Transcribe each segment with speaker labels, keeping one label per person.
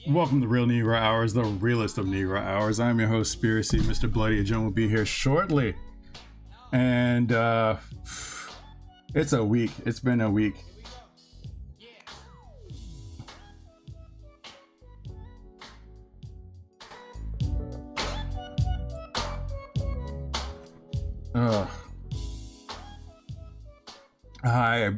Speaker 1: Welcome to Real Negro Hours, the realest of Negro Hours. I'm your host, Spiracy. Mr. Bloody John will be here shortly. And it's a week. It's been a week.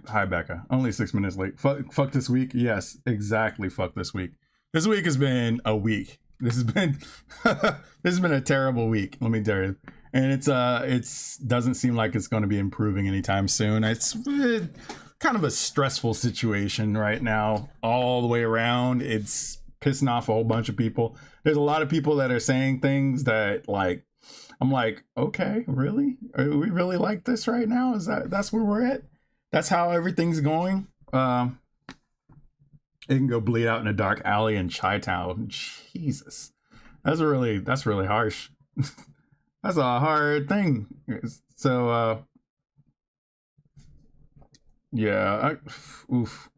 Speaker 1: Hi, Becca. Only 6 minutes late. Fuck this week. Yes, exactly. Fuck this week. This week has been a week. This has been this has been a terrible week. Let me tell you. And it's doesn't seem like it's going to be improving anytime soon. It's kind of a stressful situation right now, all the way around. It's pissing off a whole bunch of people. There's a lot of people that are saying things that like. I'm like, okay, really? Are we really like this right now? That's where we're at? That's how everything's going? It can go bleed out in a dark alley in Chi-Town. Jesus. That's really harsh. That's a hard thing. So yeah, oof.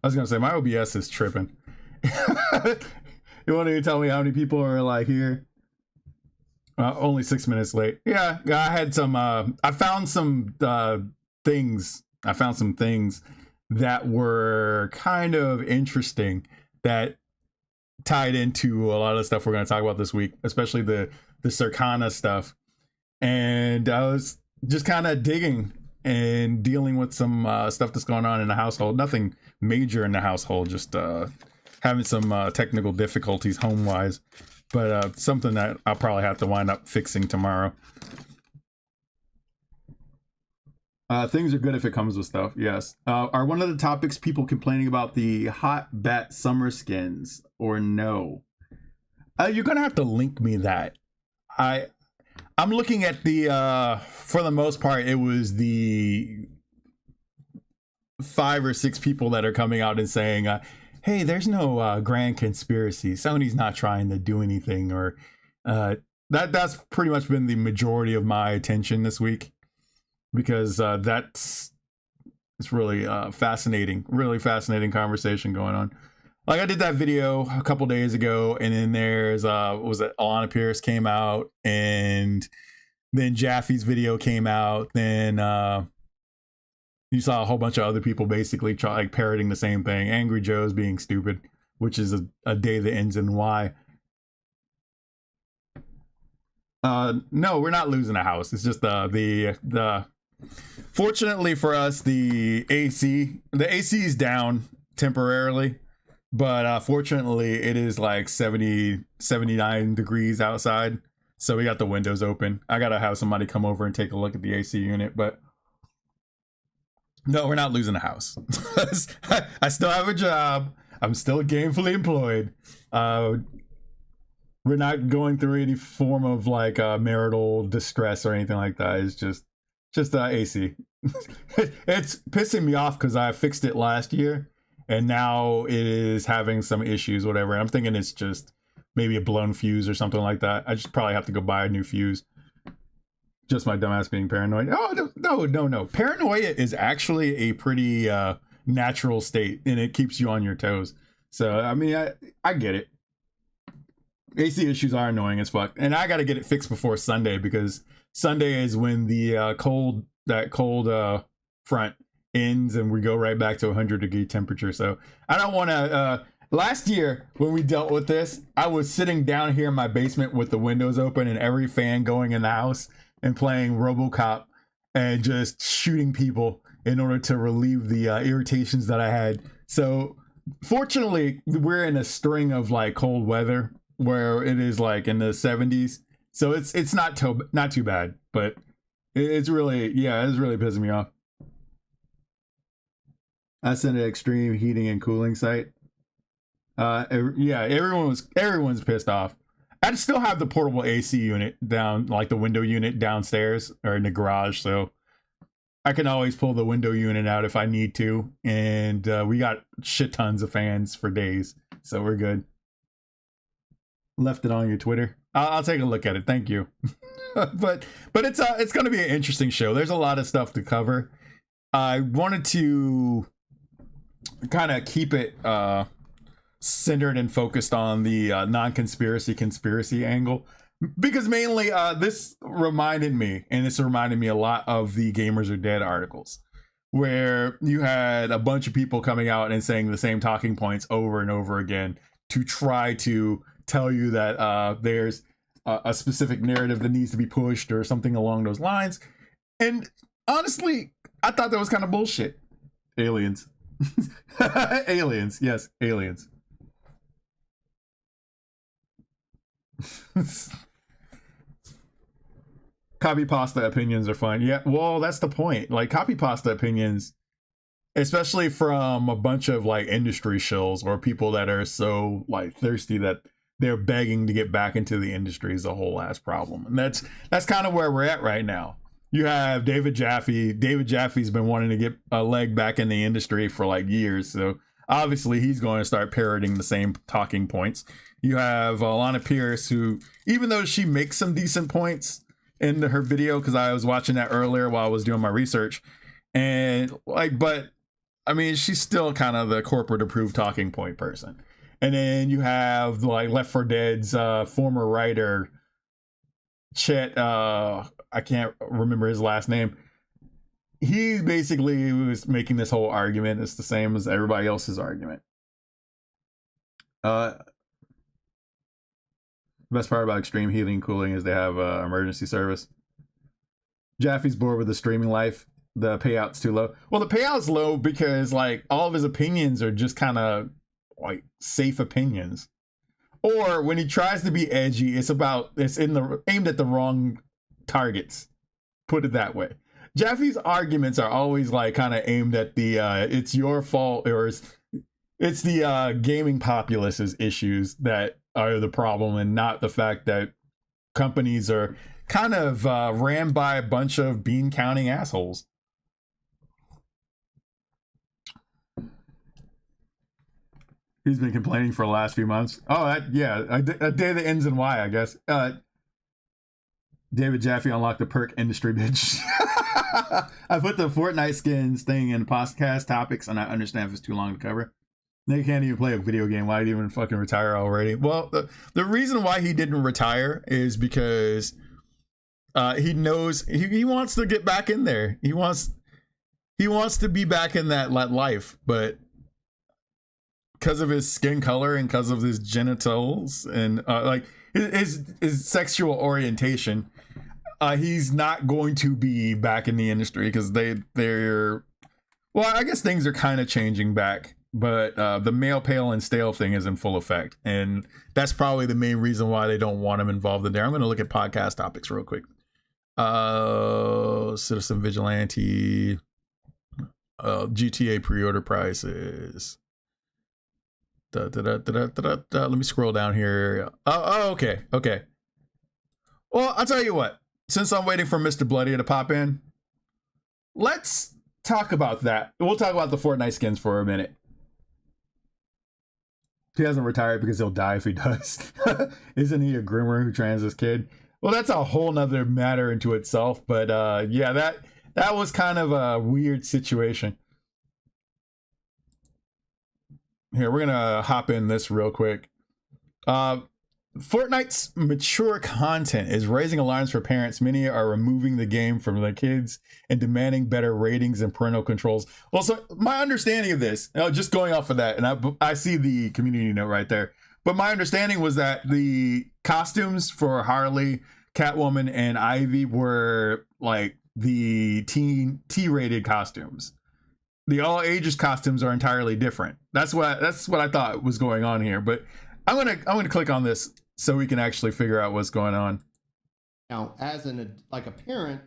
Speaker 1: I was gonna say my OBS is tripping. You want to tell me how many people are like here? Only 6 minutes late. Yeah, I had some. I found some things. I found some things that were kind of interesting that tied into a lot of the stuff we're going to talk about this week, especially the Circana stuff. And I was just kind of digging and dealing with some stuff that's going on in the household. Nothing major in the household, just having some technical difficulties home-wise. But something that I'll probably have to wind up fixing tomorrow. Things are good if it comes with stuff, yes. Are one of the topics people complaining about the hot bat summer skins or no? You're going to have to link me that. I'm looking at the, for the most part, it was the 5 or 6 people that are coming out and saying, hey, there's no grand conspiracy. Sony's not trying to do anything, or that's pretty much been the majority of my attention this week, because it's really really fascinating conversation going on. Like I did that video a couple days ago, and then there's was it Alana Pierce came out, and then Jaffe's video came out, then you saw a whole bunch of other people basically parroting the same thing. Angry Joe's being stupid, which is a day that ends in Y. No, we're not losing a house. It's just the fortunately for us, the AC is down temporarily, but fortunately it is like 79 degrees outside. So we got the windows open. I got to have somebody come over and take a look at the AC unit, but no, we're not losing a house. I still have a job. I'm still gainfully employed. We're not going through any form of like marital distress or anything like that. It's just AC. It's pissing me off because I fixed it last year and now it is having some issues, whatever. I'm thinking it's just maybe a blown fuse or something like that. I just probably have to go buy a new fuse. Just my dumbass being paranoid. Oh, no. Paranoia is actually a pretty natural state, and it keeps you on your toes. So, I mean, I get it. AC issues are annoying as fuck. And I got to get it fixed before Sunday, because Sunday is when the cold front ends, and we go right back to 100-degree temperature. So, I don't want to... last year, when we dealt with this, I was sitting down here in my basement with the windows open and every fan going in the house, and playing RoboCop and just shooting people in order to relieve the irritations that I had. So fortunately, we're in a string of like cold weather where it is like in the 70s. So it's not too bad, but it's really pissing me off. I sent an extreme heating and cooling site. Yeah, everyone's pissed off. I still have the portable AC unit down, like the window unit downstairs or in the garage, so I can always pull the window unit out if I need to. And we got shit tons of fans for days, so we're good. Left it on your Twitter. I'll take a look at it. Thank you. but it's going to be an interesting show. There's a lot of stuff to cover. I wanted to kind of keep it centered and focused on the non-conspiracy conspiracy angle, because mainly this reminded me, and this reminded me a lot of the Gamers Are Dead articles, where you had a bunch of people coming out and saying the same talking points over and over again to try to tell you that there's a specific narrative that needs to be pushed or something along those lines. And honestly, I thought that was kind of bullshit. Aliens. Aliens. Yes, aliens. Copy pasta opinions are fun. Yeah, well, that's the point. Like, copy pasta opinions, especially from a bunch of like industry shills or people that are so like thirsty that they're begging to get back into the industry, is a whole ass problem. And that's kind of where we're at right now. You have David Jaffe. David Jaffe's been wanting to get a leg back in the industry for like years. So obviously he's going to start parroting the same talking points. You have Alana Pierce, who, even though she makes some decent points in her video, because I was watching that earlier while I was doing my research, and like, but I mean, she's still kind of the corporate approved talking point person. And then you have like Left 4 Dead's former writer, Chet, I can't remember his last name. He basically was making this whole argument. It's the same as everybody else's argument. Best part about extreme heating and cooling is they have emergency service. Jaffe's bored with the streaming life. The payout's too low. Well, the payout's low because like all of his opinions are just kind of like safe opinions. Or when he tries to be edgy, it's aimed at the wrong targets. Put it that way. Jaffe's arguments are always like kind of aimed at the it's your fault, or it's the gaming populace's issues that are the problem, and not the fact that companies are kind of ran by a bunch of bean counting assholes. He's been complaining for the last few months. Oh, a day that ends in Y, I guess. David Jaffe unlocked the perk industry, bitch. I put the Fortnite skins thing in podcast topics, and I understand if it's too long to cover. They can't even play a video game. Why'd he even fucking retire already? Well, the reason why he didn't retire is because he knows he wants to get back in there. He wants to be back in that life, but because of his skin color and because of his genitals and like his sexual orientation, he's not going to be back in the industry because they're well, I guess things are kind of changing back. But the male, pale, and stale thing is in full effect. And that's probably the main reason why they don't want him involved in there. I'm going to look at podcast topics real quick. Citizen Vigilante. GTA pre-order prices. Let me scroll down here. Oh, okay. Okay. Well, I'll tell you what. Since I'm waiting for Mr. Bloody to pop in, let's talk about that. We'll talk about the Fortnite skins for a minute. He hasn't retired because he'll die if he does. Isn't he a groomer who trains his kid? Well, that's a whole nother matter into itself. But yeah, that was kind of a weird situation. Here, we're gonna hop in this real quick. Fortnite's mature content is raising alarms for parents. Many are removing the game from their kids and demanding better ratings and parental controls. Well, so my understanding of this, just going off of that, and I see the community note right there, but my understanding was that the costumes for Harley, Catwoman, and Ivy were like the T-rated costumes. The all ages costumes are entirely different. That's what I thought was going on here, but I'm gonna click on this so we can actually figure out what's going on.
Speaker 2: Now, as a parent,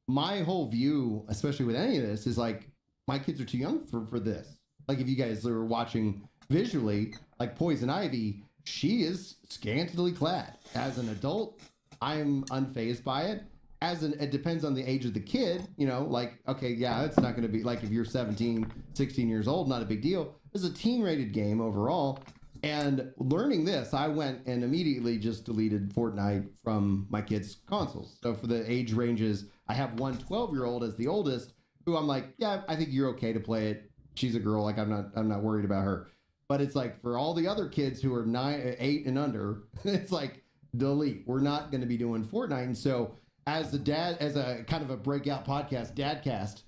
Speaker 2: my whole view, especially with any of this, is like my kids are too young for this. Like if you guys are watching visually, like Poison Ivy, she is scantily clad. As an adult, I'm unfazed by it. It depends on the age of the kid, you know, like, okay, yeah, it's not going to be like if you're 17, 16 years old, not a big deal. It's a teen rated game overall. And learning this, I went and immediately just deleted Fortnite from my kids' consoles. So for the age ranges, I have one 12-year-old as the oldest, who I'm like, yeah, I think you're okay to play it. She's a girl, like I'm not worried about her. But it's like for all the other kids who are 8 and under, it's like delete. We're not going to be doing Fortnite. And so as a kind of a breakout podcast, Dadcast,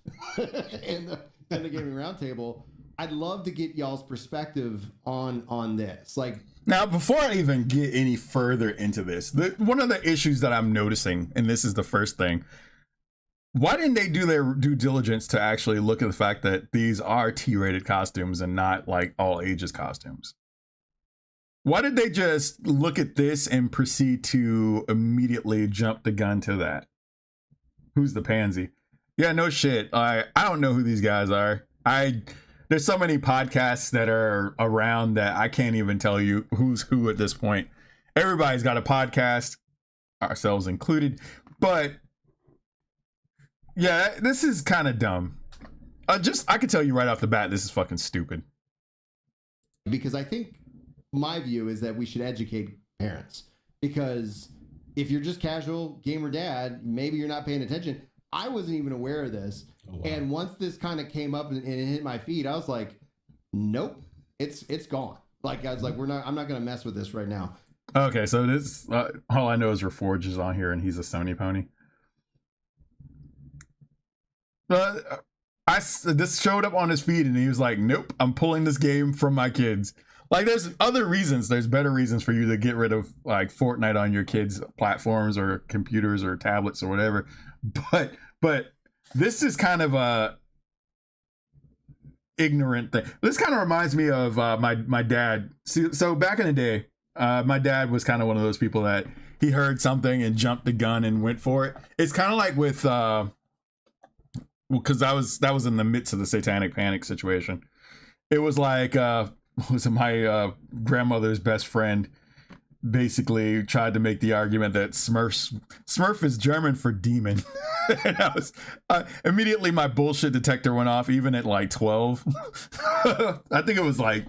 Speaker 2: in the gaming roundtable, I'd love to get y'all's perspective on this. Like,
Speaker 1: now, before I even get any further into this, one of the issues that I'm noticing, and this is the first thing, why didn't they do their due diligence to actually look at the fact that these are T-rated costumes and not like all ages costumes? Why did they just look at this and proceed to immediately jump the gun to that? Who's the pansy? Yeah, no shit. I don't know who these guys are. There's so many podcasts that are around that I can't even tell you who's who at this point. Everybody's got a podcast, ourselves included, but yeah, this is kind of dumb. I can tell you right off the bat, this is fucking stupid.
Speaker 2: Because I think my view is that we should educate parents. Because if you're just casual gamer dad, maybe you're not paying attention. I wasn't even aware of this. Oh, wow. And once this kind of came up and it hit my feed, I was like, nope, it's gone. Like, I was like, I'm not going to mess with this right now.
Speaker 1: Okay, so this, all I know is Reforge is on here and he's a Sony pony. This showed up on his feed and he was like, nope, I'm pulling this game from my kids. Like, there's other reasons, there's better reasons for you to get rid of like Fortnite on your kids' platforms or computers or tablets or whatever. But this is kind of a ignorant thing. This kind of reminds me of my dad. So back in the day, my dad was kind of one of those people that he heard something and jumped the gun and went for it. It's kind of like with because that was in the midst of the satanic panic situation. It was like was my grandmother's best friend basically tried to make the argument that Smurf is German for demon. And I was immediately my bullshit detector went off even at like 12. I think it was like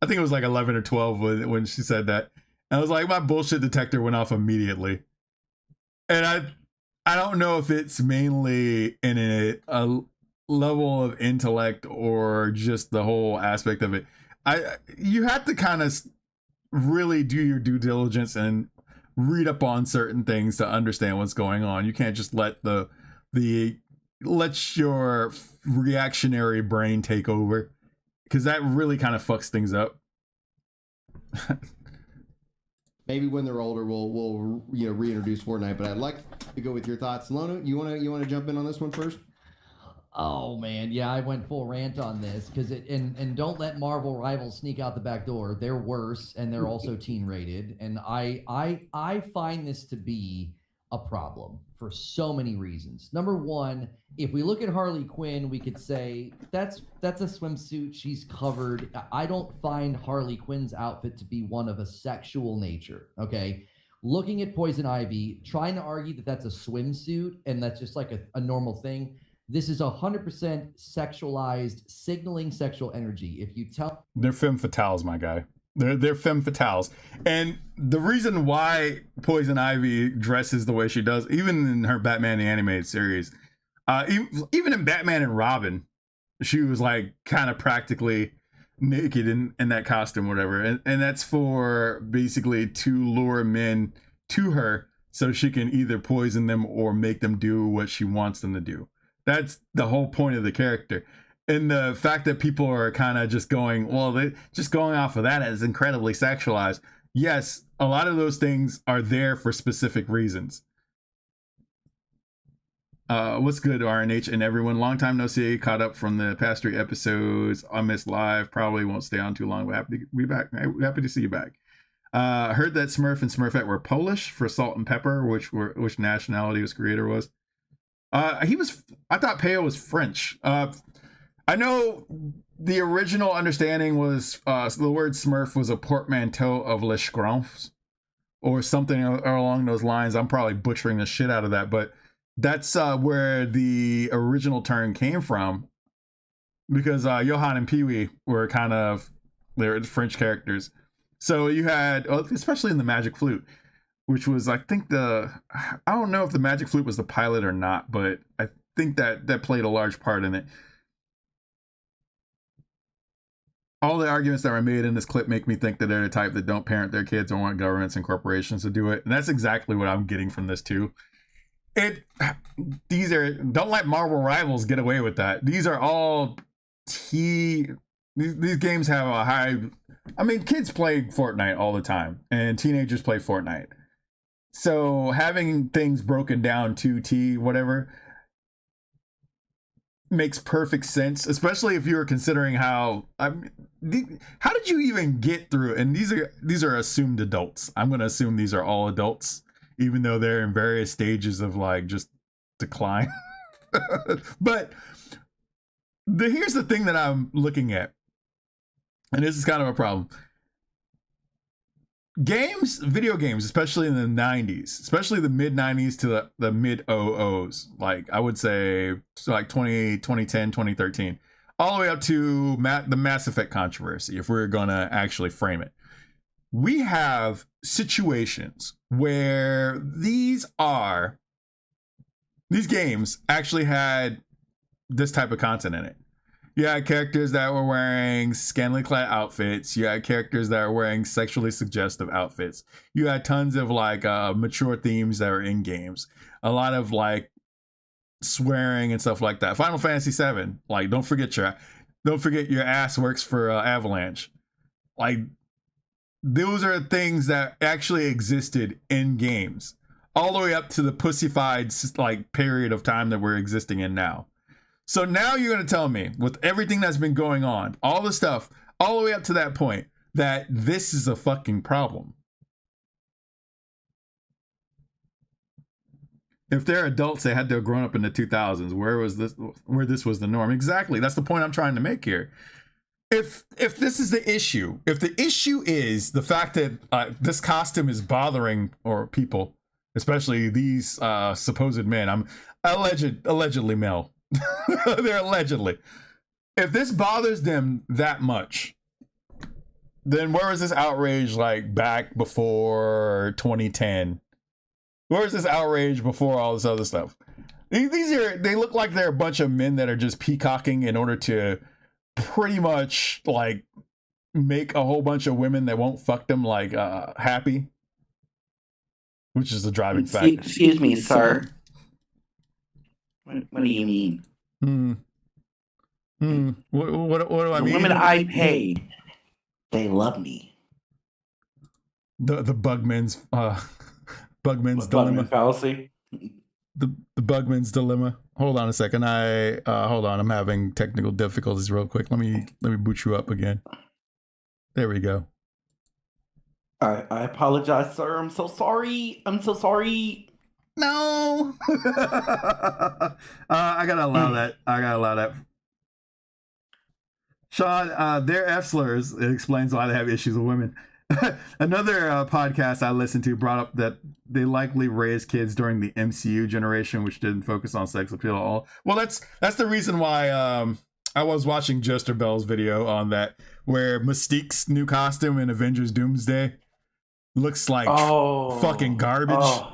Speaker 1: 11 or 12 when she said that. And I was like, my bullshit detector went off immediately. And I don't know if it's mainly in a level of intellect or just the whole aspect of it. You have to kind of really do your due diligence and read up on certain things to understand what's going on. You can't just let your reactionary brain take over, because that really kind of fucks things up.
Speaker 2: Maybe when they're older, we'll reintroduce Fortnite. But I'd like to go with your thoughts. Lona, you want to jump in on this one first?
Speaker 3: Oh man, yeah, I went full rant on this because and don't let Marvel Rivals sneak out the back door. They're worse and they're also teen rated. And I find this to be a problem for so many reasons. Number one, if we look at Harley Quinn, we could say that's a swimsuit. She's covered. I don't find Harley Quinn's outfit to be one of a sexual nature. Okay. Looking at Poison Ivy, trying to argue that that's a swimsuit and that's just like a normal thing. This is 100% sexualized, signaling sexual energy. If you tell,
Speaker 1: they're femme fatales, my guy. They're femme fatales, and the reason why Poison Ivy dresses the way she does, even in her Batman the Animated Series, even in Batman and Robin, she was like kind of practically naked in that costume, whatever, and that's for basically to lure men to her so she can either poison them or make them do what she wants them to do. That's the whole point of the character. And the fact that people are kind of just going, well, they just going off of that as incredibly sexualized. Yes, a lot of those things are there for specific reasons. What's good, RNH and everyone? Long time no see. Caught up from the past 3 episodes. I missed live. Probably won't stay on too long. We're happy to be back. Happy to see you back. Heard that Smurf and Smurfette were Polish for Salt and Pepper, which nationality his creator was. I thought Peo was French. I know the original understanding was the word Smurf was a portmanteau of Les Schtroumpfs or something along those lines. I'm probably butchering the shit out of that, but that's where the original term came from, because Johann and Pee-wee were they're French characters. So you had, especially in the Magic Flute, which was, I think I don't know if the Magic Flute was the pilot or not, but I think that played a large part in it. all the arguments that were made in this clip make me think that they're the type that don't parent their kids or want governments and corporations to do it. And that's exactly what I'm getting from this too. Don't let Marvel Rivals get away with that. These are all these games have a high, I mean, kids play Fortnite all the time and teenagers play Fortnite. So having things broken down to T whatever makes perfect sense, especially if you were considering how did you even get through, and these are assumed adults. I'm going to assume these are all adults, even though they're in various stages of like just decline. But here's the thing that I'm looking at, and this is kind of a problem. Video games, especially in the 90s, especially the mid 90s to the mid 00s, like I would say like 2010, 2013, all the way up to the Mass Effect controversy, if we're gonna actually frame it. We have situations where these games actually had this type of content in it. You had characters that were wearing scantily clad outfits. You had characters that were wearing sexually suggestive outfits. You had tons of like mature themes that were in games. A lot of like swearing and stuff like that. Final Fantasy VII, like don't forget your ass works for Avalanche. Like those are things that actually existed in games, all the way up to the pussified like period of time that we're existing in now. So now you're going to tell me, with everything that's been going on, all the stuff, all the way up to that point, that this is a fucking problem. If they're adults, they had to have grown up in the 2000s. Where this was the norm. Exactly. That's the point I'm trying to make here. If this is the issue, if the issue is the fact that this costume is bothering or people, especially these supposed men, I'm allegedly male. They're allegedly. If this bothers them that much, then where was this outrage like back before 2010? Where was this outrage before all this other stuff? They look like they're a bunch of men that are just peacocking in order to pretty much like make a whole bunch of women that won't fuck them like happy, which is the driving factor.
Speaker 4: Excuse me, sir. What do you mean?
Speaker 1: What do I mean?
Speaker 4: The women I paid, they love me.
Speaker 1: The Bugman's dilemma
Speaker 4: fallacy.
Speaker 1: The Bugman's dilemma. Hold on a second. Hold on. I'm having technical difficulties real quick. Let me boot you up again. There we go.
Speaker 4: I apologize, sir. I'm so sorry.
Speaker 1: No. I gotta allow that. Sean, their F slurs, it explains why they have issues with women. Another podcast I listened to brought up that they likely raised kids during the MCU generation, which didn't focus on sex appeal at all. Well, that's the reason why I was watching Jester Bell's video on that, where Mystique's new costume in Avengers Doomsday looks like fucking garbage.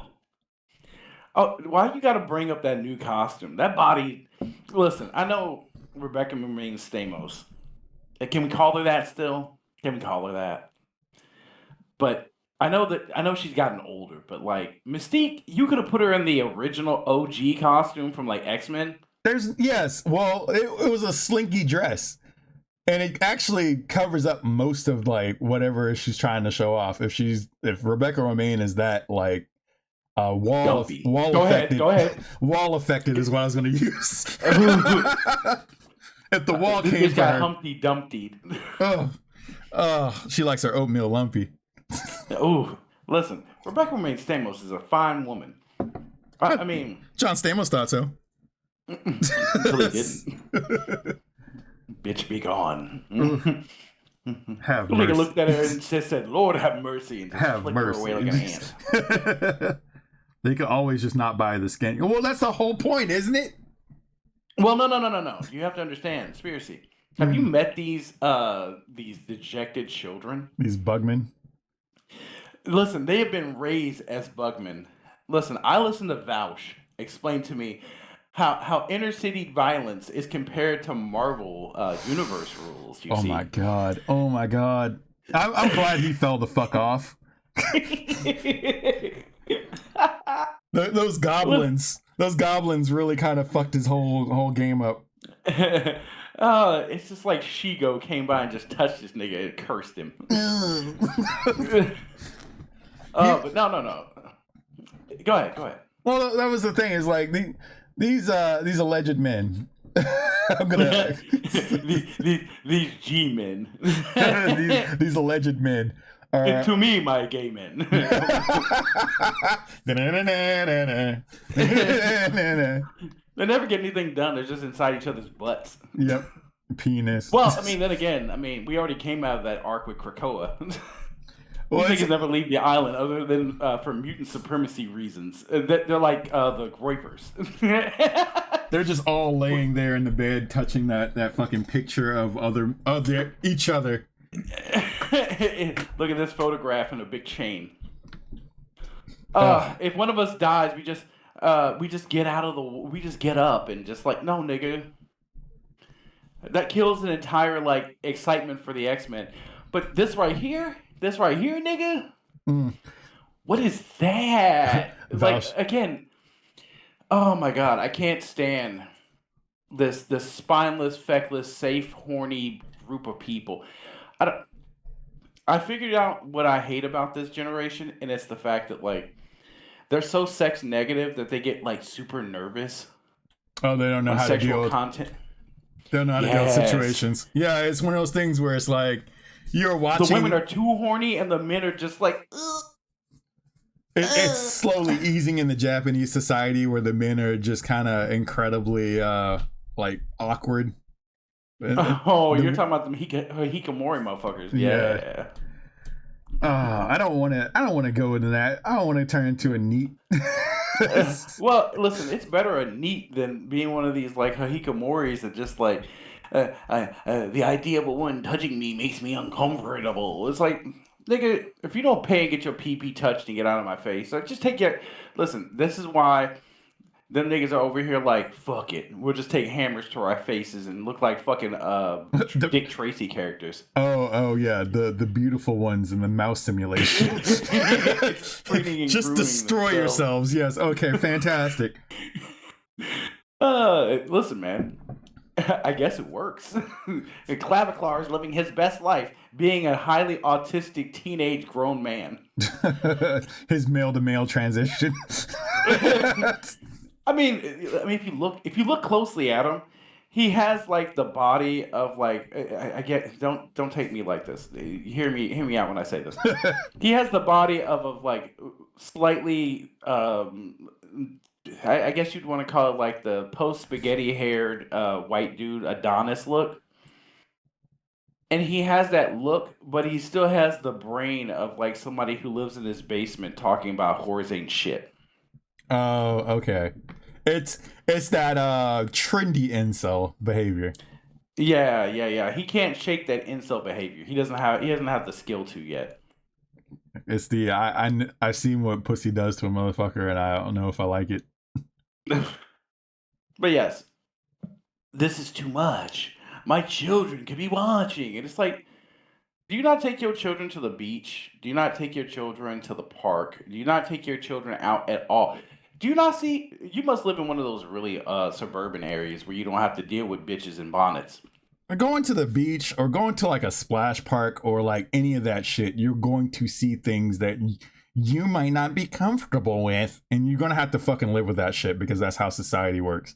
Speaker 4: Oh, why you gotta bring up that new costume? That body. Listen, I know Rebecca remains Stamos. Can we call her that still? Can we call her that? But I know she's gotten older. But like Mystique, you could have put her in the original OG costume from like X-Men.
Speaker 1: Well, it was a slinky dress, and it actually covers up most of like whatever she's trying to show off. If Rebecca Romaine is that like. Wall affected. Go ahead. Wall affected is what I was going to use. If the wall came for
Speaker 4: got
Speaker 1: her,
Speaker 4: Humpty Dumpty.
Speaker 1: She likes her oatmeal lumpy.
Speaker 4: Oh, listen, Rebecca Romaine Stamos is a fine woman. I mean,
Speaker 1: John Stamos thought so.
Speaker 4: Until he didn't. Bitch, be gone.
Speaker 1: Have mercy.
Speaker 4: Nigga looked at her and just said, "Lord, have mercy," and just
Speaker 1: have mercy.
Speaker 4: her away like an ant.
Speaker 1: They could always just not buy the skin. Well, that's the whole point, isn't it?
Speaker 4: Well, no. You have to understand, Spiracy. Have you met these dejected children?
Speaker 1: These bugmen?
Speaker 4: Listen, they have been raised as bugmen. Listen, I listened to Vouch explain to me how inner city violence is compared to Marvel universe rules. You
Speaker 1: Oh
Speaker 4: see?
Speaker 1: my god. Oh my god. I'm glad he fell the fuck off. Those goblins really kind of fucked his whole game up.
Speaker 4: It's just like Shigo came by and just touched this nigga and cursed him. But no. Go ahead.
Speaker 1: Well, that was the thing. Is like these alleged men. I'm gonna
Speaker 4: these G men.
Speaker 1: these alleged men.
Speaker 4: To me, my gay men. They never get anything done. They're just inside each other's butts.
Speaker 1: Yep. Penis.
Speaker 4: Well, I mean, then again, we already came out of that arc with Krakoa.
Speaker 1: Well,
Speaker 4: These niggas never leave the island other than for mutant supremacy reasons. They're like the Groypers.
Speaker 1: They're just all laying there in the bed, touching that fucking picture of each other.
Speaker 4: Look at this photograph and a big chain. If one of us dies, we just get up and just like, no, nigga. That kills an entire like excitement for the X-Men. But this right here, nigga. What is that? Like again. Oh my god, I can't stand this spineless, feckless, safe, horny group of people. I figured out what I hate about this generation, and it's the fact that like they're so sex negative that they get like super nervous.
Speaker 1: Oh, they don't know how to deal with
Speaker 4: content.
Speaker 1: They don't know how to deal with situations. Yeah, it's one of those things where it's like you're watching.
Speaker 4: The women are too horny, and the men are just like.
Speaker 1: It's slowly easing in the Japanese society where the men are just kind of incredibly like awkward.
Speaker 4: Oh, you're talking about them hikikomori motherfuckers. Yeah.
Speaker 1: I don't want to go into that. I don't want to turn into a neat.
Speaker 4: Well, listen, it's better a neat than being one of these like hikikomoris that just like the idea of a woman touching me makes me uncomfortable. It's like, nigga, if you don't pay and get your pee touched and get out of my face, so just take your... Listen, this is why them niggas are over here like, fuck it. We'll just take hammers to our faces and look like fucking Dick Tracy characters.
Speaker 1: Oh yeah, the beautiful ones in the mouse simulation. Just destroy yourselves. Yes, okay, fantastic.
Speaker 4: Listen, man. I guess it works. Claviclar is living his best life, being a highly autistic teenage grown man.
Speaker 1: His male to male transition.
Speaker 4: I mean, if you look closely at him, he has like the body of like I get don't take me like this. Hear me out when I say this. He has the body of like slightly. I guess you'd want to call it like the post-spaghetti-haired white dude Adonis look. And he has that look, but he still has the brain of like somebody who lives in his basement talking about whores ain't shit.
Speaker 1: Oh, okay. It's that trendy incel behavior.
Speaker 4: Yeah. He can't shake that incel behavior. He doesn't have the skill to yet.
Speaker 1: It's the I've seen what pussy does to a motherfucker, and I don't know if I like it.
Speaker 4: But yes, this is too much. My children could be watching. And it's like, do you not take your children to the beach? Do you not take your children to the park? Do you not take your children out at all? Do you not see? You must live in one of those really suburban areas where you don't have to deal with bitches in bonnets.
Speaker 1: Going to the beach or going to like a splash park or like any of that shit, you're going to see things that you might not be comfortable with, and you're gonna have to fucking live with that shit because that's how society works.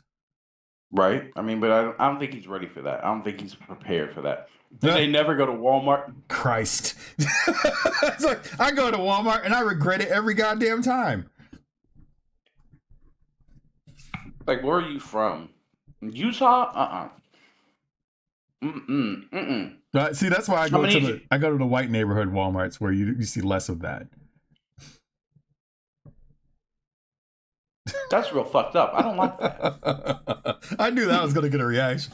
Speaker 4: Right? I mean, but I don't think he's ready for that. I don't think he's prepared for that. Did they never go to Walmart?
Speaker 1: Christ. It's like, I go to Walmart and I regret it every goddamn time.
Speaker 4: Like, where are you from? Utah?
Speaker 1: See, that's why I go to the white neighborhood Walmarts where you see less of that.
Speaker 4: That's real fucked up. I don't like that.
Speaker 1: I knew that was going to get a reaction.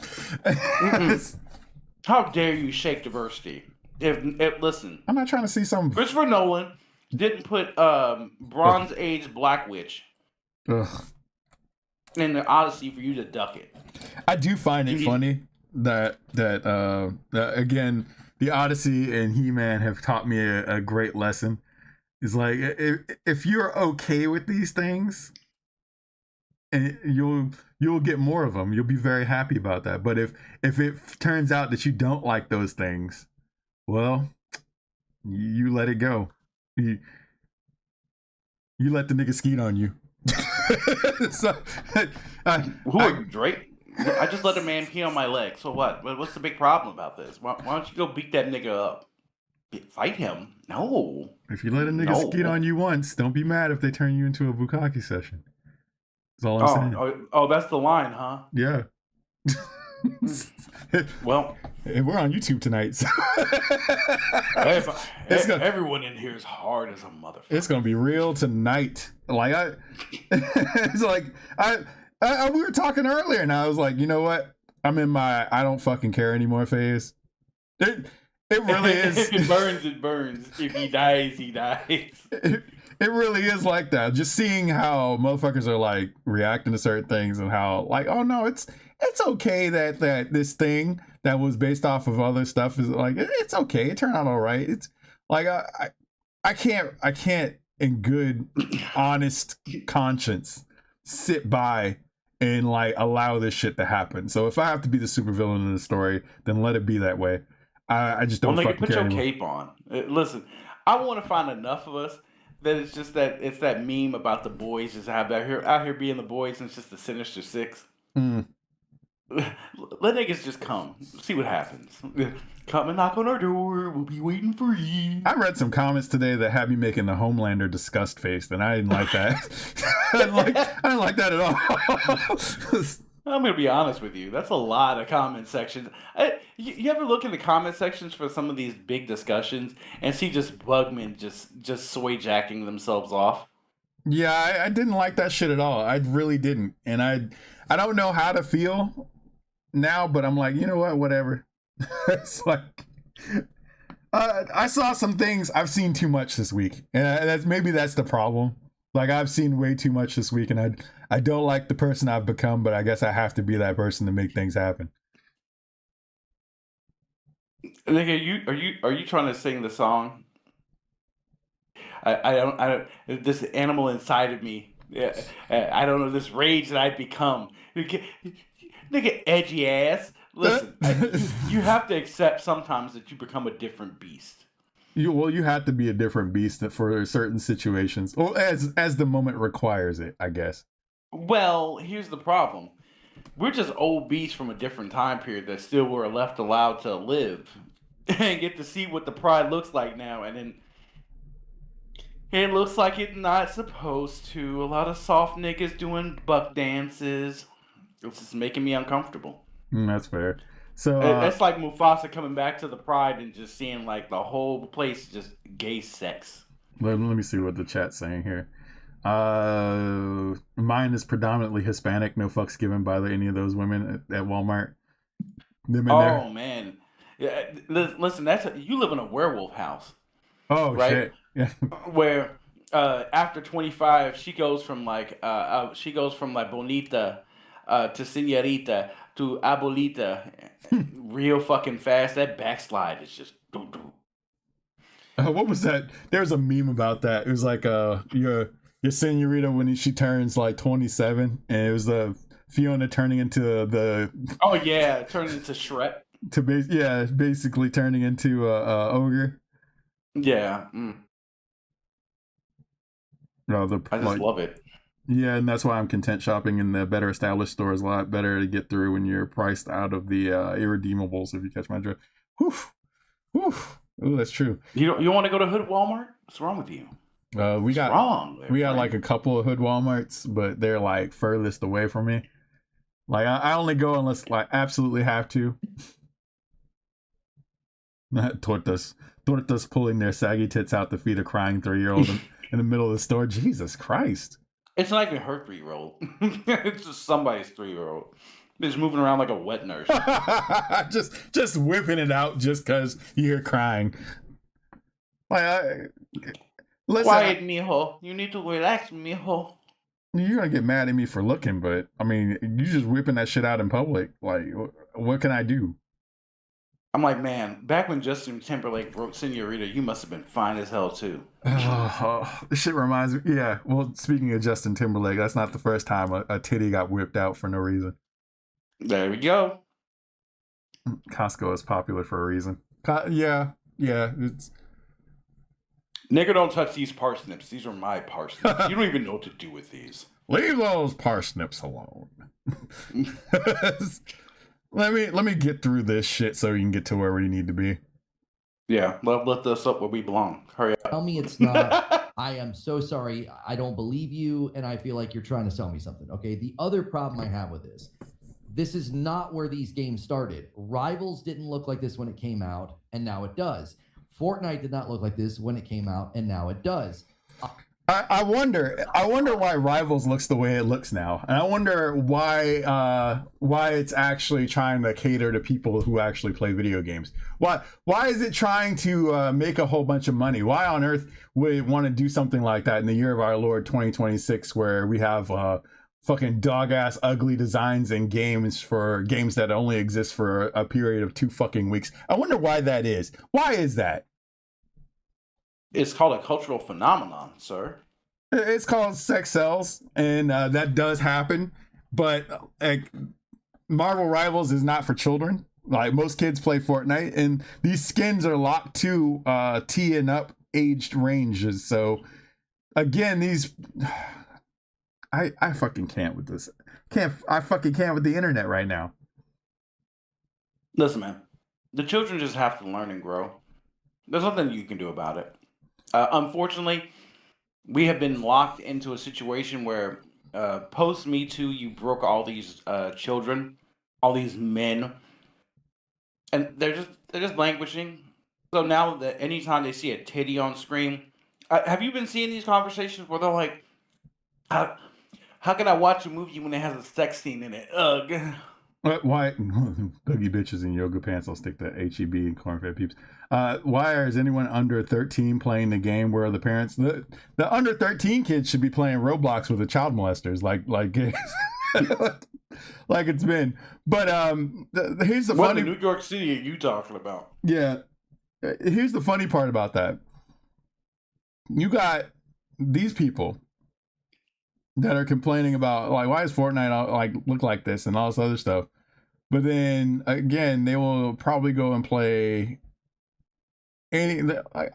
Speaker 4: How dare you shake diversity? If listen,
Speaker 1: I'm not trying to see some.
Speaker 4: Christopher Nolan didn't put Bronze Age Black Witch.
Speaker 1: Ugh.
Speaker 4: in the Odyssey for you to duck it.
Speaker 1: I do find it funny that again, the Odyssey and He-Man have taught me a great lesson. It's like if you're okay with these things, and you'll get more of them. You'll be very happy about that. But if it turns out that you don't like those things, well, you let it go. You let the nigga skeet on you. So,
Speaker 4: Who are you, Drake? I just let a man pee on my leg. So what? What's the big problem about this? Why don't you go beat that nigga up? Fight him? No.
Speaker 1: If you let a nigga skeet on you once, don't be mad if they turn you into a bukkake session. That's all I'm saying.
Speaker 4: Oh, that's the line, huh?
Speaker 1: Yeah.
Speaker 4: Well,
Speaker 1: and we're on YouTube tonight. So
Speaker 4: everyone in here is hard as a motherfucker.
Speaker 1: It's gonna be real tonight. Like it's like we were talking earlier, and I was like, you know what? I'm in my I don't fucking care anymore phase. It really is.
Speaker 4: If it burns, it burns. If he dies, he dies.
Speaker 1: It really is like that. Just seeing how motherfuckers are like reacting to certain things, and how like, oh no, it's okay that this thing that was based off of other stuff is like, it's okay. It turned out all right. It's like I can't in good honest conscience sit by and like allow this shit to happen. So if I have to be the supervillain in the story, then let it be that way. I just don't fucking
Speaker 4: put
Speaker 1: care
Speaker 4: your
Speaker 1: anymore.
Speaker 4: cape on. Listen, I want to find enough of us that it's just that it's that meme about the boys just out here being the boys, and it's just the Sinister Six. Let niggas just come, see what happens. Come and knock on our door. We'll be waiting for you.
Speaker 1: I read some comments today that had me making the Homelander disgust face, and I didn't like that. I didn't like that at all.
Speaker 4: I'm gonna be honest with you. That's a lot of comment sections. You ever look in the comment sections for some of these big discussions and see just bugmen just soy jacking themselves off?
Speaker 1: Yeah, I didn't like that shit at all. I really didn't, and I don't know how to feel now, but I'm like, you know what? Whatever. It's like I saw some things. I've seen too much this week, and that's the problem. Like I've seen way too much this week, and I don't like the person I've become, but I guess I have to be that person to make things happen.
Speaker 4: Nigga, are you trying to sing the song? I don't. This animal inside of me. Yeah, I don't know this rage that I've become. Nigga, edgy ass. Listen, you have to accept sometimes that you become a different beast.
Speaker 1: You have to be a different beast for certain situations, or as the moment requires it, I guess.
Speaker 4: Well, here's the problem. We're just old beasts from a different time period that still were left allowed to live and get to see what the pride looks like now. And then it looks like it's not supposed to. A lot of soft niggas doing buck dances. It's just making me uncomfortable.
Speaker 1: That's fair. So
Speaker 4: it's like Mufasa coming back to the pride and just seeing like the whole place just gay sex.
Speaker 1: Let me see what the chat's saying here. Mine is predominantly Hispanic. No fucks given by any of those women at Walmart.
Speaker 4: Man, yeah. Listen, you live in a werewolf house.
Speaker 1: Oh right? Shit! Yeah.
Speaker 4: Where after 25, she goes from like bonita to señorita to abuelita real fucking fast. That backslide is just.
Speaker 1: What was that? There's a meme about that. It was like your señorita when she turns like 27, and it was the Fiona turning into the.
Speaker 4: Oh yeah, turning into Shrek.
Speaker 1: Basically turning into a ogre.
Speaker 4: Yeah.
Speaker 1: No,
Speaker 4: I just love it.
Speaker 1: Yeah, and that's why I'm content shopping in the better established stores. A lot better to get through when you're priced out of the irredeemables, if you catch my drift. Woof. Oh, that's true.
Speaker 4: You want to go to Hood Walmart? What's wrong with you?
Speaker 1: We got like a couple of Hood Walmarts, but they're like furthest away from me. Like I only go unless like absolutely have to. Tortas pulling their saggy tits out to feed a crying 3-year-old in the middle of the store. Jesus Christ.
Speaker 4: It's not even her 3-year-old. It's just somebody's 3-year-old. Just moving around like a wet nurse.
Speaker 1: just whipping it out just because you hear crying. Like,
Speaker 4: listen, quiet, mijo. You need to relax, mijo.
Speaker 1: You're gonna get mad at me for looking, but I mean, you just whipping that shit out in public. Like, what can I do?
Speaker 4: I'm like, man, back when Justin Timberlake wrote Senorita, you must have been fine as hell too.
Speaker 1: This shit reminds me. Yeah. Well, speaking of Justin Timberlake, that's not the first time a titty got whipped out for no reason.
Speaker 4: There we go.
Speaker 1: Costco is popular for a reason. Yeah. It's
Speaker 4: Nigger, don't touch these parsnips. These are my parsnips. You don't even know what to do with these.
Speaker 1: leave those parsnips alone. Let me get through this shit so you can get to where we need to be.
Speaker 4: Yeah, let us up where we belong. Hurry up.
Speaker 3: Tell me it's not. I am so sorry. I don't believe you, and I feel like you're trying to sell me something. Okay. The other problem I have with this is not where these games started. Rivals didn't look like this when it came out, and now it does. Fortnite did not look like this when it came out, and now it does.
Speaker 1: I wonder why Rivals looks the way it looks now, and I wonder why it's actually trying to cater to people who actually play video games. Why is it trying to make a whole bunch of money? Why on earth would it want to do something like that in the year of our Lord 2026, where we have fucking dog ass ugly designs in games for games that only exist for a period of 2 fucking weeks? I wonder why that is. Why is that?
Speaker 4: It's called a cultural phenomenon, sir.
Speaker 1: It's called sex sells, and that does happen. But Marvel Rivals is not for children. Like, most kids play Fortnite, and these skins are locked to T and up aged ranges. So again, these I fucking can't with this. I fucking can't with the internet right now.
Speaker 4: Listen, man, the children just have to learn and grow. There's nothing you can do about it. Unfortunately, we have been locked into a situation where post Me Too, you broke all these children, all these men, and they're just languishing. So now that anytime they see a titty on screen, have you been seeing these conversations where they're like, how can I watch a movie when it has a sex scene in it? Ugh.
Speaker 1: Why boogie bitches in yoga pants will stick to HEB and corn-fed peeps? Why is anyone under 13 playing the game where the parents, the under 13 kids should be playing Roblox with the child molesters, like like it's been. But here's the
Speaker 4: what
Speaker 1: funny.
Speaker 4: in New York City are you talking about?
Speaker 1: Yeah, here's the funny part about that. You got these people that are complaining about, like, why does Fortnite like look like this and all this other stuff, but then again they will probably go and play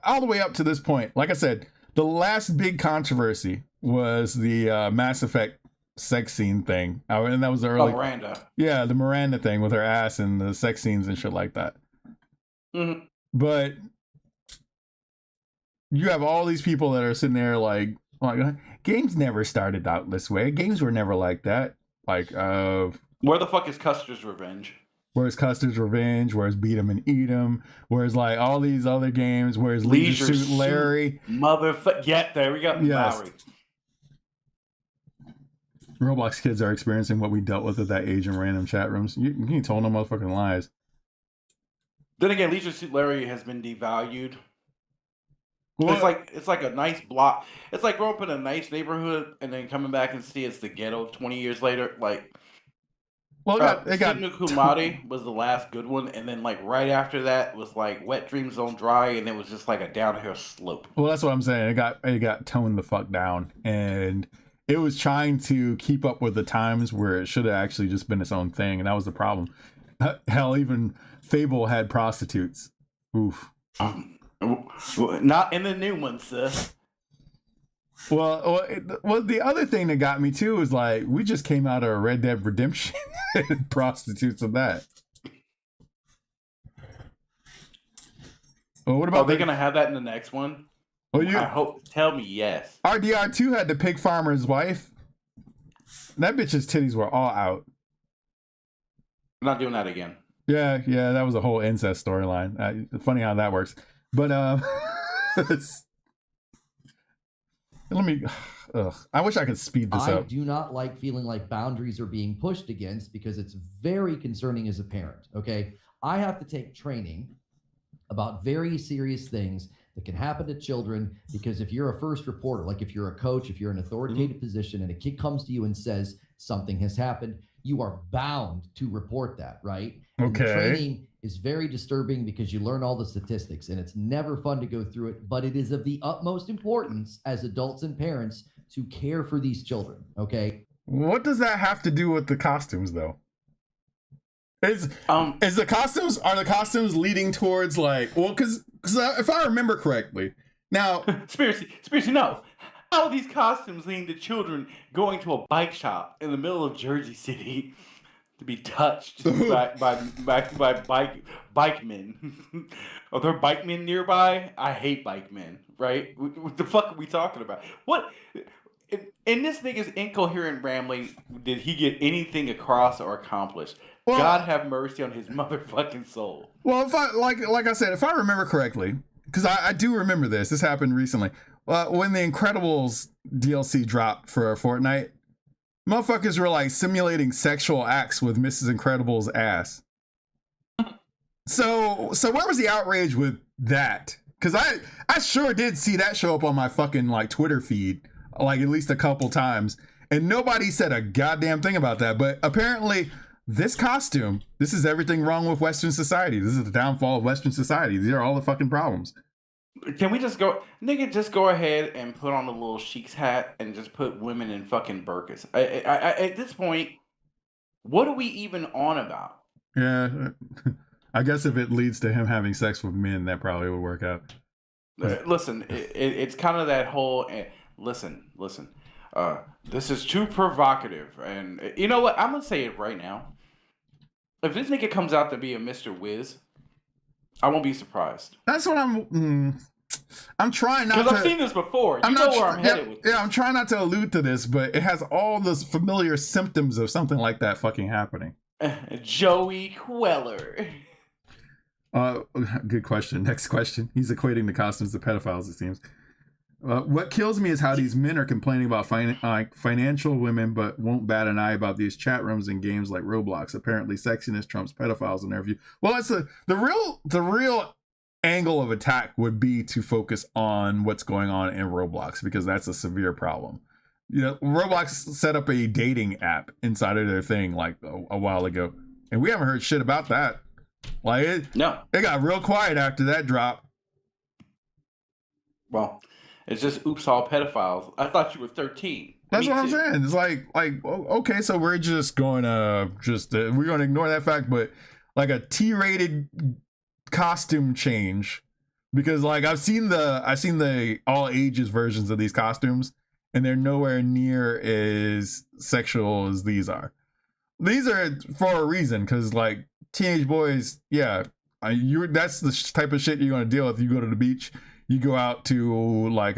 Speaker 1: all the way up to this point. Like I said, the last big controversy was the Mass Effect sex scene thing, and that was the early
Speaker 4: Miranda.
Speaker 1: Yeah, the Miranda thing with her ass and the sex scenes and shit like that.
Speaker 4: Mm-hmm.
Speaker 1: But you have all these people that are sitting there like games never started out this way. Games were never like that. Like,
Speaker 4: where the fuck is Custer's Revenge?
Speaker 1: Where's Custer's Revenge? Where's Beat 'em and Eat 'em? Where's like all these other games? Where's Leisure Suit Larry?
Speaker 4: Motherfucker. Yeah, there we go.
Speaker 1: Yes.
Speaker 4: Larry.
Speaker 1: Roblox kids are experiencing what we dealt with at that age in random chat rooms. You ain't told no motherfucking lies.
Speaker 4: Then again, Leisure Suit Larry has been devalued.
Speaker 1: Well,
Speaker 4: It's like a nice block. It's like growing up in a nice neighborhood and then coming back and see it's the ghetto 20 years later. Like, it got Kumari was the last good one, and then like right after that was like Wet Dreams Don't Dry, and it was just like a downhill slope.
Speaker 1: Well, that's what I'm saying. It got toned the fuck down, and it was trying to keep up with the times where it should have actually just been its own thing, and that was the problem. Hell, even Fable had prostitutes. Oof.
Speaker 4: Not in the new one, sis.
Speaker 1: Well, the other thing that got me too is like we just came out of Red Dead Redemption and prostitutes of that. Well, what about?
Speaker 4: Are they gonna have that in the next one?
Speaker 1: Well,
Speaker 4: I hope. Tell me yes.
Speaker 1: RDR2 had the pig farmer's wife. That bitch's titties were all out.
Speaker 4: I'm not doing that again.
Speaker 1: Yeah, that was a whole incest storyline. Funny how that works. But let me. I wish I could speed this up.
Speaker 3: I do not like feeling like boundaries are being pushed against because it's very concerning as a parent. Okay, I have to take training about very serious things that can happen to children, because if you're a first reporter, like if you're a coach, if you're in an authoritative position and a kid comes to you and says something has happened, you are bound to report that, right? And the
Speaker 1: Okay.
Speaker 3: training is very disturbing because you learn all the statistics and it's never fun to go through it, but it is of the utmost importance as adults and parents to care for these children, okay?
Speaker 1: What does that have to do with the costumes, though? Is the costumes leading towards like, well, because if I remember correctly, now
Speaker 4: Spiracy, no. How are these costumes leading to children going to a bike shop in the middle of Jersey City to be touched by bikemen? Are there bikemen nearby? I hate bikemen, right? What the fuck are we talking about? What? In this nigga's incoherent rambling, did he get anything across or accomplished?
Speaker 1: Well,
Speaker 4: God have mercy on his motherfucking soul.
Speaker 1: Well, if I like I said, if I remember correctly, because I do remember this. This happened recently. When the Incredibles DLC dropped for Fortnite, motherfuckers were like simulating sexual acts with Mrs. Incredible's ass. So where was the outrage with that? Because I sure did see that show up on my fucking like Twitter feed, like at least a couple times, and nobody said a goddamn thing about that. But apparently, this costume, this is everything wrong with Western society. This is the downfall of Western society. These are all the fucking problems.
Speaker 4: Can we just go, nigga, just go ahead and put on a little Sheik's hat and just put women in fucking burqas? At this point, what are we even on about?
Speaker 1: Yeah, I guess if it leads to him having sex with men, that probably would work out.
Speaker 4: Listen, it's kind of that whole, listen, this is too provocative. And you know what? I'm going to say it right now. If this nigga comes out to be a Mr. Wiz, I won't be surprised.
Speaker 1: That's what I'm trying not to.
Speaker 4: Because I've seen this before. You know where I'm headed with this.
Speaker 1: Yeah, I'm trying not to allude to this, but it has all those familiar symptoms of something like that fucking happening.
Speaker 4: Joey Queller.
Speaker 1: Good question. Next question. He's equating the costumes to pedophiles, it seems. What kills me is how these men are complaining about financial women, but won't bat an eye about these chat rooms and games like Roblox. Apparently, sexiness trumps pedophiles in their view. Well, that's the real angle of attack would be to focus on what's going on in Roblox, because that's a severe problem. You know, Roblox set up a dating app inside of their thing like a while ago, and we haven't heard shit about that. Like it got real quiet after that drop.
Speaker 4: Well, it's just oops, all pedophiles. I thought you were 13.
Speaker 1: That's what I'm saying. It's like okay, so we're just going to we're going to ignore that fact, but like a T-rated costume change, because like I've seen the all ages versions of these costumes, and they're nowhere near as sexual as these are. These are for a reason, because like teenage boys, yeah, that's the type of shit you're going to deal with. You go to the beach, you go out to like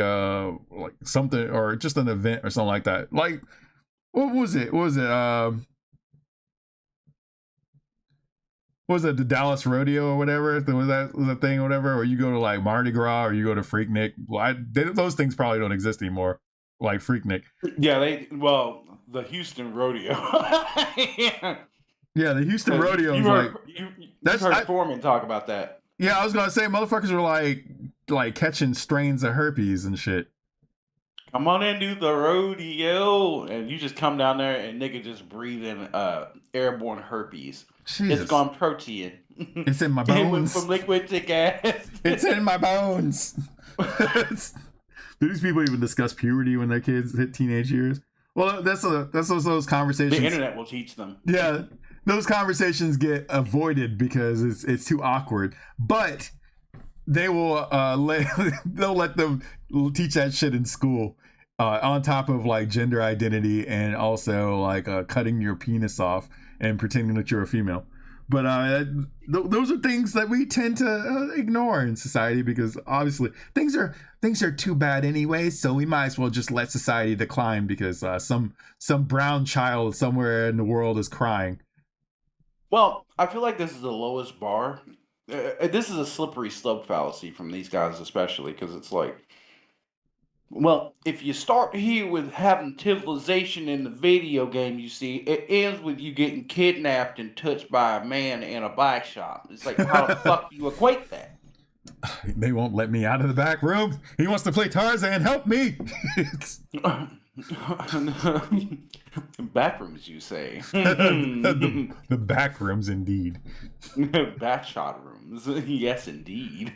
Speaker 1: something, or just an event or something like that. Like what was it? Was it the Dallas Rodeo or whatever? Was a thing or whatever? Or you go to like Mardi Gras, or you go to Freaknik. Well, those things probably don't exist anymore. Like Freaknik.
Speaker 4: Yeah, the Houston Rodeo.
Speaker 1: Yeah, the Houston Rodeo.
Speaker 4: You heard Foreman talk about that.
Speaker 1: Yeah, I was gonna say motherfuckers were like catching strains of herpes and shit.
Speaker 4: Come on into the rodeo, and you just come down there and nigga just breathing airborne herpes.
Speaker 1: Jesus.
Speaker 4: It's gone protein.
Speaker 1: It's in my bones.
Speaker 4: It went from liquid to gas.
Speaker 1: It's in my bones. Do these people even discuss puberty when their kids hit teenage years? Well, that's those conversations.
Speaker 4: The internet will teach them.
Speaker 1: Yeah, those conversations get avoided because it's too awkward. But they will they'll let them teach that shit in school, on top of like gender identity and also like cutting your penis off and pretending that you're a female. But those are things that we tend to ignore in society, because obviously things are too bad anyway. So we might as well just let society decline because some brown child somewhere in the world is crying.
Speaker 4: Well, I feel like this is the lowest bar. This is a slippery slope fallacy from these guys, especially because it's like, well, if you start here with having civilization in the video game, you see, it ends with you getting kidnapped and touched by a man in a bike shop. It's like, how the fuck do you equate that?
Speaker 1: They won't let me out of the back room. He wants to play Tarzan. Help me.
Speaker 4: Back rooms, you say?
Speaker 1: The back rooms, indeed.
Speaker 4: Back shot rooms. Yes, indeed.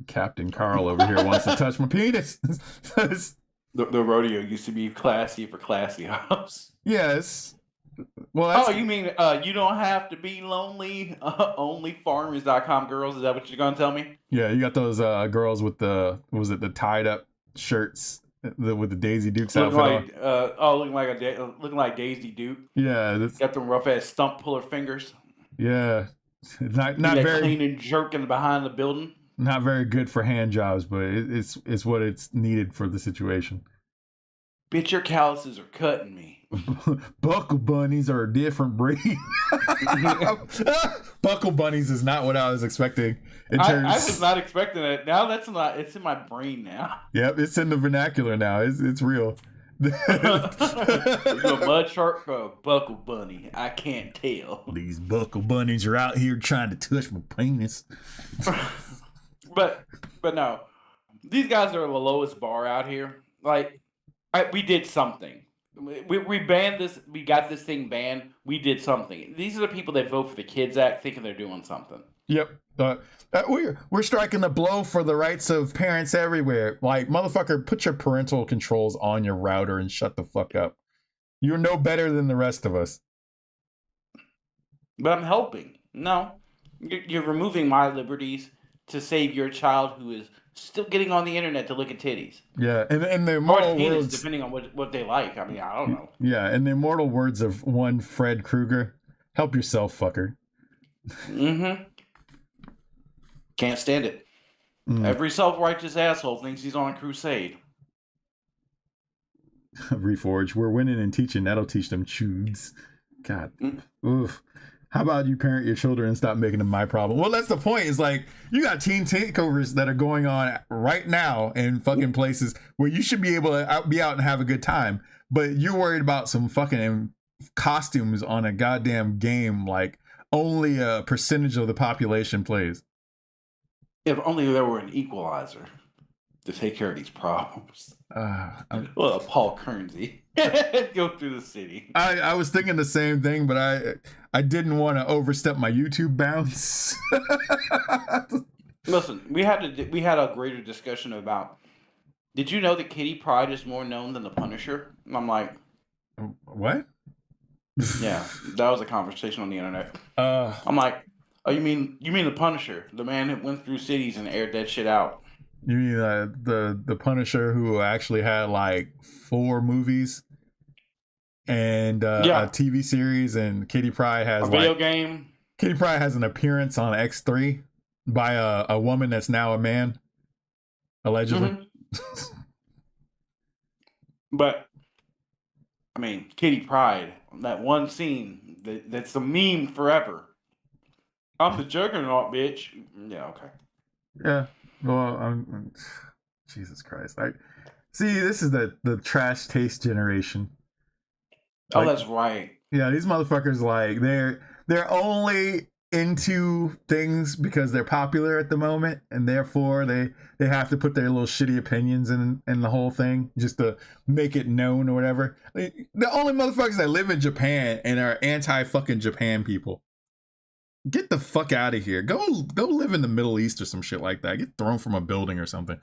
Speaker 1: Captain Carl over here wants to touch my penis.
Speaker 4: The rodeo used to be classy for classy house.
Speaker 1: Yes. Well, that's...
Speaker 4: Oh, you mean you don't have to be lonely? Onlyfarmers.com girls. Is that what you're gonna tell me?
Speaker 1: Yeah, you got those girls with the the tied up shirts with the Daisy Dukes outfit on.
Speaker 4: Looking like Daisy Duke.
Speaker 1: Yeah, that's...
Speaker 4: got them rough ass stump puller fingers.
Speaker 1: Yeah, not very
Speaker 4: clean and jerking behind the building.
Speaker 1: Not very good for hand jobs, but it's what it's needed for the situation.
Speaker 4: Bitch, your calluses are cutting me.
Speaker 1: Buckle bunnies are a different breed. Buckle bunnies is not what I was expecting.
Speaker 4: I was not expecting it. Now it's in my brain now.
Speaker 1: Yep, it's in the vernacular now. It's real.
Speaker 4: A mud shark or a buckle bunny? I can't tell.
Speaker 1: These buckle bunnies are out here trying to touch my penis.
Speaker 4: But no, these guys are the lowest bar out here. Like, we did something. We banned this. We got this thing banned. We did something. These are the people that vote for the Kids Act, thinking they're doing something.
Speaker 1: Yep. We're striking a blow for the rights of parents everywhere. Like, motherfucker, put your parental controls on your router and shut the fuck up. You're no better than the rest of us.
Speaker 4: But I'm helping. No, you're removing my liberties to save your child who is still getting on the internet to look at titties.
Speaker 1: Yeah, and the immortal words,
Speaker 4: depending on what they like. I mean, I don't know.
Speaker 1: Yeah, and the immortal words of one Fred Krueger: "Help yourself, fucker."
Speaker 4: Mm-hmm. Can't stand it. Every self-righteous asshole thinks he's on a crusade.
Speaker 1: Reforge, we're winning and teaching. That'll teach them chudes. God. Oof. How about you parent your children and stop making them my problem? Well, that's the point. Is like, you got teen takeovers that are going on right now in fucking places where you should be able to be out and have a good time, but you're worried about some fucking costumes on a goddamn game like only a percentage of the population plays.
Speaker 4: If only there were an equalizer to take care of these problems. Well, Paul Kearnsey. Go through the city.
Speaker 1: I was thinking the same thing, but I didn't want to overstep my YouTube bounds.
Speaker 4: Listen, we had a greater discussion about, did you know that Kitty Pryde is more known than the Punisher? And I'm like,
Speaker 1: what?
Speaker 4: Yeah, that was a conversation on the internet. I'm like, oh, you mean the Punisher, the man that went through cities and aired that shit out?
Speaker 1: You mean the Punisher who actually had like 4 movies and a TV series, and Kitty Pryde has
Speaker 4: a video game.
Speaker 1: Kitty Pryde has an appearance on X3 by a woman that's now a man, allegedly.
Speaker 4: Mm-hmm. But I mean, Kitty Pryde, that one scene that's a meme forever. I'm the juggernaut, bitch. Yeah, okay.
Speaker 1: Yeah. Well, Jesus Christ! See, this is the trash taste generation.
Speaker 4: Oh, that's right.
Speaker 1: Yeah, these motherfuckers, like, they're only into things because they're popular at the moment, and therefore they have to put their little shitty opinions in the whole thing just to make it known or whatever. The only motherfuckers that live in Japan and are anti-fucking Japan people. Get the fuck out of here. Go live in the Middle East or some shit like that. Get thrown from a building or something.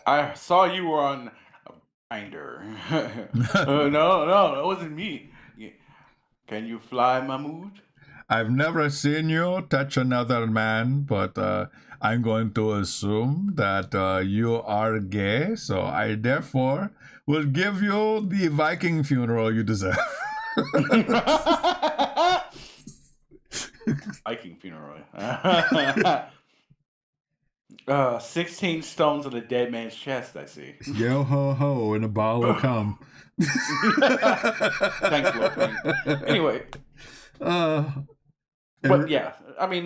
Speaker 4: I saw you were on a binder. No, that wasn't me. Can you fly, Mahmood?
Speaker 1: I've never seen you touch another man, but I'm going to assume that you are gay, so I therefore will give you the Viking funeral you deserve.
Speaker 4: Viking funeral. 16 stones on a dead man's chest, I see.
Speaker 1: Yo ho ho, and a ball will come.
Speaker 4: Thanks, Lord. Anyway. But yeah, I mean,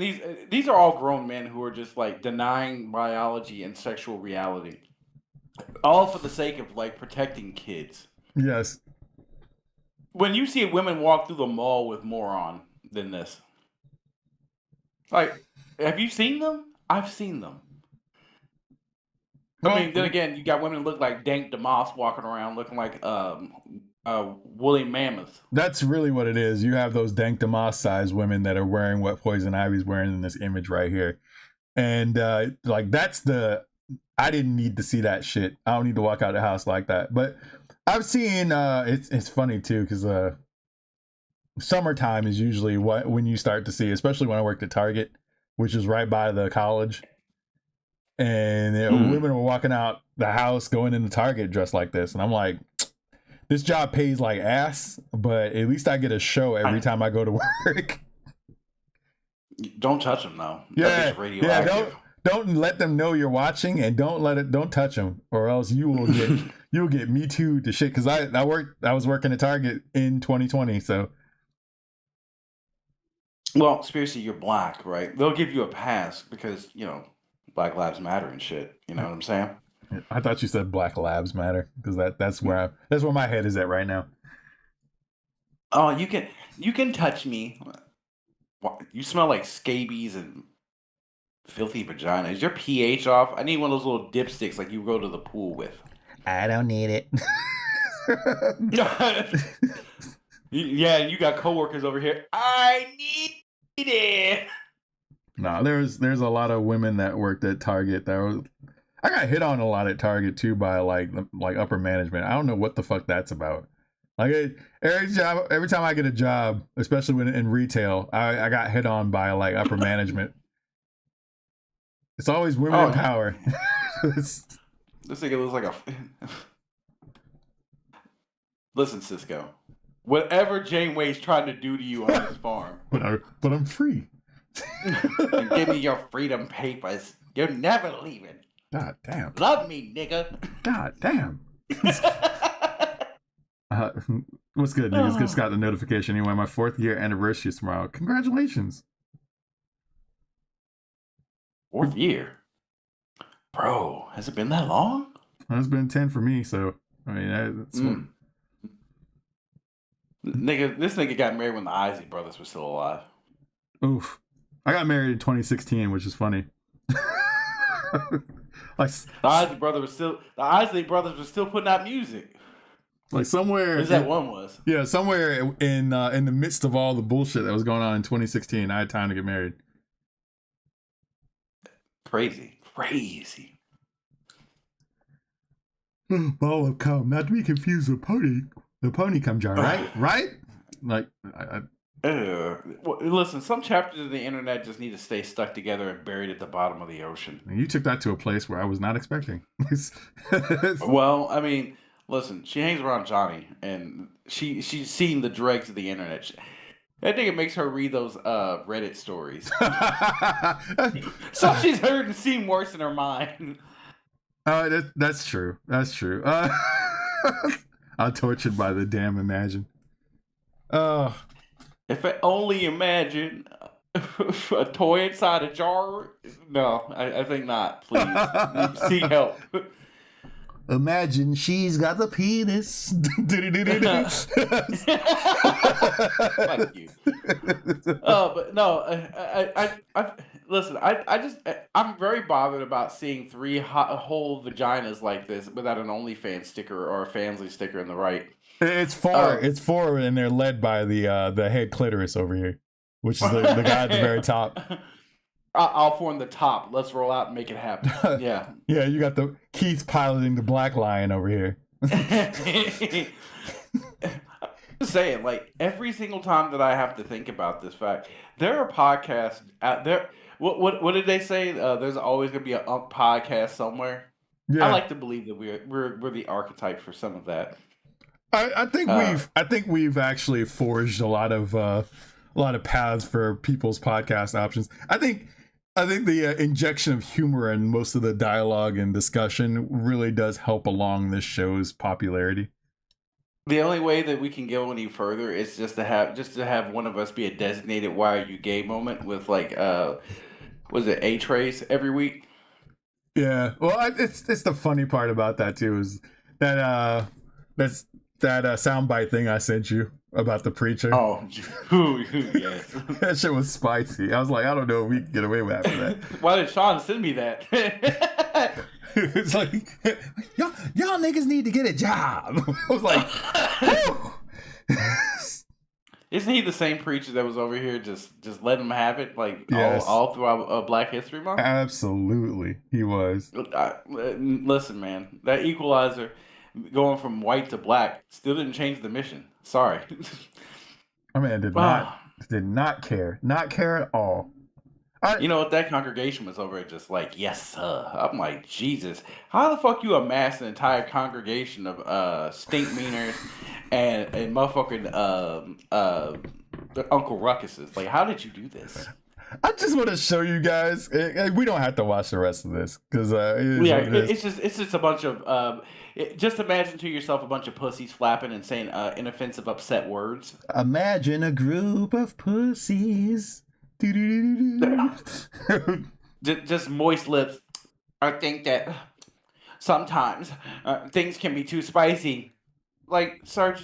Speaker 4: these are all grown men who are just like denying biology and sexual reality. All for the sake of like protecting kids.
Speaker 1: Yes.
Speaker 4: When you see women walk through the mall with more on than this. Like, have you seen them? I've seen them. I mean, then again, you got women that look like Dank DeMoss walking around looking like woolly mammoths.
Speaker 1: That's really what it is. You have those Dank DeMoss size women that are wearing what Poison Ivy's wearing in this image right here. And like that's I didn't need to see that shit. I don't need to walk out of the house like that. But I've seen it's funny too, because summertime is usually when you start to see, especially when I worked at Target, which is right by the college. And women were walking out the house going into Target dressed like this. And I'm like, this job pays like ass, but at least I get a show every time I go to work.
Speaker 4: Don't touch them though.
Speaker 1: Yeah, don't let them know you're watching, and don't touch them, or else you'll get me too to shit. Because I was working at Target in 2020, so.
Speaker 4: Well, Spiracy, you're black, right? They'll give you a pass because Black Lives Matter and shit. You know what I'm saying?
Speaker 1: I thought you said Black Lives Matter, because that's where my head is at right now.
Speaker 4: Oh, you can touch me. You smell like scabies and filthy vagina. Is your pH off? I need one of those little dipsticks like you go to the pool with.
Speaker 1: I don't need it.
Speaker 4: Yeah, you got coworkers over here. I need it.
Speaker 1: No, there's a lot of women that worked at Target I got hit on a lot at Target too by like upper management. I don't know what the fuck that's about. Like every time I get a job, especially when in retail, I got hit on by like upper management. It's always women in power.
Speaker 4: This nigga looks like a. Listen, Cisco. Whatever Janeway's trying to do to you on this farm,
Speaker 1: but I'm free.
Speaker 4: Give me your freedom papers. You're never leaving.
Speaker 1: God damn.
Speaker 4: Love me, nigga.
Speaker 1: God damn. What's good, niggas? Just got the notification anyway. My 4th year anniversary is tomorrow. Congratulations.
Speaker 4: 4th year? Bro, has it been that long?
Speaker 1: It's been 10 for me, so I mean that's
Speaker 4: This nigga got married when the Isley brothers were still alive.
Speaker 1: Oof. I got married in 2016, which is funny. Like
Speaker 4: the Isley brothers were still putting out music.
Speaker 1: Like somewhere,
Speaker 4: where's that one was?
Speaker 1: Yeah, somewhere in the midst of all the bullshit that was going on in 2016, I had time to get married.
Speaker 4: Crazy.
Speaker 1: Ball of cum, not to be confused with pony. The pony cum jar, right? Right? Like,
Speaker 4: well, listen, some chapters of the internet just need to stay stuck together and buried at the bottom of the ocean.
Speaker 1: You took that to a place where I was not expecting.
Speaker 4: Well, I mean, listen, she hangs around Johnny, and she's seen the dregs of the internet. I think it makes her read those Reddit stories. So she's heard and seen worse in her mind.
Speaker 1: That's true. That's true. I'm tortured by the damn imagine.
Speaker 4: If I only imagine a toy inside a jar. No, I think not. Please, seek help.
Speaker 1: Imagine she's got the penis.
Speaker 4: Fuck you. But no, I listen. I'm very bothered about seeing 3 whole vaginas like this without an OnlyFans sticker or a Fansly sticker in the right.
Speaker 1: It's 4. It's 4, and they're led by the head clitoris over here, which is the guy at the very top.
Speaker 4: I'll form the top. Let's roll out and make it happen. Yeah.
Speaker 1: Yeah, you got the Keith piloting the Black Lion over here.
Speaker 4: I'm just saying, like, every single time that I have to think about this fact, there are podcasts out there. What did they say? There's always gonna be a podcast somewhere. Yeah. I like to believe that we're the archetype for some of that.
Speaker 1: I think we've actually forged a lot of paths for people's podcast options. I think the injection of humor and most of the dialogue and discussion really does help along this show's popularity.
Speaker 4: The only way that we can go any further is just to have one of us be a designated "Why are you gay?" moment with like was it A-Trace every week?
Speaker 1: Yeah, well, it's the funny part about that too is that that soundbite thing I sent you about the preacher.
Speaker 4: Oh, yes.
Speaker 1: That shit was spicy. I was like, I don't know if we can get away with after that.
Speaker 4: Why did Sean send me that?
Speaker 1: It's like, y'all niggas need to get a job. I was like, whew.
Speaker 4: Isn't he the same preacher that was over here just letting them have it, like
Speaker 1: Yes.
Speaker 4: all throughout Black History Month?
Speaker 1: Absolutely, he was.
Speaker 4: Listen, man, that equalizer going from white to black still didn't change the mission. Sorry.
Speaker 1: I mean, did not care at all.
Speaker 4: You know what? That congregation was over it just like, yes, sir. I'm like, Jesus, how the fuck you amass an entire congregation of stink meaners and motherfucking Uncle Ruckuses? Like, how did you do this?
Speaker 1: I just want to show you guys. We don't have to watch the rest of this because
Speaker 4: it's just a bunch of just imagine to yourself a bunch of pussies flapping and saying inoffensive, upset words.
Speaker 1: Imagine a group of pussies.
Speaker 4: Just moist lips. I think that sometimes things can be too spicy. Like, sir,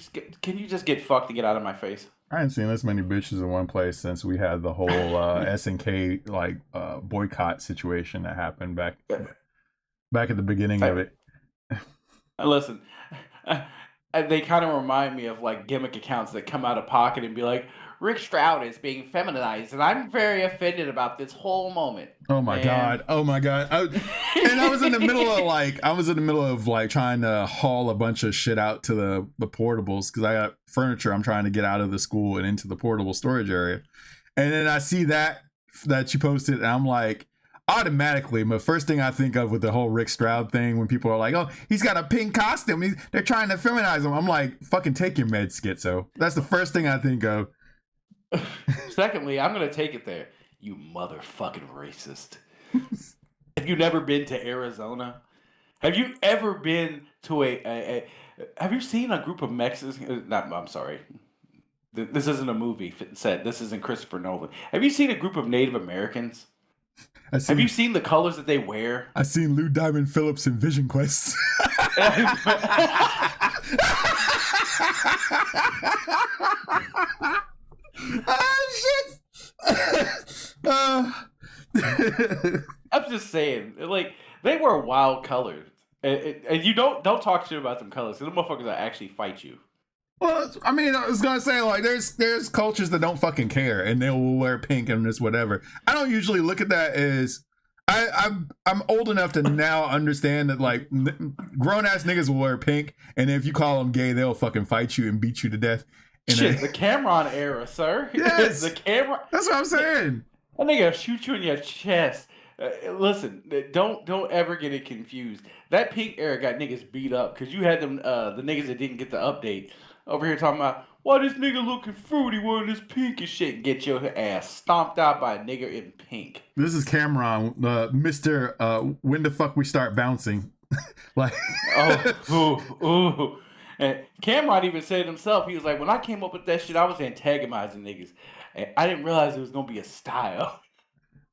Speaker 4: can you just get fucked and get out of my face?
Speaker 1: I ain't seen this many bitches in one place since we had the whole SNK like boycott situation that happened back at the beginning of it.
Speaker 4: Listen, they kind of remind me of like gimmick accounts that come out of pocket and be like, Rick Stroud is being feminized, and I'm very offended about this whole moment.
Speaker 1: Oh my god! I was in the middle of like trying to haul a bunch of shit out to the portables because I got furniture I'm trying to get out of the school and into the portable storage area, and then I see that you posted, and I'm like, automatically, the first thing I think of with the whole Rick Stroud thing, when people are like, "Oh, he's got a pink costume, they're trying to feminize him," I'm like, "Fucking take your meds, schizo." That's the first thing I think of.
Speaker 4: Secondly, I'm gonna take it there. You motherfucking racist. Have you never been to Arizona? Have you ever been to have you seen a group of Mexicans? I'm sorry. This isn't a movie set. This isn't Christopher Nolan. Have you seen a group of Native Americans? Have you seen the colors that they wear?
Speaker 1: I've seen Lou Diamond Phillips in Vision Quest. Oh shit!
Speaker 4: I'm just saying, like, they wear wild colors, and you don't talk shit about them colors. So the motherfuckers that actually fight you.
Speaker 1: Well, I mean, I was gonna say, like, there's cultures that don't fucking care and they will wear pink and this whatever. I don't usually look at that as I'm old enough to now understand that like grown ass niggas will wear pink, and if you call them gay, they'll fucking fight you and beat you to death.
Speaker 4: Shit, the Cameron era, sir.
Speaker 1: Yes,
Speaker 4: the Cameron.
Speaker 1: That's what I'm saying.
Speaker 4: That nigga shoot you in your chest. Listen, don't ever get it confused. That pink era got niggas beat up because you had them the niggas that didn't get the update over here talking about why this nigga looking fruity wearing this pink and shit. Get your ass stomped out by a nigga in pink.
Speaker 1: This is Cameron, Mr. When the fuck we start bouncing? Like,
Speaker 4: ooh. And Cameron even said himself, he was like, when I came up with that shit, I was antagonizing niggas. And I didn't realize it was going to be a style.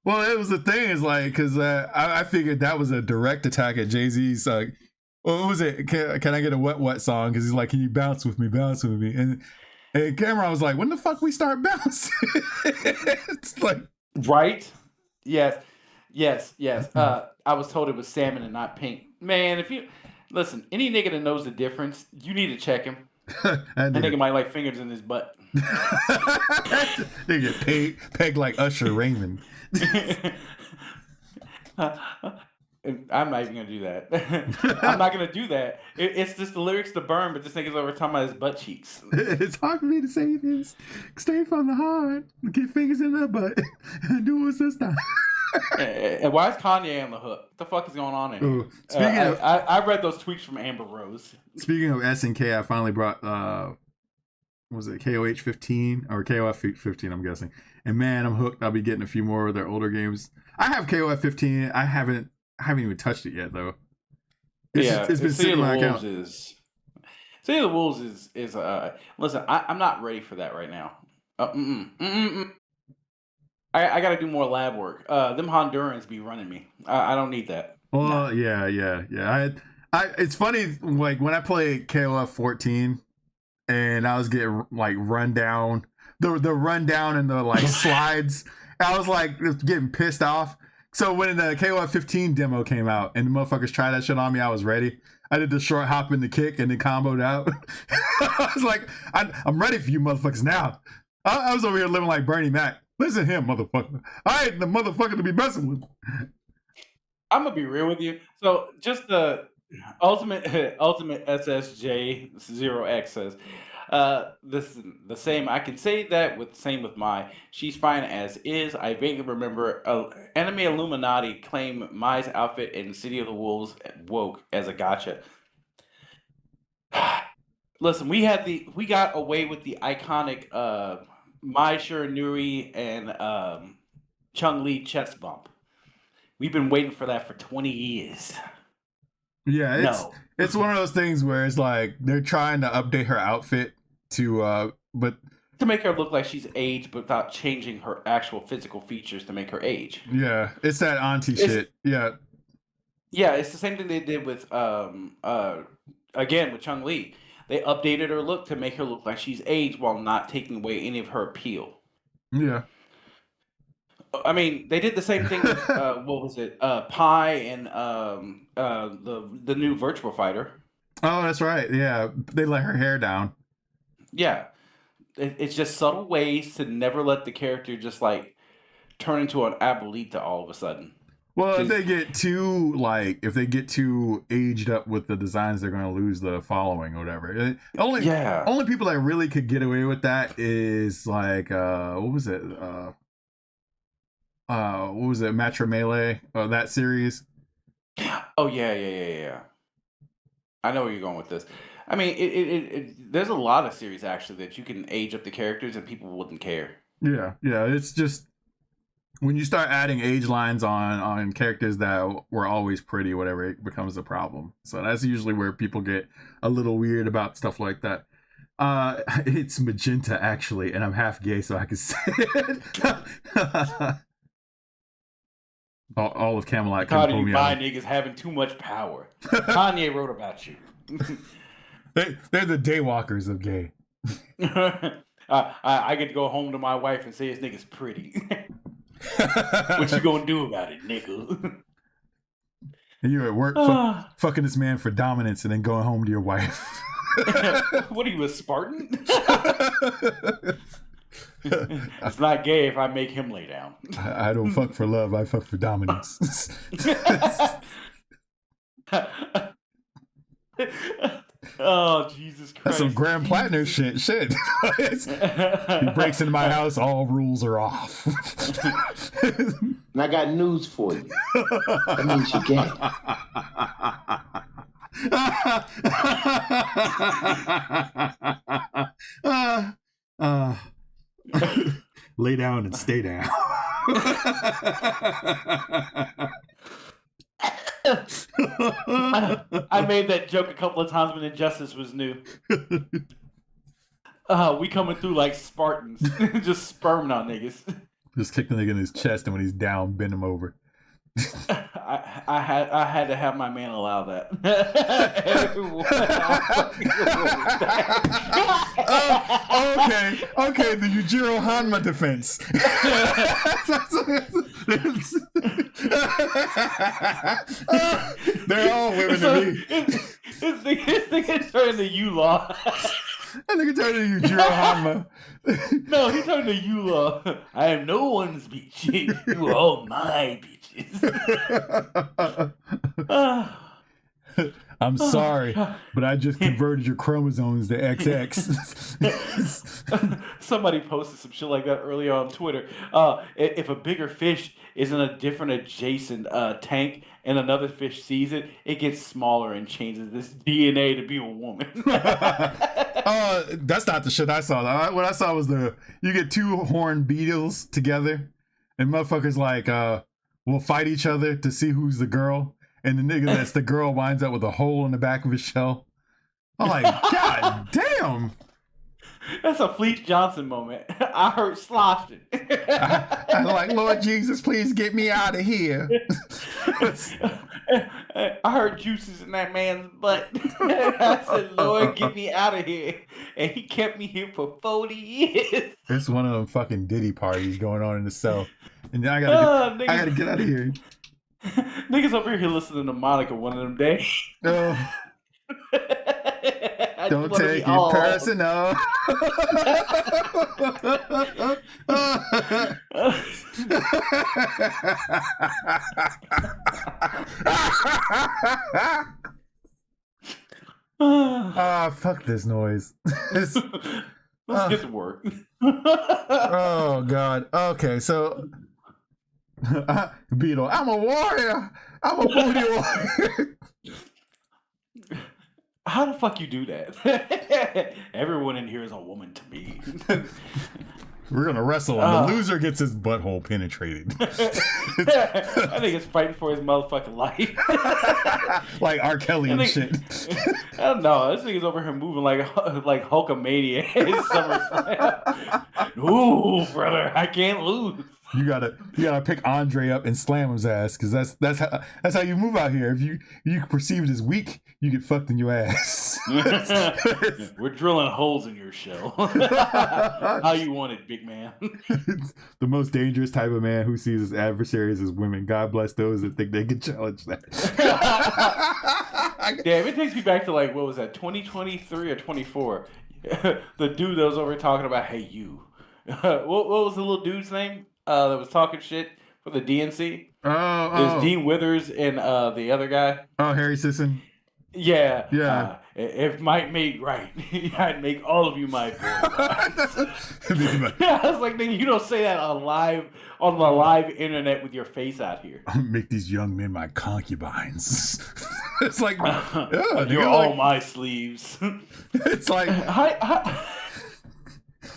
Speaker 1: Well, it was the thing is like, because I figured that was a direct attack at Jay-Z's. What was it? Can I get a wet song? Because he's like, can you bounce with me? And Cameron was like, when the fuck we start bouncing? It's like,
Speaker 4: right? Yes. I was told it was salmon and not pink. Man, if you listen, any nigga that knows the difference, you need to check him. That nigga might like fingers in his butt.
Speaker 1: They get pegged like Usher Raymond.
Speaker 4: I'm not even gonna do that. I'm not gonna do that. It's just the lyrics to burn, but this nigga's over talking about his butt cheeks.
Speaker 1: It's hard for me to say this. Stay from the heart, get fingers in the butt, and do what's this time.
Speaker 4: And why is Kanye on the hook? What the fuck is going on in here? I read those tweets from Amber Rose.
Speaker 1: Speaking of SNK, I finally brought was it KOH 15 or KOF 15? I'm guessing. And man, I'm hooked. I'll be getting a few more of their older games. I have KOF 15. I haven't even touched it yet though. It's been sitting in my account.
Speaker 4: City of the Wolves is listen, I'm not ready for that right now. I got to do more lab work. Them Hondurans be running me. I don't need that.
Speaker 1: Well, yeah. It's funny, like when I play KOF 14, and I was getting like run down. The rundown and the like slides. I was like getting pissed off. So when the KOF 15 demo came out and the motherfuckers tried that shit on me, I was ready. I did the short hop and the kick and then comboed out. I was like, I'm ready for you motherfuckers now. I was over here living like Bernie Mac. Listen to him, motherfucker. I ain't the motherfucker to be messing with.
Speaker 4: I'm gonna be real with you. So just the ultimate SSJ0X says, this the same. I can say that with same with she's fine as is. I vaguely remember Anime Illuminati claim Mai's outfit in City of the Wolves woke as a gotcha. Listen, we got away with the iconic Mai Shiranui and Chung Li chest bump. We've been waiting for that for 20 years.
Speaker 1: Yeah, it's one of those things where it's like they're trying to update her outfit to
Speaker 4: make her look like she's aged, but without changing her actual physical features to make her age.
Speaker 1: Yeah, it's that auntie shit. Yeah,
Speaker 4: it's the same thing they did with again with Chung Li. They updated her look to make her look like she's aged while not taking away any of her appeal.
Speaker 1: Yeah.
Speaker 4: I mean, they did the same thing with what was it? Pi and the new Virtual Fighter.
Speaker 1: Oh, that's right. Yeah, they let her hair down.
Speaker 4: Yeah, it's just subtle ways to never let the character just like turn into an abuelita all of a sudden.
Speaker 1: Well, if they get too aged up with the designs, they're going to lose the following or whatever. Only people that really could get away with that is like what was it? Matcha Melee, that series.
Speaker 4: Oh yeah. I know where you're going with this. I mean, there's a lot of series actually that you can age up the characters and people wouldn't care.
Speaker 1: Yeah. It's just when you start adding age lines on characters that were always pretty, whatever, it becomes a problem. So that's usually where people get a little weird about stuff like that. It's magenta actually, and I'm half gay, so I can say it. All of Camelot can pull me out.
Speaker 4: Niggas having too much power. Kanye wrote about you.
Speaker 1: They're the daywalkers of gay.
Speaker 4: I get to go home to my wife and say this nigga's pretty. What you gonna do about it, nigga?
Speaker 1: And you're at work fucking this man for dominance and then going home to your wife.
Speaker 4: What are you, a Spartan? It's not gay if I make him lay down.
Speaker 1: I don't fuck for love, I fuck for dominance.
Speaker 4: Oh, Jesus Christ.
Speaker 1: That's some Graham Plattner shit. He breaks into my house, all rules are off.
Speaker 5: And I got news for you. That means you're gay.
Speaker 1: Lay down and stay down.
Speaker 4: I made that joke a couple of times when Injustice was new. We coming through like Spartans, just sperming on niggas.
Speaker 1: Just kick the nigga in his chest, and when he's down, bend him over.
Speaker 4: I had to have my man allow that.
Speaker 1: Okay, the Yujiro Hanma defense. They're all women to me.
Speaker 4: This thing is turning to U-Law.
Speaker 1: I think it's turning to Yujiro Hanma.
Speaker 4: No, he's turning to U-Law. I am no one's bitch. You are all my bitches.
Speaker 1: I'm sorry, but I just converted your chromosomes to XX.
Speaker 4: Somebody posted some shit like that earlier on Twitter. If a bigger fish is in a different adjacent tank and another fish sees it, it gets smaller and changes this DNA to be a woman.
Speaker 1: That's not the shit I saw. What I saw was you get two horned beetles together, and motherfuckers like will fight each other to see who's the girl. And the nigga that's the girl winds up with a hole in the back of his shell. I'm like, God damn.
Speaker 4: That's a Fleet Johnson moment. I heard sloshing.
Speaker 1: I'm like, Lord Jesus, please get me out of here.
Speaker 4: I heard juices in that man's butt. I said, Lord, get me out of here. And he kept me here for 40 years.
Speaker 1: It's one of them fucking Diddy parties going on in the cell. And then I gotta get out of here.
Speaker 4: Niggas over here listening to Monica one of them days.
Speaker 1: Oh, don't take it personal. Fuck this noise.
Speaker 4: Let's get to work.
Speaker 1: Oh God. Okay, so Beetle, I'm a warrior. I'm a booty warrior.
Speaker 4: How the fuck you do that? Everyone in here is a woman to me.
Speaker 1: We're gonna wrestle, and the loser gets his butthole penetrated.
Speaker 4: I think it's fighting for his motherfucking life.
Speaker 1: Like R. Kelly and shit.
Speaker 4: I don't know. This nigga's over here moving like Hulkamania in SummerSlam. Ooh, brother, I can't lose.
Speaker 1: You gotta pick Andre up and slam his ass, because that's how you move out here. If you perceive it as weak, you get fucked in your ass.
Speaker 4: We're drilling holes in your shell. How you want it, big man?
Speaker 1: It's the most dangerous type of man who sees his adversaries as women. God bless those that think they can challenge that.
Speaker 4: Damn, it takes me back to like, what was that, 2023 or 24? The dude that was over talking about, hey, you. What was the little dude's name that was talking shit for the DNC? There's Dean Withers and the other guy.
Speaker 1: Oh, Harry Sisson.
Speaker 4: Yeah. If might make right, I'd make all of you my boys. I was like, nigga, you don't say that on the live internet with your face out here.
Speaker 1: Make these young men my concubines. It's like,
Speaker 4: you're all my sleeves.
Speaker 1: It's like,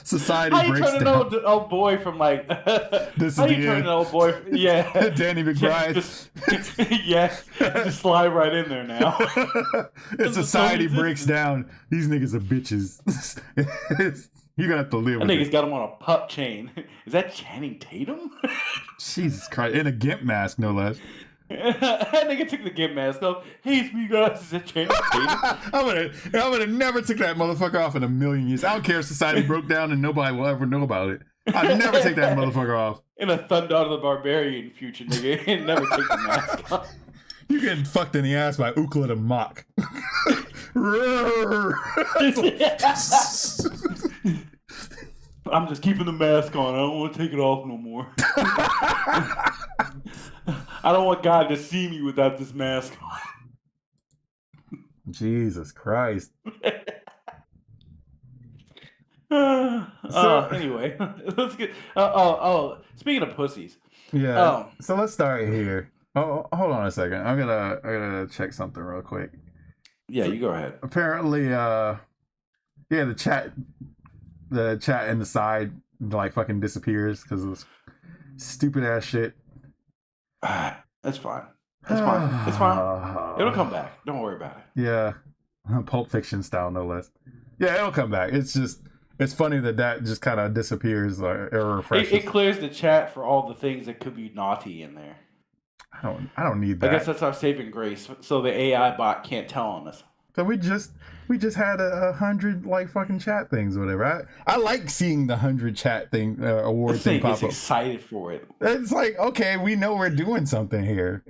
Speaker 1: society
Speaker 4: how you
Speaker 1: breaks
Speaker 4: turn
Speaker 1: down.
Speaker 4: an old boy from like
Speaker 1: This
Speaker 4: how
Speaker 1: is
Speaker 4: you turn an old boy
Speaker 1: Danny McBride.
Speaker 4: Just slide right in there now.
Speaker 1: If society breaks down, these niggas are bitches. You're gonna have to live with
Speaker 4: niggas
Speaker 1: it.
Speaker 4: got him on a pup chain. Is that Channing Tatum?
Speaker 1: Jesus Christ, in a gimp mask, no less.
Speaker 4: That nigga took the gimp mask off. Hey, it's me, guys. Is that Channing Tatum?
Speaker 1: I would have never took that motherfucker off in a million years. I don't care if society broke down and nobody will ever know about it. I'd never take that motherfucker off.
Speaker 4: In a Thunder the Barbarian future, nigga, and never take the mask off.
Speaker 1: You getting fucked in the ass by Ukla the Mock.
Speaker 4: I'm just keeping the mask on. I don't want to take it off no more. I don't want God to see me without this mask on.
Speaker 1: Jesus Christ.
Speaker 4: Anyway, let's get. Speaking of pussies.
Speaker 1: Yeah. So let's start here. Oh, hold on a second. I gotta check something real quick.
Speaker 4: Yeah, you go ahead.
Speaker 1: Apparently, the chat in the side like fucking disappears because of this stupid ass shit.
Speaker 4: That's fine. That's fine. It's fine. It'll come back. Don't worry about it.
Speaker 1: Yeah, Pulp Fiction style, no less. Yeah, it'll come back. It's funny that just kind of disappears or refreshes.
Speaker 4: It clears the chat for all the things that could be naughty in there.
Speaker 1: I don't need that.
Speaker 4: I guess that's our saving grace, so the AI bot can't tell on us.
Speaker 1: So we just had 100 like fucking chat things or whatever. I like seeing the 100 chat thing award thing pop up.
Speaker 4: Excited for it.
Speaker 1: It's like, okay, we know we're doing something here.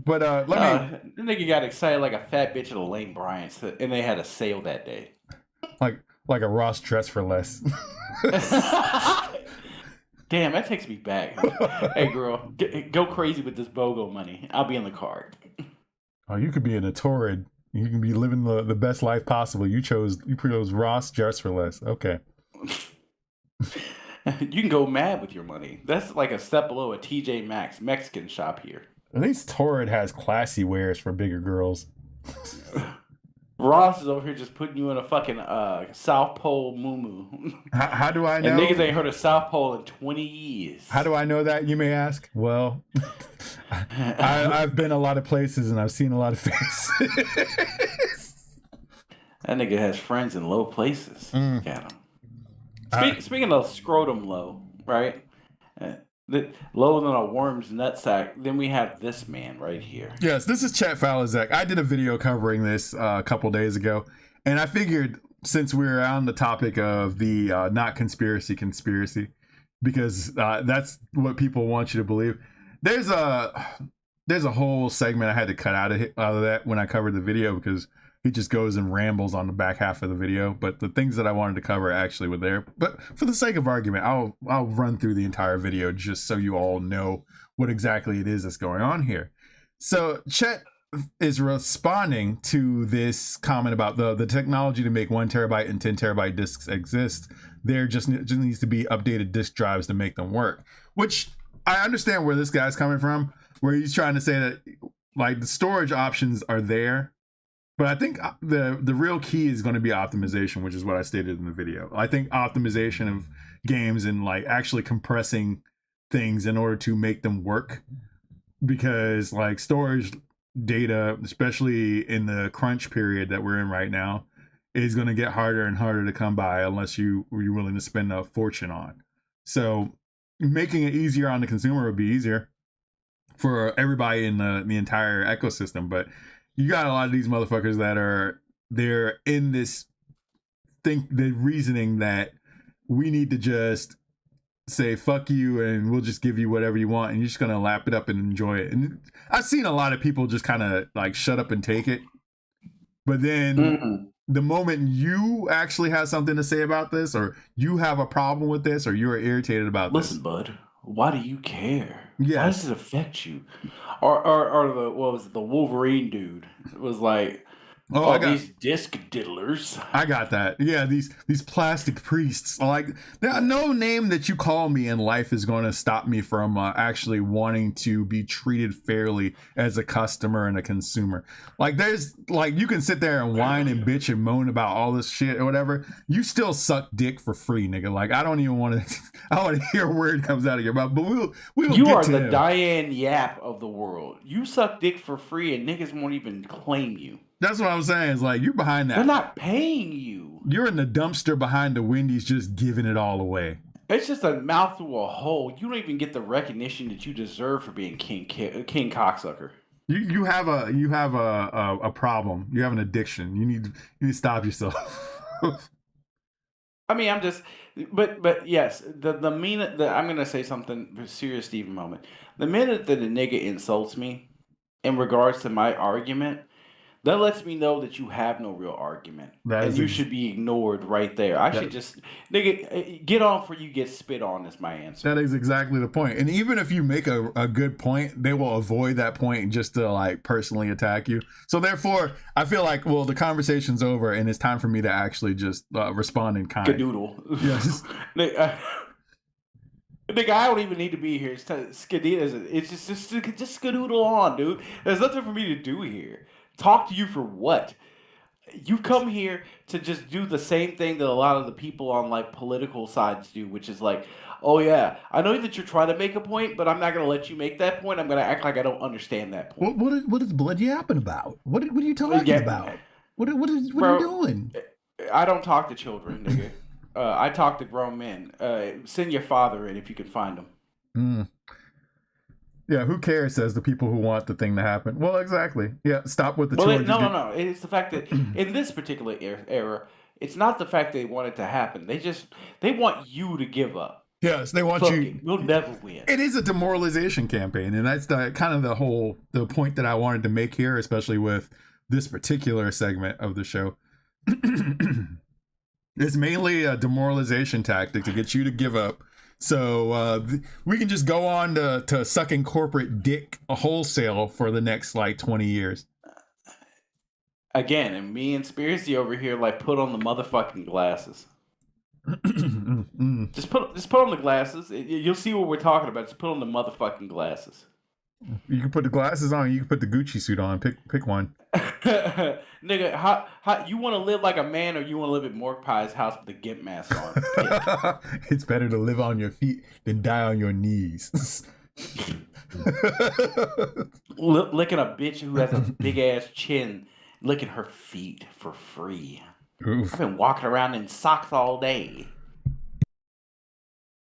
Speaker 1: But
Speaker 4: the nigga got excited like a fat bitch at a Lane Bryant's, and they had a sale that day.
Speaker 1: Like a Ross dress for less.
Speaker 4: Damn, that takes me back. Hey, girl, go crazy with this BOGO money. I'll be in the card.
Speaker 1: Oh, you could be in a torrid. You can be living the best life possible. You chose Ross dress for less. Okay.
Speaker 4: You can go mad with your money. That's like a step below a TJ Maxx Mexican shop here.
Speaker 1: At least Torrid has classy wares for bigger girls.
Speaker 4: Ross is over here just putting you in a fucking South Pole moo-moo.
Speaker 1: How do I know?
Speaker 4: And niggas ain't heard of South Pole in 20 years.
Speaker 1: How do I know that, you may ask? Well, I've been a lot of places and I've seen a lot of faces.
Speaker 4: That nigga has friends in low places. Look at him. Speaking of scrotum low, right? Uh, Lower than a worm's nutsack. Then we have this man right here.
Speaker 1: Yes, this is Chet Falazek. I did a video covering this a couple days ago, and I figured since we're on the topic of the not conspiracy, because that's what people want you to believe. There's a whole segment I had to cut out of that when I covered the video because he just goes and rambles on the back half of the video. But the things that I wanted to cover actually were there. But for the sake of argument, I'll run through the entire video just so you all know what exactly it is that's going on here. So Chet is responding to this comment about the technology to make 1 terabyte and 10 terabyte disks exist. There just needs to be updated disk drives to make them work, which I understand where this guy's coming from, where he's trying to say that like the storage options are there. But I think the real key is going to be optimization, which is what I stated in the video. I think optimization of games and like actually compressing things in order to make them work, because like storage data, especially in the crunch period that we're in right now, is going to get harder and harder to come by unless you're willing to spend a fortune on. So making it easier on the consumer would be easier for everybody in the entire ecosystem. But you got a lot of these motherfuckers that they're in this the reasoning that we need to just say fuck you and we'll just give you whatever you want and you're just gonna lap it up and enjoy it. And I've seen a lot of people just kind of like shut up and take it, but then the moment you actually have something to say about this, or you have a problem with this, or you're irritated about
Speaker 4: Listen, bud, why do you care?
Speaker 1: Yes.
Speaker 4: Why does it affect you? Or the Wolverine dude was like, these disc diddlers.
Speaker 1: I got that. Yeah, these plastic priests. Like, no name that you call me in life is going to stop me from actually wanting to be treated fairly as a customer and a consumer. Like, you can sit there and whine and bitch and moan about all this shit or whatever. You still suck dick for free, nigga. Like, I don't even want to. I want to hear a word comes out of your mouth. But we'll
Speaker 4: You
Speaker 1: get
Speaker 4: are
Speaker 1: to
Speaker 4: the
Speaker 1: him.
Speaker 4: Diane Yap of the world. You suck dick for free, and niggas won't even claim you.
Speaker 1: That's what I'm saying. It's like, you're behind that.
Speaker 4: They're not paying you.
Speaker 1: You're in the dumpster behind the Wendy's just giving it all away.
Speaker 4: It's just a mouth through a hole. You don't even get the recognition that you deserve for being king cocksucker.
Speaker 1: You have a problem. You have an addiction. You need to stop yourself.
Speaker 4: I mean, I'm just, but yes, the minute that I'm gonna say something serious, Steven moment. The minute that a nigga insults me in regards to my argument, that lets me know that you have no real argument, and you should be ignored right there. I should just, nigga, get on before you get spit on. Is my answer.
Speaker 1: That is exactly the point. And even if you make a good point, they will avoid that point just to like personally attack you. So therefore, I feel like, well, the conversation's over, and it's time for me to actually just respond in kind.
Speaker 4: Cadoodle.
Speaker 1: Yes.
Speaker 4: Nigga, I don't even need to be here. It's just skedoodle on, dude. There's nothing for me to do here. Talk to you for what? You come here to just do the same thing that a lot of the people on like political sides do, which is like, oh yeah, I know that you're trying to make a point, but I'm not going to let you make that point. I'm going to act like I don't understand that point.
Speaker 1: What is blood yapping about? What are you talking about? What are you doing?
Speaker 4: I don't talk to children, nigga. I talk to grown men. Send your father in if you can find him.
Speaker 1: Yeah, who cares, says the people who want the thing to happen. Well, exactly. Yeah, stop with the children.
Speaker 4: No. It's the fact that in this particular era, it's not the fact they want it to happen. They want you to give up.
Speaker 1: Yes, they want you.
Speaker 4: You'll never win.
Speaker 1: It is a demoralization campaign, and that's kind of the point that I wanted to make here, especially with this particular segment of the show. It's mainly a demoralization tactic to get you to give up. So we can just go on to sucking corporate dick wholesale for the next like 20 years.
Speaker 4: Again, and me and Spiracy over here like put on the motherfucking glasses. Just put on the glasses. You'll see what we're talking about. Just put on the motherfucking glasses.
Speaker 1: You can put the glasses on. You can put the Gucci suit on. Pick one.
Speaker 4: Nigga, how you want to live like a man, or you want to live at Mork Pie's house with the gimp mask on?
Speaker 1: It's better to live on your feet than die on your knees.
Speaker 4: Licking a bitch who has a big ass chin, licking her feet for free.
Speaker 1: Oof.
Speaker 4: I've been walking around in socks all day.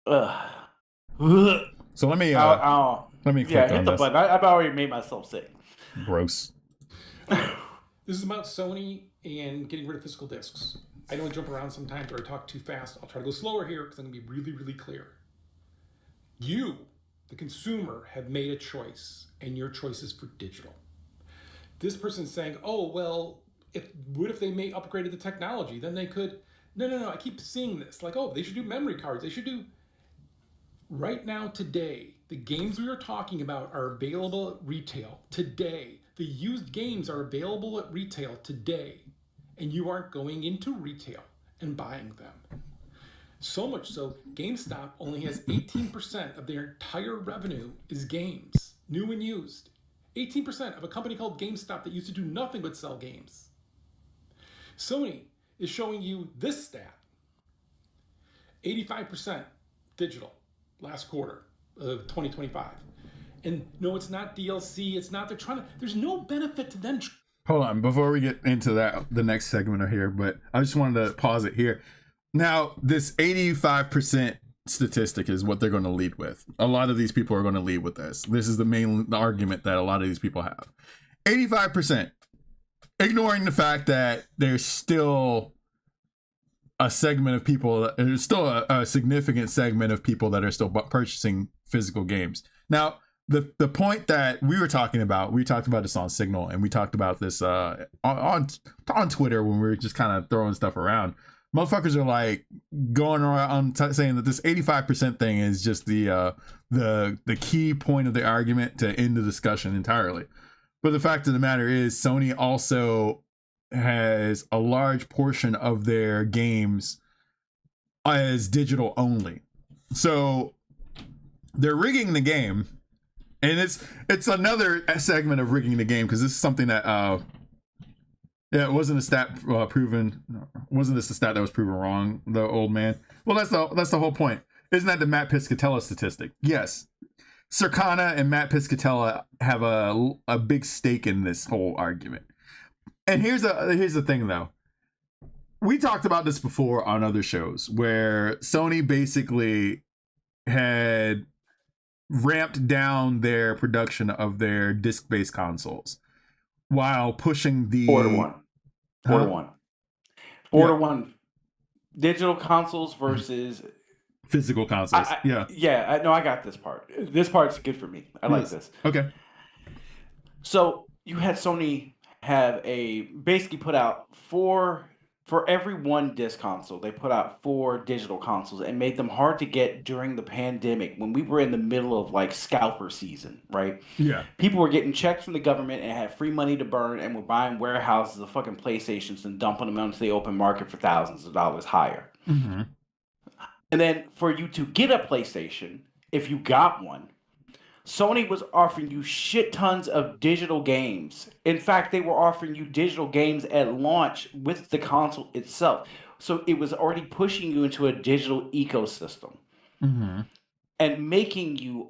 Speaker 4: Ugh.
Speaker 1: So let me
Speaker 4: Yeah,
Speaker 1: click
Speaker 4: hit
Speaker 1: on
Speaker 4: the
Speaker 1: this.
Speaker 4: button. I've already made myself sick.
Speaker 1: Gross.
Speaker 6: This is about Sony and getting rid of physical discs. I know I jump around sometimes or I talk too fast. I'll try to go slower here because I'm going to be really, really clear. You, the consumer, have made a choice, and your choice is for digital. This person's saying, oh, well, what if they upgraded the technology? Then they could... No, I keep seeing this. Like, oh, they should do memory cards. They should do... Right now, today, the games we are talking about are available at retail today. The used games are available at retail today, and you aren't going into retail and buying them. So much so, GameStop only has 18% of their entire revenue is games, new and used. 18% of a company called GameStop that used to do nothing but sell games. Sony is showing you this stat. 85% digital last quarter of 2025. And no, it's not DLC. It's not, there's no benefit to them.
Speaker 1: Hold on, before we get into the next segment of here, but I just wanted to pause it here. Now, this 85% statistic is what they're going to lead with. A lot of these people are going to lead with this. This is the main argument that a lot of these people have. 85%, ignoring the fact that there's still a segment of people, there's still a significant segment of people that are still purchasing physical games. Now, the point that we talked about this on Signal, and we talked about this on Twitter when we were just kind of throwing stuff around. Motherfuckers are like going around saying that this 85% thing is just the key point of the argument to end the discussion entirely. But the fact of the matter is, Sony also has a large portion of their games as digital only. So they're rigging the game, and it's another segment of rigging the game, because this is something that it wasn't a stat proven. Wasn't this a stat that was proven wrong, the old man? Well, that's the whole point. Isn't that the Matt Piscatella statistic? Yes. Circana and Matt Piscatella have a big stake in this whole argument. And here's the thing, though. We talked about this before on other shows, where Sony basically had ramped down their production of their disc-based consoles while pushing the
Speaker 4: 4-1. 4-1. Digital consoles versus
Speaker 1: physical consoles.
Speaker 4: I got this part. This part's good for me. I like this.
Speaker 1: Okay.
Speaker 4: So you had Sony have basically put out for every one disc console, they put out 4 digital consoles and made them hard to get during the pandemic when we were in the middle of like scalper season, right?
Speaker 1: Yeah.
Speaker 4: People were getting checks from the government and had free money to burn and were buying warehouses of fucking PlayStations and dumping them onto the open market for thousands of dollars higher.
Speaker 1: Mm-hmm.
Speaker 4: And then for you to get a PlayStation, if you got one, Sony was offering you shit tons of digital games. In fact, they were offering you digital games at launch with the console itself. So it was already pushing you into a digital ecosystem.
Speaker 1: Mm-hmm.
Speaker 4: And making you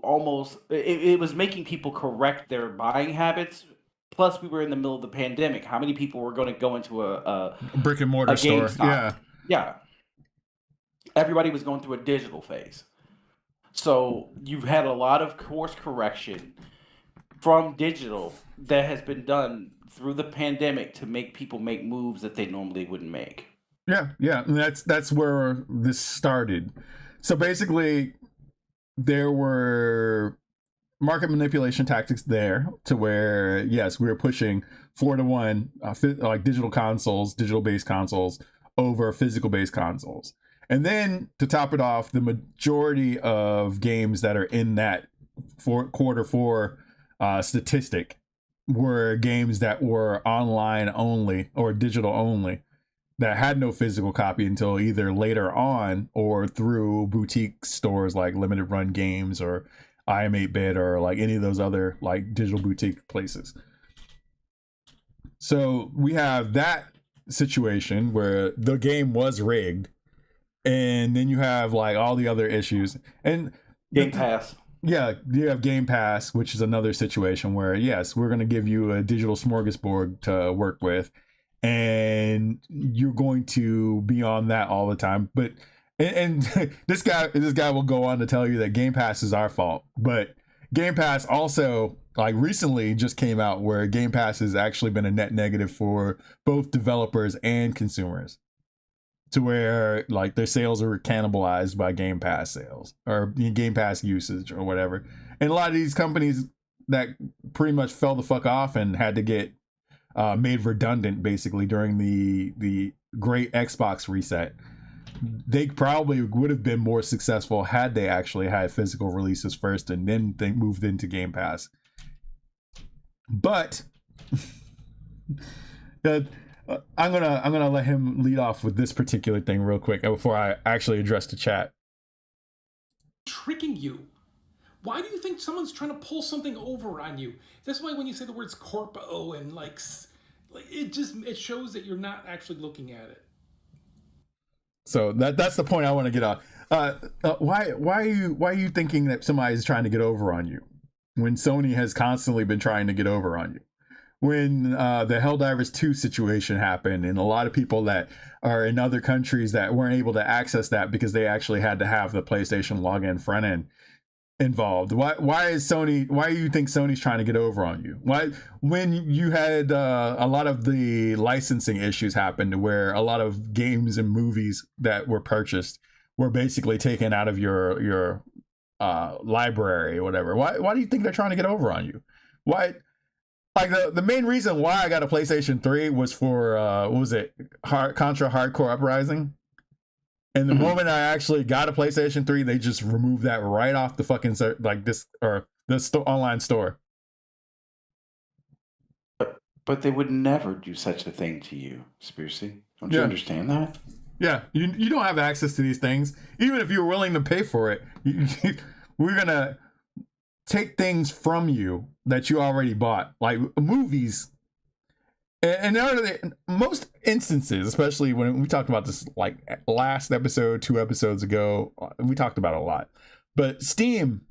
Speaker 4: it was making people correct their buying habits. Plus, we were in the middle of the pandemic. How many people were going to go into a
Speaker 1: brick and mortar store?
Speaker 4: Yeah. Everybody was going through a digital phase. So you've had a lot of course correction from digital that has been done through the pandemic to make people make moves that they normally wouldn't make.
Speaker 1: Yeah, and that's where this started. So basically, there were market manipulation tactics there to where, yes, we were pushing 4-1 like digital-based consoles over physical-based consoles. And then to top it off, the majority of games that are in that quarter 4 statistic were games that were online only or digital only, that had no physical copy until either later on or through boutique stores like Limited Run Games or IM8-Bit or like any of those other like digital boutique places. So we have that situation where the game was rigged. And then you have like all the other issues and
Speaker 4: Game Pass.
Speaker 1: Yeah, you have Game Pass, which is another situation where, yes, we're going to give you a digital smorgasbord to work with, and you're going to be on that all the time. But and this guy will go on to tell you that Game Pass is our fault, but Game Pass also like recently just came out where Game Pass has actually been a net negative for both developers and consumers, to where like their sales are cannibalized by Game Pass sales or Game Pass usage or whatever. And a lot of these companies that pretty much fell the fuck off and had to get made redundant basically during the great Xbox reset, they probably would have been more successful had they actually had physical releases first and then they moved into Game Pass. But I'm gonna let him lead off with this particular thing real quick before I actually address the chat.
Speaker 6: Tricking you. Why do you think someone's trying to pull something over on you? That's why when you say the words corpo and like it shows that you're not actually looking at it.
Speaker 1: So that's the point I want to get off. Why are you thinking that somebody's trying to get over on you when Sony has constantly been trying to get over on you? When the Helldivers 2 situation happened and a lot of people that are in other countries that weren't able to access that because they actually had to have the PlayStation login front end involved. Why do you think Sony's trying to get over on you? Why, when you had a lot of the licensing issues happen where a lot of games and movies that were purchased were basically taken out of your library or whatever, why do you think they're trying to get over on you? Why, like the main reason why I got a PlayStation 3 was for what was it, Contra Hardcore Uprising. And the moment I actually got a PlayStation 3, they just removed that right off the fucking online store.
Speaker 4: But they would never do such a thing to you, Spiracy. Don't you understand that?
Speaker 1: Yeah, you don't have access to these things. Even if you were willing to pay for it, we're gonna take things from you that you already bought, like movies. And in most instances, especially when we talked about this like last episode, 2 episodes ago, we talked about it a lot. But Steam,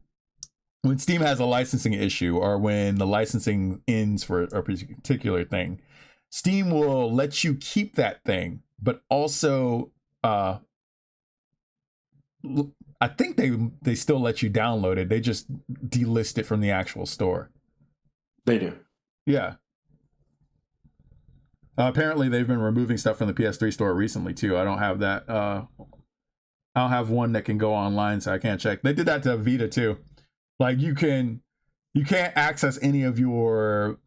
Speaker 1: when Steam has a licensing issue or when the licensing ends for a particular thing, Steam will let you keep that thing, but also I think they still let you download it. They just delist it from the actual store.
Speaker 4: They do.
Speaker 1: Yeah. Apparently, they've been removing stuff from the PS3 store recently too. I don't have that. I don't have one that can go online, so I can't check. They did that to Vita too. Like you can't access any of your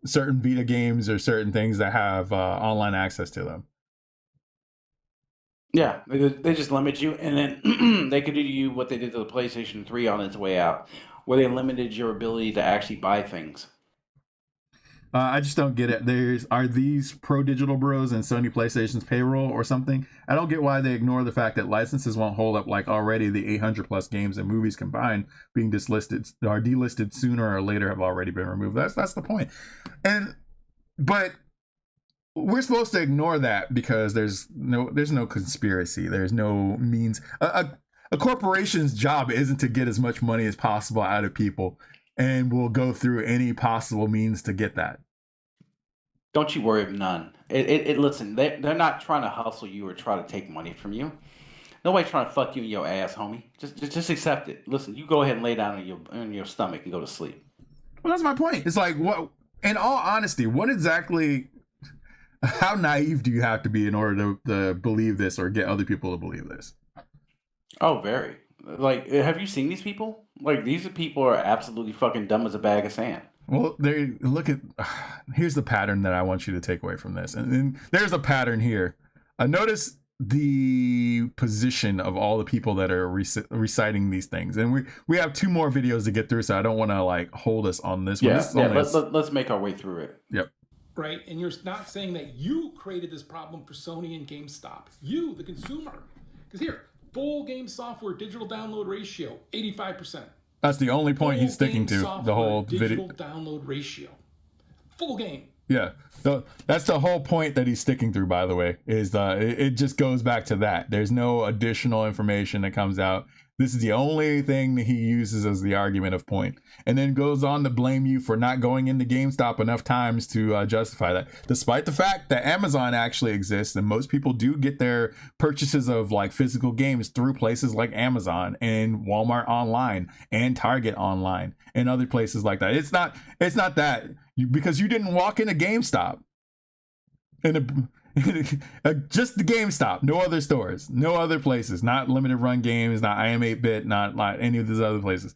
Speaker 1: certain Vita games or certain things that have online access to them.
Speaker 4: Yeah, they just limit you, and then they could do to you what they did to the PlayStation 3 on its way out, where they limited your ability to actually buy things.
Speaker 1: I just don't get it. Are these Pro Digital Bros and Sony PlayStation's payroll or something? I don't get why they ignore the fact that licenses won't hold up, like already the 800 plus games and movies combined being delisted sooner or later have already been removed. That's the point. But we're supposed to ignore that because there's no conspiracy. There's no means. A corporation's job isn't to get as much money as possible out of people, and will go through any possible means to get that.
Speaker 4: Don't you worry of none. Listen, they're not trying to hustle you or try to take money from you. Nobody's trying to fuck you in your ass, homie. Just accept it. Listen, you go ahead and lay down on your stomach and go to sleep.
Speaker 1: Well, that's my point. It's like, what? In all honesty, what exactly? How naive do you have to be in order to believe this or get other people to believe this?
Speaker 4: Oh, very. Like, have you seen these people? Like, these people are absolutely fucking dumb as a bag of sand.
Speaker 1: Well, here's the pattern that I want you to take away from this. And there's a pattern here. Notice the position of all the people that are reciting these things. And we have 2 more videos to get through, so I don't want to like hold us on this one.
Speaker 4: Let's make our way through it.
Speaker 1: Yep.
Speaker 6: Right, and you're not saying that you created this problem for Sony and GameStop. You, the consumer. Because here, full game software digital download ratio, 85%.
Speaker 1: That's the only point he's sticking to the whole
Speaker 6: digital
Speaker 1: video.
Speaker 6: Download ratio. Full game.
Speaker 1: Yeah, that's the whole point that he's sticking through, by the way, is it just goes back to that. There's no additional information that comes out. This is the only thing that he uses as the argument of point, and then goes on to blame you for not going into GameStop enough times to justify that, despite the fact that Amazon actually exists and most people do get their purchases of like physical games through places like Amazon and Walmart online and Target online and other places like that. It's not that because you didn't walk into GameStop and just the GameStop, no other stores, no other places, not limited run games, not I am 8-bit, not like any of these other places.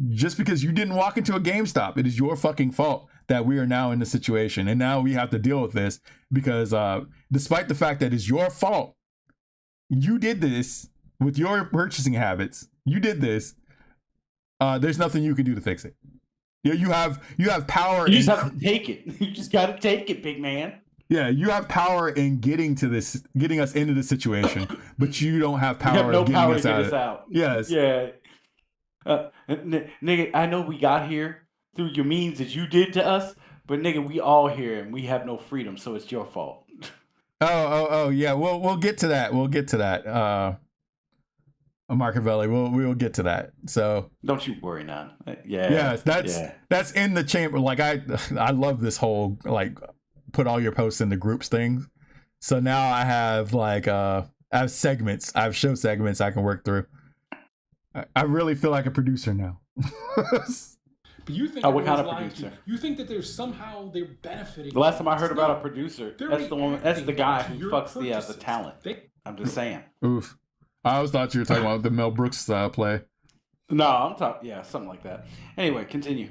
Speaker 1: Just because you didn't walk into a GameStop, it is your fucking fault that we are now in this situation. And now we have to deal with this because despite the fact that it's your fault, you did this with your purchasing habits. You did this. There's nothing you can do to fix it. You have power.
Speaker 4: You just have to take it. You just got to take it, big man.
Speaker 1: Yeah, you have power in getting us into this situation, but you don't have power in getting us out. Yes.
Speaker 4: Yeah. Nigga, I know we got here through your means that you did to us, but nigga, we all here and we have no freedom, so it's your fault.
Speaker 1: Oh, yeah. We'll get to that. Machiavelli, we'll get to that. So
Speaker 4: don't you worry, none. Yeah.
Speaker 1: That's in the chamber. Like I love this whole like put all your posts into groups thing. So now I have like I have segments. I have show segments I can work through. I really feel like a producer now.
Speaker 6: But you think
Speaker 4: what kind of producer?
Speaker 6: You think that there's somehow they're benefiting.
Speaker 4: The last time I heard about a producer, that's the one. That's the guy who fucks the talent. I'm just saying.
Speaker 1: Oof. I always thought you were talking about the Mel Brooks play.
Speaker 4: No, I'm talking. Yeah, something like that. Anyway, continue.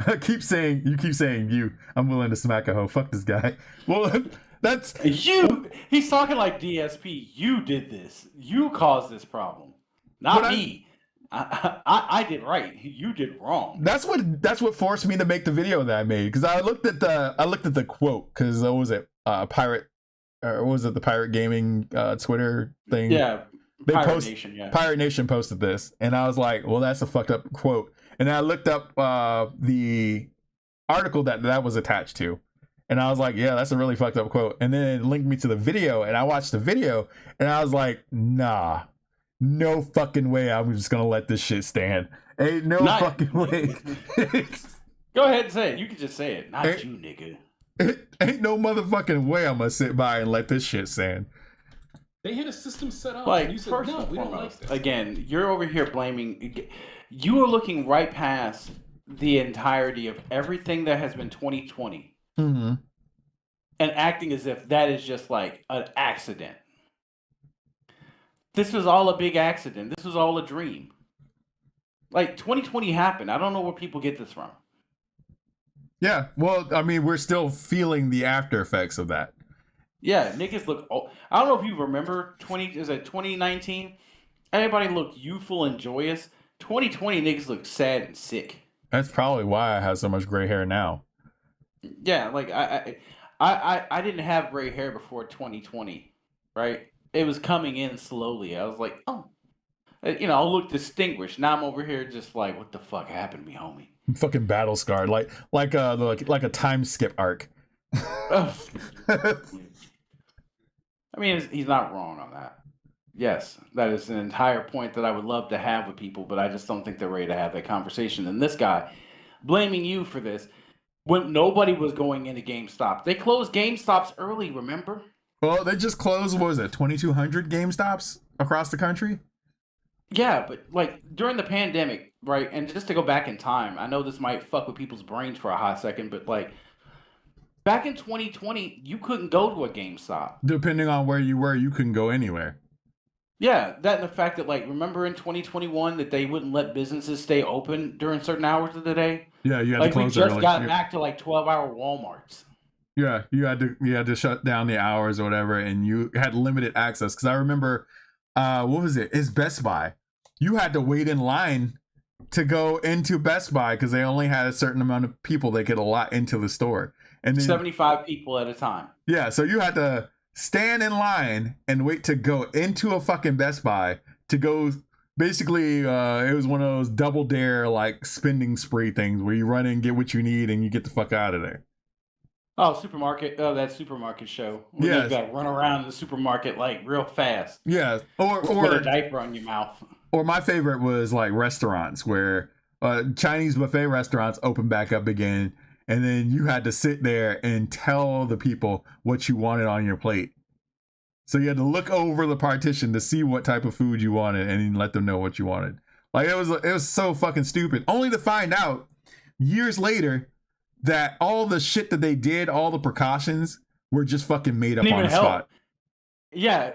Speaker 1: You keep saying you. I'm willing to smack a hoe. Fuck this guy. Well, that's
Speaker 4: you. He's talking like DSP. You did this. You caused this problem, not me. I did right. You did wrong.
Speaker 1: That's what forced me to make the video that I made, because I looked at the quote, because what was it, pirate, or was it the Pirate Gaming Twitter thing?
Speaker 4: Yeah, Nation. Yeah,
Speaker 1: Pirate Nation posted this, and I was like, well, that's a fucked up quote. And I looked up the article that was attached to, and I was like, yeah, that's a really fucked up quote. And then it linked me to the video, and I watched the video, and I was like, nah, no fucking way I'm just gonna let this shit stand. Ain't no fucking way.
Speaker 4: Go ahead and say it. You can just say it. Not you, nigga.
Speaker 1: Ain't no motherfucking way I'm gonna sit by and let this shit stand.
Speaker 6: They had a system set up.
Speaker 4: Like,
Speaker 6: and you said,
Speaker 4: first
Speaker 6: no,
Speaker 4: and
Speaker 6: we don't like
Speaker 4: foremost,
Speaker 6: this.
Speaker 4: again, you're over here blaming. You are looking right past the entirety of everything that has been 2020
Speaker 1: and
Speaker 4: acting as if that is just like an accident. This was all a big accident. This was all a dream. Like, 2020 happened. I don't know where people get this from.
Speaker 1: Yeah, well, I mean, we're still feeling the after effects of that.
Speaker 4: Yeah, niggas look. I don't know if you remember 2019? Everybody looked youthful and joyous. 2020 niggas look sad and sick.
Speaker 1: That's probably why I have so much gray hair now.
Speaker 4: Yeah, like I didn't have gray hair before 2020, right? It was coming in slowly. I was like, oh, I look distinguished. Now I'm over here just like, what the fuck happened to me, homie?
Speaker 1: I'm fucking battle scarred, like a time skip arc.
Speaker 4: I mean, he's not wrong on that. Yes, that is an entire point that I would love to have with people, but I just don't think they're ready to have that conversation. And this guy blaming you for this when nobody was going into GameStop. They closed GameStops early, remember?
Speaker 1: Well, they just closed, what was it, 2,200 GameStops across the country?
Speaker 4: Yeah, but like during the pandemic, right? And just to go back in time, I know this might fuck with people's brains for a hot second, but like back in 2020, you couldn't go to a GameStop.
Speaker 1: Depending on where you were, you couldn't go anywhere.
Speaker 4: Yeah, that and the fact that, like, remember in 2021 that they wouldn't let businesses stay open during certain hours of the day?
Speaker 1: Yeah, you had
Speaker 4: like,
Speaker 1: to close
Speaker 4: we just
Speaker 1: early.
Speaker 4: got back to, like, 12-hour Walmarts.
Speaker 1: Yeah, you had to shut down the hours or whatever, and you had limited access. Because I remember, what was it? It's Best Buy. You had to wait in line to go into Best Buy because they only had a certain amount of people they could allot into the store. And then,
Speaker 4: 75 people at a time.
Speaker 1: Yeah, so you had to stand in line and wait to go into a fucking Best Buy to go. Basically, it was one of those double dare like spending spree things where you run in, get what you need, and you get the fuck out of there.
Speaker 4: Oh, supermarket. Oh, that supermarket show. Where
Speaker 1: Yes.
Speaker 4: you got to run around the supermarket like real fast.
Speaker 1: Yeah,
Speaker 4: With a diaper on your mouth.
Speaker 1: or my favorite was like restaurants where Chinese buffet restaurants open back up again, and then you had to sit there and tell the people what you wanted on your plate. So you had to look over the partition to see what type of food you wanted, and then let them know what you wanted. Like it was so fucking stupid. Only to find out years later that all the shit that they did, all the precautions, were just fucking made up on the spot.
Speaker 4: Yeah,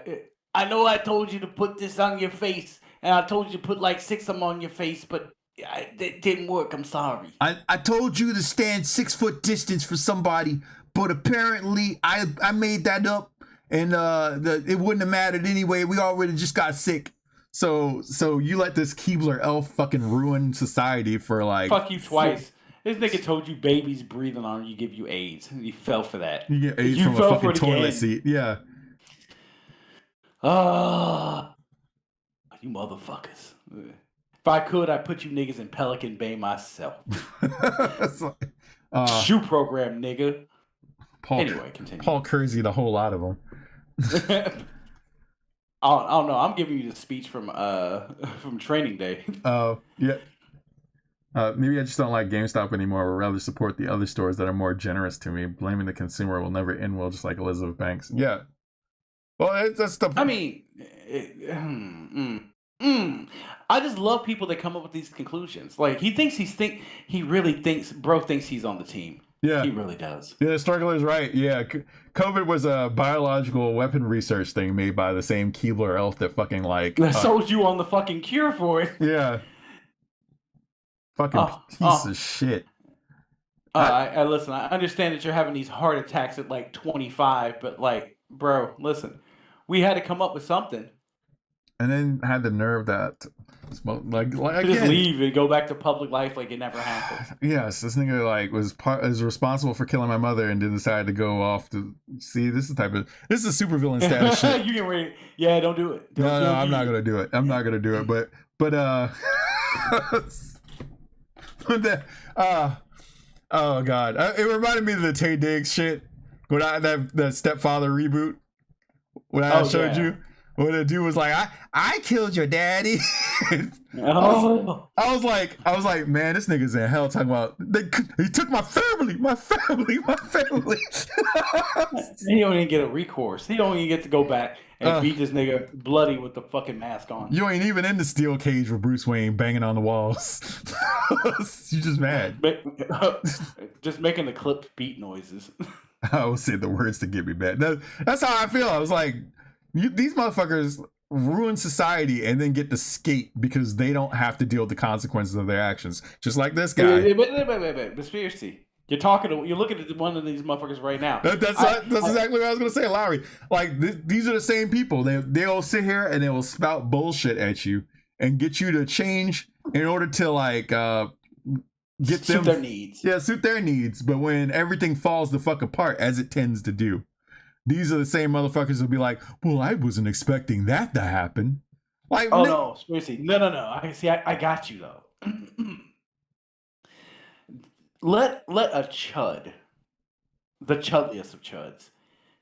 Speaker 4: I know I told you to put this on your face, and I told you to put like 6 of them on your face, but it didn't work. I'm sorry.
Speaker 1: I told you to stand 6 foot distance for somebody, but apparently I made that up, and it wouldn't have mattered anyway. We already just got sick. So you let this Keebler elf fucking ruin society for like...
Speaker 4: Fuck you twice. This nigga told you babies breathing on you give you AIDS. You fell for that.
Speaker 1: You get AIDS from a fucking toilet seat. Yeah.
Speaker 4: You motherfuckers. If I could, I'd put you niggas in Pelican Bay myself. Shoe program, nigga. Anyway, continue.
Speaker 1: Paul Kersey, the whole lot of them.
Speaker 4: I don't know. I'm giving you the speech from Training Day.
Speaker 1: Oh, yeah. Maybe I just don't like GameStop anymore, or rather support the other stores that are more generous to me. Blaming the consumer will never end well, just like Elizabeth Banks. Yeah. Well, that's the...
Speaker 4: I mean, I just love people that come up with these conclusions. Like, he really thinks he's on the team.
Speaker 1: Yeah.
Speaker 4: He really does.
Speaker 1: Yeah, Struggler's right. Yeah. COVID was a biological weapon research thing made by the same Keebler elf that fucking like...
Speaker 4: sold you on the fucking cure for it.
Speaker 1: Yeah. Fucking piece of shit.
Speaker 4: I listen, I understand that you're having these heart attacks at like 25, but like, bro, listen, we had to come up with something.
Speaker 1: And then had the nerve that like
Speaker 4: just
Speaker 1: again, leave
Speaker 4: and go back to public life like it never happened.
Speaker 1: Yes, this nigga like was responsible for killing my mother and then decided to go off to see this is a supervillain status shit.
Speaker 4: You get ready. Yeah, don't do it.
Speaker 1: No, I'm not gonna do it. I'm not gonna do it. But oh god, it reminded me of the Tay Diggs shit when that Stepfather reboot when I showed you when the dude was like, I killed your daddy. I was like, man, this nigga's in hell talking about he took my family.
Speaker 4: He don't even get a recourse. He don't even get to go back and beat this nigga bloody with the fucking mask on.
Speaker 1: You ain't even in the steel cage with Bruce Wayne banging on the walls. You just mad.
Speaker 4: Just making the clipped beat noises.
Speaker 1: I always say the words to get me mad. That's how I feel. I was like, these motherfuckers ruin society and then get to skate because they don't have to deal with the consequences of their actions. Just like this guy.
Speaker 4: But Spiracy. You're looking at one of these motherfuckers right now.
Speaker 1: That's exactly what I was going to say, Lowry. Like, these are the same people. They'll sit here and they will spout bullshit at you and get you to change in order to, like, suit
Speaker 4: their needs.
Speaker 1: Yeah, suit their needs. But when everything falls the fuck apart, as it tends to do, these are the same motherfuckers who'll be like, well, I wasn't expecting that to happen. Like,
Speaker 4: no, Spiracy. No. I got you, though. Let a chud, the chudliest of chuds,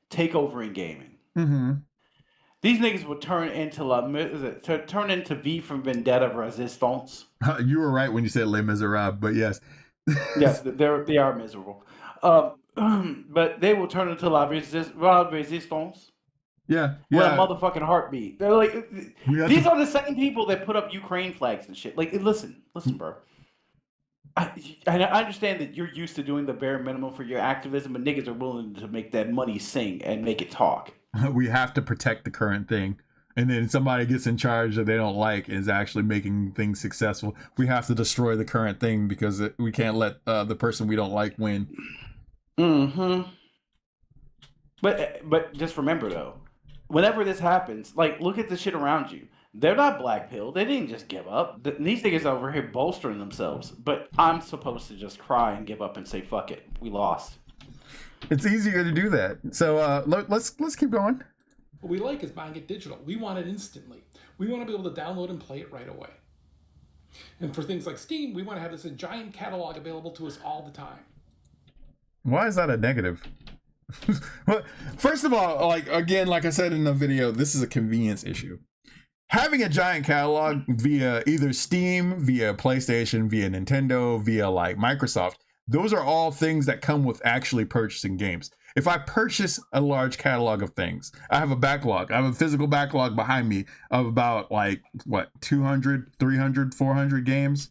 Speaker 4: take over in gaming.
Speaker 1: Mm-hmm.
Speaker 4: These niggas would turn into V from Vendetta Resistance.
Speaker 1: You were right when you said Les Miserables, but yes.
Speaker 4: Yes, they are miserable. But they will turn into La Resistance.
Speaker 1: Yeah.
Speaker 4: With a motherfucking heartbeat. They're like, these are the same people that put up Ukraine flags and shit. Like, listen, bro. I understand that you're used to doing the bare minimum for your activism, but niggas are willing to make that money sing and make it talk.
Speaker 1: We have to protect the current thing. And then somebody gets in charge that they don't like is actually making things successful. We have to destroy the current thing because we can't let the person we don't like win.
Speaker 4: Mm-hmm. But just remember, though, whenever this happens, like, look at the shit around you. They're not black pilled. They didn't just give up. These niggas over here bolstering themselves. But I'm supposed to just cry and give up and say, fuck it. We lost.
Speaker 1: It's easier to do that. So let's keep going.
Speaker 6: What we like is buying it digital. We want it instantly. We want to be able to download and play it right away. And for things like Steam, we want to have this giant catalog available to us all the time.
Speaker 1: Why is that a negative? Well, first of all, like again, like I said in the video, this is a convenience issue. Having a giant catalog via either Steam, via PlayStation, via Nintendo, via like Microsoft, those are all things that come with actually purchasing games. If I purchase a large catalog of things, I have a backlog. I have a physical backlog behind me of about like, what, 200, 300, 400 games?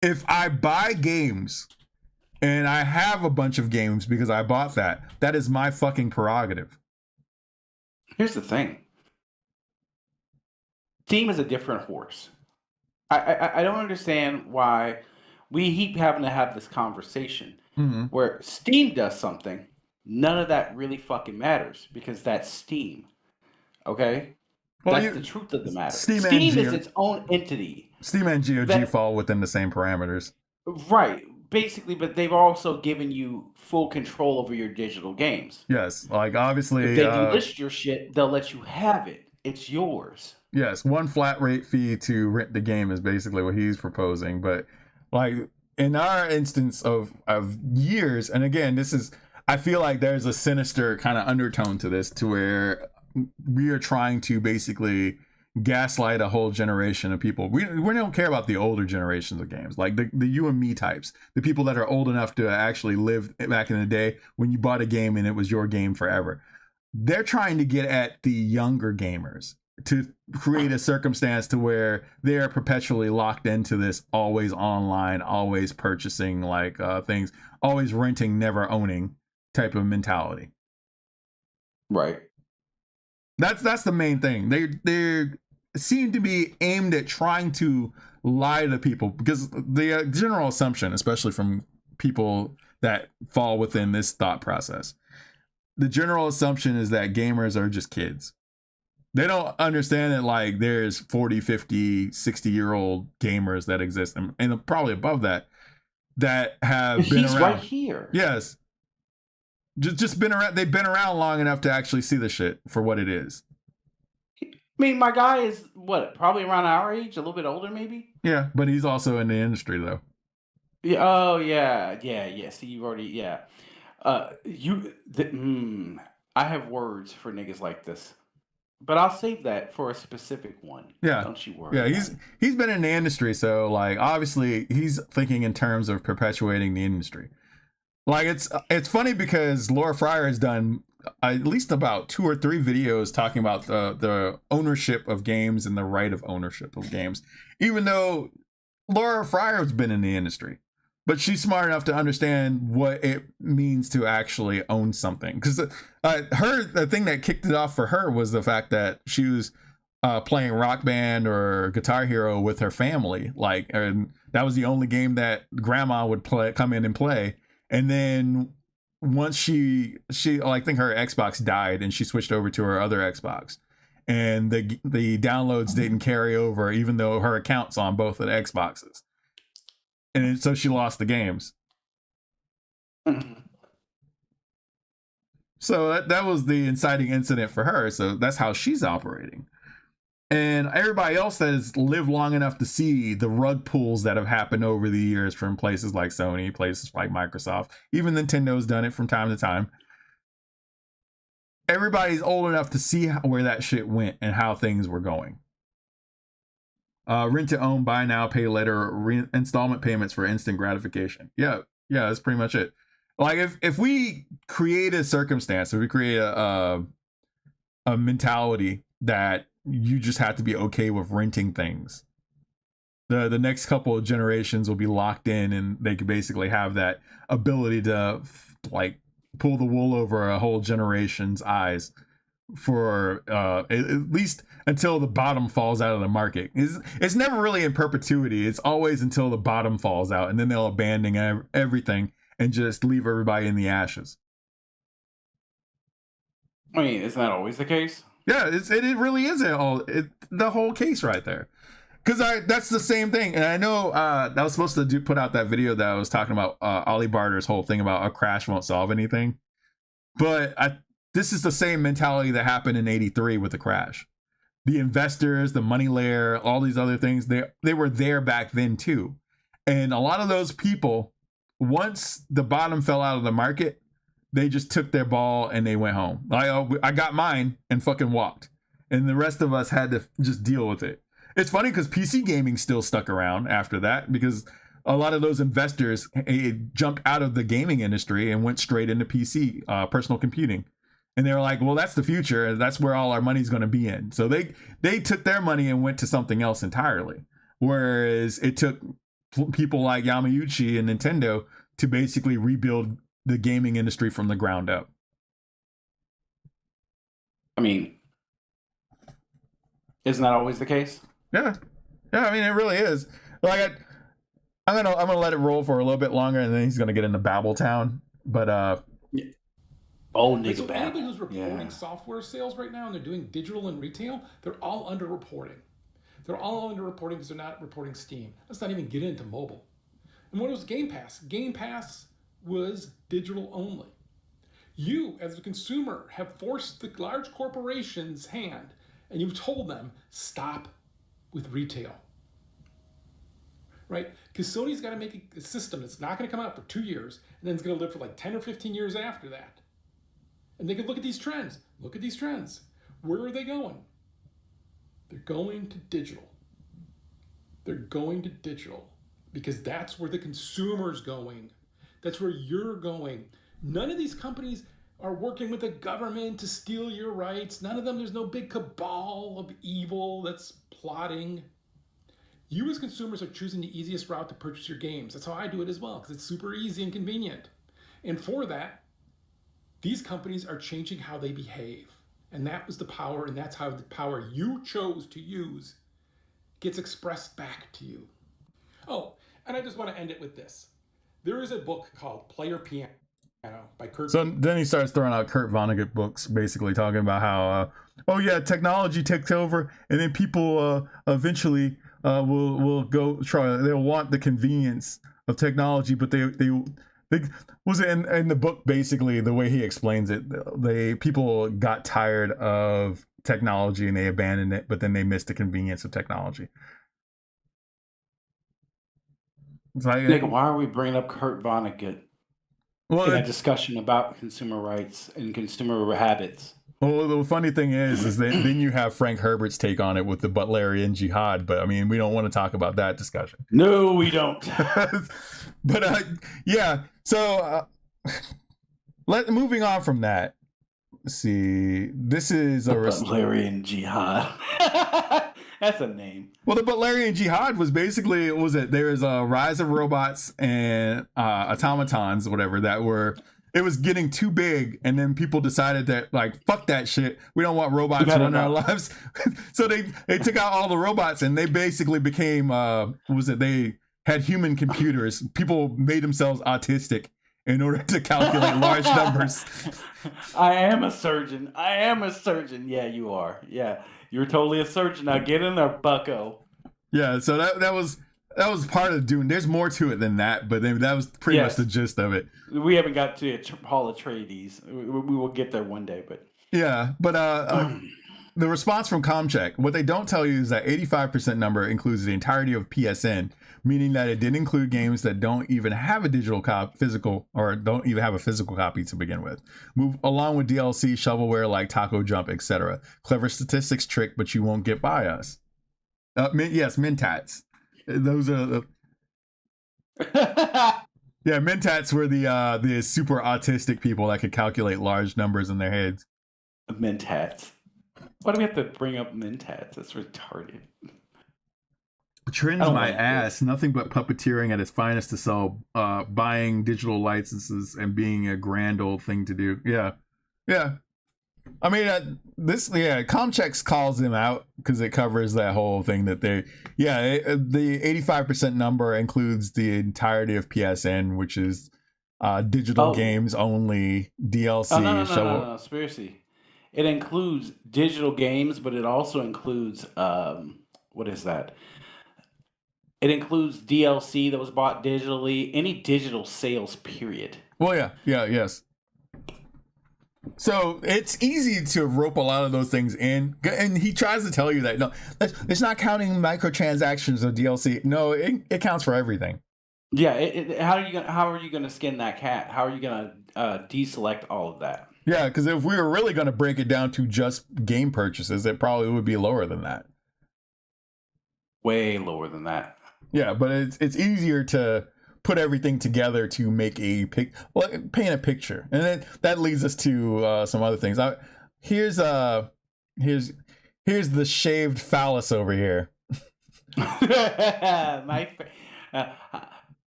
Speaker 1: If I buy games and I have a bunch of games because I bought that is my fucking prerogative.
Speaker 4: Here's the thing. Steam is a different horse. I don't understand why we keep having to have this conversation where Steam does something. None of that really fucking matters because that's Steam. Okay?
Speaker 1: Well,
Speaker 4: that's the truth of the matter.
Speaker 1: Steam
Speaker 4: is its own entity.
Speaker 1: Steam and GOG fall within the same parameters.
Speaker 4: Right. Basically, but they've also given you full control over your digital games.
Speaker 1: Yes. Like, obviously...
Speaker 4: If they delist your shit, they'll let you have it. It's yours.
Speaker 1: Yes, one flat rate fee to rent the game is basically what he's proposing. But, like, in our instance of years, and again, this is... I feel like there's a sinister kind of undertone to this, to where we are trying to basically gaslight a whole generation of people. We don't care about the older generations of games, like the you and me types, the people that are old enough to actually live back in the day when you bought a game and it was your game forever. They're trying to get at the younger gamers to create a circumstance to where they are perpetually locked into this always online, always purchasing like things, always renting, never owning type of mentality.
Speaker 4: Right.
Speaker 1: That's the main thing. They seem to be aimed at trying to lie to people, because the general assumption, especially from people that fall within this thought process, the general assumption is that gamers are just kids. They don't understand that like there's 40, 50, 60-year-old gamers that exist, and probably above that have been around.
Speaker 4: Right here.
Speaker 1: Yes. Just been around. They've been around long enough to actually see the shit for what it is.
Speaker 4: I mean, my guy is what, probably around our age, a little bit older, maybe.
Speaker 1: Yeah, but he's also in the industry though.
Speaker 4: Yeah. Oh, yeah. See, you've already, I have words for niggas like this, but I'll save that for a specific one.
Speaker 1: Yeah.
Speaker 4: Don't you worry.
Speaker 1: Yeah, he's been in the industry, so like obviously he's thinking in terms of perpetuating the industry. Like it's funny because Laura Fryer has done at least about 2 or 3 videos talking about the ownership of games and the right of ownership of games, even though Laura Fryer has been in the industry, but she's smart enough to understand what it means to actually own something. Because the thing that kicked it off for her was the fact that she was playing Rock Band or Guitar Hero with her family, like, and that was the only game that grandma would come in and play. And then once she I think her Xbox died and she switched over to her other Xbox, and the downloads didn't carry over even though her account's on both of the Xboxes, and so she lost the games. So that was the inciting incident for her. So that's how she's operating. And everybody else that has lived long enough to see the rug pulls that have happened over the years from places like Sony, places like Microsoft, even Nintendo's done it from time to time. Everybody's old enough to see where that shit went and how things were going. Rent to own, buy now, pay later, installment payments for instant gratification. Yeah, that's pretty much it. Like if we create a circumstance, if we create a mentality that you just have to be okay with renting things, the next couple of generations will be locked in, and they could basically have that ability to like pull the wool over a whole generation's eyes for at least until the bottom falls out of the market. It's never really in perpetuity. It's always until the bottom falls out, and then they'll abandon everything and just leave everybody in the ashes.
Speaker 4: I mean, isn't that always the case?
Speaker 1: Yeah, it really is the whole case right there. Because that's the same thing. And I know that was supposed to put out that video that I was talking about Ollie Barter's whole thing about a crash won't solve anything. But this is the same mentality that happened in '83 with the crash. The investors, the money layer, all these other things, they were there back then too. And a lot of those people once the bottom fell out of the market, they just took their ball and they went home. I got mine and fucking walked, and the rest of us had to just deal with it. It's funny because PC gaming still stuck around after that, because a lot of those investors jumped out of the gaming industry and went straight into PC, personal computing. And they were like, well, that's the future, and that's where all our money's going to be in. So they took their money and went to something else entirely. Whereas it took people like Yamauchi and Nintendo to basically rebuild the gaming industry from the ground up.
Speaker 4: I mean, isn't that always the case?
Speaker 1: Yeah. I mean, it really is. Like, I'm gonna let it roll for a little bit longer, and then he's gonna get into Babbletown. But
Speaker 4: Oh, nigga,
Speaker 6: so
Speaker 4: bad.
Speaker 6: anybody who's reporting software sales right now and they're doing digital and retail, they're all underreporting. They're all underreporting because they're not reporting Steam. Let's not even get into mobile. And what was Game Pass? Game Pass was digital only. You, as a consumer, have forced the large corporation's hand, and you've told them, stop with retail. Right? Because Sony's got to make a system that's not going to come out for 2 years, and then it's going to live for like 10 or 15 years after that. And they can look at these trends. Look at these trends. Where are they going? They're going to digital. They're going to digital because that's where the consumer's going. That's where you're going. None of these companies are working with the government to steal your rights. None of them, there's no big cabal of evil that's plotting. You as consumers are choosing the easiest route to purchase your games. That's how I do it as well, because it's super easy and convenient. And for that, these companies are changing how they behave. And that was the power, and that's how the power you chose to use gets expressed back to you. Oh, and I just want to end it with this. There is a book called Player Piano by Kurt.
Speaker 1: So then he starts throwing out Kurt Vonnegut books, basically talking about how, technology takes over, and then people eventually will go try. They'll want the convenience of technology, but they was in the book, basically the way he explains it, people got tired of technology and they abandoned it, but then they missed the convenience of technology. It's like,
Speaker 4: Nigga, why are we bringing up Kurt Vonnegut in
Speaker 1: well,
Speaker 4: a discussion about consumer rights and consumer habits?
Speaker 1: well, the funny thing is then you have Frank Herbert's take on it with the Butlerian jihad, but I mean, we don't want to talk about that discussion.
Speaker 4: No, we don't.
Speaker 1: But yeah, so moving on from that. Let's see. This is
Speaker 4: the Butlerian jihad. That's a name.
Speaker 1: Well, the Butlerian jihad was basically, there's a rise of robots and automatons, whatever, it was getting too big, and then people decided that, like, fuck that shit, we don't want robots running our lives. So they took out all the robots, and they basically became they had human computers. People made themselves autistic in order to calculate large numbers.
Speaker 4: I am a surgeon. Yeah, you are. Yeah, you're totally a surgeon. Now get in there, bucko.
Speaker 1: Yeah, so that was part of doing. There's more to it than that, but that was pretty much the gist of it.
Speaker 4: We haven't got to Hall of Trades. We will get there one day, but
Speaker 1: yeah. But the response from Comcheck, what they don't tell you is that 85% number includes the entirety of PSN, meaning that it didn't include games that don't even have a physical or don't even have a physical copy to begin with. Move along with DLC, shovelware like Taco Jump, etc. Clever statistics trick, but you won't get by us. Yes, Mentats. Those are the yeah, Mentats were the super autistic people that could calculate large numbers in their heads.
Speaker 4: Mentats. Why do we have to bring up Mentats? That's retarded.
Speaker 1: Trends my ass. Nothing but puppeteering at its finest to sell, buying digital licenses and being a grand old thing to do. Yeah. I mean, Comcheck calls them out because it covers that whole thing that the 85% number includes the entirety of PSN, which is digital games only, DLC.
Speaker 4: No, Spiracy. It includes digital games, but it also includes what is that? It includes DLC that was bought digitally, any digital sales, period.
Speaker 1: Well, yes. So it's easy to rope a lot of those things in, and he tries to tell you that no, it's not counting microtransactions or DLC. No, it counts for everything.
Speaker 4: Yeah, how are you gonna skin that cat? How are you gonna deselect all of that?
Speaker 1: Yeah, because if we were really going to break it down to just game purchases, it probably would be lower than that.
Speaker 4: Way lower than that.
Speaker 1: Yeah, but it's easier to put everything together to make paint a picture, and then that leads us to some other things. Here's the shaved phallus over here.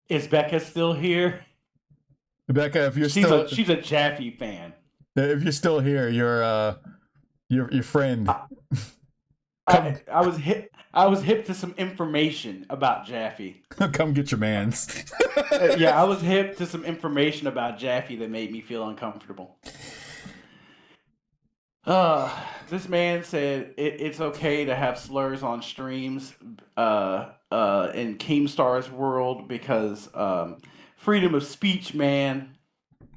Speaker 4: Is Becca still here?
Speaker 1: Becca, if you're
Speaker 4: she's a Jaffe fan.
Speaker 1: If you're still here, your friend.
Speaker 4: I was hip to some information about Jaffe.
Speaker 1: Come get your mans.
Speaker 4: Yeah, I was hip to some information about Jaffe that made me feel uncomfortable. This man said it's okay to have slurs on streams in Keemstar's world because freedom of speech, man.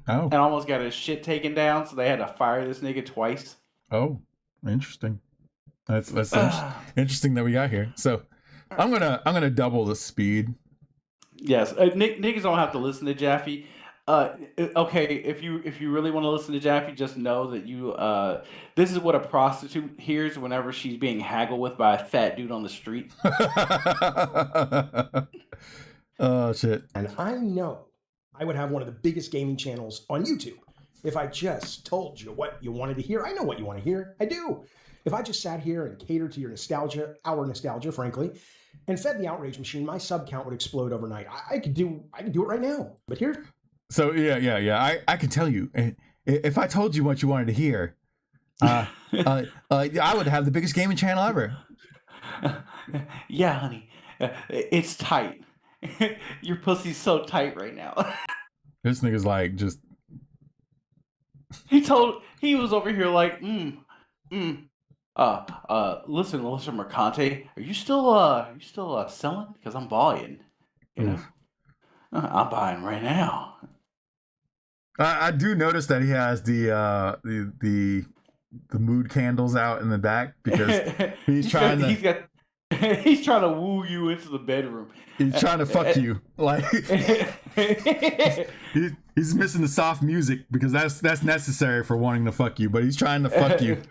Speaker 1: Oh.
Speaker 4: And almost got his shit taken down, so they had to fire this nigga twice.
Speaker 1: Oh, interesting. That's interesting that we got here. So I'm gonna double the speed.
Speaker 4: Yes, niggas don't have to listen to Jaffe. Okay, if you really want to listen to Jaffe, just know that this is what a prostitute hears whenever she's being haggled with by a fat dude on the street.
Speaker 1: Oh shit!
Speaker 7: And I know I would have one of the biggest gaming channels on YouTube if I just told you what you wanted to hear. I know what you want to hear. I do. If I just sat here and catered to your nostalgia, our nostalgia, frankly, and fed the outrage machine, my sub count would explode overnight. I could do it right now. But here.
Speaker 1: So yeah. I can tell you, if I told you what you wanted to hear, I would have the biggest gaming channel ever.
Speaker 4: Yeah, honey, it's tight. Your pussy's so tight right now.
Speaker 1: This nigga's like just.
Speaker 4: He was over here like, listen, Mercante, are you still selling? Because I'm buying. You know, I'm buying right now.
Speaker 1: I do notice that he has the mood candles out in the back because he's trying
Speaker 4: to woo you into the bedroom.
Speaker 1: He's trying to fuck you. Like he's missing the soft music because that's necessary for wanting to fuck you, but he's trying to fuck you.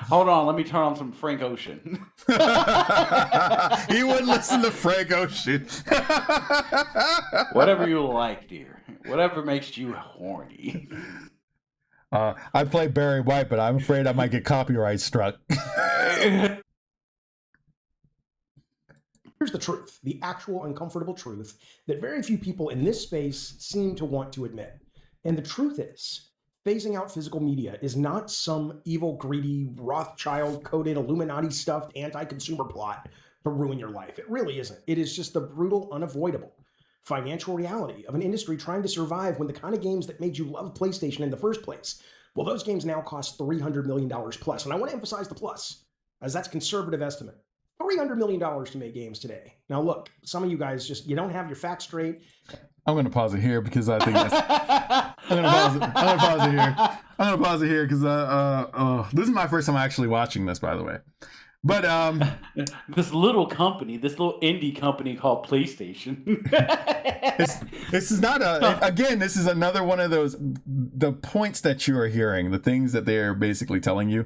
Speaker 4: Hold on, let me turn on some Frank Ocean.
Speaker 1: He wouldn't listen to Frank Ocean.
Speaker 4: Whatever you like, dear. Whatever makes you horny.
Speaker 1: I play Barry White, but I'm afraid I might get copyright struck.
Speaker 7: Here's the truth, the actual uncomfortable truth that very few people in this space seem to want to admit. And the truth is, phasing out physical media is not some evil, greedy, Rothschild-coded, Illuminati-stuffed anti-consumer plot to ruin your life. It really isn't. It is just the brutal, unavoidable financial reality of an industry trying to survive when the kind of games that made you love PlayStation in the first place, well, those games now cost $300 million plus. And I want to emphasize the plus, as that's conservative estimate. $300 million to make games today. Now, look, some of you guys you don't have your facts straight.
Speaker 1: I'm going to pause it here because I think that's... I'm going to pause it here because this is my first time actually watching this, by the way. But
Speaker 4: this little indie company called PlayStation.
Speaker 1: this is not this is another one of the points that you are hearing, the things that they're basically telling you.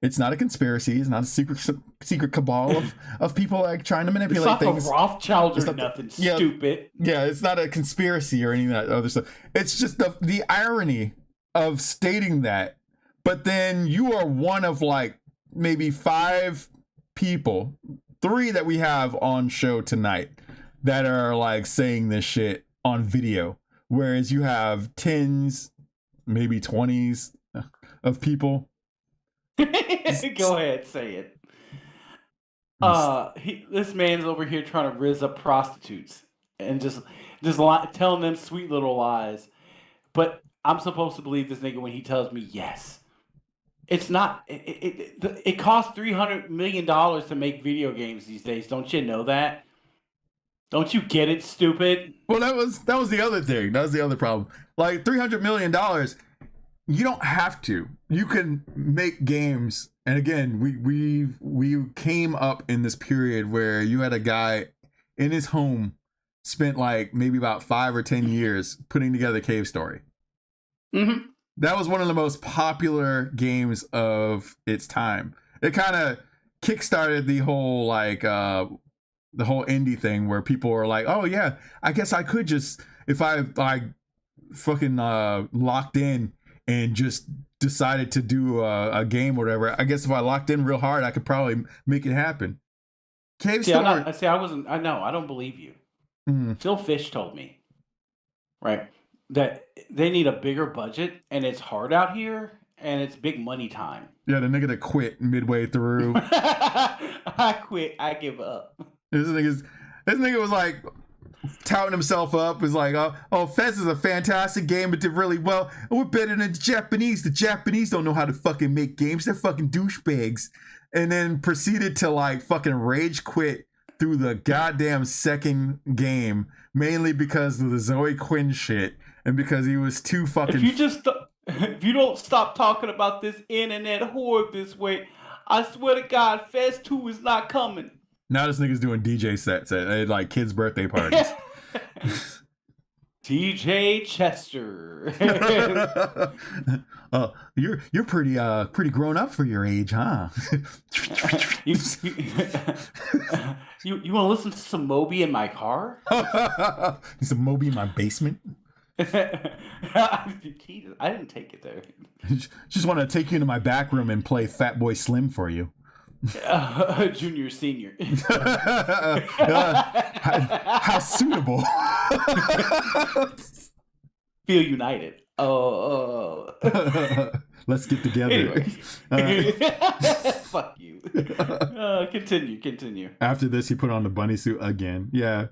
Speaker 1: It's not a conspiracy, it's not a secret cabal of people like trying to manipulate things.
Speaker 4: It's not the Rothschilds or nothing stupid.
Speaker 1: Yeah, it's not a conspiracy or any of that other stuff. It's just the irony of stating that, but then you are one of like maybe 5 people, 3 that we have on show tonight that are like saying this shit on video, whereas you have 10s, maybe 20s of people.
Speaker 4: Go ahead, say it. This man's over here trying to rizz up prostitutes and just telling them sweet little lies, but I'm supposed to believe this nigga when he tells me yes. It's not. It costs $300 million to make video games these days. Don't you know that? Don't you get it, stupid?
Speaker 1: Well, that was the other thing. That was the other problem. Like $300 million, you don't have to. You can make games. And again, we came up in this period where you had a guy in his home spent like maybe about 5 or 10 years putting together Cave Story.
Speaker 4: Mm-hmm.
Speaker 1: That was one of the most popular games of its time. It kind of kickstarted the whole like the whole indie thing where people were like, oh yeah, I guess I could just, if I fucking locked in and just decided to do a game or whatever, I guess if I locked in real hard, I could probably make it happen. Cave Story.
Speaker 4: I know. I don't believe you. Phil Fish told me, right, that they need a bigger budget and it's hard out here and it's big money time.
Speaker 1: Yeah, the nigga that quit midway through.
Speaker 4: I quit. I give up.
Speaker 1: This nigga was like touting himself up, was like, oh, Fez is a fantastic game, but did really well. We're better than the Japanese. The Japanese don't know how to fucking make games. They're fucking douchebags. And then proceeded to like fucking rage quit through the goddamn second game, mainly because of the Zoe Quinn shit and because he was too fucking.
Speaker 4: If you don't stop talking about this internet whore this way, I swear to God, Fez 2 is not coming.
Speaker 1: Now this nigga's doing DJ sets at like kids' birthday parties.
Speaker 4: DJ Chester.
Speaker 1: You're pretty grown up for your age, huh?
Speaker 4: You want to listen to some Moby in my car?
Speaker 1: Some Moby in my basement?
Speaker 4: I didn't take it there.
Speaker 1: Just want to take you into my back room and play Fat Boy Slim for you.
Speaker 4: Junior, senior.
Speaker 1: How suitable.
Speaker 4: Feel united. Oh.
Speaker 1: Let's get together.
Speaker 4: Fuck you. Continue.
Speaker 1: After this, he put on the bunny suit again. Yeah.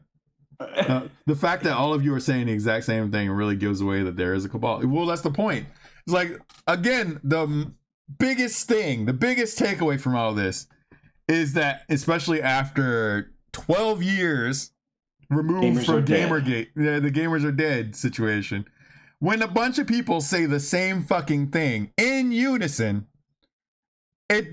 Speaker 1: The fact that all of you are saying the exact same thing really gives away that there is a cabal. Well, that's the point. It's like, again, the biggest takeaway from all this is that, especially after 12 years removed from Gamergate, the gamers are dead situation, when a bunch of people say the same fucking thing in unison, it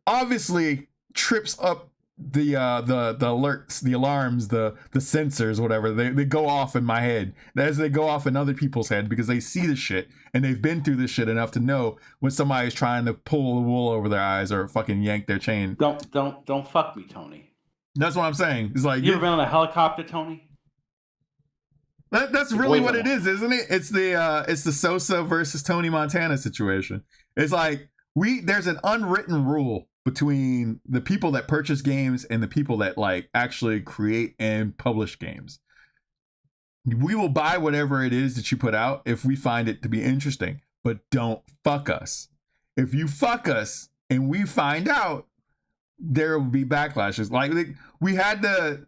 Speaker 1: obviously trips up the alerts, the alarms, the sensors, whatever. They go off in my head as they go off in other people's head because they see the shit and they've been through this shit enough to know when somebody's trying to pull the wool over their eyes or fucking yank their chain.
Speaker 4: Don't fuck me, Tony.
Speaker 1: That's what I'm saying. It's like,
Speaker 4: you ever been on a helicopter, Tony?
Speaker 1: That's really what it is, isn't it? It's the Sosa versus Tony Montana situation. It's like there's an unwritten rule between the people that purchase games and the people that like actually create and publish games. We will buy whatever it is that you put out if we find it to be interesting, but don't fuck us. If you fuck us and we find out, there will be backlashes. Like we had to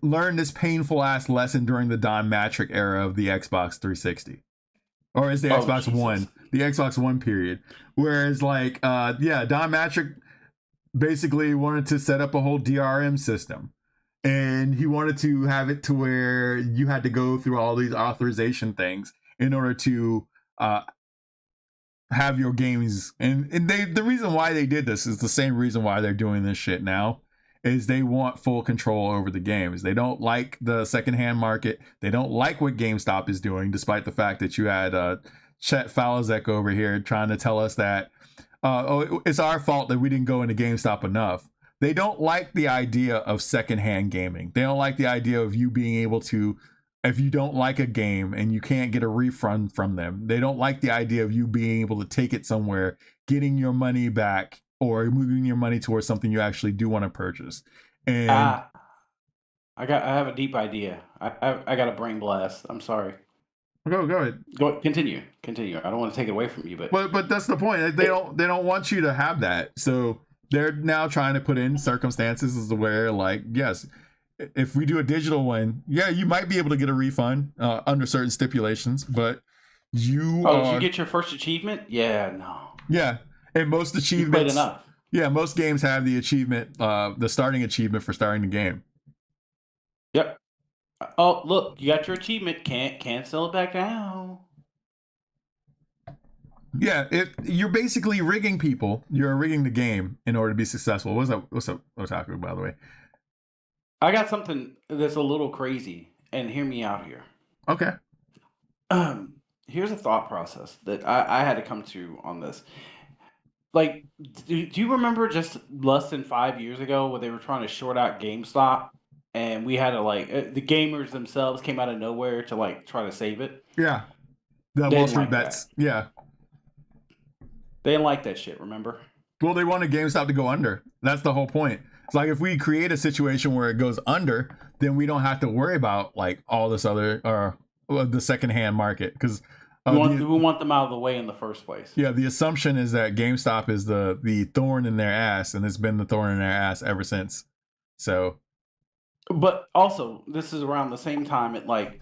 Speaker 1: learn this painful ass lesson during the Don Matrick era of the Xbox 360. Or is the Xbox One, the Xbox One period. Whereas like, Don Matrick basically wanted to set up a whole DRM system. And he wanted to have it to where you had to go through all these authorization things in order to have your games. And the reason why they did this is the same reason why they're doing this shit now, is they want full control over the games. They don't like the secondhand market. They don't like what GameStop is doing, despite the fact that you had Chet Falazek over here trying to tell us that it's our fault that we didn't go into GameStop enough. They don't like the idea of secondhand gaming. They don't like the idea of you being able to, if you don't like a game and you can't get a refund from them, they don't like the idea of you being able to take it somewhere, getting your money back, or moving your money towards something you actually do want to purchase. And
Speaker 4: I have a deep idea. I got a brain blast. I'm sorry.
Speaker 1: Go ahead.
Speaker 4: Continue. I don't want to take it away from you,
Speaker 1: but that's the point. They don't want you to have that. So they're now trying to put in circumstances where, like, yes, if we do a digital one, yeah, you might be able to get a refund under certain stipulations, but did you get
Speaker 4: your first achievement? Yeah, no.
Speaker 1: Yeah, and most achievements.
Speaker 4: You played enough.
Speaker 1: Yeah, most games have the achievement, the starting achievement for starting the game.
Speaker 4: Yep. Oh, look, you got your achievement. Can't sell it back now.
Speaker 1: Yeah, if you're basically rigging people, you're rigging the game in order to be successful. What's up, Otaku, by the way?
Speaker 4: I got something that's a little crazy, and hear me out here.
Speaker 1: Okay.
Speaker 4: Here's a thought process that I had to come to on this. Like, do you remember just less than 5 years ago when they were trying to short out GameStop, and we had to the gamers themselves came out of nowhere to like try to save it?
Speaker 1: Yeah. The
Speaker 4: They
Speaker 1: Wall
Speaker 4: didn't
Speaker 1: Street
Speaker 4: like
Speaker 1: bets. Yeah.
Speaker 4: They didn't like that shit. Remember?
Speaker 1: Well, they wanted GameStop to go under. That's the whole point. It's like if we create a situation where it goes under, then we don't have to worry about like all this other the secondhand market because
Speaker 4: we want them out of the way in the first place.
Speaker 1: Yeah, the assumption is that GameStop is the thorn in their ass, and it's been the thorn in their ass ever since. So,
Speaker 4: but also this is around the same time it like.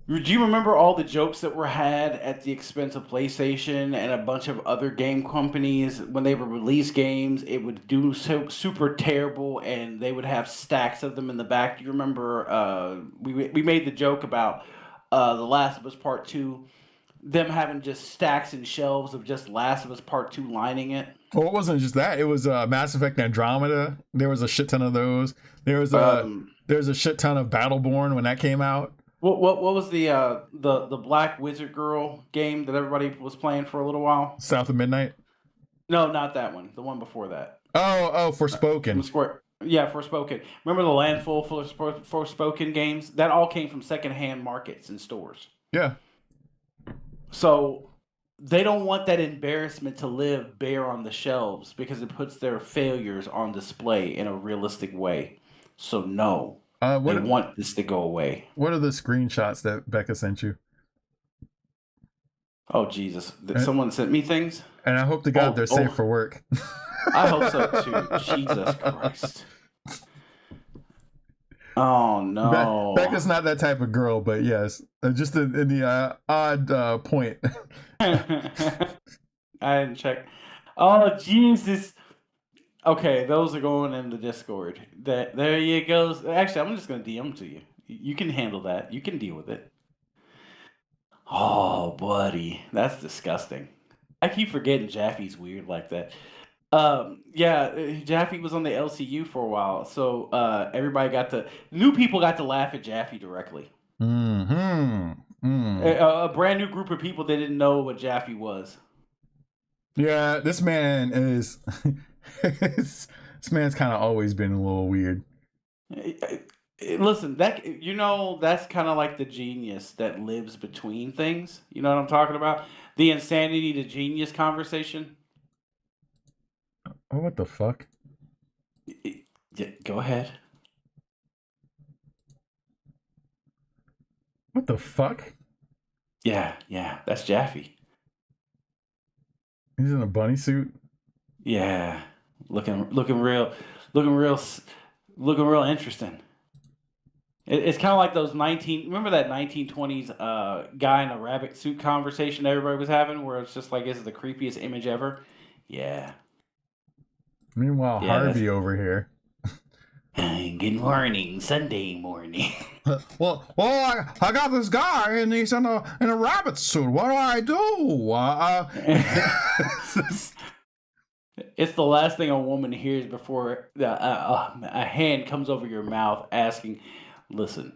Speaker 4: Do you remember all the jokes that were had at the expense of PlayStation and a bunch of other game companies when they would release games? It would do so super terrible, and they would have stacks of them in the back. Do you remember? We made the joke about The Last of Us Part 2, them having just stacks and shelves of just Last of Us Part 2 lining it.
Speaker 1: Well, it wasn't just that. It was Mass Effect Andromeda. There was a shit ton of those. There was a shit ton of Battleborn when that came out.
Speaker 4: What was the Black Wizard Girl game that everybody was playing for a little while?
Speaker 1: South of Midnight?
Speaker 4: No, not that one. The one before that.
Speaker 1: Oh, Forspoken.
Speaker 4: Yeah, Forspoken. Remember the Landful for Forspoken games? That all came from secondhand markets and stores.
Speaker 1: Yeah.
Speaker 4: So they don't want that embarrassment to live bare on the shelves because it puts their failures on display in a realistic way. So no. They want this to go away.
Speaker 1: What are the screenshots that Becca sent you?
Speaker 4: Oh, Jesus. Someone sent me things?
Speaker 1: And I hope to God they're safe for work.
Speaker 4: I hope so, too. Jesus Christ. Oh, no.
Speaker 1: Becca's not that type of girl, but yes. Just in the odd point.
Speaker 4: I didn't check. Oh, Jesus. Okay, those are going in the Discord. There you go. Actually, I'm just going to DM to you. You can handle that. You can deal with it. Oh, buddy. That's disgusting. I keep forgetting Jaffe's weird like that. Yeah, Jaffe was on the LCU for a while, so new people got to laugh at Jaffe directly. A brand new group of people that didn't know what Jaffe was.
Speaker 1: Yeah, this man is... this man's kind of always been a little weird.
Speaker 4: Listen, that's kind of like the genius that lives between things. You know what I'm talking about? The insanity to genius conversation.
Speaker 1: Oh, what the fuck?
Speaker 4: Yeah, go ahead.
Speaker 1: What the fuck?
Speaker 4: Yeah, that's Jaffe.
Speaker 1: He's in a bunny suit.
Speaker 4: Yeah, looking real interesting. It's kind of like those remember that 1920s guy in a rabbit suit conversation everybody was having, where it's just like, this is the creepiest image ever. Yeah.
Speaker 1: Meanwhile, Harvey over here.
Speaker 4: Good morning, Sunday morning.
Speaker 1: Well, I got this guy and he's in a rabbit suit. What do I do?
Speaker 4: It's the last thing a woman hears before a hand comes over your mouth asking, listen,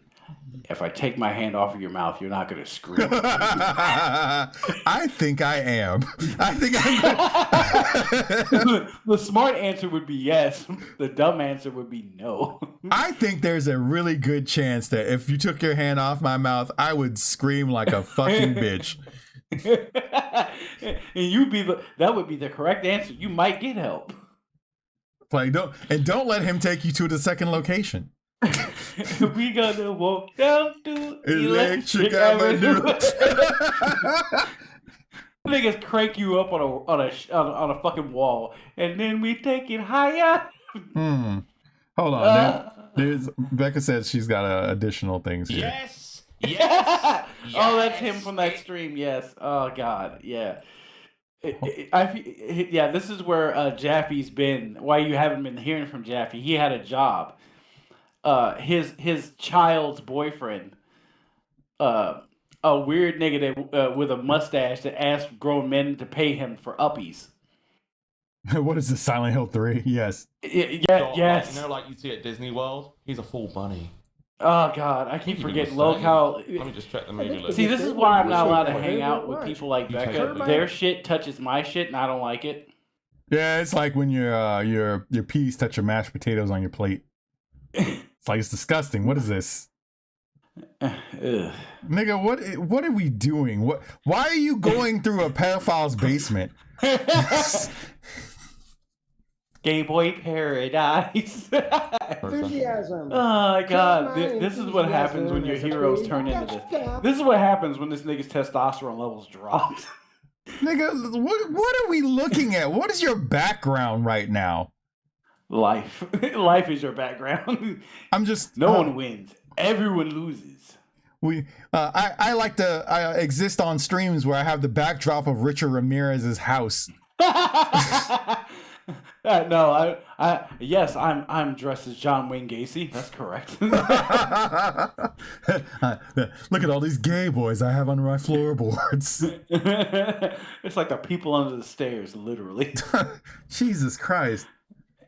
Speaker 4: if I take my hand off of your mouth, you're not going to scream.
Speaker 1: I think I am.
Speaker 4: The smart answer would be yes. The dumb answer would be no.
Speaker 1: I think there's a really good chance that if you took your hand off my mouth, I would scream like a fucking bitch.
Speaker 4: And that would be the correct answer. You might get help.
Speaker 1: Like don't let him take you to the second location.
Speaker 4: We gonna walk down to
Speaker 1: Electric Avenue.
Speaker 4: Niggas crank you up on a fucking wall, and then we take it higher.
Speaker 1: Hold on. Becca said she's got additional things here.
Speaker 6: Yes.
Speaker 4: Oh, that's him from that stream. Yes. Oh God. Yeah. Yeah. This is where Jaffe's been. Why you haven't been hearing from Jaffe? He had a job. His child's boyfriend, a weird nigga that with a mustache that asked grown men to pay him for uppies.
Speaker 1: What is this, Silent Hill 3? Yes.
Speaker 4: Yes.
Speaker 8: Like you see at Disney World, he's a full bunny.
Speaker 4: Oh God, I keep
Speaker 8: You can
Speaker 4: forgetting
Speaker 8: just
Speaker 4: local.
Speaker 8: Let me just check the media list.
Speaker 4: See, this is why I'm not allowed to
Speaker 7: Wait,
Speaker 4: hang out with
Speaker 7: watch.
Speaker 4: people like
Speaker 8: You
Speaker 4: Becca.
Speaker 8: take it.
Speaker 4: Their shit touches my shit, and I don't like it.
Speaker 1: Yeah, it's like when your peas touch your mashed potatoes on your plate. It's like, it's disgusting. What is this?
Speaker 4: Ugh.
Speaker 1: Nigga, what are we doing? Why are you going through a pedophile's basement?
Speaker 4: Gay boy paradise.
Speaker 7: Enthusiasm.
Speaker 4: Oh God,
Speaker 7: My
Speaker 4: this is what happens when your
Speaker 7: enthusiasm
Speaker 4: heroes
Speaker 7: is a
Speaker 4: turn into
Speaker 7: tree.
Speaker 4: this. This is what happens when this nigga's testosterone levels drop.
Speaker 1: Nigga, what are we looking at? What is your background right now?
Speaker 4: Life is your background.
Speaker 1: I'm just
Speaker 4: No one wins. Everyone loses.
Speaker 1: I like to exist on streams where I have the backdrop of Richard Ramirez's house.
Speaker 4: No, yes, I'm dressed as John Wayne Gacy. That's correct.
Speaker 1: Look at all these gay boys I have under my floorboards.
Speaker 4: It's like the people under the stairs, literally.
Speaker 1: Jesus Christ.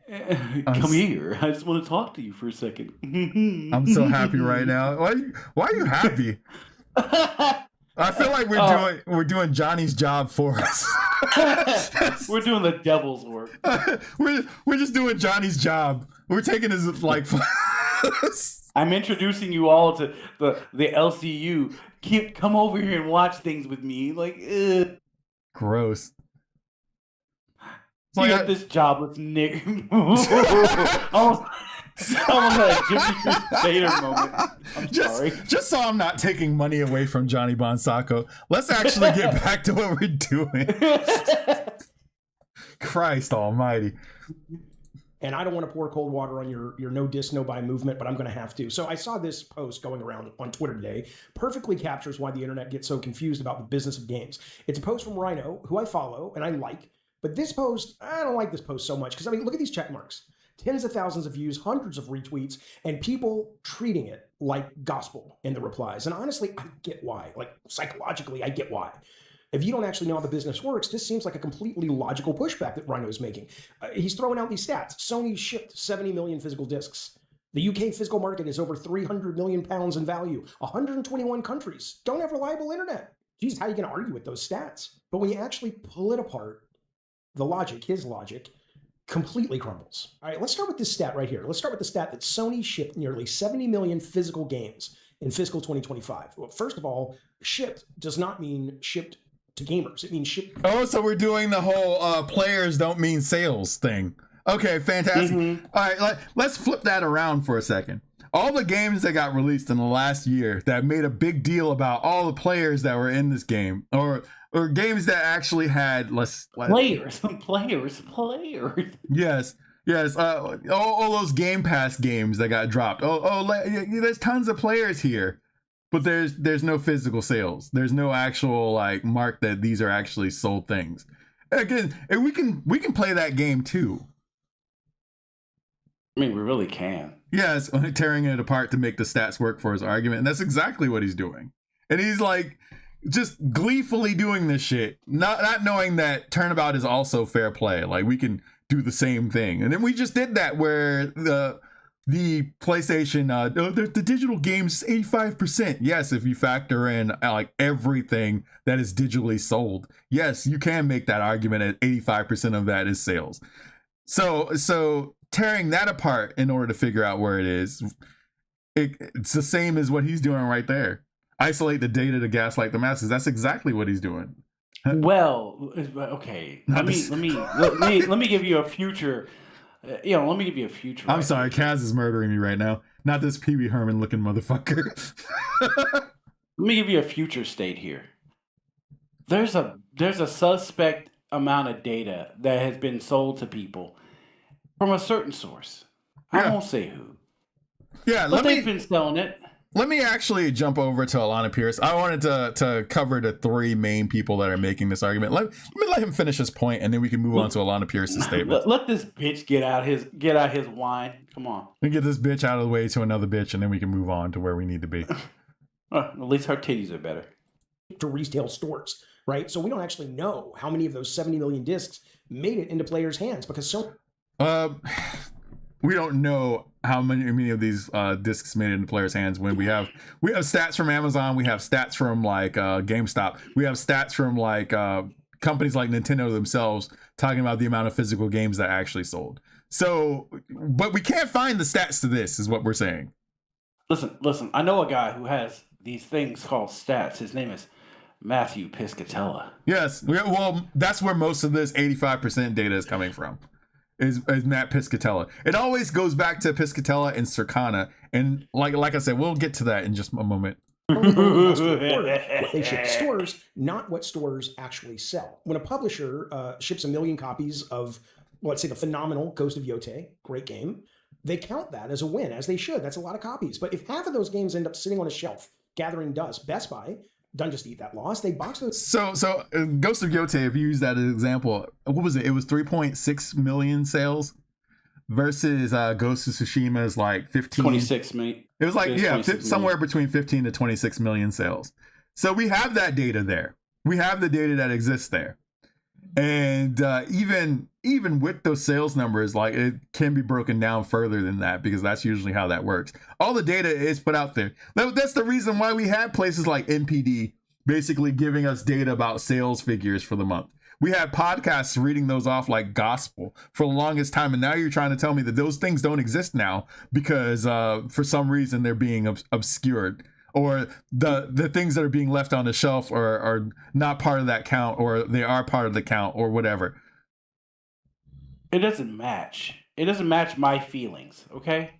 Speaker 4: Come here. I just want to talk to you for a second.
Speaker 1: I'm so happy right now. Why are you happy? I feel like we're doing Johnny's job for us.
Speaker 4: We're doing the devil's work.
Speaker 1: We're just doing Johnny's job. We're taking his like.
Speaker 4: I'm introducing you all to the LCU. Come over here and watch things with me. Like,
Speaker 1: gross.
Speaker 4: You got this jobless nigga. almost had a Jimmy Crusader moment. I'm sorry.
Speaker 1: Just so I'm not taking money away from Johnny Bonsacco, let's actually get back to what we're doing. Christ almighty.
Speaker 7: And I don't want to pour cold water on your no diss, no buy movement, but I'm going to have to. So I saw this post going around on Twitter today. Perfectly captures why the internet gets so confused about the business of games. It's a post from Rhino, who I follow and I like. But this post, I don't like this post so much because, I mean, look at these check marks. Tens of thousands of views, hundreds of retweets, and people treating it like gospel in the replies. And honestly, I get why. Like, psychologically, I get why. If you don't actually know how the business works, this seems like a completely logical pushback that Rhino is making. He's throwing out these stats. Sony shipped 70 million physical discs. The UK physical market is over 300 million pounds in value. 121 countries don't have reliable internet. Geez, how are you going to argue with those stats? But when you actually pull it apart, the logic, his logic, completely crumbles. All right, let's start with this stat right here. Let's start with the stat that Sony shipped nearly 70 million physical games in fiscal 2025. Well, first of all, shipped does not mean shipped to gamers. It means shipped.
Speaker 1: Oh, so we're doing the whole players don't mean sales thing. Okay, fantastic. Mm-hmm. All right, let's flip that around for a second. All the games that got released in the last year that made a big deal about all the players that were in this game, or games that actually had
Speaker 4: players.
Speaker 1: Yes. All those Game Pass games that got dropped. There's tons of players here, but there's no physical sales. There's no actual like mark that these are actually sold things. Again, and we can play that game too.
Speaker 4: I mean, we really can.
Speaker 1: Yes, tearing it apart to make the stats work for his argument, and that's exactly what he's doing. And he's like just gleefully doing this shit, not knowing that turnabout is also fair play. Like, we can do the same thing. And then we just did that where the PlayStation, the digital games 85%. Yes, if you factor in like everything that is digitally sold. Yes, you can make that argument at 85% of that is sales. So tearing that apart in order to figure out where it is, it's the same as what he's doing right there. Isolate the data to gaslight the masses. That's exactly what he's doing.
Speaker 4: Well, okay. Let me give you a future. Let me give you a future.
Speaker 1: I'm sorry, Kaz is murdering me right now. Not this Pee Wee Herman looking motherfucker.
Speaker 4: Let me give you a future state here. There's a suspect amount of data that has been sold to people from a certain source.
Speaker 1: Yeah.
Speaker 4: I won't say who.
Speaker 1: Yeah,
Speaker 4: but they've been selling it.
Speaker 1: Let me actually jump over to Alana Pierce. I wanted to cover the three main people that are making this argument. Let me let him finish his point, and then we can move on to Alana Pierce's statement.
Speaker 4: Let this bitch get out his wine. Come on.
Speaker 1: We get this bitch out of the way to another bitch, and then we can move on to where we need to be.
Speaker 4: At least her titties are better.
Speaker 7: To retail stores, right? So we don't actually know how many of those 70 million discs made it into players' hands because so.
Speaker 1: we don't know how many of these discs made it into players' hands when we have stats from Amazon, we have stats from like GameStop, we have stats from like companies like Nintendo themselves talking about the amount of physical games that actually sold. So, but we can't find the stats to this, is what we're saying.
Speaker 4: Listen. I know a guy who has these things called stats. His name is Matthew Piscatella.
Speaker 1: Yes, well, that's where most of this 85% data is coming from. Is Matt Piscatella. It always goes back to Piscatella and Circana, and like I said, we'll get to that in just a moment.
Speaker 7: What they ship to stores, not what stores actually sell. When a publisher ships 1 million copies of, let's say, the phenomenal Ghost of Yote, great game, they count that as a win, as they should. That's a lot of copies. But if half of those games end up sitting on a shelf gathering dust, Best Buy doesn't just eat that loss. They box those.
Speaker 1: So Ghost of Yote, if you use that as an example, what was it? It was 3.6 million sales versus Ghost of Tsushima's like
Speaker 4: 26 million.
Speaker 1: It was like, yeah, somewhere
Speaker 4: million.
Speaker 1: between 15 to 26 million sales. So we have that data there. We have the data that exists there. And even with those sales numbers, like it can be broken down further than that, because that's usually how that works. All the data is put out there. That's the reason why we had places like NPD basically giving us data about sales figures for the month. We had podcasts reading those off like gospel for the longest time. And now you're trying to tell me that those things don't exist now because for some reason they're being obscured, or the things that are being left on the shelf are not part of that count, or they are part of the count, or whatever.
Speaker 4: It doesn't match. It doesn't match my feelings, okay?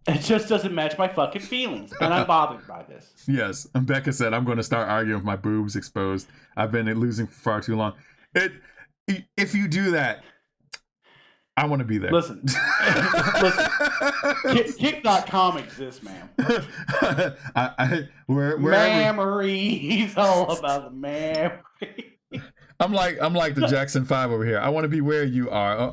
Speaker 4: It just doesn't match my fucking feelings, and I'm bothered by this.
Speaker 1: Yes, and Becca said, I'm going to start arguing with my boobs exposed. I've been losing for far too long. If you do that, I want to be there.
Speaker 4: Listen. Kick.com exists, man. Memories, all about the memories.
Speaker 1: I'm like the Jackson 5 over here. I want to be where you are.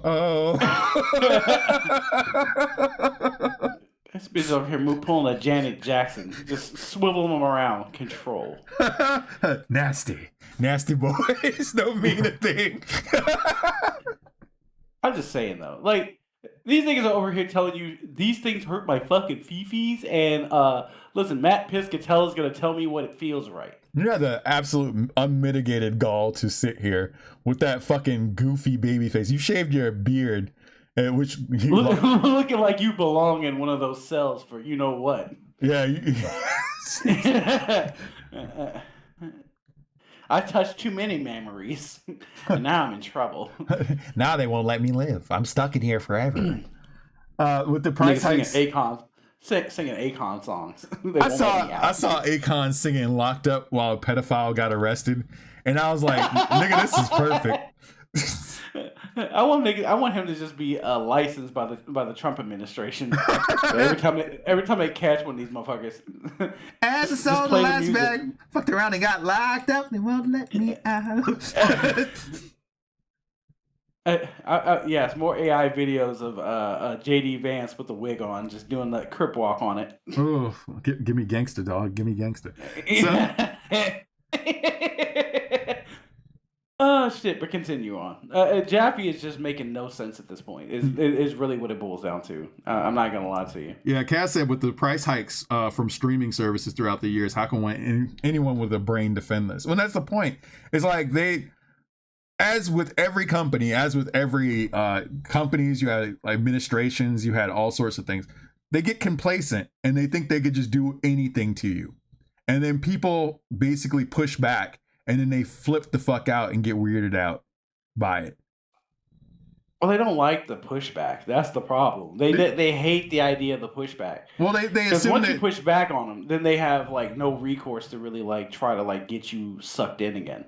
Speaker 4: This bitch over here pulling a Janet Jackson, just swiveling them around. Control.
Speaker 1: Nasty boys don't mean a thing.
Speaker 4: I'm just saying though, like these niggas are over here telling you these things hurt my fucking fifis, and listen, Matt Piscatella's gonna tell me what it feels right.
Speaker 1: You have the absolute unmitigated gall to sit here with that fucking goofy baby face. You shaved your beard. Which
Speaker 4: looking like you belong in one of those cells for you know what.
Speaker 1: Yeah.
Speaker 4: I touched too many memories, and now I'm in trouble.
Speaker 1: Now they won't let me live. I'm stuck in here forever. With the price hikes,
Speaker 4: singing Akon songs.
Speaker 1: I saw Akon singing "Locked Up" while a pedophile got arrested, and I was like, "Nigga, this is perfect."
Speaker 4: I want him to just be licensed by the Trump administration. every time they catch one of these motherfuckers,
Speaker 1: as I saw the last bag, fucked around and got locked up, they won't let me out.
Speaker 4: Yes, more AI videos of JD Vance with the wig on, just doing the crip walk on it.
Speaker 1: Oh, give me gangster, dog. Give me gangster.
Speaker 4: Oh shit! But continue on. Jaffe is just making no sense at this point. Is really what it boils down to. I'm not gonna lie to you.
Speaker 1: Yeah, Cass said with the price hikes from streaming services throughout the years, how can anyone with a brain defend this? Well, that's the point. It's like as with every company, as with every companies, you had administrations, you had all sorts of things. They get complacent and they think they could just do anything to you, and then people basically push back. And then they flip the fuck out and get weirded out by it.
Speaker 4: Well, they don't like the pushback. That's the problem. They hate the idea of the pushback.
Speaker 1: Well, they assume
Speaker 4: once you push back on them, then they have like no recourse to really like try to like get you sucked in again.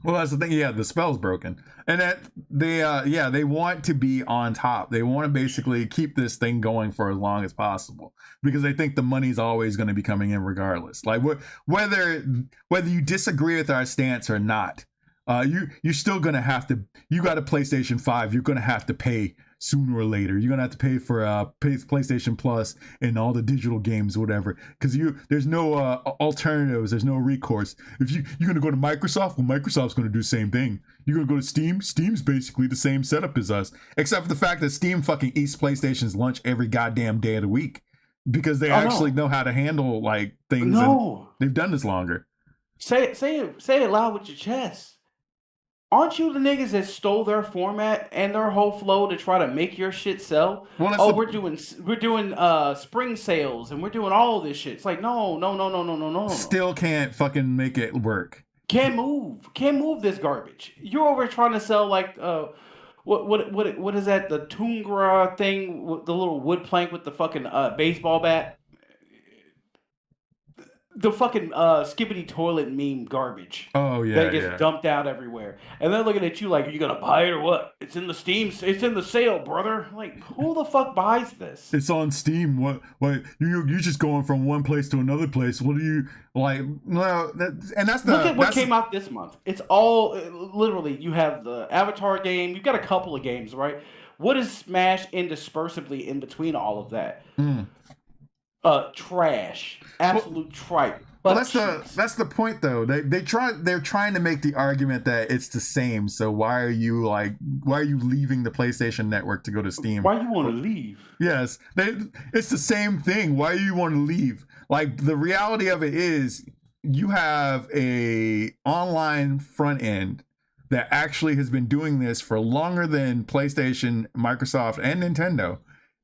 Speaker 1: Well, that's the thing. Yeah, the spell's broken, and that they want to be on top. They want to basically keep this thing going for as long as possible because they think the money's always going to be coming in regardless. Like whether you disagree with our stance or not, you're still going to have to. You got a PlayStation 5, you're going to have to pay sooner or later. You're gonna have to pay for PlayStation Plus and all the digital games or whatever, because there's no alternatives. There's no recourse. If you're gonna go to Microsoft, well, Microsoft's gonna do the same thing. You're gonna go to Steam. Steam's basically the same setup as us, except for the fact that Steam fucking eats PlayStation's lunch every goddamn day of the week because they actually know how to handle like things.
Speaker 4: No,
Speaker 1: and they've done this longer.
Speaker 4: say it loud with your chest. Aren't you the niggas that stole their format and their whole flow to try to make your shit sell?
Speaker 1: Well,
Speaker 4: we're doing spring sales and we're doing all this shit. It's like no.
Speaker 1: Still can't fucking make it work.
Speaker 4: Can't move this garbage. You're over trying to sell like what is that? The Tungra thing, with the little wood plank with the fucking baseball bat. The fucking skibbity toilet meme garbage.
Speaker 1: Oh yeah,
Speaker 4: that gets dumped out everywhere, and they're looking at you like, you gonna buy it or what? It's in the Steam. It's in the sale, brother. Like, who the fuck buys this?
Speaker 1: It's on Steam. What you're just going from one place to another place. What do you like? Well, that's
Speaker 4: look at what came out this month. It's all literally. You have the Avatar game. You've got a couple of games, right? What is smashed indispersably in between all of that? Trash, absolute tripe.
Speaker 1: Well, that's the point though. They're trying to make the argument that it's the same. So why are you leaving the PlayStation Network to go to Steam?
Speaker 4: Why you want to leave?
Speaker 1: Yes, it's the same thing. Why do you want to leave? Like, the reality of it is, you have a online front end that actually has been doing this for longer than PlayStation, Microsoft, and Nintendo,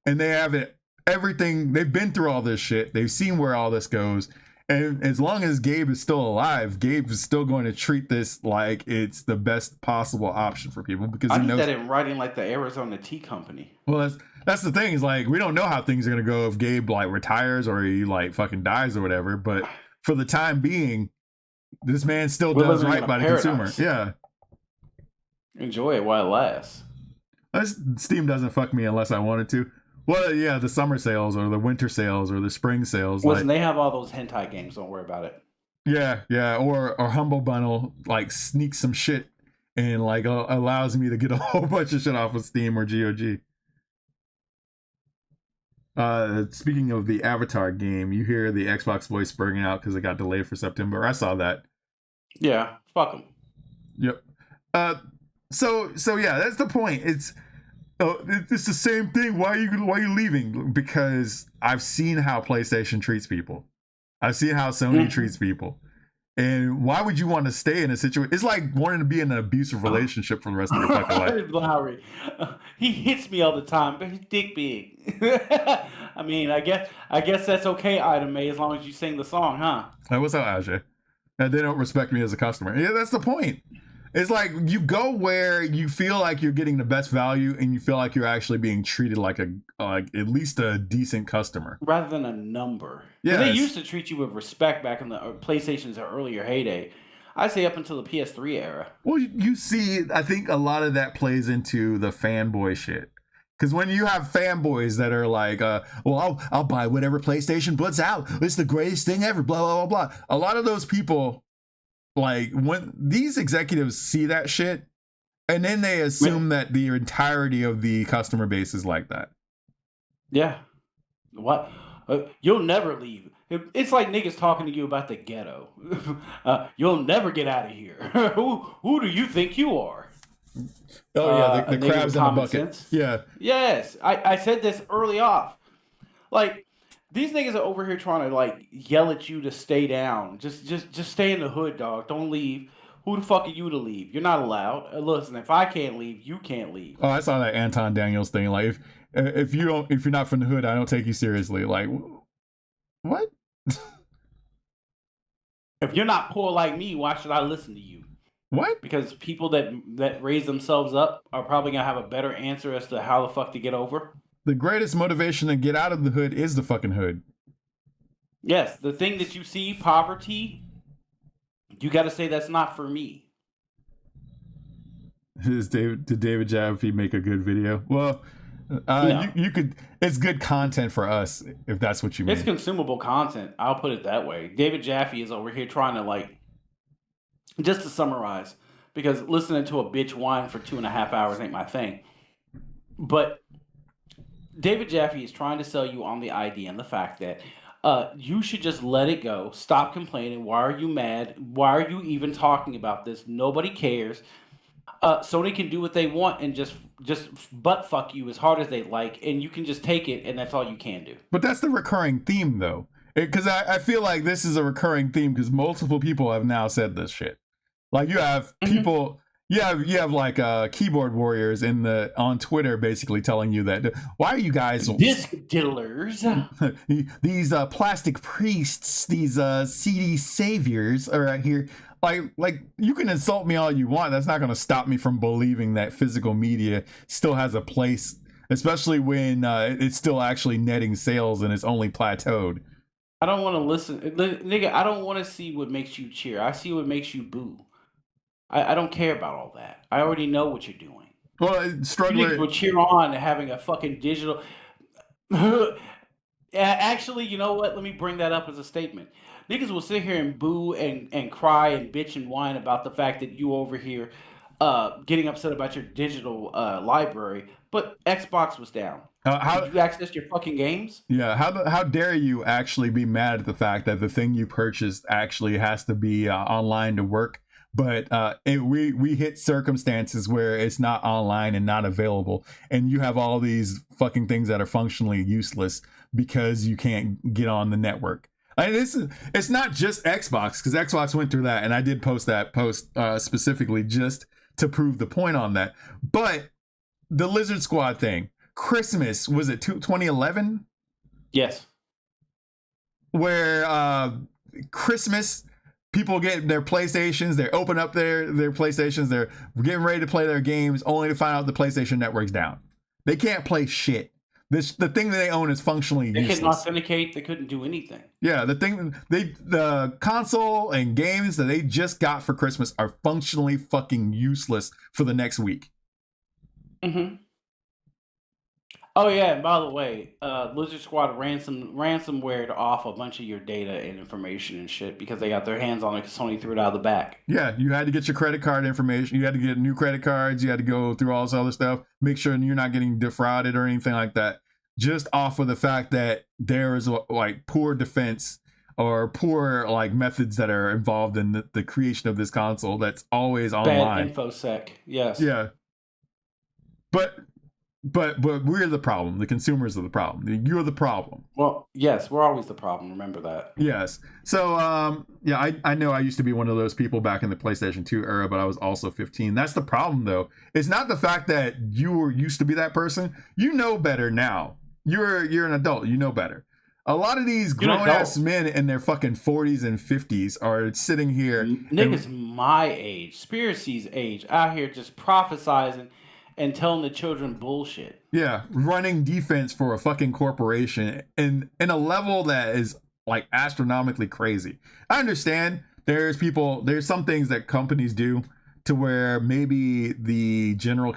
Speaker 1: and they have it. Everything, they've been through all this shit. They've seen where all this goes. And as long as Gabe is still alive, Gabe is still going to treat this like it's the best possible option for people, because
Speaker 4: I
Speaker 1: he
Speaker 4: need
Speaker 1: knows
Speaker 4: that in writing, like the Arizona Tea Company.
Speaker 1: Well, that's the thing, is like, we don't know how things are going to go if Gabe like retires or he like fucking dies or whatever. But for the time being, this man still does right by the consumer. Yeah.
Speaker 4: Enjoy it while it lasts.
Speaker 1: Steam doesn't fuck me unless I wanted to. Well, yeah, the summer sales or the winter sales or the spring sales.
Speaker 4: Listen, they have all those hentai games. Don't worry about it.
Speaker 1: Yeah, or Humble Bundle like sneaks some shit and like allows me to get a whole bunch of shit off of Steam or GOG. Speaking of the Avatar game, you hear the Xbox voice bringing out because it got delayed for September. I saw that.
Speaker 4: Yeah, fuck them.
Speaker 1: Yep. So yeah, that's the point. It's the same thing. Why are you leaving? Because I've seen how PlayStation treats people. I've seen how Sony treats people. And why would you want to stay in a situation? It's like wanting to be in an abusive relationship for the rest of your fucking life.
Speaker 4: Lowry, he hits me all the time, but his dick big. I mean, I guess that's okay, Item A, as long as you sing the song, huh?
Speaker 1: Hey, what's up, Ajay? And they don't respect me as a customer. Yeah, that's the point. It's like, you go where you feel like you're getting the best value and you feel like you're actually being treated like at least a decent customer,
Speaker 4: rather than a number.
Speaker 1: Yeah,
Speaker 4: they used to treat you with respect back in the PlayStation's earlier heyday. I'd say up until the PS3 era.
Speaker 1: Well, you see, I think a lot of that plays into the fanboy shit. Because when you have fanboys that are like, well, I'll buy whatever PlayStation puts out. It's the greatest thing ever, blah, blah, blah, blah. A lot of those people, like, when these executives see that shit, and then they assume that the entirety of the customer base is like that.
Speaker 4: Yeah. What? You'll never leave. It's like niggas talking to you about the ghetto. You'll never get out of here. Who do you think you are?
Speaker 1: Oh, yeah, the crabs in the bucket.
Speaker 4: Sense.
Speaker 1: Yeah.
Speaker 4: Yes. I said this early off. Like, these niggas are over here trying to like yell at you to stay down. Just stay in the hood, dog. Don't leave. Who the fuck are you to leave? You're not allowed. Listen, if I can't leave, you can't leave.
Speaker 1: Oh, I saw that Anton Daniels thing. Like, if you're not from the hood, I don't take you seriously. Like, what?
Speaker 4: If you're not poor like me, why should I listen to you?
Speaker 1: What?
Speaker 4: Because people that raise themselves up are probably gonna have a better answer as to how the fuck to get over.
Speaker 1: The greatest motivation to get out of the hood is the fucking hood.
Speaker 4: Yes, the thing that you see, poverty, you got to say that's not for me.
Speaker 1: Did David Jaffe make a good video? Well, no. you could. It's good content for us if that's what you mean.
Speaker 4: It's consumable content. I'll put it that way. David Jaffe is over here trying to like, just to summarize, because listening to a bitch whine for 2.5 hours ain't my thing. But David Jaffe is trying to sell you on the idea and the fact that you should just let it go. Stop complaining. Why are you mad? Why are you even talking about this? Nobody cares. Sony can do what they want and just butt fuck you as hard as they like, and you can just take it, and that's all you can do.
Speaker 1: But that's the recurring theme, though, because I feel like this is a recurring theme because multiple people have now said this shit. Like you have people, you have like keyboard warriors on Twitter basically telling you that why are you guys
Speaker 4: disc diddlers?
Speaker 1: these plastic priests, these CD saviors are out here. Like you can insult me all you want. That's not going to stop me from believing that physical media still has a place, especially when it's still actually netting sales and it's only plateaued.
Speaker 4: I don't want to listen, nigga. I don't want to see what makes you cheer. I see what makes you boo. I don't care about all that. I already know what you're doing.
Speaker 1: Well, struggling.
Speaker 4: You will cheer on having a fucking digital. Actually, you know what? Let me bring that up as a statement. Niggas will sit here and boo and cry and bitch and whine about the fact that you over here getting upset about your digital library, but Xbox was down. Did you access your fucking games?
Speaker 1: Yeah, how dare you actually be mad at the fact that the thing you purchased actually has to be online to work, but we hit circumstances where it's not online and not available, and you have all these fucking things that are functionally useless because you can't get on the network. I mean, it's not just Xbox, because Xbox went through that, and I did post that post specifically just to prove the point on that. But the Lizard Squad thing, Christmas, was it 2011?
Speaker 4: Yes.
Speaker 1: Where Christmas, people get their PlayStations, they open up their PlayStations, they're getting ready to play their games, only to find out the PlayStation Network's down. They can't play shit. The thing that they own is functionally useless.
Speaker 4: They couldn't authenticate. They couldn't do anything.
Speaker 1: Yeah, the console and games that they just got for Christmas are functionally fucking useless for the next week.
Speaker 4: Mm-hmm. Oh yeah, and by the way, Lizard Squad ransomware off a bunch of your data and information and shit because they got their hands on it because Sony threw it out of the back.
Speaker 1: Yeah, you had to get your credit card information. You had to get new credit cards. You had to go through all this other stuff. Make sure you're not getting defrauded or anything like that. Just off of the fact that there is like poor defense or poor like methods that are involved in the creation of this console that's always online.
Speaker 4: Bad infosec, yes.
Speaker 1: Yeah. But we're the problem. The consumers are the problem. You're the problem.
Speaker 4: Well, yes, we're always the problem. Remember that.
Speaker 1: Yes. So, yeah, I know I used to be one of those people back in the PlayStation 2 era, but I was also 15. That's the problem, though. It's not the fact that you used to be that person. You know better now. You're an adult. You know better. A lot of these grown-ass men in their fucking 40s and 50s are sitting here.
Speaker 4: Niggas my age, Spiracy's age, out here just prophesizing and telling the children bullshit.
Speaker 1: Yeah, running defense for a fucking corporation in a level that is like astronomically crazy. I understand there's some things that companies do to where maybe the general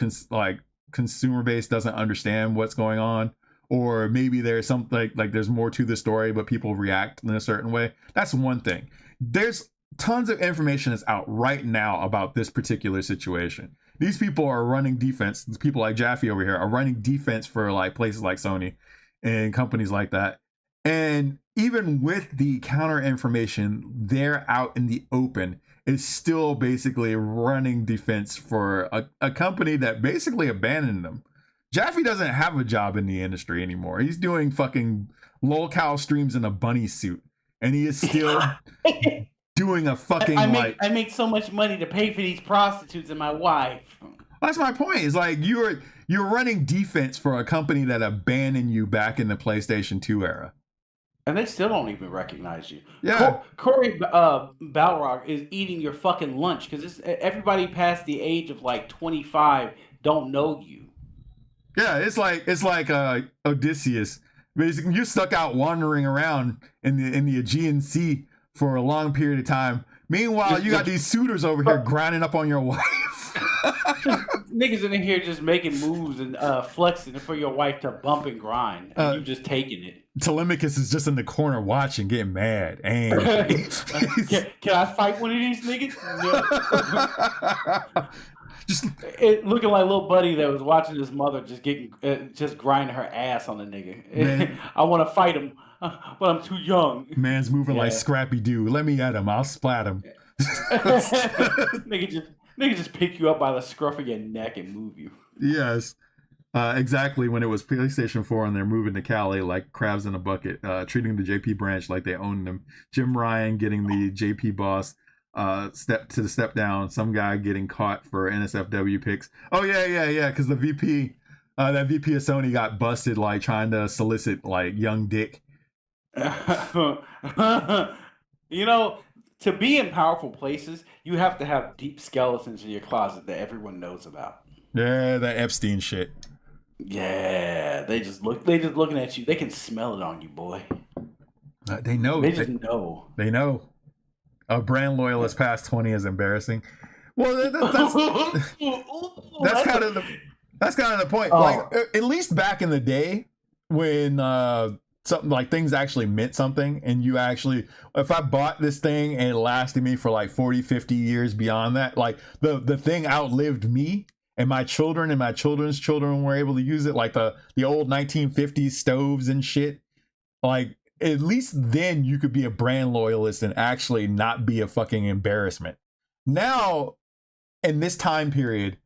Speaker 1: consumer base doesn't understand what's going on, or maybe there's something like there's more to the story, but people react in a certain way. That's one thing. There's tons of information that's out right now about this particular situation. These people are running defense. People like Jaffe over here are running defense for like places like Sony and companies like that. And even with the counter information, they're out in the open. It's still basically running defense for a company that basically abandoned them. Jaffe doesn't have a job in the industry anymore. He's doing fucking lolcow streams in a bunny suit, and he is still doing a fucking
Speaker 4: I make so much money to pay for these prostitutes and my wife.
Speaker 1: That's my point. It's like you're running defense for a company that abandoned you back in the PlayStation 2 era.
Speaker 4: And they still don't even recognize you.
Speaker 1: Yeah.
Speaker 4: Corey Balrog is eating your fucking lunch because everybody past the age of like 25 don't know you.
Speaker 1: Yeah, it's like Odysseus. Basically, you're stuck out wandering around in the Aegean Sea for a long period of time. Meanwhile, you got these suitors over here grinding up on your wife.
Speaker 4: Niggas in here just making moves and flexing for your wife to bump and grind, and you just taking it.
Speaker 1: Telemachus is just in the corner watching, getting mad. Angry.
Speaker 4: Can I fight one of these niggas? No. It looking like little buddy that was watching his mother just grinding her ass on the nigga. I want to fight him, but I'm too young.
Speaker 1: Man's moving like Scrappy Doo. Let me at him. I'll splat him.
Speaker 4: nigga just pick you up by the scruff of your neck and move you.
Speaker 1: Yes. Exactly when it was PlayStation 4 and they're moving to Cali like crabs in a bucket, treating the JP branch like they owned them. Jim Ryan getting the JP boss step down, some guy getting caught for NSFW picks. Oh yeah, because the VP, that VP of Sony got busted like trying to solicit like young dick.
Speaker 4: You know, to be in powerful places, you have to have deep skeletons in your closet that everyone knows about.
Speaker 1: Yeah, that Epstein shit.
Speaker 4: Yeah, they just looking at you. They can smell it on you, boy.
Speaker 1: They know.
Speaker 4: They just know.
Speaker 1: They know. A brand loyalist past 20 is embarrassing. Well, that's kind of the point.
Speaker 3: Oh.
Speaker 1: Like, at least back in the day when something like things actually meant something, and you actually, if I bought this thing and it lasted me for like 40, 50 years beyond that, like the thing outlived me. And my children and my children's children were able to use it, like the old 1950s stoves and shit. Like, at least then you could be a brand loyalist and actually not be a fucking embarrassment. Now, in this time period,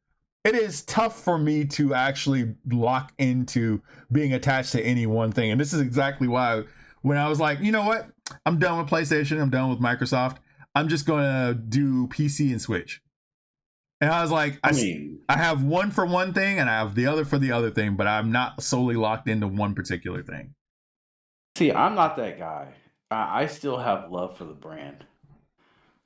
Speaker 1: it is tough for me to actually lock into being attached to any one thing. And this is exactly why when I was like, you know what? I'm done with PlayStation. I'm done with Microsoft. I'm just going to do PC and Switch. And I was like, I have one for one thing and I have the other for the other thing, but I'm not solely locked into one particular thing.
Speaker 4: See, I'm not that guy. I still have love for the brand,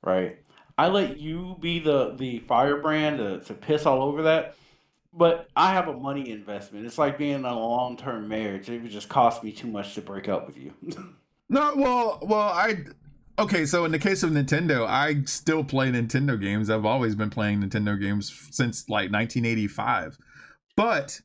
Speaker 4: right? I let you be the firebrand to piss all over that, but I have a money investment. It's like being in a long-term marriage. It would just cost me too much to break up with you.
Speaker 1: No, okay, so in the case of Nintendo, I still play Nintendo games. I've always been playing Nintendo games since like 1985. But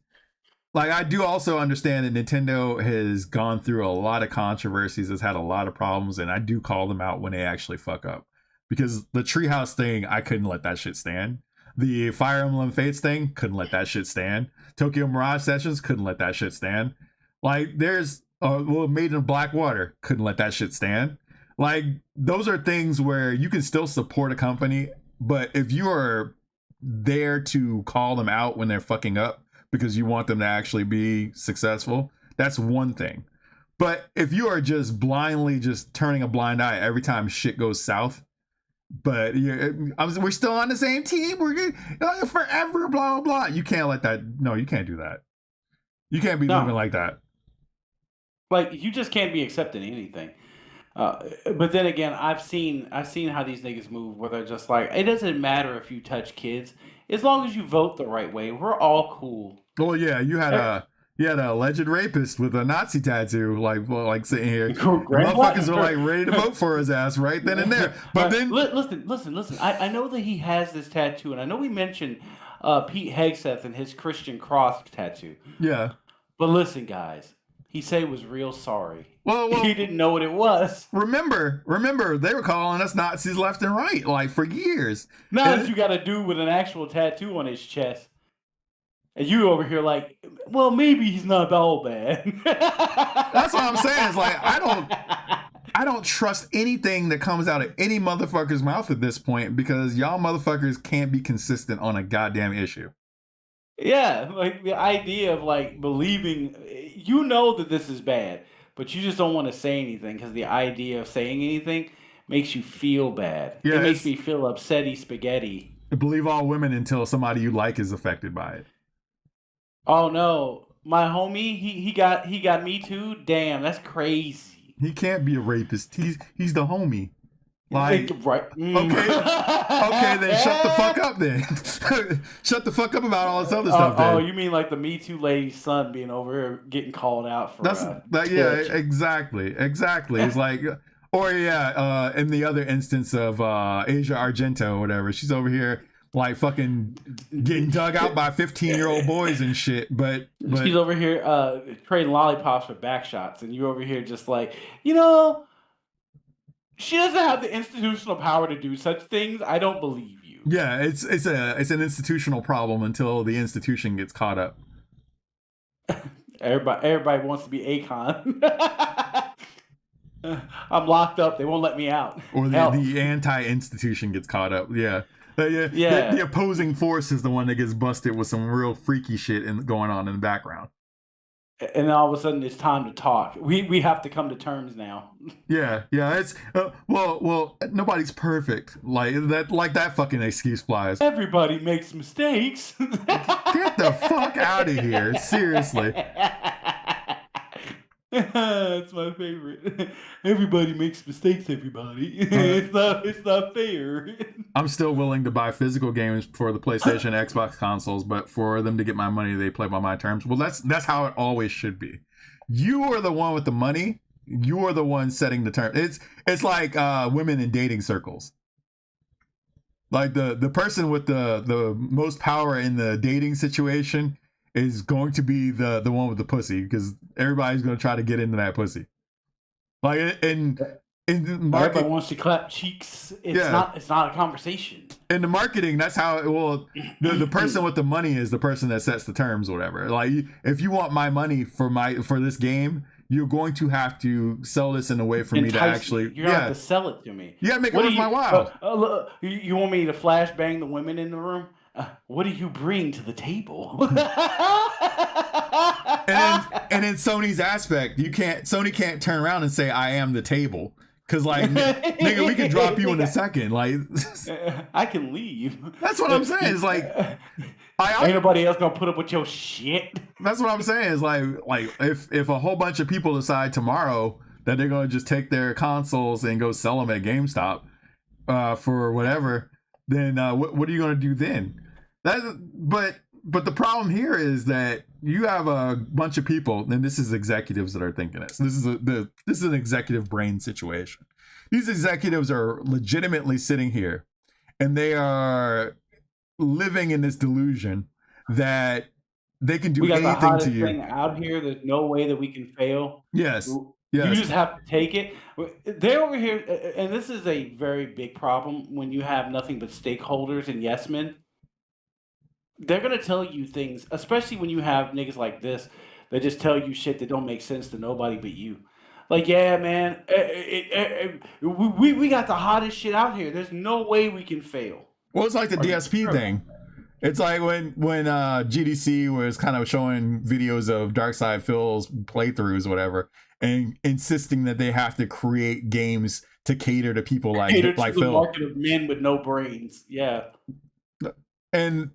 Speaker 1: like I do also understand that Nintendo has gone through a lot of controversies, has had a lot of problems, and I do call them out when they actually fuck up. Because the Treehouse thing, I couldn't let that shit stand. The Fire Emblem Fates thing, couldn't let that shit stand. Tokyo Mirage Sessions, couldn't let that shit stand. Like there's Made in Blackwater, couldn't let that shit stand. Like, those are things where you can still support a company, but if you are there to call them out when they're fucking up because you want them to actually be successful, that's one thing. But if you are just blindly just turning a blind eye every time shit goes south, but we're still on the same team, we're good forever, blah, blah, blah. You can't let that, no, you can't do that. You can't be living like that.
Speaker 4: Like, you just can't be accepting anything. But then again, I've seen how these niggas move, where they're just like, it doesn't matter if you touch kids, as long as you vote the right way. We're all cool.
Speaker 1: Well, yeah, you had an alleged rapist with a Nazi tattoo, like sitting here. Motherfuckers were like ready to vote for his ass right then and there. But then,
Speaker 4: listen. I know that he has this tattoo, and I know we mentioned Pete Hegseth and his Christian cross tattoo.
Speaker 1: Yeah.
Speaker 4: But listen, guys. He said he was real sorry.
Speaker 1: Well,
Speaker 4: he didn't know what it was.
Speaker 1: Remember, they were calling us Nazis left and right, like for years.
Speaker 4: Now that you got a dude with an actual tattoo on his chest, and you over here like, well, maybe he's not all bad.
Speaker 1: That's what I'm saying. It's like I don't trust anything that comes out of any motherfucker's mouth at this point because y'all motherfuckers can't be consistent on a goddamn issue.
Speaker 4: Yeah, like the idea of like believing, you know that this is bad, but you just don't want to say anything because the idea of saying anything makes you feel bad. Yeah, it makes me feel upsetty spaghetti.
Speaker 1: Believe all women until somebody you like is affected by it.
Speaker 4: Oh no, my homie, he got me too. Damn, that's crazy.
Speaker 1: He can't be a rapist. He's the homie. Like,
Speaker 4: right.
Speaker 1: Okay, then shut the fuck up then. Shut the fuck up about all this other stuff then.
Speaker 4: Oh, you mean like the Me Too lady's son being over here getting called out for
Speaker 1: yeah, exactly. It's like, or yeah, in the other instance of Asia Argento or whatever, she's over here like fucking getting dug out by 15-year-old boys and shit, but
Speaker 4: she's over here trading lollipops for back shots, and you over here just like, you know, she doesn't have the institutional power to do such things. I don't believe you. you.
Speaker 1: Yeah, it's an institutional problem until the institution gets caught up.
Speaker 4: Everybody wants to be Akon. I'm locked up. They won't let me out.
Speaker 1: Or the anti-institution gets caught up. Yeah. The opposing force is the one that gets busted with some real freaky shit going on in the background.
Speaker 4: And then all of a sudden it's time to talk. We have to come to terms now.
Speaker 1: Yeah. It's well, nobody's perfect. Like that fucking excuse flies.
Speaker 4: Everybody makes mistakes.
Speaker 1: Get the fuck out of here. Seriously.
Speaker 4: That's my favorite. Everybody makes mistakes, everybody. It's not fair.
Speaker 1: I'm still willing to buy physical games for the PlayStation, Xbox consoles, but for them to get my money, they play by my terms. Well, that's how it always should be. You are the one with the money. You are the one setting the terms. It's like women in dating circles. Like the person with the most power in the dating situation is going to be the one with the pussy, because everybody's going to try to get into that pussy. Like in
Speaker 4: everybody wants to clap cheeks. It's not a conversation.
Speaker 1: In the marketing, that's how the person with the money is the person that sets the terms or whatever. Like, if you want my money for this game, you're going to have to sell this in a way for me to actually
Speaker 4: you're gonna have to sell it to me.
Speaker 1: Yeah, make it worth my while.
Speaker 4: You want me to flash bang the women in the room? What do you bring to the table?
Speaker 1: and then Sony's aspect, Sony can't turn around and say I am the table, because like nigga, we can drop you in a second. Like
Speaker 4: I can leave.
Speaker 1: That's what I'm saying. It's like
Speaker 4: ain't nobody else gonna put up with your shit.
Speaker 1: That's what I'm saying. Is like if a whole bunch of people decide tomorrow that they're gonna just take their consoles and go sell them at GameStop for whatever, then what are you gonna do then? But the problem here is that you have a bunch of people, and this is executives that are thinking this. This is an executive brain situation. These executives are legitimately sitting here, and they are living in this delusion that they can do anything to you. We got the hottest
Speaker 4: thing out here. There's no way that we can fail.
Speaker 1: Yes.
Speaker 4: You just have to take it. They're over here, and this is a very big problem when you have nothing but stakeholders and yes men. They're going to tell you things, especially when you have niggas like this that just tell you shit that don't make sense to nobody but you. Like, yeah, man, we got the hottest shit out here. There's no way we can fail.
Speaker 1: Well, it's like the DSP thing. It's like when GDC was kind of showing videos of Darkside Phil's playthroughs or whatever, and insisting that they have to create games to cater to people like
Speaker 4: Phil.
Speaker 1: The
Speaker 4: market of men with no brains. Yeah.
Speaker 1: And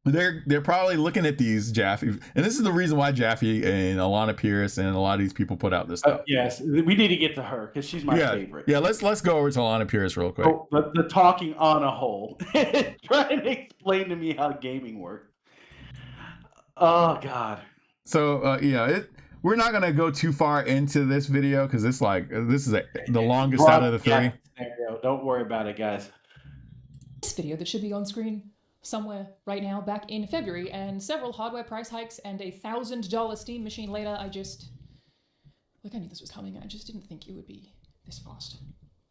Speaker 1: they're probably looking at these Jaffe, and this is the reason why Jaffe and Alana Pierce and a lot of these people put out this stuff.
Speaker 4: Yes, we need to get to her because she's my favorite.
Speaker 1: Yeah, let's go over to Alana Pierce real quick.
Speaker 4: The talking on a whole, trying to explain to me how gaming works. Oh God.
Speaker 1: So we're not gonna go too far into this video because this is the longest out of the three.
Speaker 4: Don't worry about it, guys.
Speaker 8: This video that should be on screen somewhere right now, back in February, and several hardware price hikes and a $1,000 Steam machine later, I knew this was coming. I just didn't think it would be this fast.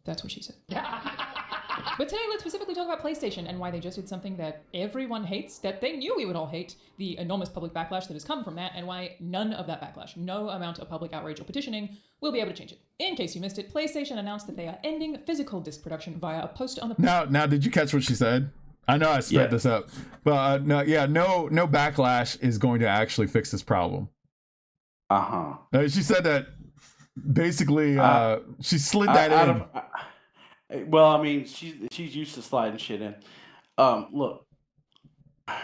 Speaker 8: That's what she said. But today, let's specifically talk about PlayStation and why they just did something that everyone hates, that they knew we would all hate, the enormous public backlash that has come from that, and why none of that backlash, no amount of public outrage or petitioning, will be able to change it. In case you missed it, PlayStation announced that they are ending physical disc production via a post on the...
Speaker 1: Now, did you catch what she said? I know I sped this up, but no backlash is going to actually fix this problem. She said that basically she slid that in.
Speaker 4: Well, I mean, she's used to sliding shit in. Look, I'm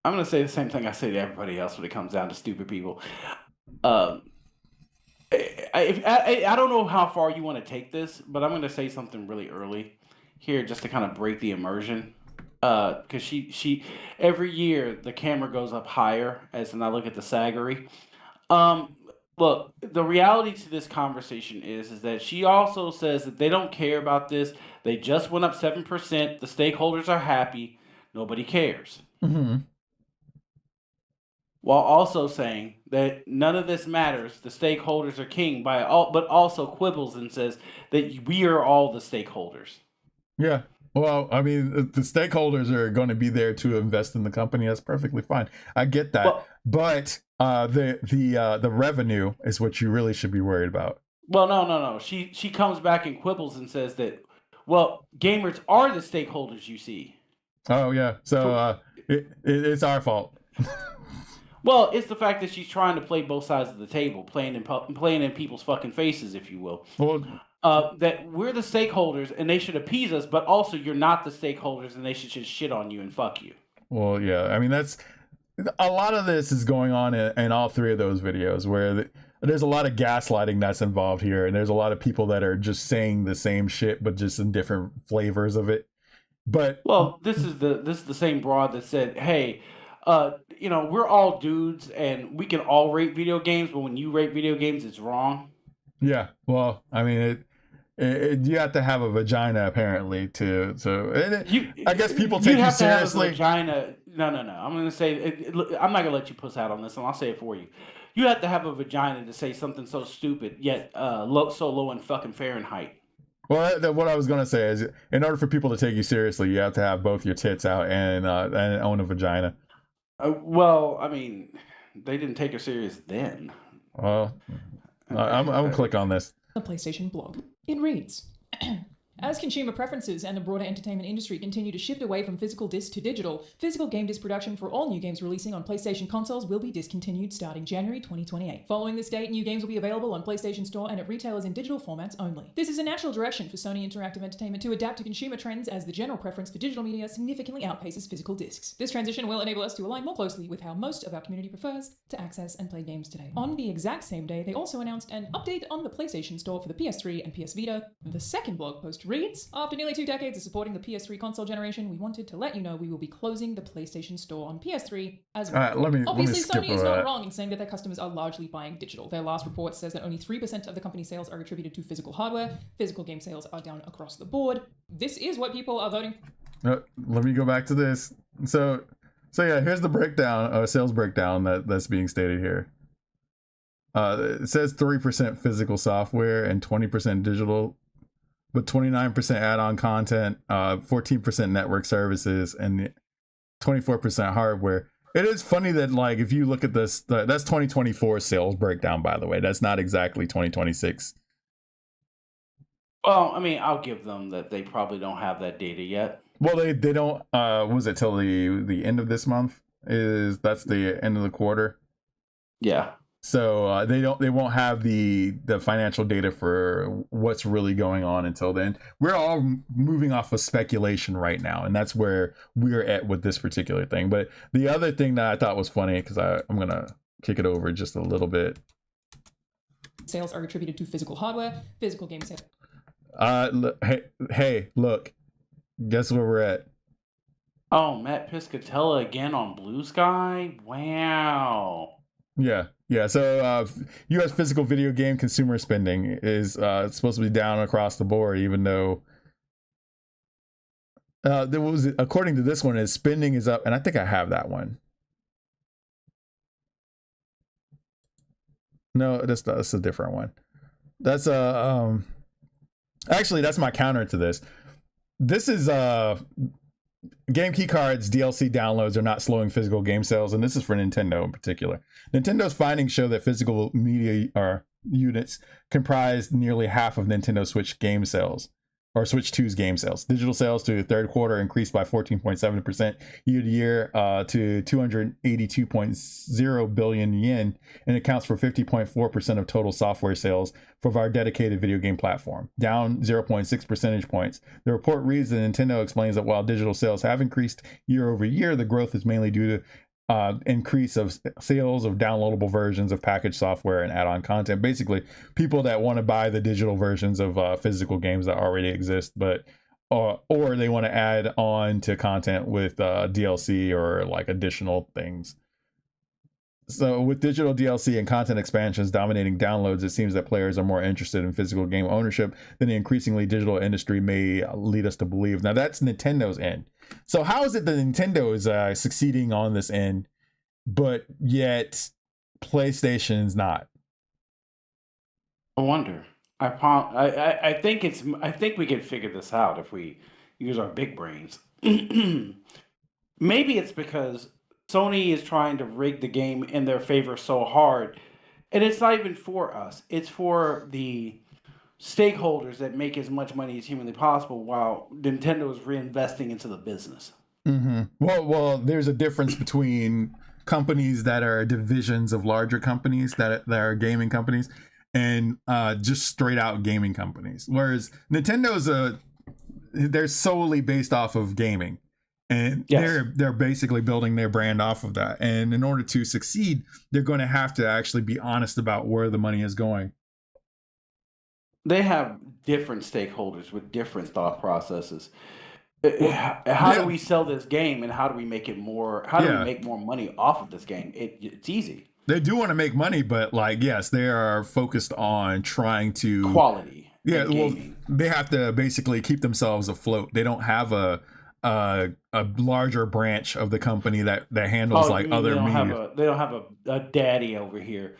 Speaker 4: gonna say the same thing I say to everybody else when it comes down to stupid people. I don't know how far you want to take this, but I'm gonna say something really early here just to kind of break the immersion. Because she every year the camera goes up higher as I look at the Saggery. Look, the reality to this conversation is that she also says that they don't care about this. They just went up 7%. The stakeholders are happy. Nobody cares.
Speaker 1: Mm-hmm.
Speaker 4: While also saying that none of this matters. The stakeholders are king but also quibbles and says that we are all the stakeholders.
Speaker 1: Yeah. Well, I mean, the stakeholders are going to be there to invest in the company. That's perfectly fine. I get that,
Speaker 4: Well-
Speaker 1: but the revenue is what you really should be worried about.
Speaker 4: Well, no. She comes back and quibbles and says that, well, gamers are the stakeholders. You see.
Speaker 1: Oh yeah, so it's our fault.
Speaker 4: Well, it's the fact that she's trying to play both sides of the table, playing in people's fucking faces, if you will.
Speaker 1: Well,
Speaker 4: That we're the stakeholders and they should appease us, but also you're not the stakeholders and they should just shit on you and fuck you.
Speaker 1: well, yeah. I mean, that's a lot of this is going on in all three of those videos where there's a lot of gaslighting that's involved here, and there's a lot of people that are just saying the same shit but just in different flavors of it. But
Speaker 4: Well, this is the same broad that said, "Hey, we're all dudes and we can all rate video games, but when you rate video games, it's wrong."
Speaker 1: yeah, well, I mean, you have to have a vagina apparently to. I guess people take you
Speaker 4: have to have a
Speaker 1: seriously.
Speaker 4: vagina. No. I'm going to say I'm not going to let you puss out on this one. I'll say it for you. You have to have a vagina to say something so stupid yet so low in fucking Fahrenheit.
Speaker 1: Well, what I was gonna say is, in order for people to take you seriously, you have to have both your tits out and own a vagina.
Speaker 4: Well, I mean, they didn't take her serious then.
Speaker 1: Well, I'm gonna click on this.
Speaker 8: The PlayStation blog. It reads, as consumer preferences and the broader entertainment industry continue to shift away from physical disc to digital, physical game disc production for all new games releasing on PlayStation consoles will be discontinued starting January 2028. Following this date, new games will be available on PlayStation Store and at retailers in digital formats only. This is a natural direction for Sony Interactive Entertainment to adapt to consumer trends as the general preference for digital media significantly outpaces physical discs. This transition will enable us to align more closely with how most of our community prefers to access and play games today. On the exact same day, they also announced an update on the PlayStation Store for the PS3 and PS Vita. The second blog post reads, after nearly 2 decades of supporting the PS3 console generation, we wanted to let you know we will be closing the PlayStation Store on PS3 as well. Obviously,
Speaker 1: skip
Speaker 8: Sony is
Speaker 1: over
Speaker 8: not
Speaker 1: that.
Speaker 8: wrong in saying that their customers are largely buying digital. Their last report says that only 3% of the company's sales are attributed to physical hardware. Physical game sales are down across the board. This is what people are voting.
Speaker 1: Let me go back to this. So yeah, here's the breakdown, sales breakdown that's being stated here. It says 3% physical software and 20% digital, but 29% add-on content, 14% network services, and 24% hardware. It is funny that, like, if you look at this, that's 2024 sales breakdown, by the way. That's not exactly 2026.
Speaker 4: Well, I mean, I'll give them that they probably don't have that data yet.
Speaker 1: Well, they don't. Was it till the end of this month? That's the end of the quarter?
Speaker 4: Yeah.
Speaker 1: So they won't have the financial data for what's really going on until then. We're all moving off of speculation right now, and that's where we're at with this particular thing. But the other thing that I thought was funny, because I'm gonna kick it over just a little bit.
Speaker 8: Sales are attributed to physical hardware. Physical game sales.
Speaker 1: Hey, look, guess where we're at?
Speaker 4: Oh, Matt Piscatella again on Blue Sky? Wow.
Speaker 1: Yeah. So U.S. physical video game consumer spending is supposed to be down across the board, even though according to this one, is spending is up, and I think I have that one. No, that's a different one. That's actually that's my counter to this. This is game key cards DLC downloads are not slowing physical game sales, and this is for Nintendo in particular. Nintendo's findings show that physical media units comprise nearly half of Nintendo Switch game sales, or Switch 2's game sales. Digital sales to the third quarter increased by 14.7% year to year to 282.0 billion yen, and accounts for 50.4% of total software sales for our dedicated video game platform, down 0.6 percentage points. The report reads that Nintendo explains that while digital sales have increased year over year, the growth is mainly due to increase of sales of downloadable versions of packaged software and add-on content. Basically, people that want to buy the digital versions of physical games that already exist, but or they want to add on to content with DLC or like additional things. So with digital DLC and content expansions dominating downloads, it seems that players are more interested in physical game ownership than the increasingly digital industry may lead us to believe. Now that's Nintendo's end. So how is it that Nintendo is succeeding on this end, but yet PlayStation's not?
Speaker 4: I wonder. I think we can figure this out if we, use our big brains. Maybe it's because Sony is trying to rig the game in their favor so hard, and it's not even for us. It's for the stakeholders that make as much money as humanly possible, while Nintendo is reinvesting into the business.
Speaker 1: Mm-hmm. Well, there's a difference between companies that are divisions of larger companies that are gaming companies, and just straight out gaming companies. Whereas Nintendo's they're solely based off of gaming, and
Speaker 4: Yes.
Speaker 1: they're basically building their brand off of that. And in order to succeed, they're going to have to actually be honest about where the money is going.
Speaker 4: They have different stakeholders with different thought processes. How do we sell this game, and how do we make it more? How do we make more money off of this game? It's easy.
Speaker 1: They do want to make money, but like, yes, they are focused on trying to
Speaker 4: Quality.
Speaker 1: Yeah,
Speaker 4: in
Speaker 1: well,
Speaker 4: gaming.
Speaker 1: they have to basically keep themselves afloat. They don't have a larger branch of the company that handles like other media.
Speaker 4: They don't have a daddy over here,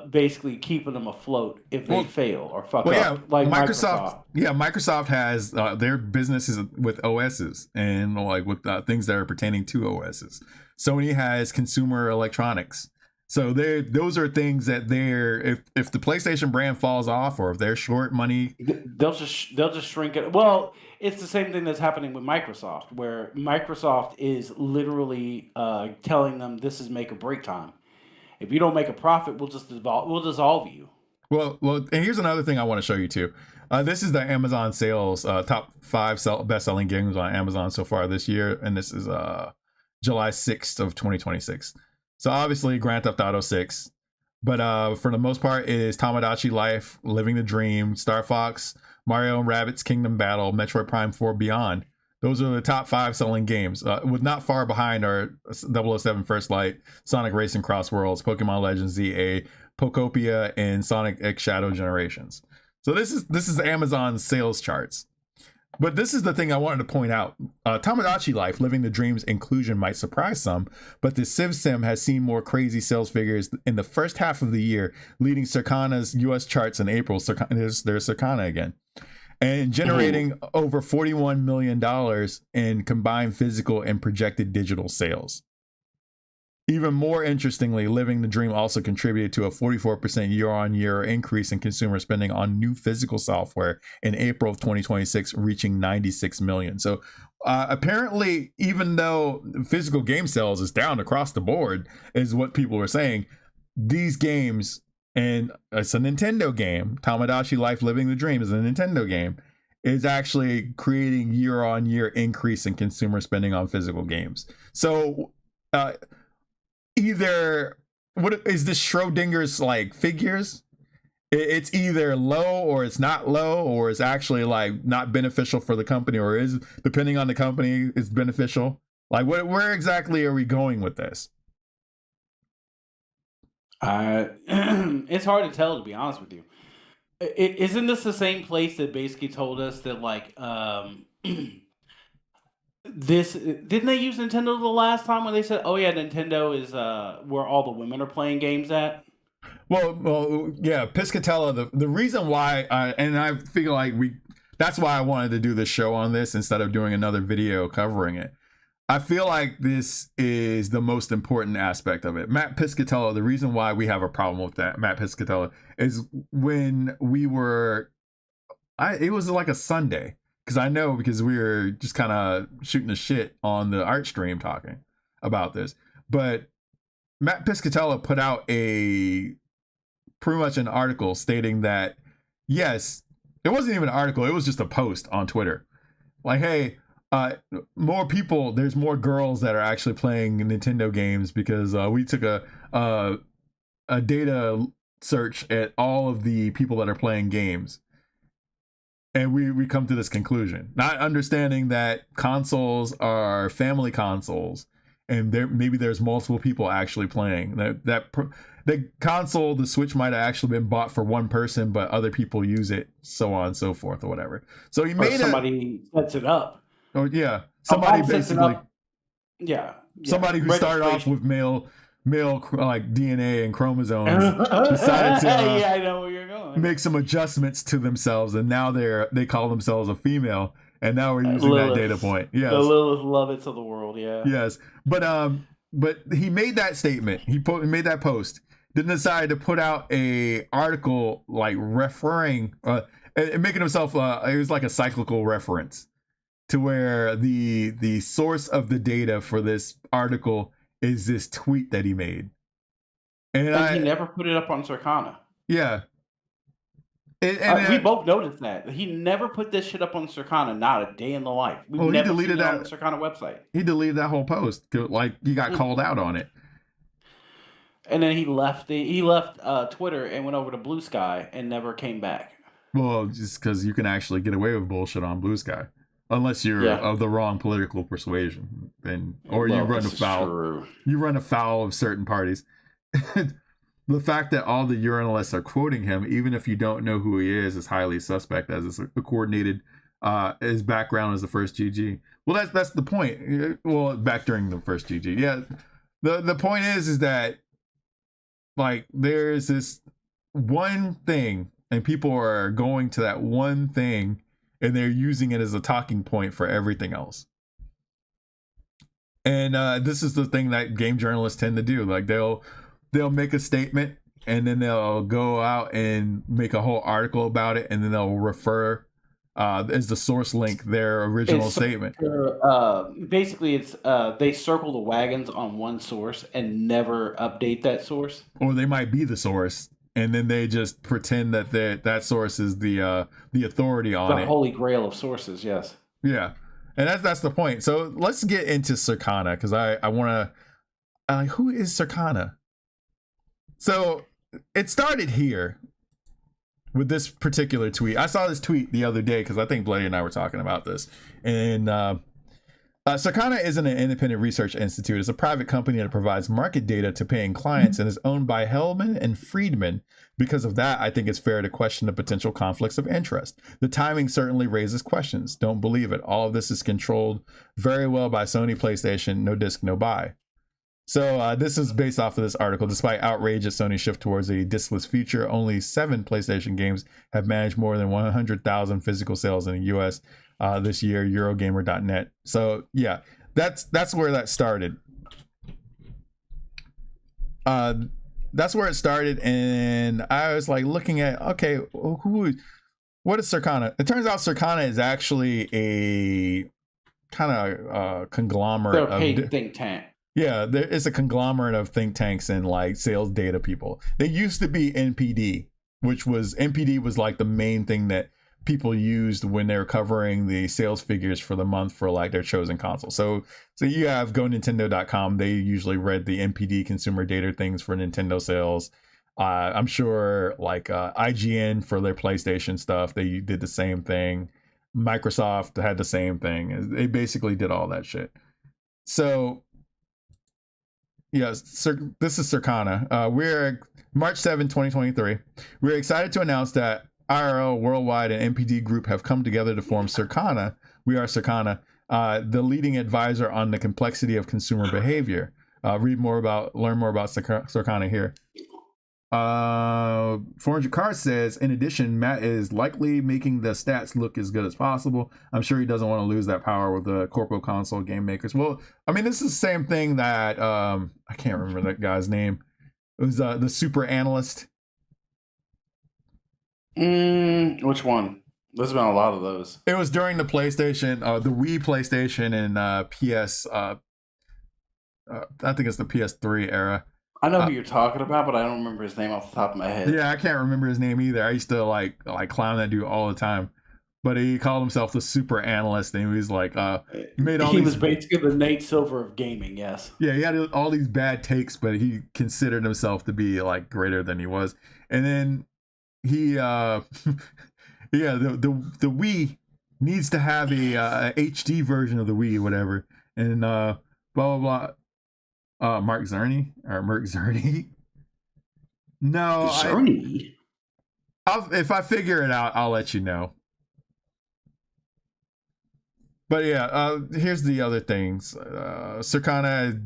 Speaker 4: basically keeping them afloat if they fail or fuck up. Like Microsoft.
Speaker 1: Yeah, Microsoft has their businesses with OSs and like with things that are pertaining to OSs. Sony has consumer electronics. So those are things that if the PlayStation brand falls off, or if they're short money,
Speaker 4: they'll just shrink it. Well, it's the same thing that's happening with Microsoft, where Microsoft is literally telling them this is make or break time. If you don't make a profit, we'll dissolve you.
Speaker 1: Well, and here's another thing I want to show you too. This is the Amazon sales top 5 best-selling games on Amazon so far this year, and this is July 6th of 2026. So obviously Grand Theft Auto 6, but for the most part it is Tomodachi Life, Living the Dream, Star Fox, Mario and Rabbids Kingdom Battle, Metroid Prime 4 Beyond. Those are the top 5 selling games. With not far behind are 007 First Light, Sonic Racing Cross Worlds, Pokemon Legends ZA, Pokopia, and Sonic X Shadow Generations. So this is Amazon's sales charts. But this is the thing I wanted to point out. Tomodachi Life, Living the Dream's inclusion might surprise some, but the Civ Sim has seen more crazy sales figures in the first half of the year, leading Circana's US charts in April. There's Circana again. And generating over $41 million in combined physical and projected digital sales. Even more interestingly, Living the Dream also contributed to a 44% year-on-year increase in consumer spending on new physical software in April of 2026, reaching 96 million. So apparently, even though physical game sales is down across the board, is what people were saying, these games, and it's a Nintendo game, Tomodachi Life Living the Dream is a Nintendo game, is actually creating year-on-year increase in consumer spending on physical games. So either what is this Schrodinger's like figures? It's either low or it's not low, or it's actually like not beneficial for the company, or is, depending on the company, it's beneficial. Like where exactly are we going with this?
Speaker 4: It's hard to tell, to be honest with you. Isn't this the same place that basically told us that like this didn't they use Nintendo the last time when they said, "Oh yeah, Nintendo is where all the women are playing games at"?
Speaker 1: Well, yeah, Piscatella. The reason why, and I feel like that's why I wanted to do this show on this instead of doing another video covering it. I feel like this is the most important aspect of it. Matt Piscatella, the reason why we have a problem with that, Matt Piscatella, is when it was like a Sunday, because we were just kind of shooting the shit on the art stream talking about this. But Matt Piscatella put out pretty much an article stating that, yes, it wasn't even an article, it was just a post on Twitter. Like, hey, there's more girls that are actually playing Nintendo games because we took a data search at all of the people that are playing games, and we come to this conclusion, not understanding that consoles are family consoles, and maybe there's multiple people actually playing. The console, the Switch, might have actually been bought for one person, but other people use it, so on and so forth, or whatever. So
Speaker 4: somebody sets it up.
Speaker 1: Oh yeah, somebody basically.
Speaker 4: Yeah.
Speaker 1: Somebody who started off with male male like DNA and chromosomes decided to
Speaker 4: yeah, I know where you're going.
Speaker 1: make some adjustments to themselves, and now they call themselves a female, and now we're using that data point. Yes,
Speaker 4: the Lilith Lovitz of the world. Yeah.
Speaker 1: yes, but he made that statement. He made that post. Then decided to put out a article like referring, and making himself. It was like a cyclical reference to where the source of the data for this article is this tweet that he made.
Speaker 4: And he never put it up on Circana.
Speaker 1: Yeah.
Speaker 4: We both noticed that. He never put this shit up on Circana, not a day in the life. We've never
Speaker 1: deleted
Speaker 4: seen it
Speaker 1: that
Speaker 4: on the Circana website.
Speaker 1: He deleted that whole post. Like, he got called out on it.
Speaker 4: And then he left Twitter and went over to Blue Sky and never came back.
Speaker 1: Well, just because you can actually get away with bullshit on Blue Sky. Unless you're of the wrong political persuasion, you run afoul. You run afoul of certain parties. The fact that all the journalists are quoting him, even if you don't know who he is highly suspect, as it's coordinated. His background as the first GG. Well, that's the point. Well, back during the first GG, yeah. The point is that like there's this one thing, and people are going to that one thing. And they're using it as a talking point for everything else. And this is the thing that game journalists tend to do. Like they'll make a statement, and then they'll go out and make a whole article about it, and then they'll refer as the source link their original statement.
Speaker 4: Basically, it's they circle the wagons on one source and never update that source.
Speaker 1: Or they might be the source. And then they just pretend that that source is the authority on it.
Speaker 4: The holy grail of sources, yes.
Speaker 1: Yeah, and that's the point. So let's get into Circana, because I want to. Who is Circana? So it started here with this particular tweet. I saw this tweet the other day because I think Bloody and I were talking about this, and Circana isn't an independent research institute. It's a private company that provides market data to paying clients and is owned by Hellman and Friedman. Because of that, I think it's fair to question the potential conflicts of interest. The timing certainly raises questions. Don't believe it. All of this is controlled very well by Sony PlayStation. No disc, no buy. So this is based off of this article. Despite outrage at Sony's shift towards a discless future, only 7 PlayStation games have managed more than 100,000 physical sales in the U.S. This year, Eurogamer.net. So yeah, that's where that started. That's where it started, and I was like looking at, okay, what is Circana? It turns out Circana is actually a kind of conglomerate.
Speaker 4: They're a paid think tank.
Speaker 1: Yeah, there is a conglomerate of think tanks and like sales data people. They used to be NPD, which was like the main thing that people used when they're covering the sales figures for the month for like their chosen console. So you have GoNintendo.com. They usually read the NPD consumer data things for Nintendo sales. I'm sure like IGN for their PlayStation stuff, they did the same thing. Microsoft had the same thing. They basically did all that shit. So yes, this is Circana. We're March 7, 2023. We're excited to announce that IRL Worldwide and NPD Group have come together to form Circana. We are Circana, the leading advisor on the complexity of consumer behavior. Learn more about Circana here. 400 Cars says, in addition, Matt is likely making the stats look as good as possible. I'm sure he doesn't want to lose that power with the corporate console game makers. Well, I mean, this is the same thing that I can't remember that guy's name. It was the super analyst.
Speaker 4: Which one? There's been a lot of those.
Speaker 1: It was during the PlayStation, the Wii PlayStation and PS. I think it's the PS3 era.
Speaker 4: I know who you're talking about, but I don't remember his name off the top of my head.
Speaker 1: Yeah, I can't remember his name either. I used to like clown that dude all the time. But he called himself the super analyst, and he was like, he
Speaker 4: was basically the Nate Silver of gaming. Yes.
Speaker 1: Yeah, he had all these bad takes, but he considered himself to be like greater than he was. And then he, the Wii needs to have a HD version of the Wii, whatever, and blah blah blah. Merck Zerny. No,
Speaker 4: Zerny.
Speaker 1: If I figure it out, I'll let you know. But yeah, here's the other things. Circana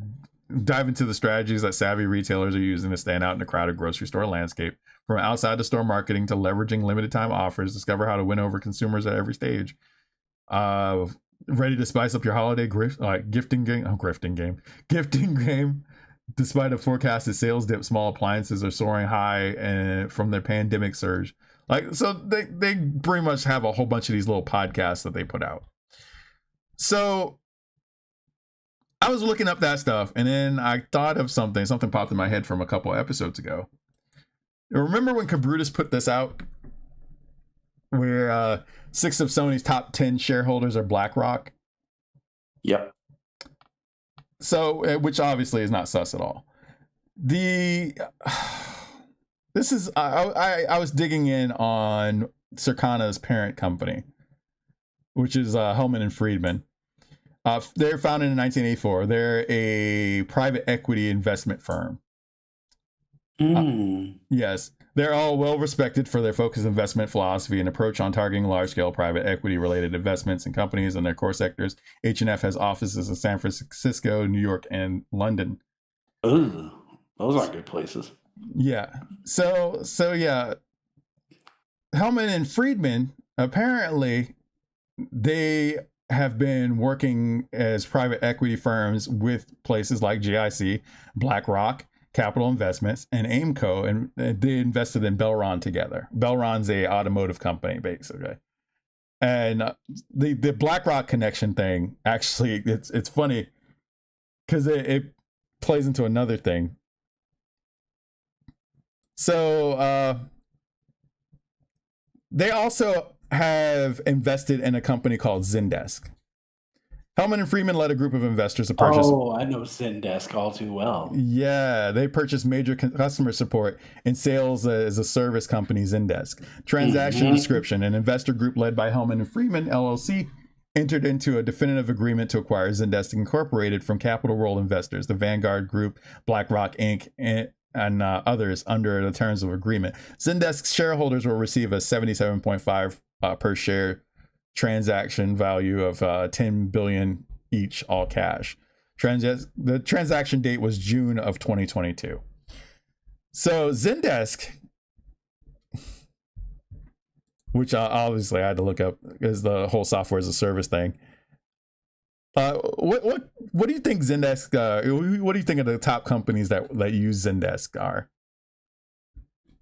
Speaker 1: dive into the strategies that savvy retailers are using to stand out in the crowded grocery store landscape. From outside the store marketing to leveraging limited time offers, discover how to win over consumers at every stage. Ready to spice up your holiday gifting game. Despite a forecasted sales dip, small appliances are soaring high from their pandemic surge. So they pretty much have a whole bunch of these little podcasts that they put out. So I was looking up that stuff, and then I thought of something popped in my head from a couple episodes ago. Remember when Cabrutus put this out, where 6 of Sony's top 10 shareholders are BlackRock?
Speaker 4: Yep.
Speaker 1: So, which obviously is not sus at all. I was digging in on Circana's parent company, which is Hellman and Friedman. They're founded in 1984. They're a private equity investment firm. Yes, they're all well respected for their focused investment philosophy and approach on targeting large-scale private equity-related investments in companies in their core sectors. H&F has offices in San Francisco, New York, and London.
Speaker 4: Ooh, those aren't good places.
Speaker 1: Yeah. So yeah, Hellman and Friedman, apparently, they have been working as private equity firms with places like GIC, BlackRock, Capital Investments, and Aimco, and they invested in Belron together. Belron's a automotive company, basically. And the BlackRock connection thing, actually, it's funny because it plays into another thing. So they also have invested in a company called Zendesk. Hellman and Friedman led a group of investors to purchase.
Speaker 4: Oh, I know Zendesk all too well.
Speaker 1: Yeah, they purchased major customer support and sales as a service company, Zendesk. Transaction description: an investor group led by Hellman and Friedman LLC entered into a definitive agreement to acquire Zendesk Incorporated from Capital World investors, the Vanguard Group, BlackRock Inc., and others under the terms of agreement. Zendesk's shareholders will receive a 77.5 per share transaction value of $10 billion each, all cash. The transaction date was June of 2022. So Zendesk, which obviously I had to look up because the whole software as a service thing. What do you think Zendesk? What do you think of the top companies that use Zendesk are?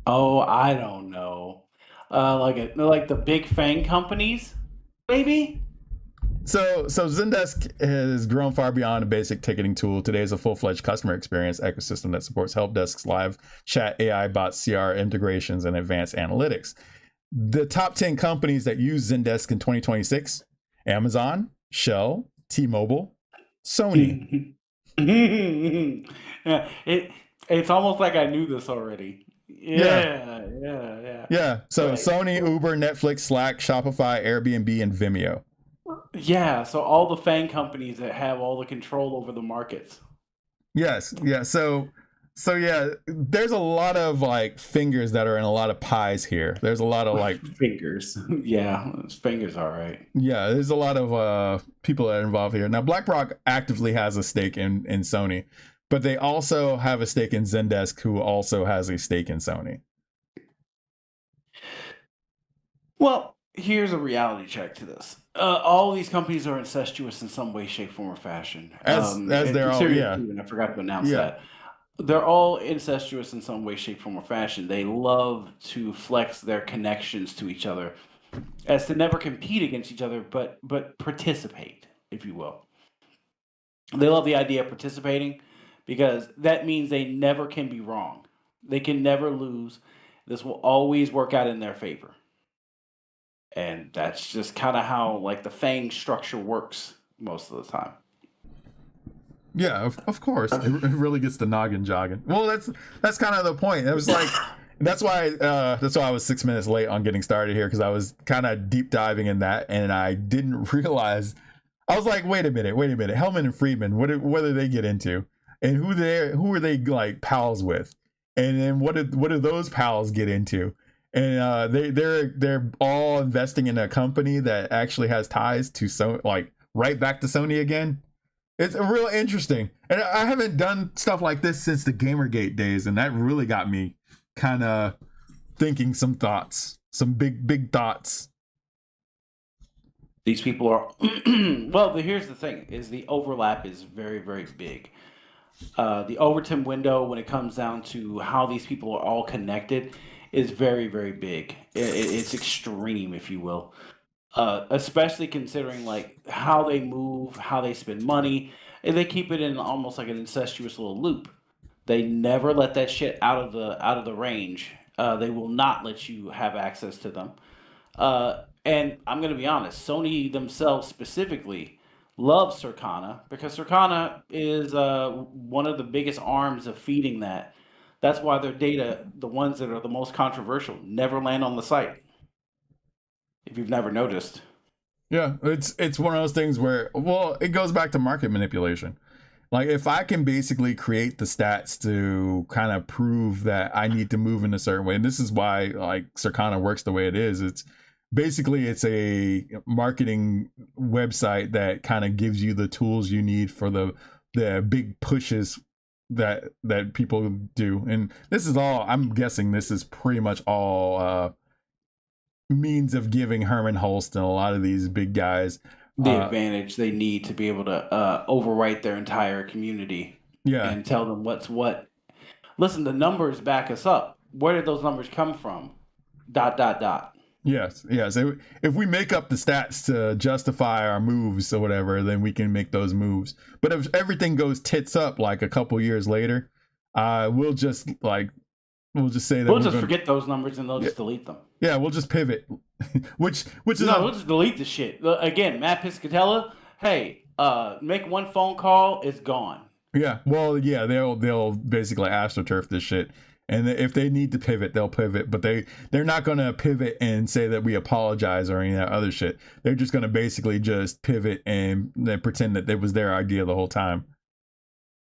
Speaker 4: Oh, I don't know. Like the big FANG companies, maybe.
Speaker 1: So Zendesk has grown far beyond a basic ticketing tool. Today is a full-fledged customer experience ecosystem that supports help desks, live chat, AI bots, CR integrations, and advanced analytics. The top 10 companies that use Zendesk in 2026: Amazon, Shell, T-Mobile, Sony.
Speaker 4: Yeah, it's almost like I knew this already. Yeah.
Speaker 1: So
Speaker 4: Right.
Speaker 1: Sony, Uber, Netflix, Slack, Shopify, Airbnb, and Vimeo.
Speaker 4: Yeah, so all the FANG companies that have all the control over the markets.
Speaker 1: Yes, yeah. So yeah, there's a lot of like fingers that are in a lot of pies here. There's a lot of like
Speaker 4: Fingers. Yeah, fingers, all right.
Speaker 1: yeah, there's a lot of people that are involved here. Now BlackRock actively has a stake in Sony, but they also have a stake in Zendesk, who also has a stake in Sony.
Speaker 4: Well, here's a reality check to this. All these companies are incestuous in some way, shape, form, or fashion.
Speaker 1: As they're all, yeah.
Speaker 4: And I forgot to announce
Speaker 1: Yeah.
Speaker 4: that. They're all incestuous in some way, shape, form, or fashion. They love to flex their connections to each other as to never compete against each other, but participate, if you will. They love the idea of participating because that means they never can be wrong. They can never lose. This will always work out in their favor. And that's just kind of how like the FANG structure works most of the time.
Speaker 1: Yeah, of course. It really gets the noggin jogging. Well, that's kind of the point. It was like that's why I was 6 minutes late on getting started here, because I was kind of deep diving in that, and I didn't realize. I was like, wait a minute. Hellman and Friedman, what do they get into, and who are they like pals with, and then what do those pals get into? And they're all investing in a company that actually has ties to right back to Sony again. It's real interesting. And I haven't done stuff like this since the Gamergate days, and that really got me kind of thinking some thoughts, some big thoughts.
Speaker 4: These people are well. Here's the thing: is the overlap is very, very big. The Overton window, when it comes down to how these people are all connected, is very, very big. It's extreme, if you will. Especially considering like how they move, how they spend money, and they keep it in almost like an incestuous little loop. They never let that shit out of the range. They will not let you have access to them. And I'm gonna be honest, Sony themselves specifically loves Circana because Circana is one of the biggest arms of feeding that. That's why their data, the ones that are the most controversial, never land on the site. If you've never noticed.
Speaker 1: Yeah, it's one of those things where, well, it goes back to market manipulation. Like, if I can basically create the stats to kind of prove that I need to move in a certain way, and this is why like Circana works the way it is. It's basically it's a marketing website that kind of gives you the tools you need for the big pushes that people do. And this is all, I'm guessing this is pretty much all means of giving Herman Hulst and a lot of these big guys
Speaker 4: the advantage they need to be able to overwrite their entire community.
Speaker 1: Yeah.
Speaker 4: And tell them what's what. Listen, the numbers back us up. Where did those numbers come from? ...
Speaker 1: Yes. If we make up the stats to justify our moves or whatever, then we can make those moves. But if everything goes tits up like a couple years later, we'll just say that
Speaker 4: we'll just forget those numbers and they'll just delete them.
Speaker 1: Yeah, we'll just pivot. which is
Speaker 4: we'll just delete the shit. Again, Matt Piscatella, hey, make one phone call, it's gone.
Speaker 1: Yeah, well, yeah, they'll basically astroturf this shit. And if they need to pivot, they'll pivot, but they're not going to pivot and say that we apologize or any of that other shit. They're just going to basically just pivot and then pretend that it was their idea the whole time.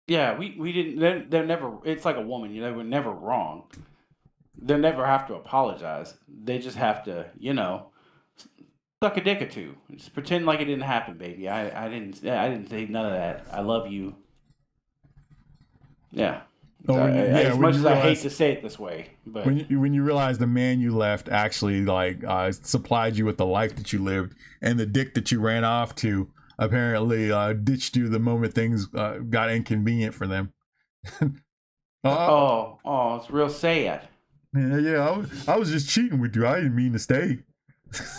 Speaker 4: Yeah, we didn't. They're never. It's like a woman. They were never wrong. They never have to apologize. They just have to, suck a dick or two. Just pretend like it didn't happen, baby. I didn't say none of that. I love you. Yeah. As much as I hate to say it this way, but
Speaker 1: when you realize the man you left actually supplied you with the life that you lived, and the dick that you ran off to apparently ditched you the moment things got inconvenient for them.
Speaker 4: It's real sad.
Speaker 1: Yeah, I was just cheating with you. I didn't mean to stay.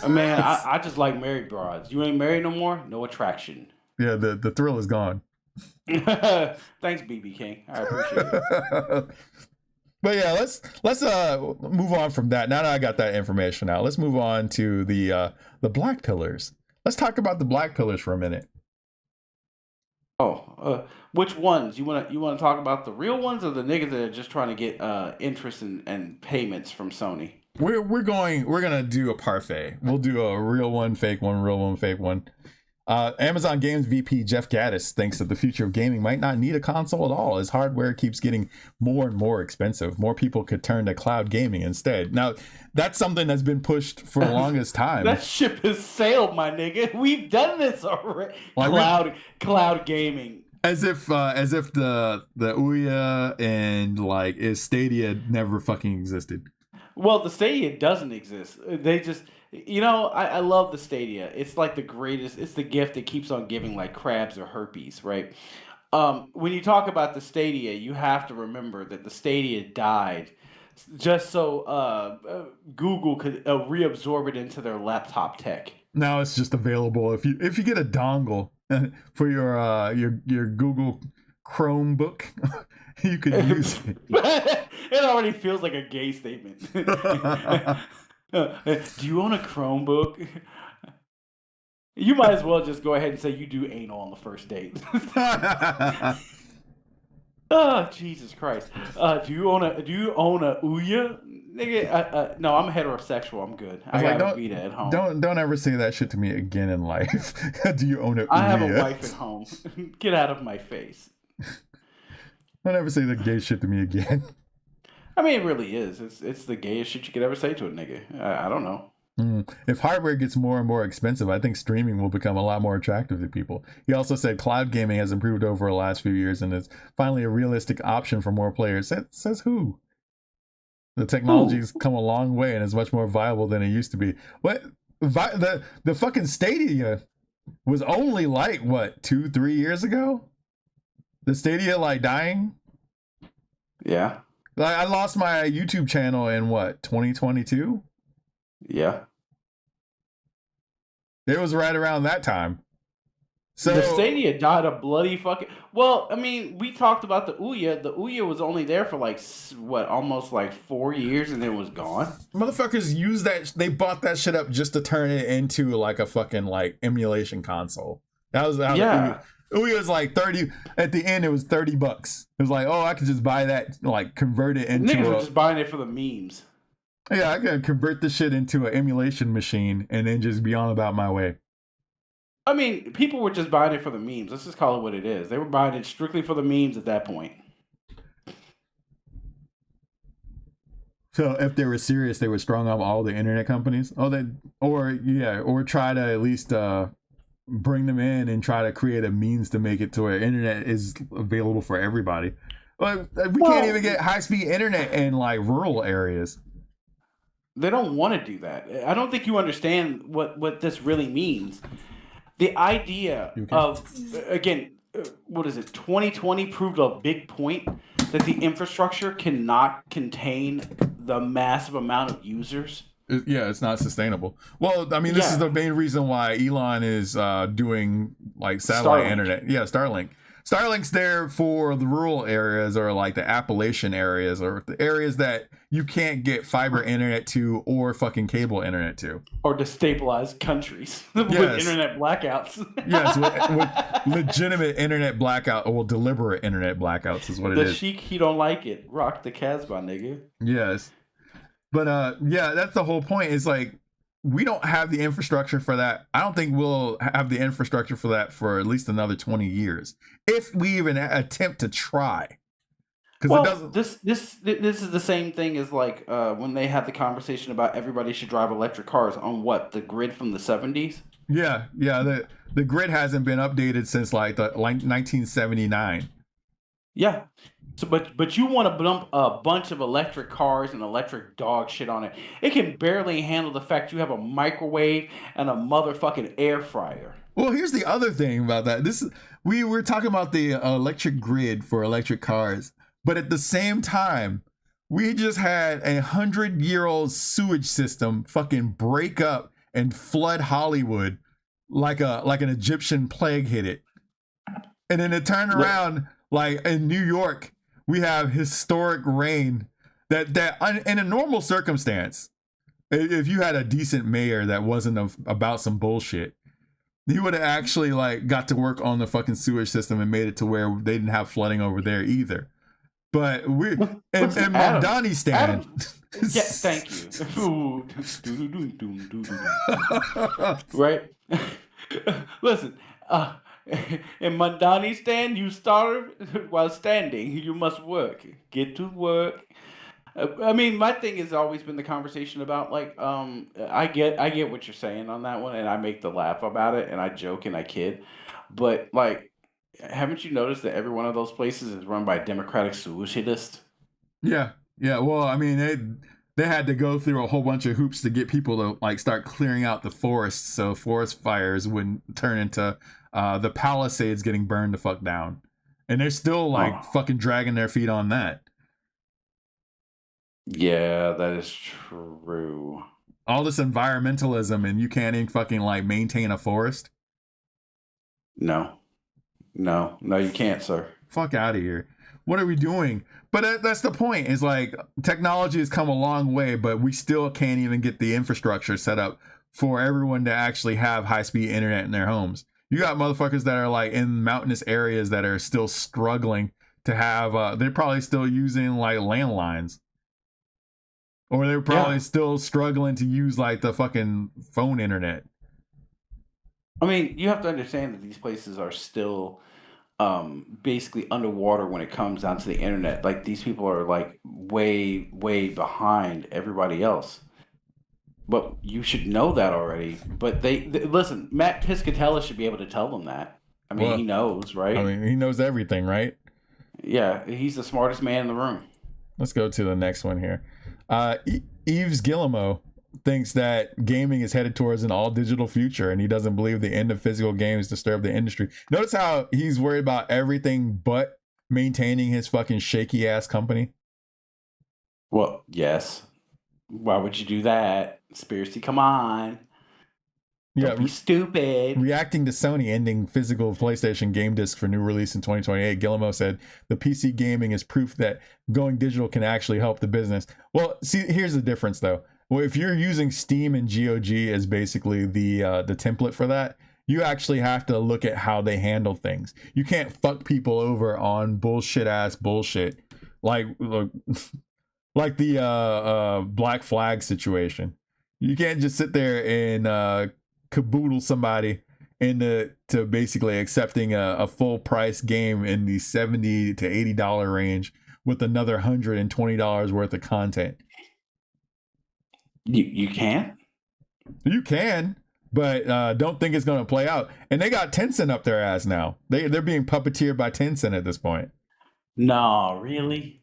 Speaker 4: Man, I just like married broads. You ain't married no more? No attraction.
Speaker 1: Yeah, the thrill is gone.
Speaker 4: Thanks, BB King. I appreciate it.
Speaker 1: But yeah, let's move on from that. Now that I got that information out, let's move on to the black pillars. Let's talk about the black pillars for a minute.
Speaker 4: Which ones? You want to talk about the real ones or the niggas that are just trying to get interest and payments from Sony?
Speaker 1: We're gonna do a parfait. We'll do a real one, fake one, real one, fake one. Amazon Games VP Jeff Gaddis thinks that the future of gaming might not need a console at all, as hardware keeps getting more and more expensive. More people could turn to cloud gaming instead. Now, that's something that's been pushed for the longest time.
Speaker 4: That ship has sailed, my nigga. We've done this already. Cloud gaming.
Speaker 1: As if the Ouya and Stadia never fucking existed.
Speaker 4: Well, the Stadia doesn't exist. They just, I love the Stadia. It's like the greatest. It's the gift that keeps on giving, like crabs or herpes, right? When you talk about the Stadia, you have to remember that the Stadia died just so Google could reabsorb it into their laptop tech.
Speaker 1: Now it's just available if you get a dongle for your Google Chromebook. You could use it.
Speaker 4: It already feels like a gay statement. Do you own a Chromebook? You might as well just go ahead and say you do anal on the first date. Oh, Jesus Christ. Do you own a Ouya? Nigga, no, I'm heterosexual. I'm good. I have a Vita at home.
Speaker 1: Don't ever say that shit to me again in life. Do you own a Ouya?
Speaker 4: I have a wife at home. Get out of my face.
Speaker 1: Don't ever say that gay shit to me again.
Speaker 4: I mean, it really is. It's the gayest shit you could ever say to a nigga. I don't know.
Speaker 1: If hardware gets more and more expensive, I think streaming will become a lot more attractive to people. He also said cloud gaming has improved over the last few years and is finally a realistic option for more players. Says who? The technology's come a long way and is much more viable than it used to be. What? The fucking Stadia was only like, what, 2-3 years ago? The Stadia like dying?
Speaker 4: Yeah.
Speaker 1: Like, I lost my YouTube channel in what, 2022?
Speaker 4: Yeah.
Speaker 1: It was right around that time. So
Speaker 4: the Stadia died a bloody fucking. Well, I mean, we talked about the Ouya. The Ouya was only there for like what, almost like 4 years, and then it was gone.
Speaker 1: Motherfuckers use that. They bought that shit up just to turn it into like a fucking like emulation console. That was how Ouya was like 30. At the end, it was $30. It was like, oh, I could just buy that, like convert it into.
Speaker 4: Niggas were just buying it for the memes.
Speaker 1: Yeah, I could convert this shit into an emulation machine and then just be on about my way.
Speaker 4: I mean, people were just buying it for the memes. Let's just call it what it is. They were buying it strictly for the memes at that point.
Speaker 1: So if they were serious, they would strong up all the internet companies. Or try to at least bring them in and try to create a means to make it to where internet is available for everybody. But we can't even get high-speed internet in like rural areas.
Speaker 4: They don't want to do that. I don't think you understand what this really means. The idea of, again, what is it? 2020 proved a big point that the infrastructure cannot contain the massive amount of users.
Speaker 1: It's not sustainable. Well, I mean, this is the main reason why Elon is doing like satellite internet. Yeah, Starlink. Starlink's there for the rural areas or like the Appalachian areas or the areas that you can't get fiber internet to or fucking cable internet to.
Speaker 4: Or destabilized countries with internet blackouts.
Speaker 1: Yes, with legitimate internet blackout or deliberate internet blackouts is what it is.
Speaker 4: The Sheik, he don't like it. Rock the Casbah, nigga.
Speaker 1: Yes. But that's the whole point. Is like we don't have the infrastructure for that. I don't think we'll have the infrastructure for that for at least another 20 years, if we even attempt to try.
Speaker 4: Well, it doesn't. This is the same thing as like when they had the conversation about everybody should drive electric cars on what, the grid from the 70s.
Speaker 1: Yeah. The grid hasn't been updated since like 1979.
Speaker 4: Yeah. So, but you want to dump a bunch of electric cars and electric dog shit on it. It can barely handle the fact you have a microwave and a motherfucking air fryer.
Speaker 1: Well, here's the other thing about that. We were talking about the electric grid for electric cars, but at the same time, we just had a 100-year-old sewage system fucking break up and flood Hollywood like an Egyptian plague hit it, and then it turned around like in New York. We have historic rain that in a normal circumstance, if you had a decent mayor that wasn't about some bullshit, he would have actually like got to work on the fucking sewage system and made it to where they didn't have flooding over there either. But we in Mamdani-stan.
Speaker 4: Yeah, thank you. Right? Listen, in Mamdani-stan, you starve while standing. You must work. Get to work. I mean, my thing has always been the conversation about like, I get what you're saying on that one, and I make the laugh about it, and I joke and I kid, but like, haven't you noticed that every one of those places is run by a Democratic socialist?
Speaker 1: Yeah. Well, I mean, they had to go through a whole bunch of hoops to get people to like start clearing out the forests so forest fires wouldn't turn into the Palisades getting burned the fuck down, and they're still like fucking dragging their feet on that.
Speaker 4: Yeah, that is true.
Speaker 1: All this environmentalism, and you can't even fucking like maintain a forest.
Speaker 4: No, you can't, sir.
Speaker 1: Fuck out of here. What are we doing? But that's the point. Is like technology has come a long way, but we still can't even get the infrastructure set up for everyone to actually have high-speed internet in their homes. You got motherfuckers that are like in mountainous areas that are still struggling to have. They're probably still using like landlines. Or they're probably still struggling to use like the fucking phone internet.
Speaker 4: I mean, you have to understand that these places are still basically underwater when it comes down to the internet. Like these people are like way, way behind everybody else. But you should know that already. But listen, Matt Piscatella should be able to tell them that. I mean,
Speaker 1: Well,
Speaker 4: he knows, right?
Speaker 1: I mean, he knows everything, right?
Speaker 4: Yeah, he's the smartest man in the room.
Speaker 1: Let's go to the next one here. Yves Guillemot thinks that gaming is headed towards an all-digital future, and he doesn't believe the end of physical games disturb the industry. Notice how he's worried about everything but maintaining his fucking shaky-ass company?
Speaker 4: Well, yes. Why would you do that? Spiracy, come on. Don't be stupid.
Speaker 1: Reacting to Sony ending physical PlayStation game discs for new release in 2028, Guillemot said the PC gaming is proof that going digital can actually help the business. Well, see, here's the difference though. Well, if you're using Steam and GOG as basically the template for that, you actually have to look at how they handle things. You can't fuck people over on bullshit like like the Black Flag situation. You can't just sit there and caboodle somebody into basically accepting a full price game in the $70 to $80 range with another $120 worth of content.
Speaker 4: You can?
Speaker 1: You can, but don't think it's going to play out. And they got Tencent up their ass now. They're being puppeteered by Tencent at this point.
Speaker 4: No, really?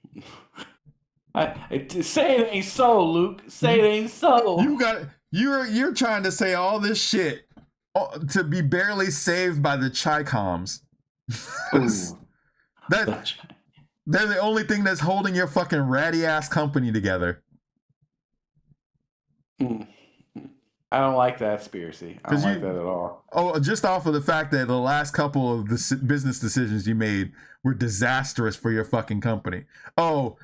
Speaker 4: Say it ain't so, Luke. Say it ain't so.
Speaker 1: You're trying to say all this shit to be barely saved by the Chi-Coms. They're the only thing that's holding your fucking ratty ass company together.
Speaker 4: I don't like that, Spiracy. I don't like that at all.
Speaker 1: Oh, just off of the fact that the last couple of the business decisions you made were disastrous for your fucking company. Oh,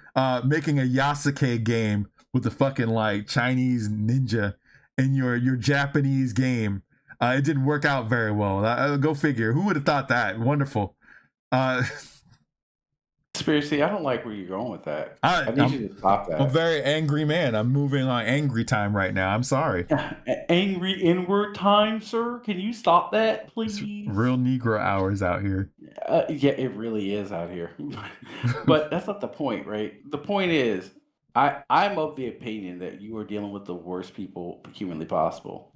Speaker 1: making a Yasuke game with the fucking like Chinese ninja in your Japanese game. It didn't work out very well. Go figure. Who would have thought that? Wonderful.
Speaker 4: Spiracy, I don't like where you're going with that. I need you to stop that.
Speaker 1: I'm a very angry man. I'm moving on angry time right now. I'm sorry.
Speaker 4: Angry inward time, sir? Can you stop that, please?
Speaker 1: It's Real Negro Hours out here.
Speaker 4: Yeah, it really is out here. But that's not the point, right? The point is, I'm of the opinion that you are dealing with the worst people humanly possible.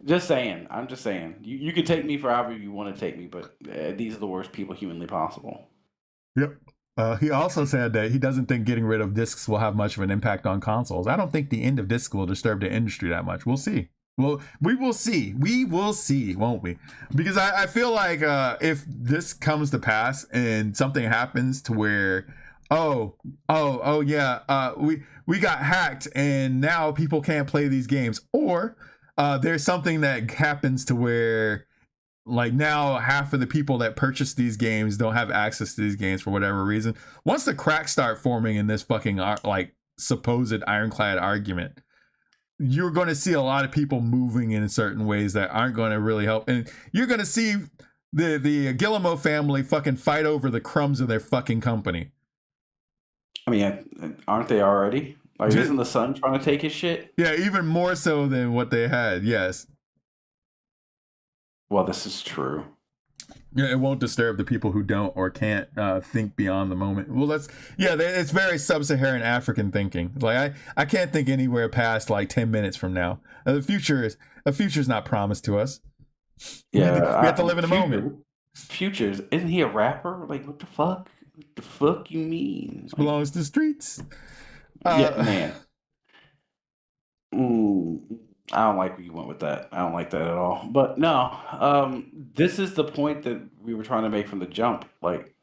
Speaker 4: Just saying. I'm just saying. You can take me for however you want to take me, but these are the worst people humanly possible.
Speaker 1: Yep. He also said that he doesn't think getting rid of discs will have much of an impact on consoles. I don't think the end of discs will disturb the industry that much. We'll see. Well, we will see. We will see, won't we? Because I feel like if this comes to pass and something happens to where, we got hacked and now people can't play these games, or there's something that happens to where like now half of the people that purchase these games don't have access to these games for whatever reason. Once the cracks start forming in this fucking like supposed ironclad argument, you're going to see a lot of people moving in certain ways that aren't going to really help. And you're going to see the Guillemot family fucking fight over the crumbs of their fucking company.
Speaker 4: I mean, aren't they already? Like, isn't the son trying to take his shit?
Speaker 1: Yeah, even more so than what they had. Yes.
Speaker 4: Well, this is true.
Speaker 1: Yeah, it won't disturb the people who don't or can't think beyond the moment. Well, it's very sub-Saharan African thinking. Like I can't think anywhere past like 10 minutes from now. The future's not promised to us.
Speaker 4: Yeah,
Speaker 1: we have to live in the moment.
Speaker 4: Futures, isn't he a rapper? Like, what the fuck? What the fuck you mean?
Speaker 1: This belongs to the streets.
Speaker 4: Yeah, man. I don't like where you went with that. I don't like that at all. But no, this is the point that we were trying to make from the jump. Like,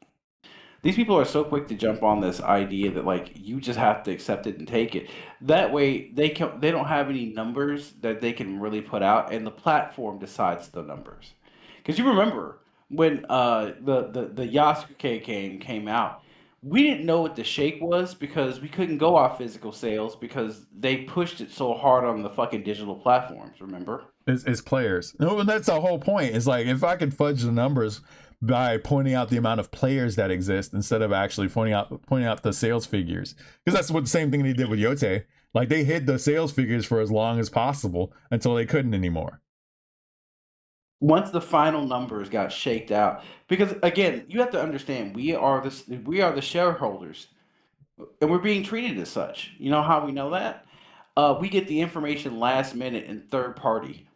Speaker 4: these people are so quick to jump on this idea that like you just have to accept it and take it. That way, they don't have any numbers that they can really put out, and the platform decides the numbers. Because you remember when the Yasuke game came out, we didn't know what the shake was because we couldn't go off physical sales because they pushed it so hard on the fucking digital platforms, remember?
Speaker 1: It's players. No, and that's the whole point. It's like, if I could fudge the numbers by pointing out the amount of players that exist instead of actually pointing out the sales figures. Because that's what the same thing they did with Yote. Like, they hid the sales figures for as long as possible until they couldn't anymore.
Speaker 4: Once the final numbers got shaked out, because again, you have to understand, we are the shareholders, and we're being treated as such. You know how we know that? We get the information last minute and third party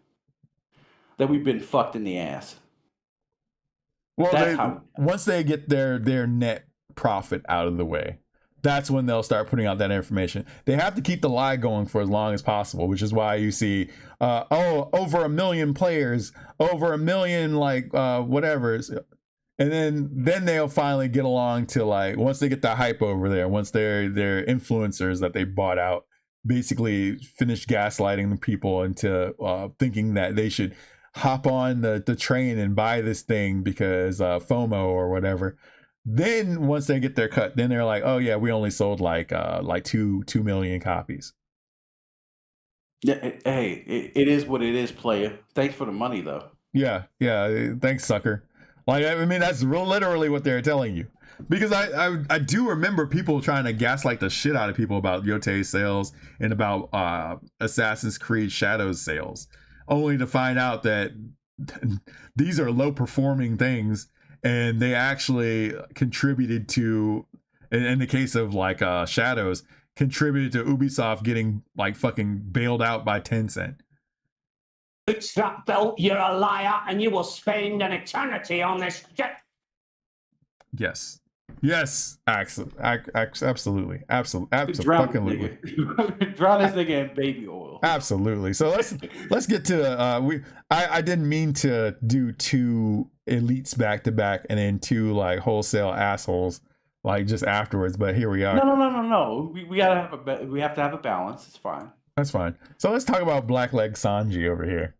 Speaker 4: that we've been fucked in the ass.
Speaker 1: Well,
Speaker 4: That's how.
Speaker 1: once they get their net profit out of the way, that's when they'll start putting out that information. They have to keep the lie going for as long as possible, which is why you see, over 1 million players, over 1 million, like, whatever. And then they'll finally get along to, like, once they get the hype over there, once their influencers that they bought out basically finish gaslighting the people into thinking that they should hop on the train and buy this thing because FOMO or whatever. Then once they get their cut, then they're like, oh yeah, we only sold like 2 million copies.
Speaker 4: Yeah, it is what it is, player. Thanks for the money, though.
Speaker 1: Yeah, thanks, sucker. Like, I mean, that's literally what they're telling you. Because I do remember people trying to gaslight the shit out of people about Yote's sales and about Assassin's Creed Shadows sales, only to find out that these are low performing things, and they actually contributed to, in the case of like Shadows, contributed to Ubisoft getting like fucking bailed out by Tencent.
Speaker 9: Bootstrap belt, you're a liar, and you will spend an eternity on this shit.
Speaker 1: Yes, absolutely.
Speaker 4: Drown
Speaker 1: Absolutely.
Speaker 4: Drown this nigga in baby oil.
Speaker 1: Absolutely. So let's get to I didn't mean to do 2 elites back to back and then 2 like wholesale assholes like just afterwards, but here we are.
Speaker 4: No. We have to have a balance. It's fine.
Speaker 1: That's fine. So let's talk about Blackleg Sanji over here.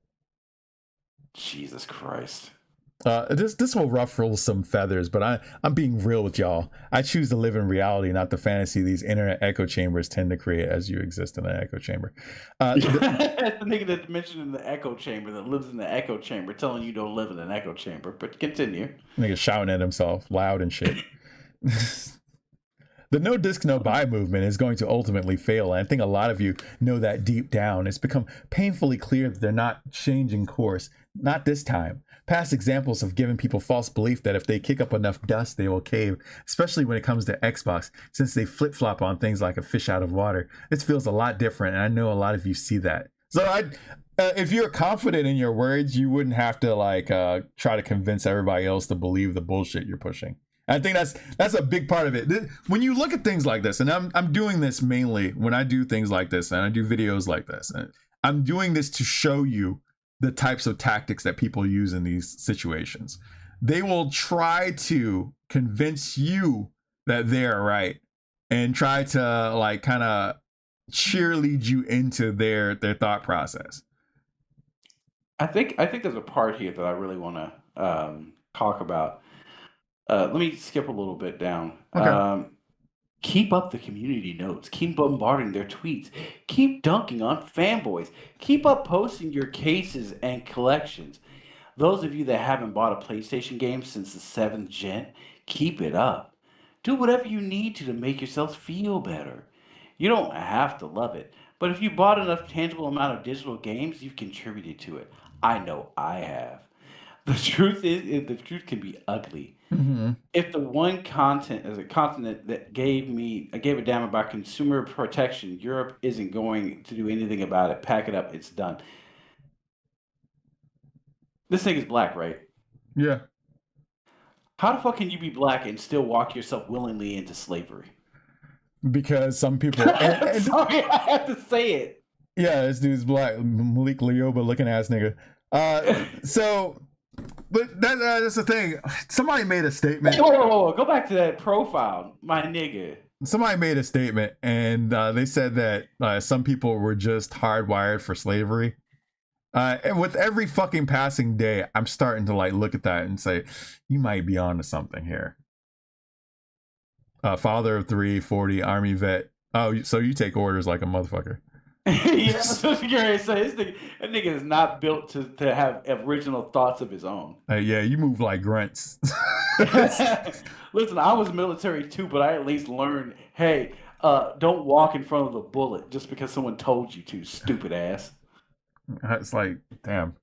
Speaker 4: Jesus Christ.
Speaker 1: This will ruffle some feathers, but I'm being real with y'all. I choose to live in reality, not the fantasy these internet echo chambers tend to create as you exist in an echo chamber.
Speaker 4: The nigga that mentioned in the echo chamber that lives in the echo chamber telling you don't live in an echo chamber, but continue.
Speaker 1: Nigga shouting at himself loud and shit. The no disc, no buy movement is going to ultimately fail. And I think a lot of you know that deep down. It's become painfully clear that they're not changing course. Not this time. Past examples have given people false belief that if they kick up enough dust, they will cave, especially when it comes to Xbox, since they flip-flop on things like a fish out of water. This feels a lot different, and I know a lot of you see that. So if you're confident in your words, you wouldn't have to like try to convince everybody else to believe the bullshit you're pushing. I think that's a big part of it. When you look at things like this, and I'm doing this mainly when I do things like this, and I do videos like this, and I'm doing this to show you the types of tactics that people use in these situations. They will try to convince you that they're right and try to like kind of cheerlead you into their thought process.
Speaker 4: I think there's a part here that I really want to talk about. Let me skip a little bit down.
Speaker 1: Okay.
Speaker 4: Keep up the community notes. Keep bombarding their tweets. Keep dunking on fanboys. Keep up posting your cases and collections. Those of you that haven't bought a PlayStation game since the 7th gen, keep it up. Do whatever you need to make yourselves feel better. You don't have to love it, but if you bought enough tangible amount of digital games, you've contributed to it. I know I have. The truth is, the truth can be ugly.
Speaker 1: Mm-hmm.
Speaker 4: If the one continent that gave a damn about consumer protection, Europe isn't going to do anything about it. Pack it up. It's done. This nigga's black, right?
Speaker 1: Yeah.
Speaker 4: How the fuck can you be black and still walk yourself willingly into slavery?
Speaker 1: Because some people...
Speaker 4: Sorry, I have to say it.
Speaker 1: Yeah, this dude's black. Malik Leoba looking ass nigga. But that's the thing. Somebody made a statement.
Speaker 4: Hey, whoa. Go back to that profile, my nigga.
Speaker 1: Somebody made a statement, and they said that some people were just hardwired for slavery. And with every fucking passing day, I'm starting to like look at that and say, you might be onto something here. Father of 3, 40, Army vet. Oh, so you take orders like a motherfucker.
Speaker 4: Yeah, that's what you're gonna say. That nigga is not built to have original thoughts of his own.
Speaker 1: Yeah, you move like grunts.
Speaker 4: Listen, I was military too, but I at least learned, hey, don't walk in front of the bullet just because someone told you to, stupid ass.
Speaker 1: It's like, damn.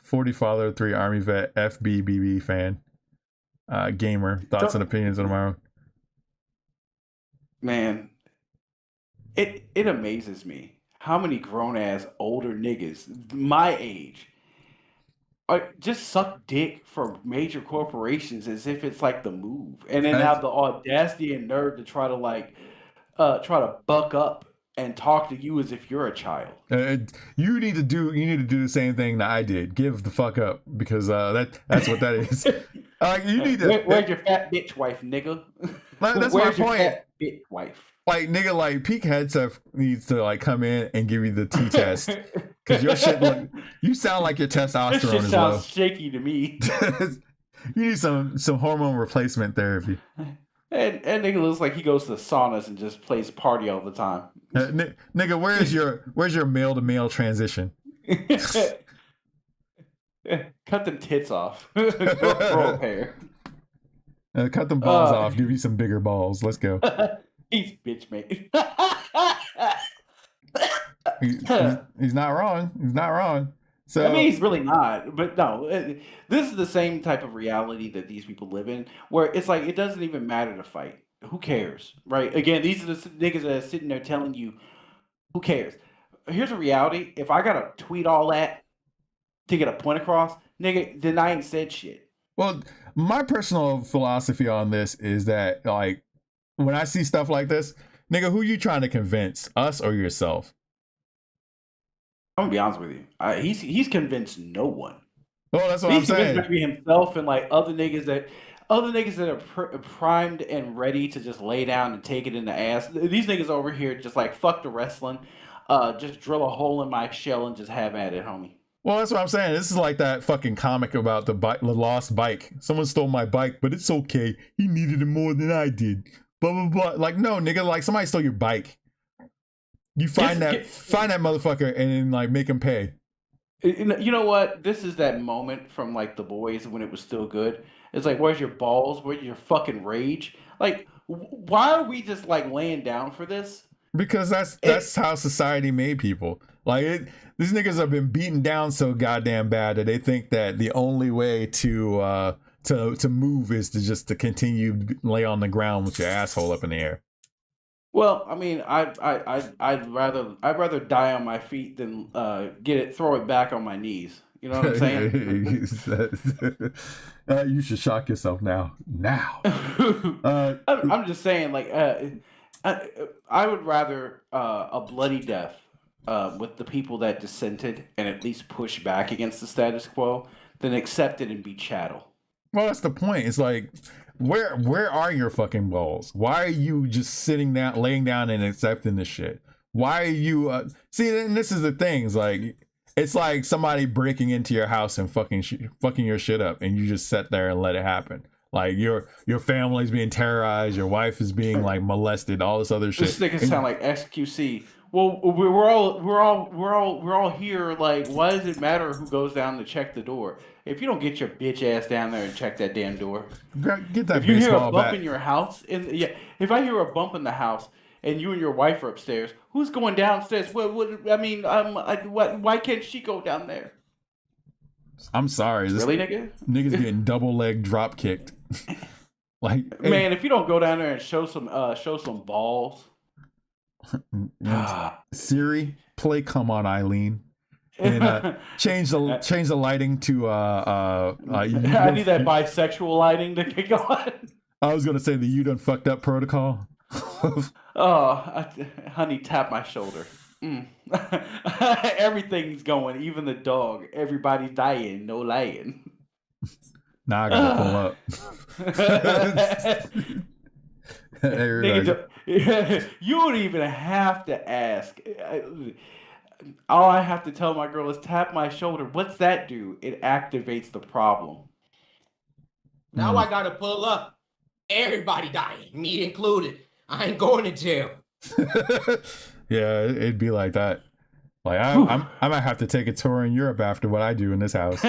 Speaker 1: 40 Father, 3 Army vet, FBBB fan, gamer, thoughts and opinions on tomorrow.
Speaker 4: Man, it amazes me how many grown ass older niggas my age just suck dick for major corporations as if it's like the move, and then have the audacity and nerve to try to buck up and talk to you as if you're a child.
Speaker 1: You need to do the same thing that I did. Give the fuck up, because that's what that is. You need to.
Speaker 4: Where's your fat bitch wife, nigga?
Speaker 1: That's
Speaker 4: Where's
Speaker 1: my
Speaker 4: your
Speaker 1: point.
Speaker 4: fat bitch wife?
Speaker 1: Like, nigga, like peak head stuff needs to like come in and give you the T-test, because your shit you sound like your testosterone
Speaker 4: This shit
Speaker 1: is
Speaker 4: sounds
Speaker 1: low.
Speaker 4: shaky to me.
Speaker 1: You need some hormone replacement therapy.
Speaker 4: And nigga looks like he goes to the saunas and just plays party all the time.
Speaker 1: Nigga, where's your male to male transition?
Speaker 4: Cut them tits off. grow a pair.
Speaker 1: Cut them balls off. Give you some bigger balls. Let's go.
Speaker 4: He's bitch made.
Speaker 1: He's not wrong. He's not wrong. So
Speaker 4: I mean, he's really not. But no, this is the same type of reality that these people live in, where it's like it doesn't even matter to fight. Who cares, right? Again, these are the niggas that are sitting there telling you, who cares? Here's a reality. If I gotta tweet all that to get a point across, nigga, then I ain't said shit.
Speaker 1: Well, my personal philosophy on this is that, like, when I see stuff like this, nigga, who you trying to convince, us or yourself?
Speaker 4: I'm gonna be honest with you. He's convinced no one.
Speaker 1: Oh, that's what I'm saying.
Speaker 4: He's convinced himself and like other niggas that are primed and ready to just lay down and take it in the ass. These niggas over here just like fuck the wrestling, just drill a hole in my shell and just have at it, homie.
Speaker 1: Well, that's what I'm saying. This is like that fucking comic about the lost bike. Someone stole my bike, but it's okay. He needed it more than I did. Blah blah blah. Like, no, nigga. Like, somebody stole your bike. You find that motherfucker and then like make him pay.
Speaker 4: You know what? This is that moment from like The Boys when it was still good. It's like, where's your balls? Where's your fucking rage? Like, why are we just like laying down for this?
Speaker 1: Because that's how society made people. Like, these niggas have been beaten down so goddamn bad that they think that the only way to move is to continue lay on the ground with your asshole up in the air.
Speaker 4: Well, I mean, I'd rather die on my feet than throw it back on my knees. You know what I'm saying?
Speaker 1: You should shock yourself now.
Speaker 4: I'm just saying, like, I would rather a bloody death with the people that dissented and at least push back against the status quo than accept it and be chattel.
Speaker 1: Well, that's the point. It's like, where are your fucking balls? Why are you just sitting down, laying down, and accepting this shit? Why are you see? And this is the thing. It's like somebody breaking into your house and fucking your shit up, and you just sit there and let it happen. Like, your family's being terrorized, your wife is being like molested, all this other shit.
Speaker 4: This nigga sound like XQC. Well, we're all here. Like, why does it matter who goes down to check the door? If you don't get your bitch ass down there and check that damn door,
Speaker 1: get that.
Speaker 4: If you hear a
Speaker 1: baseball
Speaker 4: bump
Speaker 1: bat
Speaker 4: in your house, if I hear a bump in the house and you and your wife are upstairs, who's going downstairs? Why can't she go down there?
Speaker 1: I'm sorry.
Speaker 4: Really, nigga?
Speaker 1: Niggas getting double leg drop kicked. Like,
Speaker 4: man, if you don't go down there and show some balls.
Speaker 1: Siri, play "Come On, Eileen," and change the lighting to
Speaker 4: I need that bisexual lighting to kick on.
Speaker 1: I was gonna say the "You Done Fucked Up" protocol.
Speaker 4: Honey, tap my shoulder. Everything's going, even the dog. Everybody's dying, no lying.
Speaker 1: Now I gotta pull up.
Speaker 4: Nigga, you don't even have to ask. All I have to tell my girl is tap my shoulder. What's that do? It activates the problem.
Speaker 10: Now I gotta pull up. Everybody dying, me included. I ain't going to jail.
Speaker 1: Yeah, it'd be like that. Like, I might have to take a tour in Europe after what I do in this house.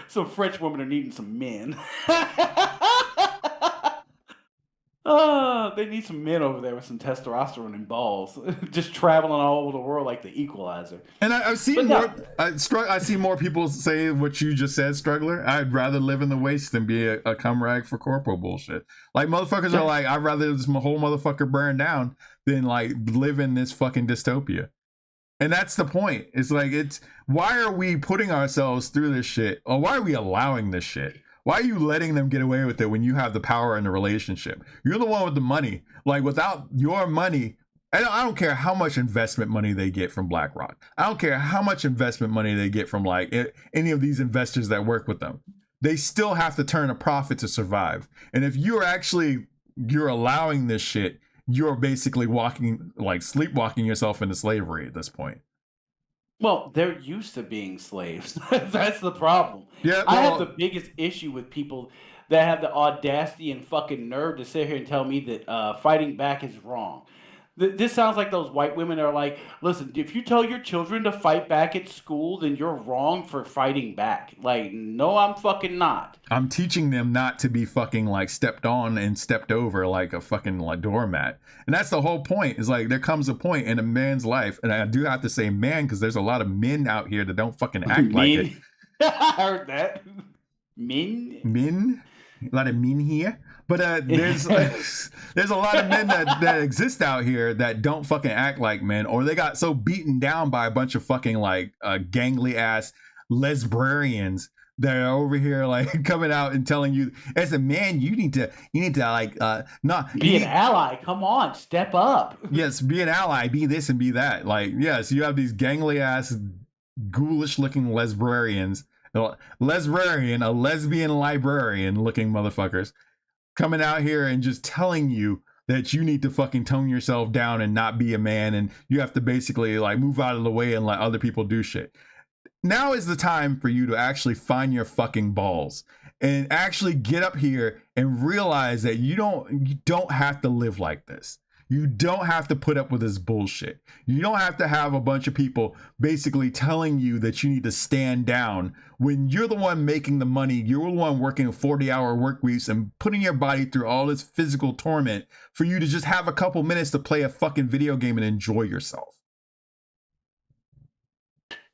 Speaker 4: Some French women are needing some men. They need some men over there with some testosterone and balls, just traveling all over the world like the Equalizer.
Speaker 1: And I've seen more. I see more people say what you just said, Struggler. I'd rather live in the waste than be a cum rag for corporal bullshit. Like motherfuckers are like, I'd rather this whole motherfucker burn down than like live in this fucking dystopia. And that's the point. It's like, why are we putting ourselves through this shit? Or why are we allowing this shit? Why are you letting them get away with it when you have the power in the relationship? You're the one with the money. Like without your money, I don't care how much investment money they get from BlackRock. I don't care how much investment money they get from like any of these investors that work with them. They still have to turn a profit to survive. And if you're allowing this shit, you're basically sleepwalking yourself into slavery at this point.
Speaker 4: Well, they're used to being slaves. That's the problem.
Speaker 1: Yeah,
Speaker 4: I have the biggest issue with people that have the audacity and fucking nerve to sit here and tell me that fighting back is wrong. This sounds like those white women are like, listen, if you tell your children to fight back at school, then you're wrong for fighting back. Like, no, I'm fucking not.
Speaker 1: I'm teaching them not to be fucking like stepped on and stepped over like a fucking like doormat. And that's the whole point, is like there comes a point in a man's life, and I do have to say man because there's a lot of men out here that don't fucking act like it.
Speaker 4: I heard that. Men?
Speaker 1: A lot of men here. But there's a lot of men that exist out here that don't fucking act like men, or they got so beaten down by a bunch of fucking like gangly ass lesbrarians that are over here like coming out and telling you as a man you need to like not
Speaker 4: be an ally. Come on, step up.
Speaker 1: Yes, be an ally, be this and be that. Like, yes, you have these gangly ass ghoulish looking lesbrarians, a lesbian librarian looking motherfuckers coming out here and just telling you that you need to fucking tone yourself down and not be a man, and you have to basically like move out of the way and let other people do shit. Now is the time for you to actually find your fucking balls and actually get up here and realize that you don't have to live like this. You don't have to put up with this bullshit. You don't have to have a bunch of people basically telling you that you need to stand down when you're the one making the money. You're the one working 40-hour work weeks and putting your body through all this physical torment for you to just have a couple minutes to play a fucking video game and enjoy yourself.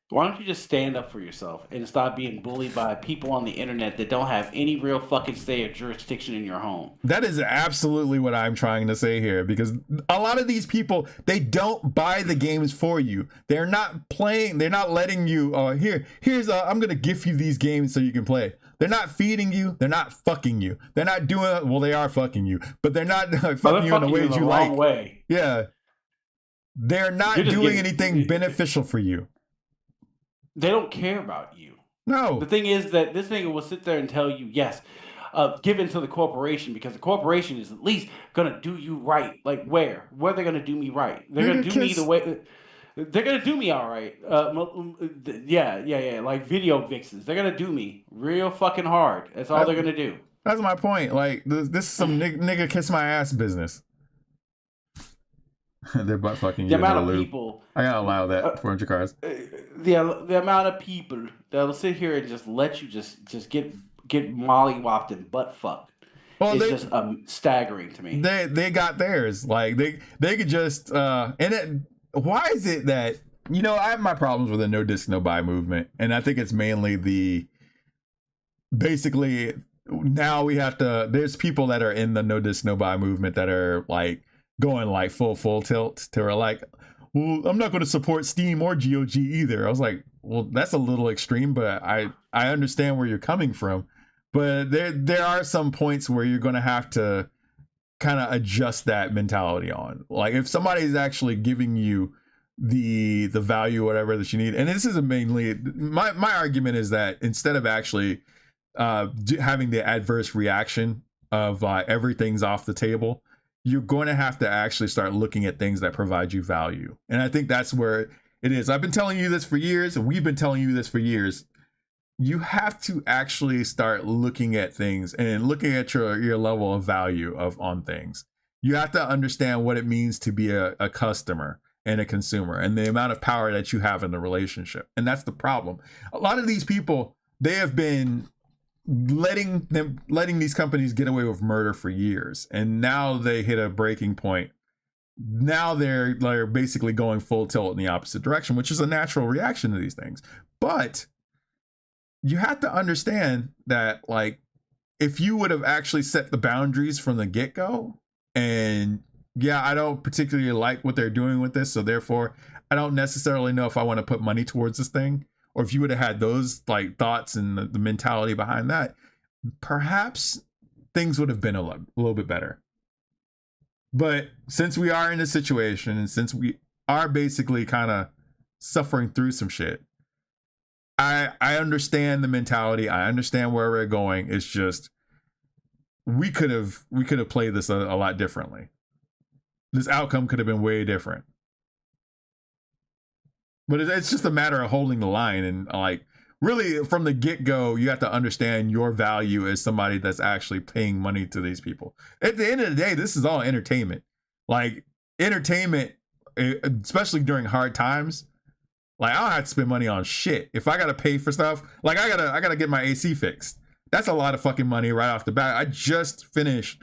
Speaker 4: Why don't you just stand up for yourself and stop being bullied by people on the internet that don't have any real fucking say or jurisdiction in your home? That
Speaker 1: is absolutely what I'm trying to say here, because a lot of these people, they don't buy the games for you. They're not playing. They're not letting you, here's I'm going to gift you these games so you can play. They're not feeding you. They're not fucking you. They're not doing, well, they are fucking you, but they're not fucking you in the ways you like.
Speaker 4: Way.
Speaker 1: Yeah. They're not doing anything beneficial for you.
Speaker 4: They don't care about you.
Speaker 1: No.
Speaker 4: The thing is that this nigga will sit there and tell you, yes, give in to the corporation because the corporation is at least going to do you right. Like where? Where they're going to do me right? They're going to do me the way... They're going to do me all right. Yeah. Like video vixens. They're going to do me real fucking hard. That's all they're going to do.
Speaker 1: That's my point. Like, this is some nigga kiss my ass business. They're butt fucking you.
Speaker 4: The amount of people...
Speaker 1: I gotta allow that for cars.
Speaker 4: The amount of people that'll sit here and just let you just get mollywopped and butt fucked. Well, it's just staggering to me.
Speaker 1: They got theirs. Like they could just why is it that I have my problems with the no disc no buy movement, and I think it's mainly basically now we have to. There's people that are in the no disc no buy movement that are like going like full tilt to like, well, I'm not going to support Steam or GOG either. I was like, well, that's a little extreme, but I understand where you're coming from. But there are some points where you're going to have to kind of adjust that mentality on. Like if somebody's actually giving you the value, whatever that you need, and this is mainly my argument is that instead of actually having the adverse reaction of everything's off the table, you're going to have to actually start looking at things that provide you value. And I think that's where it is. I've been telling you this for years, and we've been telling you this for years. You have to actually start looking at things and looking at your level of value on things. You have to understand what it means to be a customer and a consumer and the amount of power that you have in the relationship. And that's the problem. A lot of these people, they have been letting these companies get away with murder for years, and now they hit a breaking point. Now they're basically going full tilt in the opposite direction, which is a natural reaction to these things. But you have to understand that, like, if you would have actually set the boundaries from the get-go, and yeah, I don't particularly like what they're doing with this, so therefore I don't necessarily know if I want to put money towards this thing, or if you would have had those like thoughts and the mentality behind that, perhaps things would have been a little bit better. But since we are in this situation, and since we are basically kind of suffering through some shit, I understand the mentality. I understand where we're going. It's just we could have played this a lot differently. This outcome could have been way different. But it's just a matter of holding the line, and like really from the get-go, you have to understand your value as somebody that's actually paying money to these people. At the end of the day, this is all entertainment. Like entertainment, especially during hard times. Like I don't have to spend money on shit. If I gotta pay for stuff, like I gotta get my AC fixed. That's a lot of fucking money right off the bat. I just finished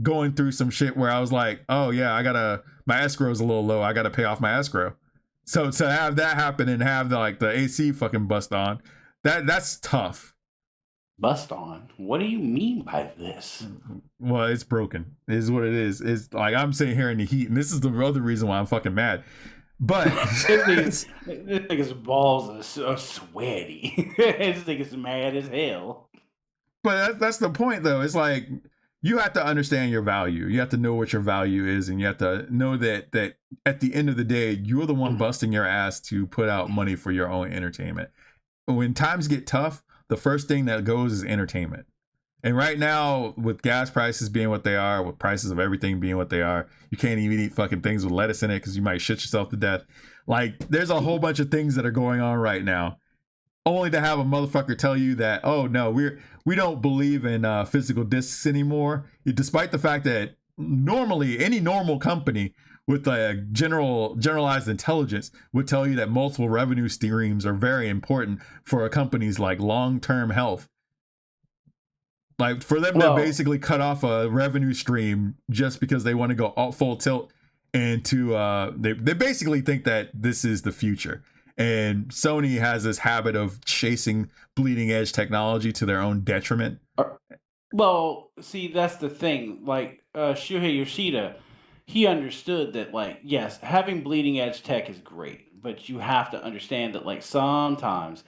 Speaker 1: going through some shit where I was like, oh yeah, my escrow is a little low. I gotta pay off my escrow. So to have that happen and have the AC fucking bust on, that's tough.
Speaker 4: Bust on? What do you mean by this?
Speaker 1: Well, it's broken. It is what it is. It's like I'm sitting here in the heat, and this is the other reason why I'm fucking mad. But
Speaker 4: this nigga's balls are sweaty. This nigga's mad as hell.
Speaker 1: But that's the point, though. It's like you have to understand your value. You have to know what your value is, and you have to know that at the end of the day, you're the one busting your ass to put out money for your own entertainment. When times get tough, the first thing that goes is entertainment. And right now, with gas prices being what they are, with prices of everything being what they are, you can't even eat fucking things with lettuce in it because you might shit yourself to death. Like, there's a whole bunch of things that are going on right now. Only to have a motherfucker tell you that, oh no, we don't believe in physical discs anymore, despite the fact that normally any normal company with a generalized intelligence would tell you that multiple revenue streams are very important for a company's like long-term health. Like for them to basically cut off a revenue stream just because they want to go all full tilt and they basically think that this is the future. And Sony has this habit of chasing bleeding edge technology to their own detriment.
Speaker 4: Well, see, that's the thing. Like Shuhei Yoshida, he understood that, like, yes, having bleeding edge tech is great, but you have to understand that, like, sometimes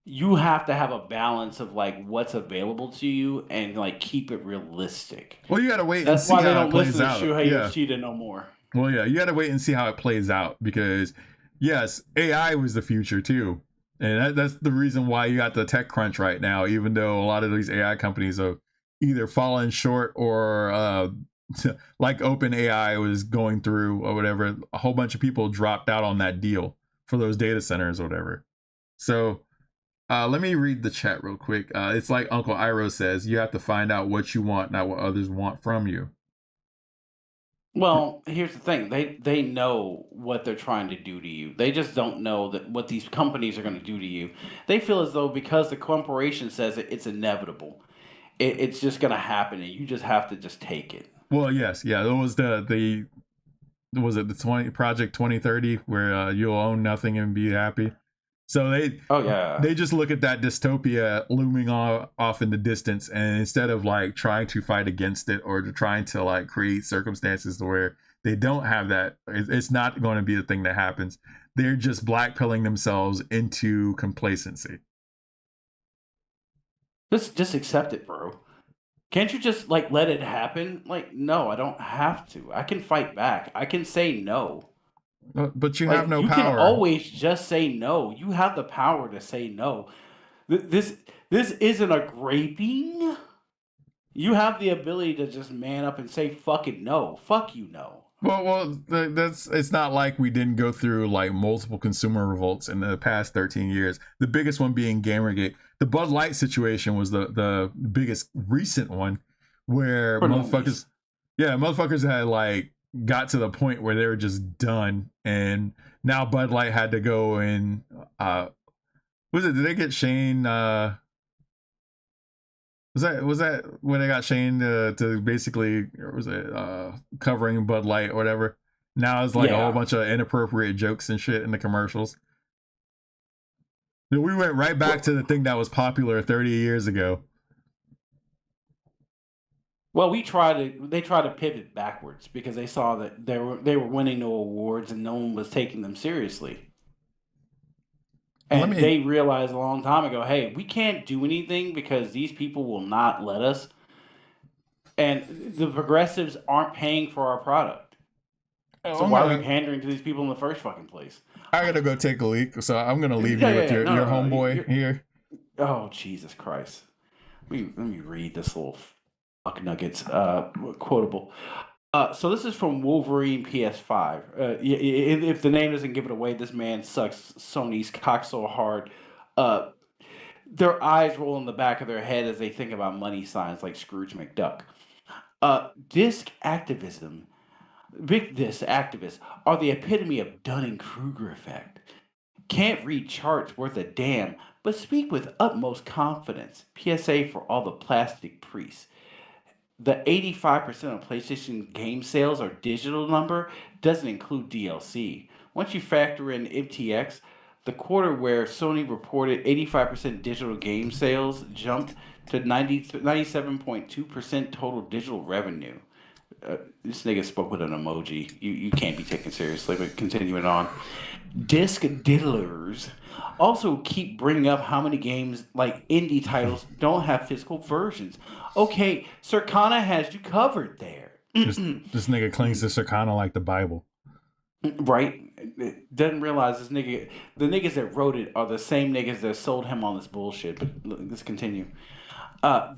Speaker 4: you have to have a balance of like what's available to you and like keep it realistic.
Speaker 1: Well, you gotta wait and see how it plays out. That's why they don't listen
Speaker 4: to Shuhei Yoshida no more.
Speaker 1: Well, yeah, you gotta wait and see how it plays out because yes, AI was the future too, and that's the reason why you got the tech crunch right now. Even though a lot of these AI companies have either fallen short or like OpenAI was going through or whatever, a whole bunch of people dropped out on that deal for those data centers or whatever. So. Let me read the chat real quick. It's like Uncle Iro says, you have to find out what you want, not what others want from you.
Speaker 4: Well, here's the thing. They know what they're trying to do to you. They just don't know that what these companies are going to do to you. They feel as though because the corporation says it, it's inevitable. It's just going to happen, and you just have to just take it.
Speaker 1: Well, yes. Yeah, that was the Project 2030 where you'll own nothing and be happy. So they just look at that dystopia looming off in the distance, and instead of like trying to fight against it or to trying to like create circumstances where they don't have that, it's not going to be a thing that happens. They're just blackpilling themselves into complacency.
Speaker 4: Just accept it, bro. Can't you just like let it happen? Like, no, I don't have to. I can fight back. I can say no.
Speaker 1: But you have no power.
Speaker 4: You can always just say no. You have the power to say no. This isn't a graping. You have the ability to just man up and say fucking no. Fuck you, no.
Speaker 1: Well, it's not like we didn't go through like multiple consumer revolts in the past 13 years. The biggest one being Gamergate. The Bud Light situation was the biggest recent one where motherfuckers had like got to the point where they were just done, and now Bud Light had to go and did they get Shane Was that when they got Shane to basically, or was it covering Bud Light or whatever? Now it's like a whole bunch of inappropriate jokes and shit in the commercials. We went right back to the thing that was popular 30 years ago.
Speaker 4: Well, they tried to pivot backwards because they saw that they were winning no awards and no one was taking them seriously. And they realized a long time ago, hey, we can't do anything because these people will not let us. And the progressives aren't paying for our product. So why are we pandering to these people in the first fucking place?
Speaker 1: I gotta go take a leak, so I'm gonna leave you with your homeboy here.
Speaker 4: Oh, Jesus Christ. Let me read this little fuck nuggets quotable. So this is from Wolverine PS5. If the name doesn't give it away, this man sucks Sony's cock so hard. Their eyes roll in the back of their head as they think about money signs like Scrooge McDuck. Big disc activists are the epitome of Dunning-Kruger effect. Can't read charts worth a damn, but speak with utmost confidence. PSA for all the plastic priests. The 85% of PlayStation game sales are digital number doesn't include DLC. Once you factor in MTX, the quarter where Sony reported 85% digital game sales jumped to 97.2% total digital revenue. This nigga spoke with an emoji. You can't be taken seriously, but continuing on. Disc diddlers also keep bringing up how many games like indie titles don't have physical versions. Okay, Circana has you covered there.
Speaker 1: This nigga clings to Circana like the Bible.
Speaker 4: Right? Doesn't realize the niggas that wrote it are the same niggas that sold him on this bullshit. But let's continue.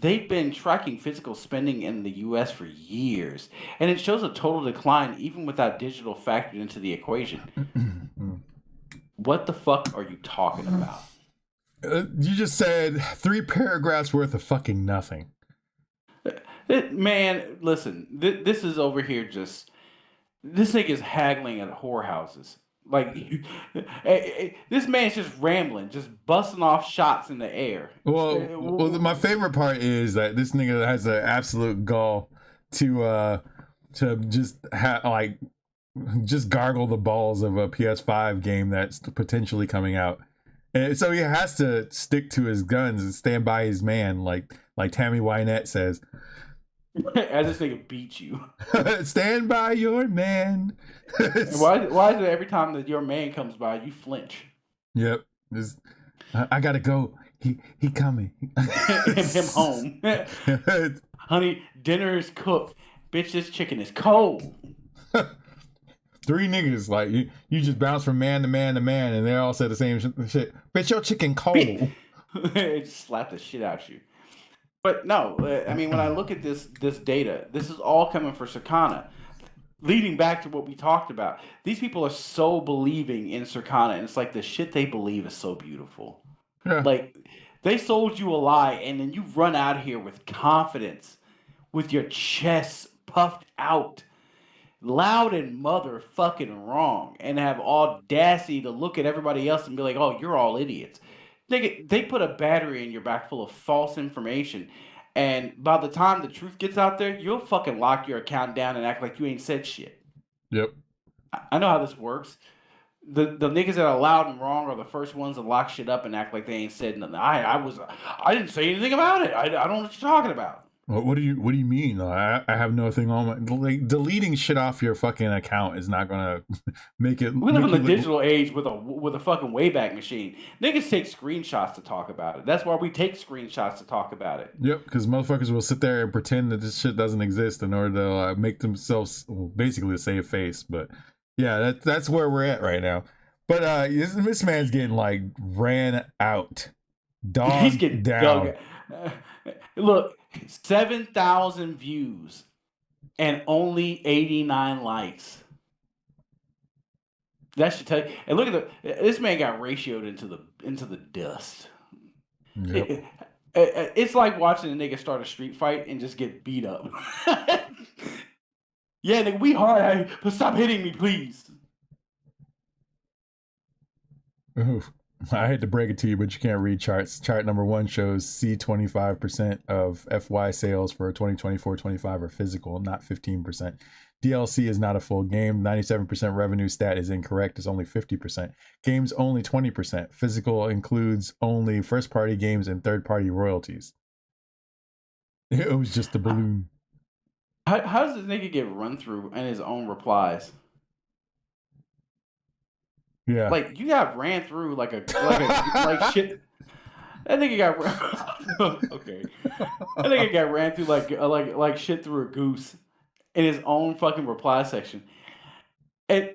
Speaker 4: They've been tracking physical spending in the U.S. for years, and it shows a total decline even without digital factored into the equation. What the fuck are you talking about?
Speaker 1: You just said 3 paragraphs worth of fucking nothing.
Speaker 4: Man, listen, this is over here just... This nigga's haggling at whorehouses. Like, this man's just rambling, just busting off shots in the air.
Speaker 1: Well, my favorite part is that this nigga has the absolute gall to just just gargle the balls of a PS5 game that's potentially coming out, and so he has to stick to his guns and stand by his man, like Tammy Wynette says.
Speaker 4: As this nigga beats you.
Speaker 1: Stand by your man.
Speaker 4: Why is it every time that your man comes by, you flinch?
Speaker 1: Yep. I gotta go. He coming.
Speaker 4: him home. Honey, dinner is cooked. Bitch, this chicken is cold.
Speaker 1: 3 niggas, like, you just bounce from man to man to man, and they all said the same shit. Bitch, your chicken cold.
Speaker 4: Just slap the shit out you. But no, I mean, when I look at this data, this is all coming for Circana. Leading back to what we talked about, these people are so believing in Circana, and it's like the shit they believe is so beautiful. Yeah. Like, they sold you a lie, and then you run out of here with confidence, with your chest puffed out, loud and motherfucking wrong, and have audacity to look at everybody else and be like, oh, you're all idiots. They put a battery in your back full of false information, and by the time the truth gets out there, you'll fucking lock your account down and act like you ain't said shit.
Speaker 1: Yep. I
Speaker 4: know how this works. The niggas that are loud and wrong are the first ones to lock shit up and act like they ain't said nothing. I didn't say anything about it. I don't know what you're talking about.
Speaker 1: What do you mean? I have nothing on my, like, deleting shit off your fucking account is not gonna make it.
Speaker 4: We live in the digital age with a fucking Wayback Machine. Niggas take screenshots to talk about it. That's why we take screenshots to talk about it.
Speaker 1: Yep, because motherfuckers will sit there and pretend that this shit doesn't exist in order to make themselves basically save face. But yeah, that's where we're at right now. But this man's getting like ran out.
Speaker 4: He's getting down. Look. 7,000 views and only 89 likes. That should tell you. And look at this man got ratioed into the dust. Yep. It's like watching a nigga start a street fight and just get beat up. Yeah, nigga, we hard, but stop hitting me, please.
Speaker 1: Oof. I hate to break it to you, but you can't read charts. Chart number 1 shows C 25% of FY sales for 2024-25 are physical, not 15%. DLC is not a full game. 97% revenue stat is incorrect. It's only 50%. Games only 20%. Physical includes only first-party games and third-party royalties. It was just a balloon.
Speaker 4: How does this nigga get run through in his own replies?
Speaker 1: Yeah.
Speaker 4: Like, you got ran through like shit. That nigga got okay. That nigga got ran through like shit through a goose in his own fucking reply section. And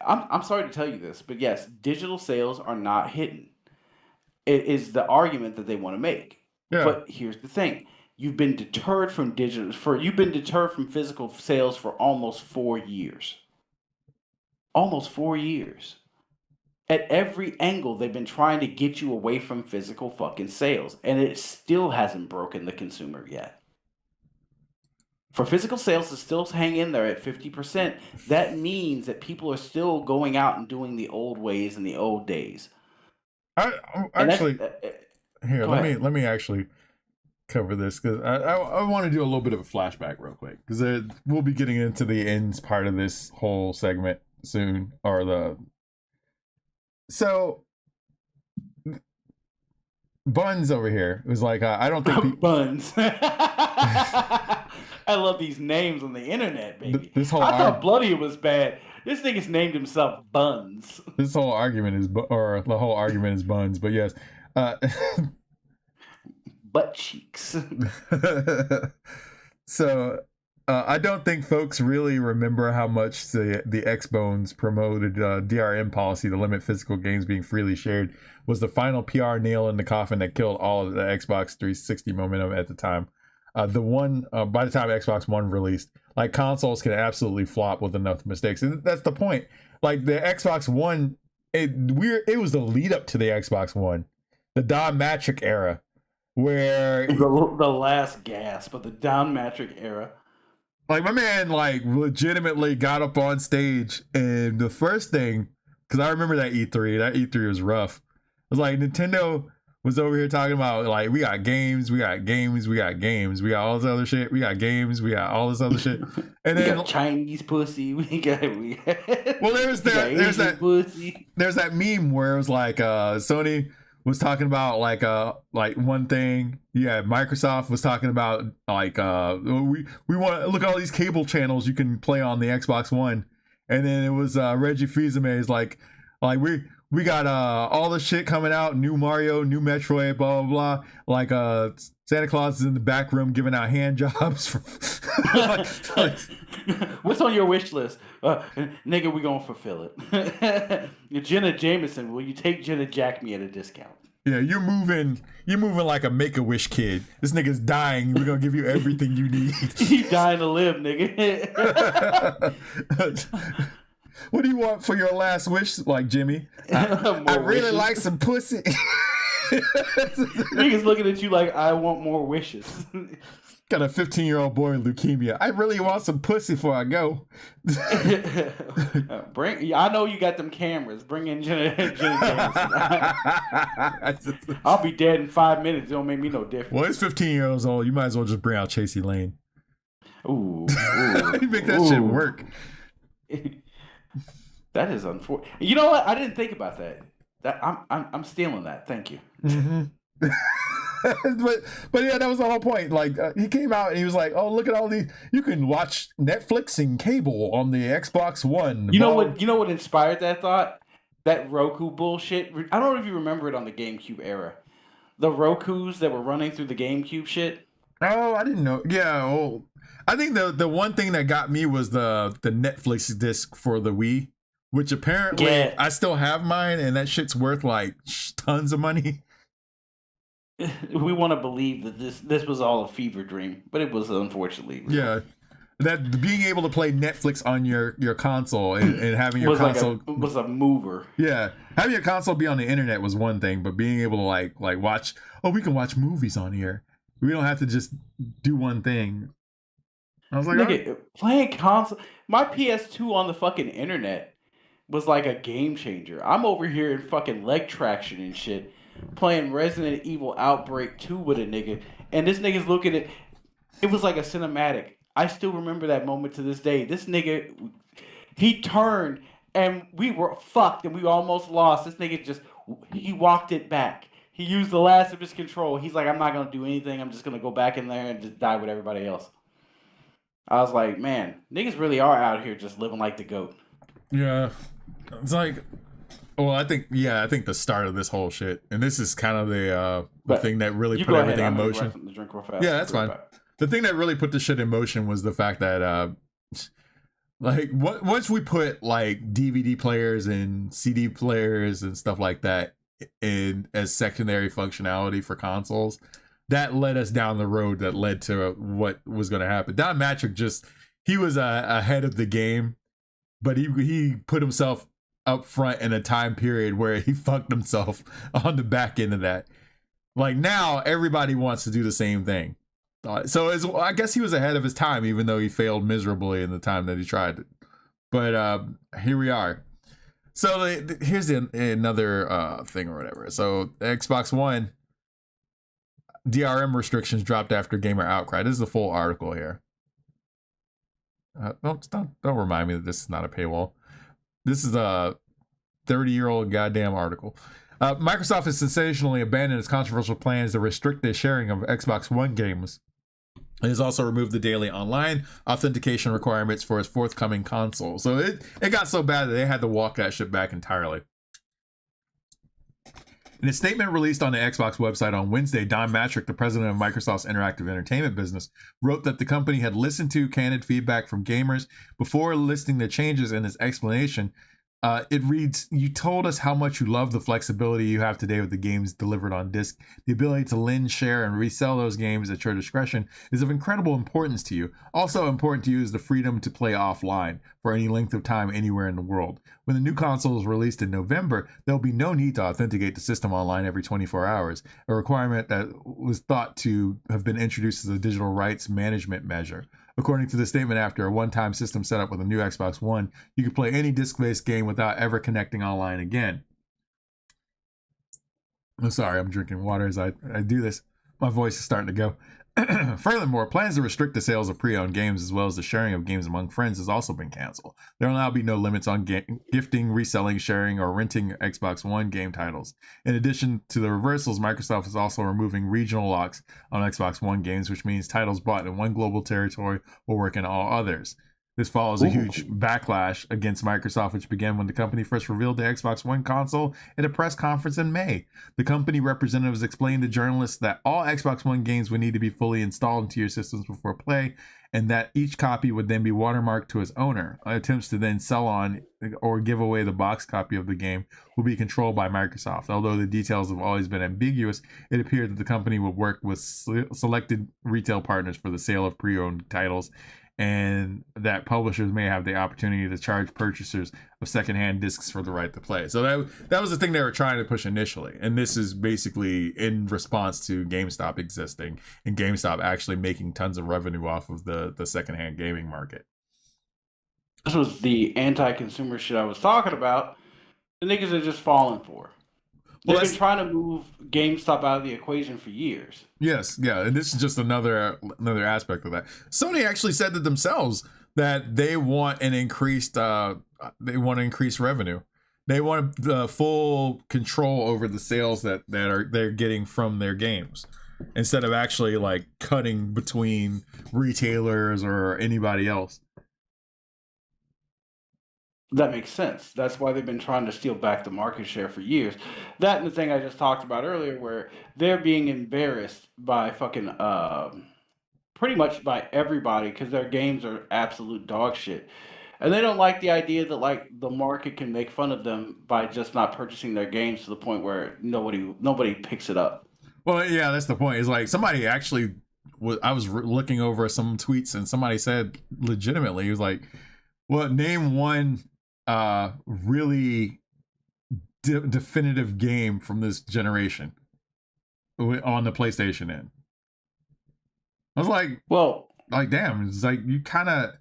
Speaker 4: I'm sorry to tell you this, but yes, digital sales are not hidden. It is the argument that they want to make.
Speaker 1: Yeah.
Speaker 4: But here's the thing. You've been deterred from physical sales for almost 4 years. Almost 4 years. At every angle, they've been trying to get you away from physical fucking sales, and it still hasn't broken the consumer yet. For physical sales to still hang in there at 50%, that means that people are still going out and doing the old ways and the old days.
Speaker 1: Let me actually cover this because I want to do a little bit of a flashback real quick because we'll be getting into the ends part of this whole segment soon, so Buns over here was like, I don't think
Speaker 4: Buns. I love these names on the internet, baby.
Speaker 1: This whole
Speaker 4: I thought Bloody was bad. This nigga's named himself Buns.
Speaker 1: This whole argument is, or the whole argument is Buns, but yes.
Speaker 4: Butt cheeks.
Speaker 1: So I don't think folks really remember how much the X-Bones promoted DRM policy to limit physical games being freely shared was the final PR nail in the coffin that killed all of the Xbox 360 momentum at the time. By the time Xbox One released, like consoles can absolutely flop with enough mistakes, and that's the point. Like the Xbox One, it was the lead up to the Xbox One, the Don Matrick era, where
Speaker 4: the last gasp of the Don Matrick era.
Speaker 1: Like my man, like legitimately got up on stage, and the first thing, because I remember that E3 was rough. It was like Nintendo was over here talking about like we got games, we got all this other shit, we got games, we got all this other shit, and then
Speaker 4: got Chinese pussy, we got
Speaker 1: well, there's that meme where it was like Sony was talking about like one thing. Yeah, Microsoft was talking about like we want to look at all these cable channels you can play on the Xbox One, and then it was Reggie Fils-Aime's like we got all the shit coming out, new Mario, new Metroid, blah blah blah. Like Santa Claus is in the back room giving out hand jobs.
Speaker 4: What's on your wish list? Nigga, we gonna fulfill it. Jenna Jameson, will you take Jenna Jack me at a discount?
Speaker 1: Yeah, you're moving like a Make-A-Wish kid. This nigga's dying. We're gonna give you everything you need.
Speaker 4: You dying to live, nigga.
Speaker 1: What do you want for your last wish, like Jimmy? I really like some pussy.
Speaker 4: Niggas looking at you like I want more wishes.
Speaker 1: Got a 15-year-old boy with leukemia. I really want some pussy before I go.
Speaker 4: I know you got them cameras. Bring in Jenna Jameson. I'll be dead in 5 minutes. It don't make me no difference.
Speaker 1: Well, it's 15 years old. You might as well just bring out Chasey Lane.
Speaker 4: Ooh.
Speaker 1: You make that shit work.
Speaker 4: That is unfortunate. You know what? I didn't think about that. I'm stealing that. Thank you.
Speaker 1: Mm-hmm. but yeah, that was the whole point. Like he came out and he was like, "Oh, look at all these! You can watch Netflix and cable on the Xbox One."
Speaker 4: You know what inspired that thought? That Roku bullshit. I don't know if you remember it on the GameCube era. The Rokus that were running through the GameCube shit.
Speaker 1: Oh, I didn't know. Yeah, well, I think the one thing that got me was the Netflix disc for the Wii, which apparently I still have mine, and that shit's worth like tons of money.
Speaker 4: We want to believe that this was all a fever dream, but it was unfortunately.
Speaker 1: Yeah, that being able to play Netflix on your console and having your console
Speaker 4: was a mover.
Speaker 1: Yeah, having your console be on the internet was one thing, but being able to like watch, we can watch movies on here. We don't have to just do one thing. I was like,
Speaker 4: nigga, playing console. My PS2 on the fucking internet was like a game changer. I'm over here in fucking leg traction and shit, playing Resident Evil Outbreak 2 with a nigga, and this nigga's looking at it was like a cinematic. I still remember that moment to this day. This nigga, he turned and we were fucked and we almost lost. This nigga he walked it back. He used the last of his control. He's like, I'm not going to do anything. I'm just going to go back in there and just die with everybody else. I was like, man, niggas really are out here just living like the GOAT.
Speaker 1: Yeah. It's like, well, I think the start of this whole shit, and this is kind of the thing that really put everything in motion. Yeah, that's fine. The thing that really put the shit in motion was the fact that, once we put like DVD players and CD players and stuff like that in as secondary functionality for consoles, that led us down the road that led to what was going to happen. Don Matrick he was ahead of the game, but he put himself up front in a time period where he fucked himself on the back end of that. Like now, everybody wants to do the same thing. So I guess he was ahead of his time, even though he failed miserably in the time that he tried it. But here we are. So here's another thing or whatever. So Xbox One DRM restrictions dropped after gamer outcry. This is the full article here. Don't remind me that this is not a paywall. This is a 30-year-old goddamn article. Microsoft has sensationally abandoned its controversial plans to restrict the sharing of Xbox One games. It has also removed the daily online authentication requirements for its forthcoming console. So it got so bad that they had to walk that shit back entirely. In a statement released on the Xbox website on Wednesday, Don Matrick, the president of Microsoft's interactive entertainment business, wrote that the company had listened to candid feedback from gamers before listing the changes in its explanation. It reads, "You told us how much you love the flexibility you have today with the games delivered on disc. The ability to lend, share, and resell those games at your discretion is of incredible importance to you. Also important to you is the freedom to play offline for any length of time anywhere in the world. When the new console is released in November, there will be no need to authenticate the system online every 24 hours, a requirement that was thought to have been introduced as a digital rights management measure. According to the statement, after a one-time system setup with a new Xbox One, you can play any disc-based game without ever connecting online again." I'm sorry, I'm drinking water as I do this. My voice is starting to go. Furthermore, plans to restrict the sales of pre-owned games as well as the sharing of games among friends has also been canceled. There will now be no limits on gifting, reselling, sharing, or renting Xbox One game titles. In addition to the reversals, Microsoft is also removing regional locks on Xbox One games, which means titles bought in one global territory will work in all others. This follows a huge backlash against Microsoft, which began when the company first revealed the Xbox One console at a press conference in May. The company representatives explained to journalists that all Xbox One games would need to be fully installed into your systems before play, and that each copy would then be watermarked to its owner. Attempts to then sell on or give away the box copy of the game will be controlled by Microsoft. Although the details have always been ambiguous, it appeared that the company would work with selected retail partners for the sale of pre-owned titles, and that publishers may have the opportunity to charge purchasers of secondhand discs for the right to play. So that was the thing they were trying to push initially. And this is basically in response to GameStop existing and GameStop actually making tons of revenue off of the secondhand gaming market.
Speaker 4: This was the anti-consumer shit I was talking about. The niggas are just falling for. They've been trying to move GameStop out of the equation for years.
Speaker 1: Yes, yeah, and this is just another aspect of that. Sony actually said that themselves that they want an increased revenue. They want the full control over the sales that they're getting from their games, instead of actually like cutting between retailers or anybody else.
Speaker 4: That makes sense. That's why they've been trying to steal back the market share for years. That and the thing I just talked about earlier, where they're being embarrassed by fucking pretty much by everybody because their games are absolute dog shit, and they don't like the idea that like the market can make fun of them by just not purchasing their games to the point where nobody picks it up.
Speaker 1: Well, yeah, that's the point. Is like somebody actually I was looking over some tweets and somebody said legitimately, he was like, "Well, name one really definitive game from this generation on the PlayStation end." I was like,
Speaker 4: well,
Speaker 1: like, damn, it's like you kind of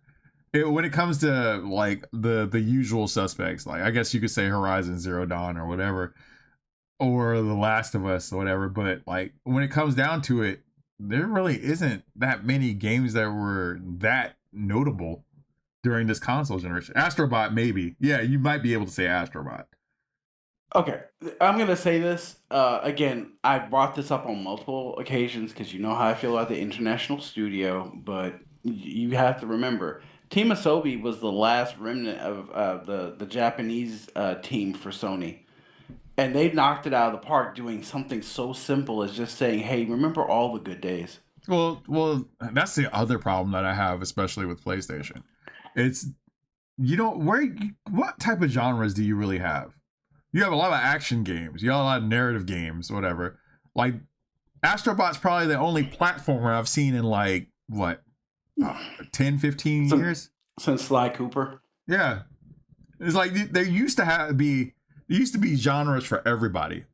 Speaker 1: when it comes to like the usual suspects, like I guess you could say Horizon Zero Dawn or whatever, or The Last of Us or whatever, but like when it comes down to it, there really isn't that many games that were that notable during this console generation. Astrobot, maybe. Yeah, you might be able to say Astrobot.
Speaker 4: Okay, I'm gonna say this again. I brought this up on multiple occasions because you know how I feel about the international studio, but you have to remember, Team Asobi was the last remnant of the Japanese team for Sony, and they knocked it out of the park doing something so simple as just saying, "Hey, remember all the good days."
Speaker 1: Well, that's the other problem that I have, especially with PlayStation. It's what type of genres do you really have? You have a lot of action games, you have a lot of narrative games, whatever. Like Astrobot's probably the only platformer I've seen in like what 10, 15 years
Speaker 4: since Sly Cooper.
Speaker 1: Yeah, it's like there used to be genres for everybody.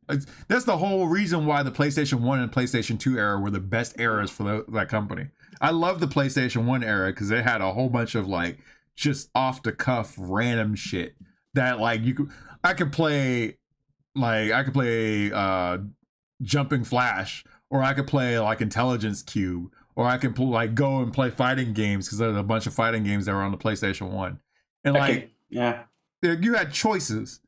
Speaker 1: That's the whole reason why the PlayStation 1 and PlayStation 2 era were the best eras for that company. I love the PlayStation 1 era because it had a whole bunch of like just off the cuff random shit that like I could play Jumping Flash, or I could play like Intelligence Cube, or I could go and play fighting games because there's a bunch of fighting games that were on the PlayStation 1. And you had choices.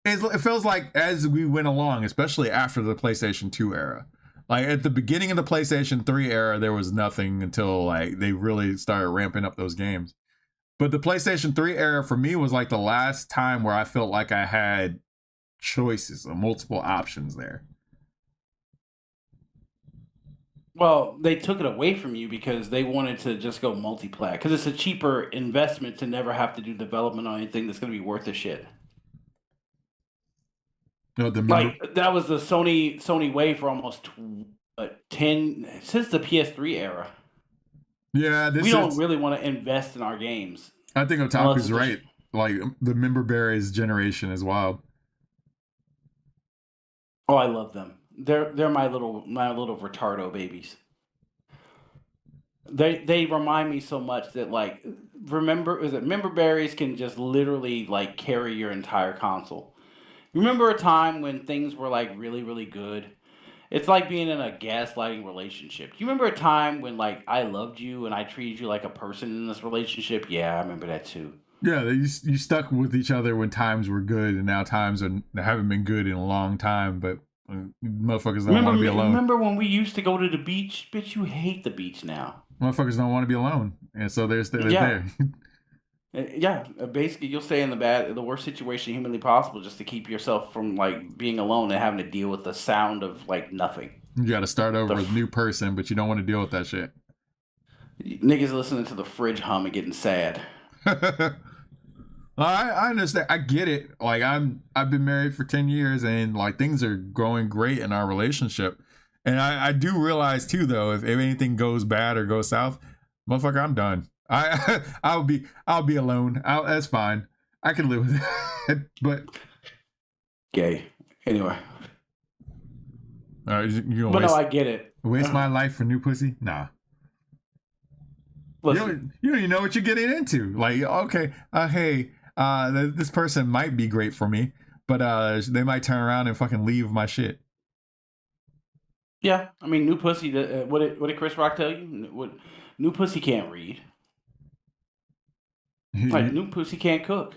Speaker 1: It feels like as we went along, especially after the PlayStation 2 era. Like at the beginning of the PlayStation 3 era, there was nothing until like they really started ramping up those games. But the PlayStation 3 era for me was like the last time where I felt like I had choices or multiple options there.
Speaker 4: Well, they took it away from you because they wanted to just go multiplat because it's a cheaper investment to never have to do development on anything that's going to be worth a shit.
Speaker 1: No,
Speaker 4: that was the Sony way for almost 10 since the PS3 era.
Speaker 1: Yeah,
Speaker 4: we don't really want to invest in our games.
Speaker 1: I think Otaku's right. Like the member berries generation is wild.
Speaker 4: Oh, I love them. They're my little retardo babies. They remind me so much that like member berries can just literally like carry your entire console. Remember a time when things were like really, really good? It's like being in a gaslighting relationship. Do you remember a time when like I loved you and I treated you like a person in this relationship? Yeah, I remember that too.
Speaker 1: Yeah, you stuck with each other when times were good, and now times haven't been good in a long time. But motherfuckers don't want to be alone.
Speaker 4: Remember when we used to go to the beach? Bitch, you hate the beach now.
Speaker 1: Motherfuckers don't want to be alone, and so they're there.
Speaker 4: Yeah, basically, you'll stay in the worst situation humanly possible just to keep yourself from like being alone and having to deal with the sound of like nothing.
Speaker 1: You got to start over with a new person, but you don't want to deal with that shit.
Speaker 4: Niggas listening to the fridge hum and getting sad.
Speaker 1: I understand. I get it. Like I've been married for 10 years and like things are going great in our relationship. And I do realize too, though, if anything goes bad or goes south, motherfucker, I'm done. I'll be alone. That's fine. I can live with it. But
Speaker 4: gay. Anyway.
Speaker 1: I
Speaker 4: get it.
Speaker 1: Waste my life for new pussy? Nah.
Speaker 4: Listen.
Speaker 1: You don't even know what you're getting into. Like, okay, hey, this person might be great for me, but they might turn around and fucking leave my shit.
Speaker 4: Yeah, I mean, new pussy. What did Chris Rock tell you? New pussy can't read. Like new pussy can't cook.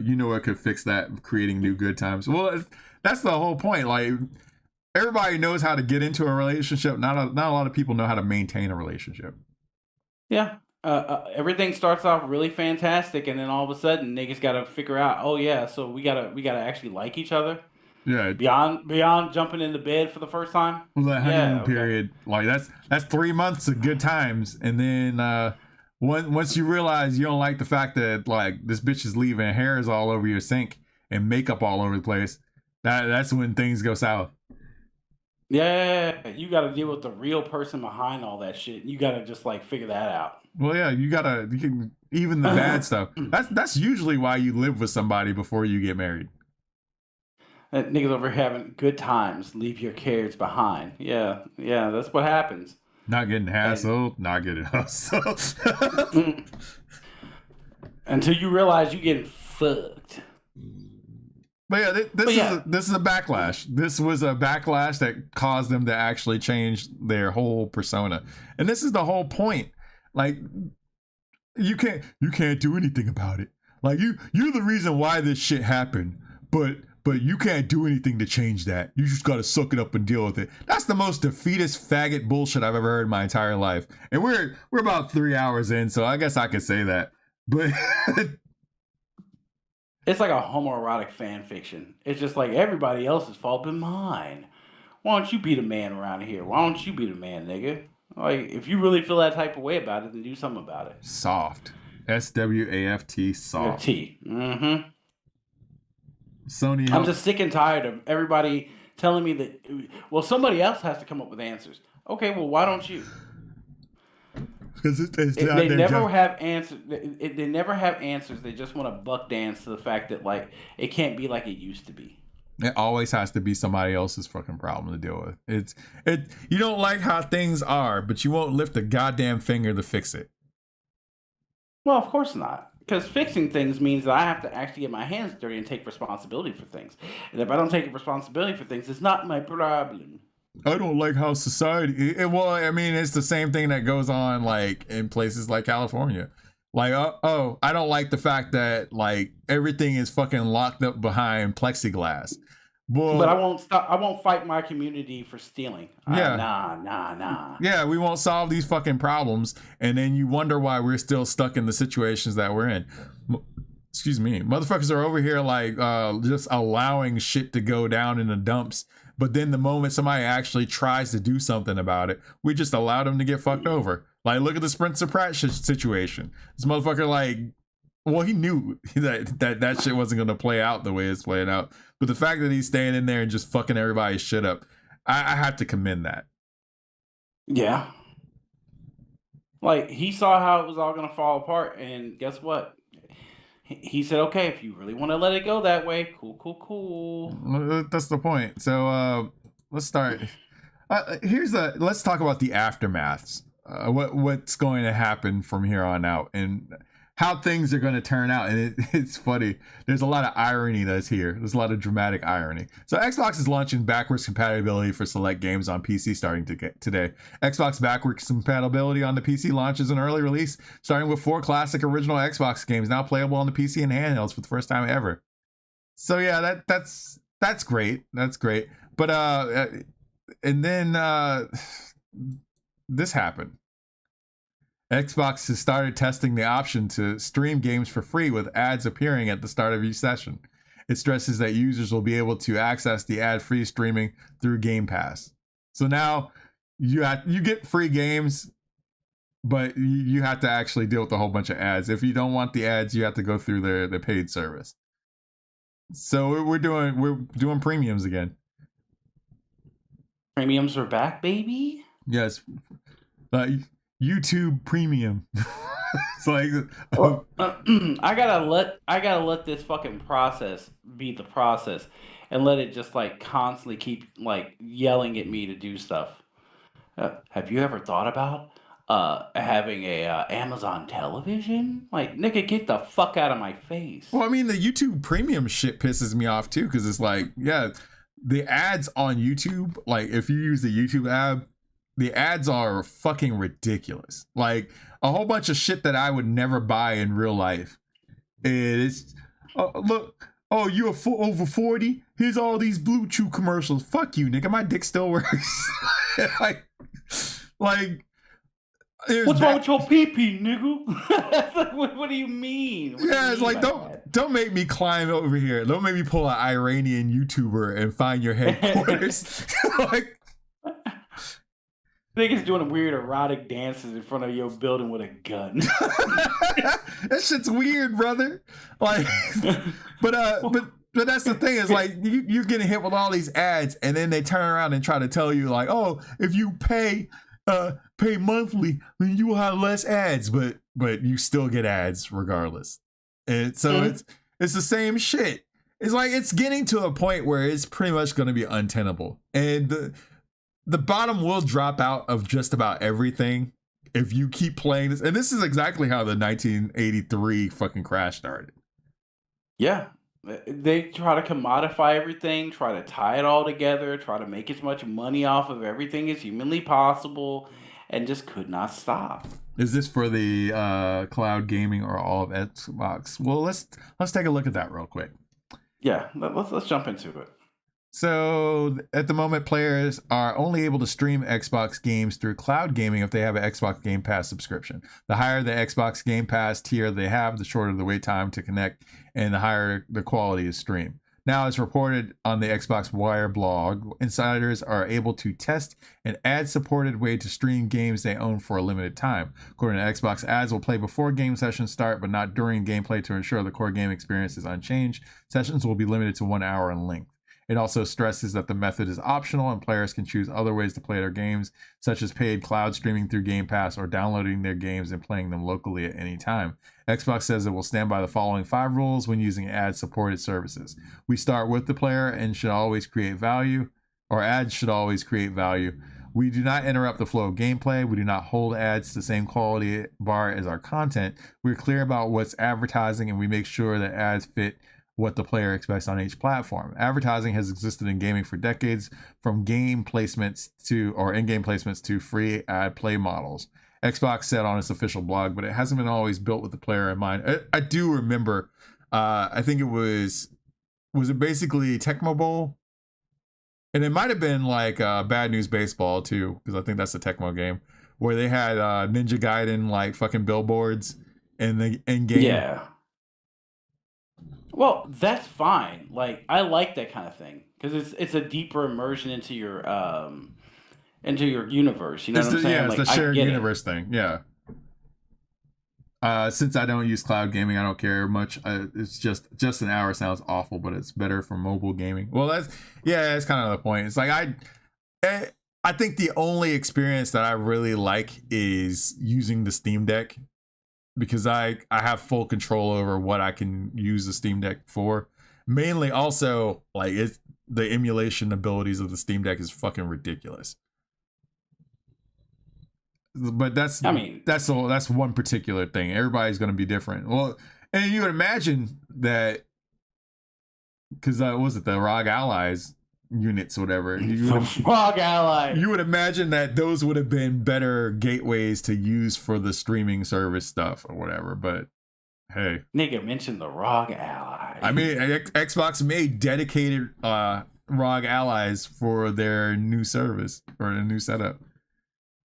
Speaker 1: You know what could fix that? Creating new good times. Well, that's the whole point. Like everybody knows how to get into a relationship. Not a lot of people know how to maintain a relationship.
Speaker 4: Yeah. Everything starts off really fantastic, and then all of a sudden, niggas got to figure out. Oh yeah, so we gotta actually like each other.
Speaker 1: Yeah.
Speaker 4: Beyond jumping into bed for the first time.
Speaker 1: Well, the honeymoon period, like that's 3 months of good times, and then once you realize you don't like the fact that like this bitch is leaving hairs all over your sink and makeup all over the place, that's when things go south.
Speaker 4: Yeah, you got to deal with the real person behind all that shit. You got to just like figure that out.
Speaker 1: Well, yeah, you can even the bad stuff. That's usually why you live with somebody before you get married.
Speaker 4: Niggas over here having good times. Leave your cares behind. Yeah, that's what happens.
Speaker 1: Not getting hassled, not getting hustled.
Speaker 4: Until you realize you getting fucked.
Speaker 1: But yeah, this is a backlash. This was a backlash that caused them to actually change their whole persona. And this is the whole point. Like, you can't do anything about it. Like, you're the reason why this shit happened, but you can't do anything to change that. You just gotta suck it up and deal with it. That's the most defeatist faggot bullshit I've ever heard in my entire life. And we're about 3 hours in, so I guess I could say that. But
Speaker 4: it's like a homoerotic fan fiction. It's just like everybody else's fault but mine. Why don't you be the man around here? Why don't you be the man, nigga? Like, if you really feel that type of way about it, then do something about it.
Speaker 1: Soft. SWAFT, soft.
Speaker 4: T. Mm-hmm.
Speaker 1: Sony.
Speaker 4: I'm just sick and tired of everybody telling me that, well, somebody else has to come up with answers. Okay, well, why don't you?
Speaker 1: Because
Speaker 4: they never have answers. They never have answers. They just want to buck dance to the fact that, like, it can't be like it used to be.
Speaker 1: It always has to be somebody else's fucking problem to deal with. You don't like how things are, but you won't lift a goddamn finger to fix it.
Speaker 4: Well, of course not. Because fixing things means that I have to actually get my hands dirty and take responsibility for things. And if I don't take responsibility for things, it's not my problem.
Speaker 1: I don't like how society. Well, I mean, it's the same thing that goes on like in places like California. Like, I don't like the fact that like everything is fucking locked up behind plexiglass.
Speaker 4: But I won't stop. I won't fight my community for stealing.
Speaker 1: Yeah.
Speaker 4: Nah.
Speaker 1: Yeah, we won't solve these fucking problems, and then you wonder why we're still stuck in the situations that we're in. Excuse me, motherfuckers are over here like just allowing shit to go down in the dumps. But then the moment somebody actually tries to do something about it, we just allow them to get fucked over. Like, look at the Spencer Pratt situation. This motherfucker, like, well, he knew that shit wasn't going to play out the way it's playing out. But the fact that he's staying in there and just fucking everybody's shit up, I have to commend that.
Speaker 4: Yeah. Like, he saw how it was all going to fall apart, and guess what? He said, okay, if you really want to let it go that way, cool.
Speaker 1: That's the point. So let's start. Let's talk about the aftermaths. What's going to happen from here on out and how things are going to turn out. And it's funny. There's a lot of irony that's here. There's a lot of dramatic irony. So Xbox is launching backwards compatibility for select games on PC starting today. Xbox backwards compatibility on the PC launches an early release, starting with 4 classic original Xbox games now playable on the PC and handhelds for the first time ever. So yeah, that's great. That's great. But and then this happened. Xbox has started testing the option to stream games for free with ads appearing at the start of each session. It stresses that users will be able to access the ad-free streaming through Game Pass. So now you get free games, but you have to actually deal with a whole bunch of ads. If you don't want the ads, you have to go through the paid service. So we're doing premiums again.
Speaker 4: Premiums are back, baby.
Speaker 1: Yes. YouTube Premium. It's like
Speaker 4: I gotta let this fucking process be the process and let it just like constantly keep like yelling at me to do stuff. Have you ever thought about having a Amazon television? Like, nigga, get the fuck out of my face.
Speaker 1: Well, I mean, the YouTube Premium shit pisses me off too, because it's like, yeah, the ads on YouTube, like if you use the YouTube app, the ads are fucking ridiculous. Like a whole bunch of shit that I would never buy in real life. It's look, you are over 40? Here's all these Blue Chew commercials. Fuck you, nigga. My dick still works. like
Speaker 4: what's wrong with your pee-pee, nigga? What do you mean?
Speaker 1: Yeah, it's like don't make me climb over here. Don't make me pull an Iranian YouTuber and find your headquarters. Like,
Speaker 4: niggas doing weird erotic dances in front of your building with a gun.
Speaker 1: That shit's weird, brother. Like, but that's the thing is like you're getting hit with all these ads, and then they turn around and try to tell you like, oh, if you pay monthly, then you will have less ads, but you still get ads regardless. And so it's the same shit. It's like it's getting to a point where it's pretty much going to be untenable, and the bottom will drop out of just about everything if you keep playing this, and this is exactly how the 1983 fucking crash started.
Speaker 4: Yeah. They try to commodify everything, try to tie it all together, try to make as much money off of everything as humanly possible, and just could not stop.
Speaker 1: Is this for the cloud gaming or all of Xbox? Well, let's take a look at that real quick.
Speaker 4: Yeah, let's jump into it.
Speaker 1: So at the moment, players are only able to stream Xbox games through cloud gaming if they have an Xbox Game Pass subscription. The higher the Xbox Game Pass tier they have, the shorter the wait time to connect, and the higher the quality is streamed. Now, as reported on the Xbox Wire blog, insiders are able to test an ad-supported way to stream games they own for a limited time. According to Xbox, ads will play before game sessions start, but not during gameplay to ensure the core game experience is unchanged. Sessions will be limited to 1 hour in length. It also stresses that the method is optional and players can choose other ways to play their games, such as paid cloud streaming through Game Pass or downloading their games and playing them locally at any time. Xbox says it will stand by the following 5 rules when using ad-supported services. We start with the player and should always create value, or ads should always create value. We do not interrupt the flow of gameplay. We do not hold ads to the same quality bar as our content. We're clear about what's advertising and we make sure that ads fit what the player expects on each platform. Advertising has existed in gaming for decades, from game placements to, or in-game placements to free ad play models. Xbox said on its official blog, but it hasn't been always built with the player in mind. I do remember, I think it was it basically Tecmo Bowl? And it might have been like Bad News Baseball too, because I think that's a Tecmo game, where they had Ninja Gaiden like fucking billboards in the in-game.
Speaker 4: Yeah. Well, that's fine. Like, I like that kind of thing because it's a deeper immersion into your universe. You know what I'm saying?
Speaker 1: Yeah,
Speaker 4: like,
Speaker 1: it's the shared universe thing. Yeah. Since I don't use cloud gaming, I don't care much. It's just an hour sounds awful, but it's better for mobile gaming. Well, that's kind of the point. It's like I think the only experience that I really like is using the Steam Deck, because I have full control over what I can use the Steam Deck for. Mainly also, like, the emulation abilities of the Steam Deck is fucking ridiculous. But that's one particular thing. Everybody's going to be different. Well, and you would imagine that, because was it the ROG Allies units or whatever?
Speaker 4: ROG Ally.
Speaker 1: You would imagine that those would have been better gateways to use for the streaming service stuff or whatever. But hey,
Speaker 4: nigga mentioned the ROG Ally.
Speaker 1: I mean, Xbox made dedicated ROG Allies for their new service or the new setup,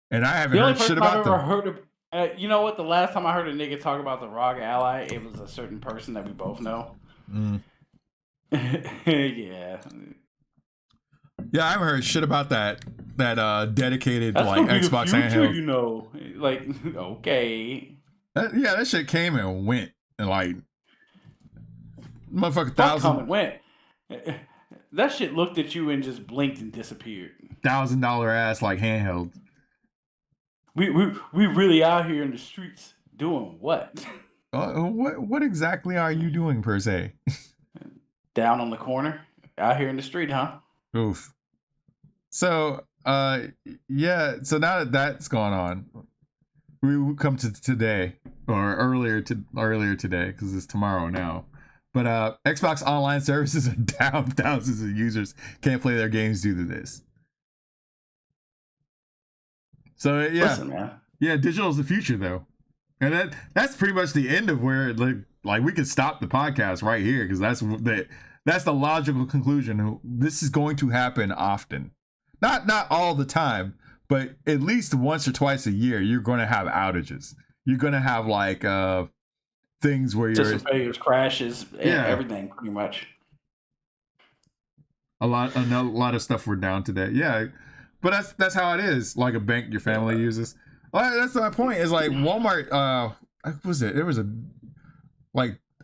Speaker 1: and I haven't heard shit about them.
Speaker 4: You know what? The last time I heard a nigga talk about the ROG Ally, it was a certain person that we both know. Yeah.
Speaker 1: Yeah, I haven't heard shit about that dedicated
Speaker 4: That's
Speaker 1: like Xbox handheld.
Speaker 4: You know, like, okay.
Speaker 1: That shit came and went, and like motherfucker
Speaker 4: come and went. That shit looked at you and just blinked and disappeared.
Speaker 1: $1,000 ass like handheld.
Speaker 4: We really out here in the streets doing what?
Speaker 1: What exactly are you doing per se?
Speaker 4: Down on the corner, out here in the street, huh?
Speaker 1: Oof. So, yeah. So now that that's gone on, we come to today, or earlier today, because it's tomorrow now. But Xbox Online services are down. Thousands of users can't play their games due to this. So yeah,
Speaker 4: listen, man.
Speaker 1: Yeah, digital is the future, though, and that's pretty much the end of where like we could stop the podcast right here, because that's the logical conclusion. This is going to happen often, not all the time, but at least once or twice a year. You're going to have outages. You're going to have like things where
Speaker 4: your failures, crashes, everything pretty much.
Speaker 1: A lot of stuff were down today. Yeah, but that's how it is. Like a bank your family uses. Well, that's my point. Is like Walmart.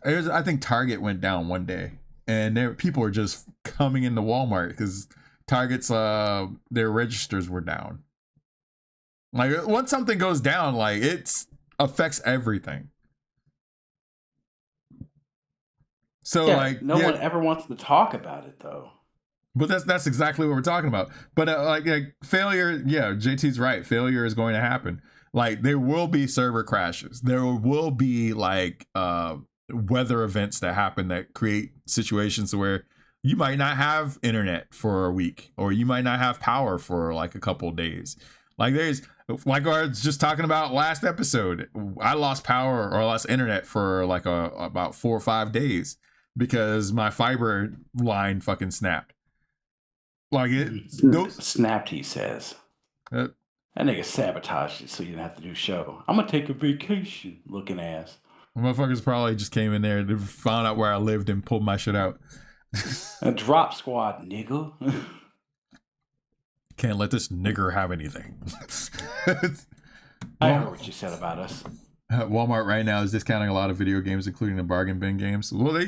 Speaker 1: I think Target went down one day, and people were just coming into Walmart because Target's their registers were down. Like once something goes down, like it affects everything. So
Speaker 4: no one ever wants to talk about it though.
Speaker 1: But that's exactly what we're talking about. But like failure, yeah, JT's right. Failure is going to happen. Like there will be server crashes. There will be like weather events that happen that create situations where you might not have internet for a week, or you might not have power for like a couple of days. Like there's, like I was just talking about last episode, I lost power or lost internet for like about 4 or 5 days because my fiber line fucking snapped. Like it
Speaker 4: snapped, he says. That nigga sabotaged it so you didn't have to do show. I'm gonna take a vacation, looking ass.
Speaker 1: Motherfuckers probably just came in there and found out where I lived and pulled my shit out.
Speaker 4: A drop squad, nigga.
Speaker 1: Can't let this nigger have anything.
Speaker 4: I heard what you said about us.
Speaker 1: Walmart right now is discounting a lot of video games, including the bargain bin games. Well,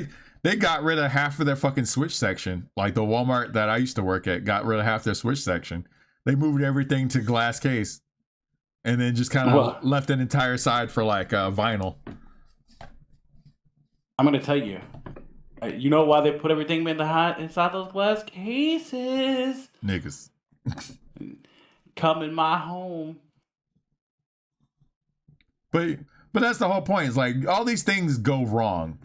Speaker 1: they got rid of half of their fucking Switch section. Like the Walmart that I used to work at got rid of half their Switch section. They moved everything to glass case, and then just kind of left an entire side for like vinyl.
Speaker 4: I'm gonna tell you. You know why they put everything inside those glass cases?
Speaker 1: Niggas.
Speaker 4: Come in my home.
Speaker 1: But that's the whole point. It's like all these things go wrong.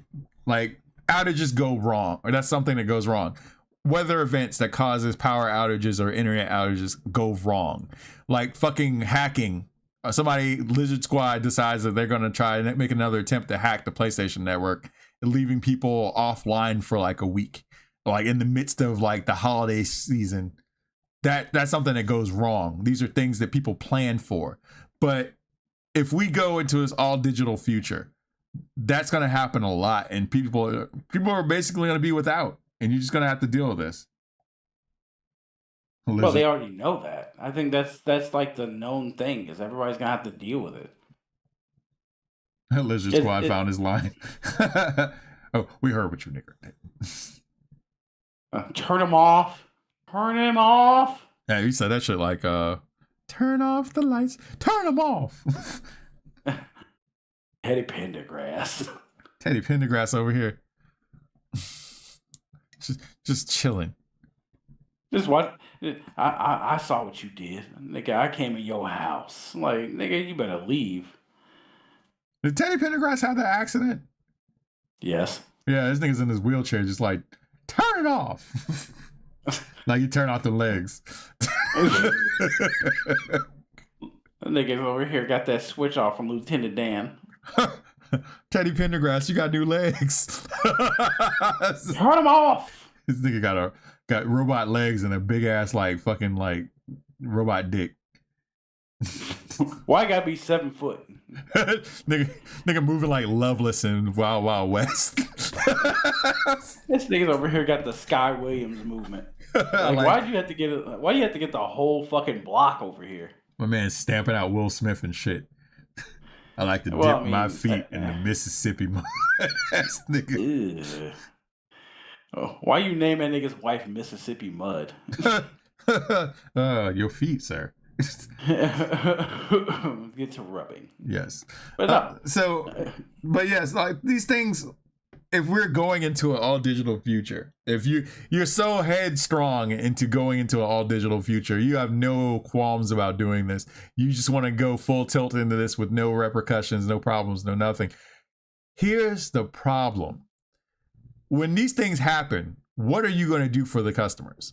Speaker 1: Like outages go wrong, or that's something that goes wrong. Weather events that causes power outages or internet outages go wrong. Like fucking hacking. Somebody, Lizard Squad, decides that they're going to try and make another attempt to hack the PlayStation Network, leaving people offline for like a week, like in the midst of like the holiday season. That's something that goes wrong. These are things that people plan for. But if we go into this all digital future, that's going to happen a lot, and people are basically going to be without, and you're just going to have to deal with this.
Speaker 4: Well, they already know that. I think that's like the known thing, is everybody's going to have to deal with it.
Speaker 1: Lizard Squad found his line. Oh, we heard what you nigger did.
Speaker 4: Turn him off. Turn him off.
Speaker 1: Yeah, you said that shit like, turn off the lights. Turn them off.
Speaker 4: Teddy Pendergrass.
Speaker 1: Teddy Pendergrass over here. just chilling.
Speaker 4: Just what? I saw what you did. Nigga, I came in your house. Like, nigga, you better leave.
Speaker 1: Did Teddy Pendergrass have that accident?
Speaker 4: Yes.
Speaker 1: Yeah, this nigga's in his wheelchair just like, turn it off. Like you turn off the legs.
Speaker 4: Niggas over here got that switch off from Lieutenant Dan.
Speaker 1: Teddy Pendergrass, you got new legs.
Speaker 4: Turn them off.
Speaker 1: This nigga got robot legs and a big ass like fucking like robot dick.
Speaker 4: Why gotta be 7 foot?
Speaker 1: nigga moving like Loveless in Wild Wild West.
Speaker 4: This nigga's over here got the Sky Williams movement. Like, why do you have to get the whole fucking block over here?
Speaker 1: My man's stamping out Will Smith and shit. I like to dip my feet in the Mississippi mud. Ass nigga.
Speaker 4: Oh, why you name that nigga's wife Mississippi Mud?
Speaker 1: Your feet, sir.
Speaker 4: Get to rubbing.
Speaker 1: Yes.
Speaker 4: But
Speaker 1: but yes, like these things, if we're going into an all digital future, if you're so headstrong into going into an all digital future, you have no qualms about doing this. You just want to go full tilt into this with no repercussions, no problems, no nothing. Here's the problem. When these things happen, what are you going to do for the customers?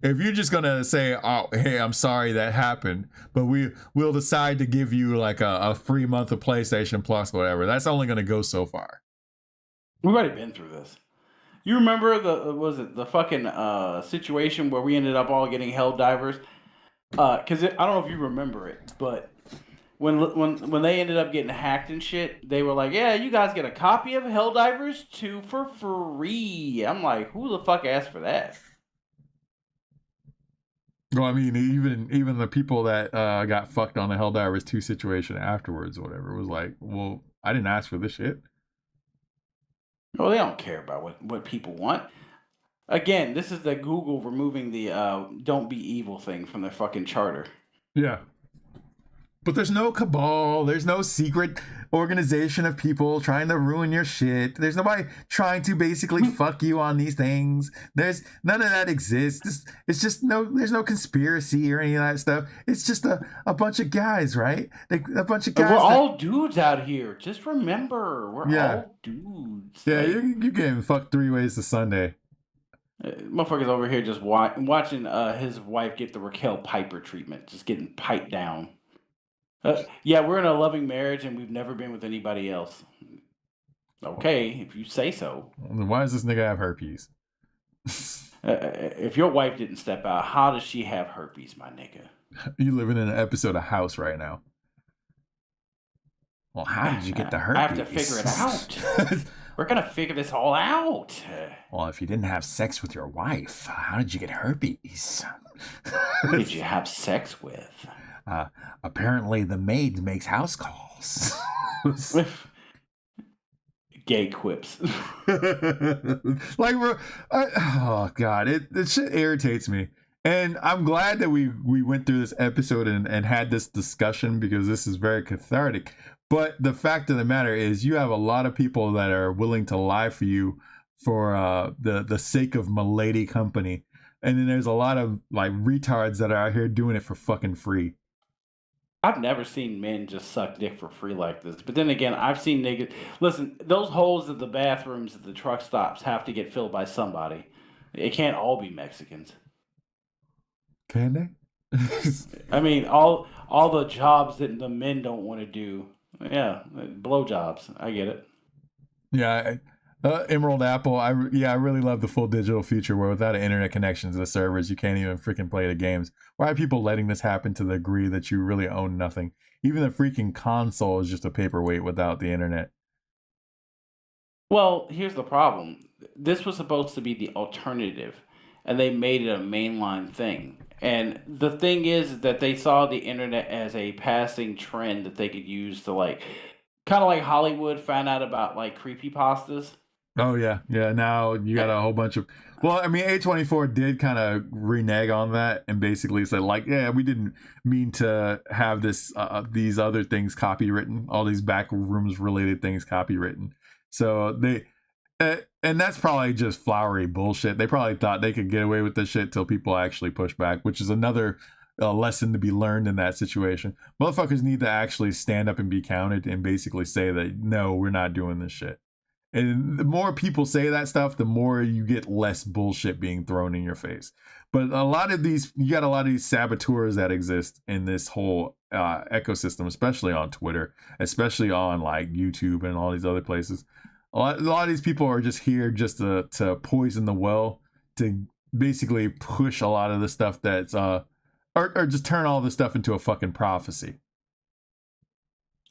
Speaker 1: If you're just going to say, oh, hey, I'm sorry that happened, but we'll decide to give you like a free month of PlayStation Plus, whatever, that's only going to go so far.
Speaker 4: We've already been through this. You remember the fucking situation where we ended up all getting Helldivers? Because I don't know if you remember it, but when they ended up getting hacked and shit, they were like, yeah, you guys get a copy of Helldivers 2 for free. I'm like, who the fuck asked for that?
Speaker 1: Well, I mean, even the people that got fucked on the Helldivers 2 situation afterwards or whatever was like, well, I didn't ask for this shit.
Speaker 4: Well, they don't care about what people want. Again, this is the Google removing the don't be evil thing from their fucking charter.
Speaker 1: Yeah. But there's no cabal. There's no secret organization of people trying to ruin your shit. There's nobody trying to basically fuck you on these things. There's none of that exists. It's just there's no conspiracy or any of that stuff. It's just a bunch of guys, right? A bunch of guys.
Speaker 4: We're all dudes out here. Just remember, we're all dudes.
Speaker 1: Yeah, you're getting fucked 3 ways to Sunday.
Speaker 4: Motherfucker's over here just watching his wife get the Raquel Piper treatment, just getting piped down. Yeah, we're in a loving marriage and we've never been with anybody else. Okay, if you say so.
Speaker 1: Why does this nigga have herpes?
Speaker 4: If your wife didn't step out, how does she have herpes, my nigga?
Speaker 1: You living in an episode of House right now. Well, how did you get the herpes?
Speaker 4: I have to figure it out. We're going to figure this all out.
Speaker 1: Well, if you didn't have sex with your wife, how did you get herpes?
Speaker 4: Who did you have sex with?
Speaker 1: Apparently the maid makes house calls.
Speaker 4: Gay quips.
Speaker 1: Like, oh God, it shit irritates me. And I'm glad that we went through this episode and had this discussion because this is very cathartic. But the fact of the matter is you have a lot of people that are willing to lie for you for the sake of milady company. And then there's a lot of like retards that are out here doing it for fucking free.
Speaker 4: I've never seen men just suck dick for free like this. But then again, I've seen niggas. Listen, those holes at the bathrooms at the truck stops have to get filled by somebody. It can't all be Mexicans.
Speaker 1: Can they?
Speaker 4: I mean, all the jobs that the men don't want to do. Yeah, blowjobs. I get it.
Speaker 1: Yeah, Emerald Apple. I really love the full digital future where without an internet connection to the servers, you can't even freaking play the games. Why are people letting this happen to the degree that you really own nothing? Even the freaking console is just a paperweight without the internet.
Speaker 4: Well, here's the problem. This was supposed to be the alternative, and they made it a mainline thing. And the thing is that they saw the internet as a passing trend that they could use to like, kind of like Hollywood found out about like creepypastas.
Speaker 1: Oh yeah. Now you got a whole bunch of. Well, I mean, A24 did kind of renege on that and basically said like, yeah, we didn't mean to have this these other things copywritten, all these back rooms related things copywritten. So they. And that's probably just flowery bullshit. They probably thought they could get away with this shit till people actually push back, which is another lesson to be learned in that situation. Motherfuckers need to actually stand up and be counted and basically say that, no, we're not doing this shit. And the more people say that stuff, the more you get less bullshit being thrown in your face. But a lot of these, you got a lot of these saboteurs that exist in this whole ecosystem, especially on Twitter, especially on like YouTube and all these other places. A lot of these people are just here just to poison the well, to basically push a lot of the stuff that's or just turn all this stuff into a fucking prophecy.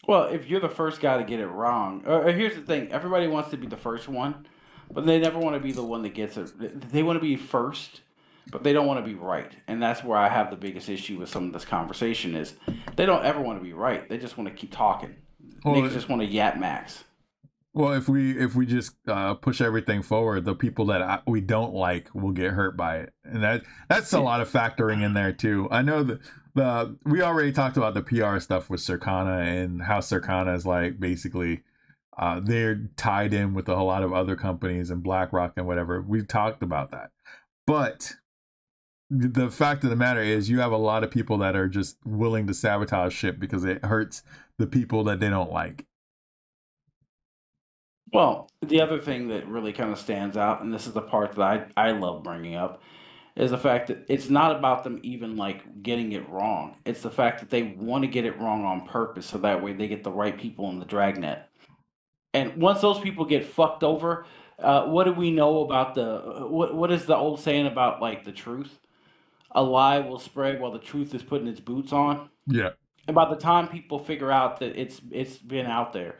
Speaker 4: Well, if you're the first guy to get it wrong, here's the thing: everybody wants to be the first one, but they never want to be the one that gets it. They want to be first, but they don't want to be right, and that's where I have the biggest issue with some of this conversation. Is they don't ever want to be right; they just want to keep talking. Niggas just want to yap max.
Speaker 1: Well, if we just push everything forward, the people that we don't like will get hurt by it, and that's a lot of factoring in there too. I know that we already talked about the PR stuff with Circana and how Circana is like basically they're tied in with a whole lot of other companies and BlackRock and whatever. We've talked about that, but the fact of the matter is you have a lot of people that are just willing to sabotage shit because it hurts the people that they don't like.
Speaker 4: Well, the other thing that really kind of stands out, and this is the part that I love bringing up, is the fact that it's not about them even like getting it wrong. It's the fact that they want to get it wrong on purpose so that way they get the right people in the dragnet. And once those people get fucked over, what do we know about what is the old saying about like the truth? A lie will spread while the truth is putting its boots on.
Speaker 1: Yeah. And
Speaker 4: by the time people figure out that it's been out there.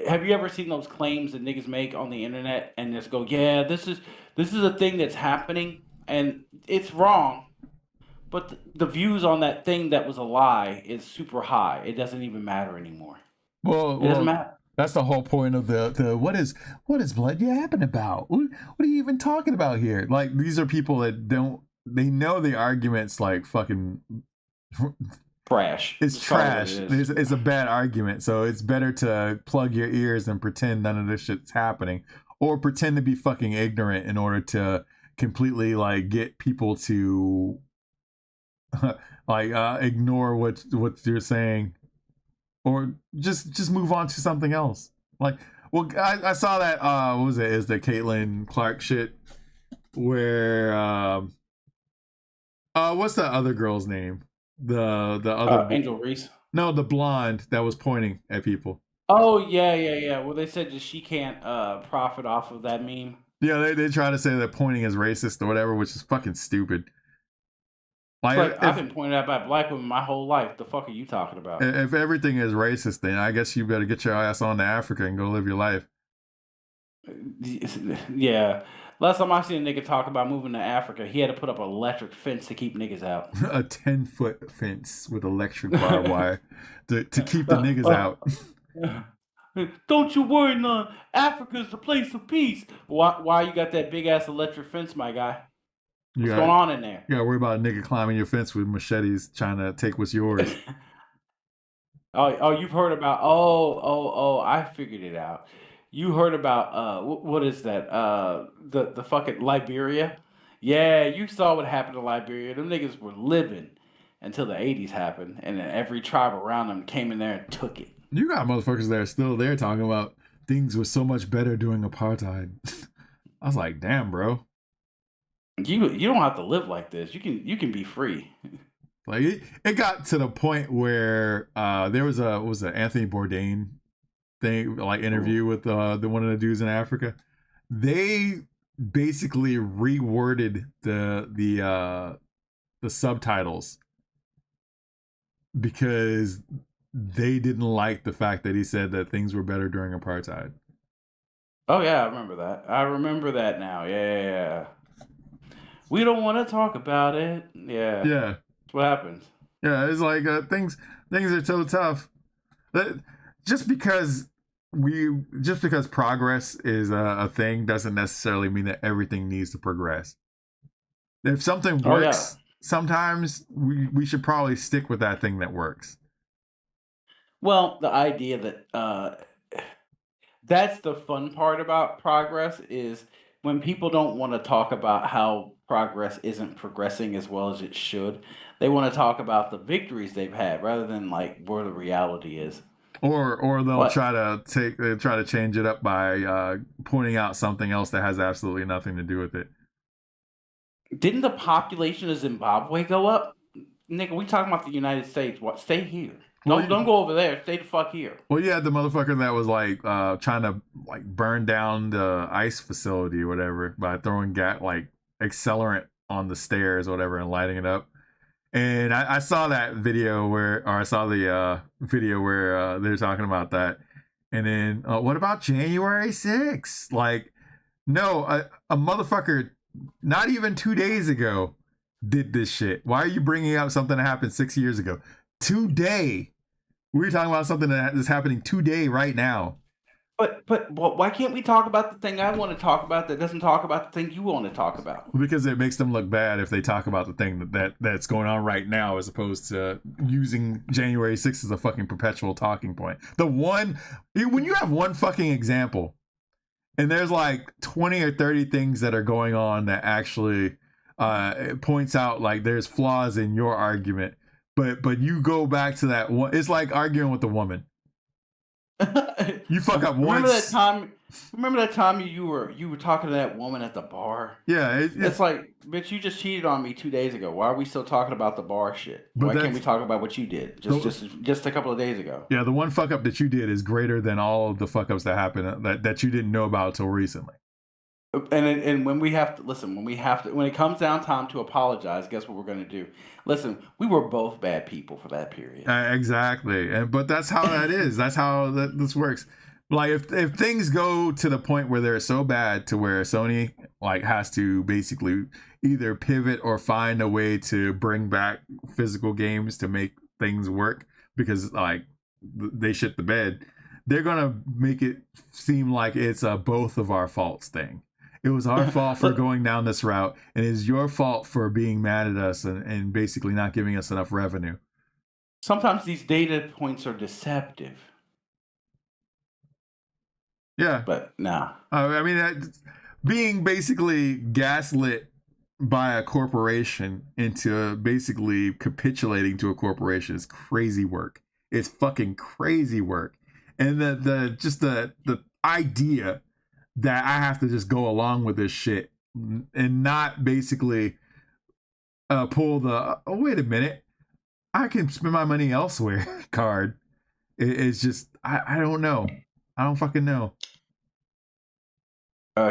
Speaker 4: Have you ever seen those claims that niggas make on the internet and just go, yeah, this is a thing that's happening and it's wrong, but the views on that thing that was a lie is super high. It doesn't even matter anymore.
Speaker 1: It doesn't matter. That's the whole point of the what is blood yapping about? What are you even talking about here? Like these are people that they know the argument's like fucking
Speaker 4: trash.
Speaker 1: It's
Speaker 4: Just call it what
Speaker 1: trash.
Speaker 4: it is.
Speaker 1: It's a bad argument. So it's better to plug your ears and pretend none of this shit's happening, or pretend to be fucking ignorant in order to completely like get people to like ignore what you're saying, or just move on to something else. Like, well, I saw that what was it? Is the Caitlin Clark shit where what's the other girl's name? The other
Speaker 4: Angel Reese.
Speaker 1: No, the blonde that was pointing at people.
Speaker 4: Oh yeah. Well, they said that she can't profit off of that meme.
Speaker 1: Yeah, they try to say that pointing is racist or whatever, which is fucking stupid.
Speaker 4: Like I've been pointed out by black women my whole life. The fuck are you talking about?
Speaker 1: If everything is racist, then I guess you better get your ass on to Africa and go live your life.
Speaker 4: Yeah. Last time I seen a nigga talk about moving to Africa, he had to put up an electric fence to keep niggas out.
Speaker 1: A 10-foot fence with electric barbed wire to keep the niggas out.
Speaker 4: Don't you worry none. Africa's the place of peace. Why you got that big ass electric fence, my guy? What's going on in there?
Speaker 1: You gotta worry about a nigga climbing your fence with machetes trying to take what's yours.
Speaker 4: Oh, you've heard about I figured it out. You heard about what is that? The fucking Liberia? Yeah, you saw what happened to Liberia. Them niggas were living until the 80s happened, and then every tribe around them came in there and took it.
Speaker 1: You got motherfuckers that are still there talking about things were so much better during apartheid. I was like, damn, bro.
Speaker 4: You don't have to live like this. You can be free.
Speaker 1: Like it got to the point where there was an Anthony Bourdain thing, like interview with the one of the dudes in Africa. They basically reworded the subtitles because they didn't like the fact that he said that things were better during apartheid.
Speaker 4: Oh yeah, I remember that. I remember that now. Yeah. We don't want to talk about it. Yeah.
Speaker 1: Yeah.
Speaker 4: That's what happens.
Speaker 1: Yeah, it's like things are so tough. Just because progress is a thing doesn't necessarily mean that everything needs to progress. If something works, sometimes we should probably stick with that thing that works.
Speaker 4: Well, the idea that that's the fun part about progress is when people don't want to talk about how progress isn't progressing as well as it should. They want to talk about the victories they've had rather than like where the reality is.
Speaker 1: Or they'll try to change it up by pointing out something else that has absolutely nothing to do with it.
Speaker 4: Didn't the population of Zimbabwe go up? Nigga, we talking about the United States. What? Stay here. Don't go over there. Stay the fuck here.
Speaker 1: Well, yeah, the motherfucker that was like trying to like burn down the ice facility or whatever by throwing accelerant on the stairs or whatever and lighting it up. And I saw that video where they're talking about that. And then what about January 6th? Like, no, a motherfucker not even 2 days ago did this shit. Why are you bringing up something that happened 6 years ago? Today, we're talking about something that is happening today, right now.
Speaker 4: But why can't we talk about the thing I want to talk about that doesn't talk about the thing you want to talk about?
Speaker 1: Because it makes them look bad if they talk about the thing that's going on right now, as opposed to using January 6th as a fucking perpetual talking point. When you have one fucking example, and there's like 20 or 30 things that are going on that actually points out like there's flaws in your argument. But you go back to that one. It's like arguing with a woman. You fuck up once.
Speaker 4: Remember that time you were talking to that woman at the bar?
Speaker 1: Yeah,
Speaker 4: it's like, bitch, you just cheated on me 2 days ago. Why are we still talking about the bar shit? Why can't we talk about what you did just a couple of days ago?
Speaker 1: Yeah, the one fuck up that you did is greater than all of the fuck ups that happened that you didn't know about until recently.
Speaker 4: And when it comes down time to apologize, guess what we're going to do? Listen, we were both bad people for that period.
Speaker 1: Exactly, but that's how that is. That's how this works. Like if things go to the point where they're so bad to where Sony like has to basically either pivot or find a way to bring back physical games to make things work because like they shit the bed, they're gonna make it seem like it's a both of our faults thing. It was our fault for going down this route, and it's your fault for being mad at us and basically not giving us enough revenue.
Speaker 4: sometimes these data points are deceptive.
Speaker 1: Yeah.
Speaker 4: But nah.
Speaker 1: I mean, being basically gaslit by a corporation into basically capitulating to a corporation is crazy work. It's fucking crazy work. And the idea that I have to just go along with this shit and not basically pull the, oh, wait a minute, I can spend my money elsewhere card. It's just, I don't know. I don't fucking know.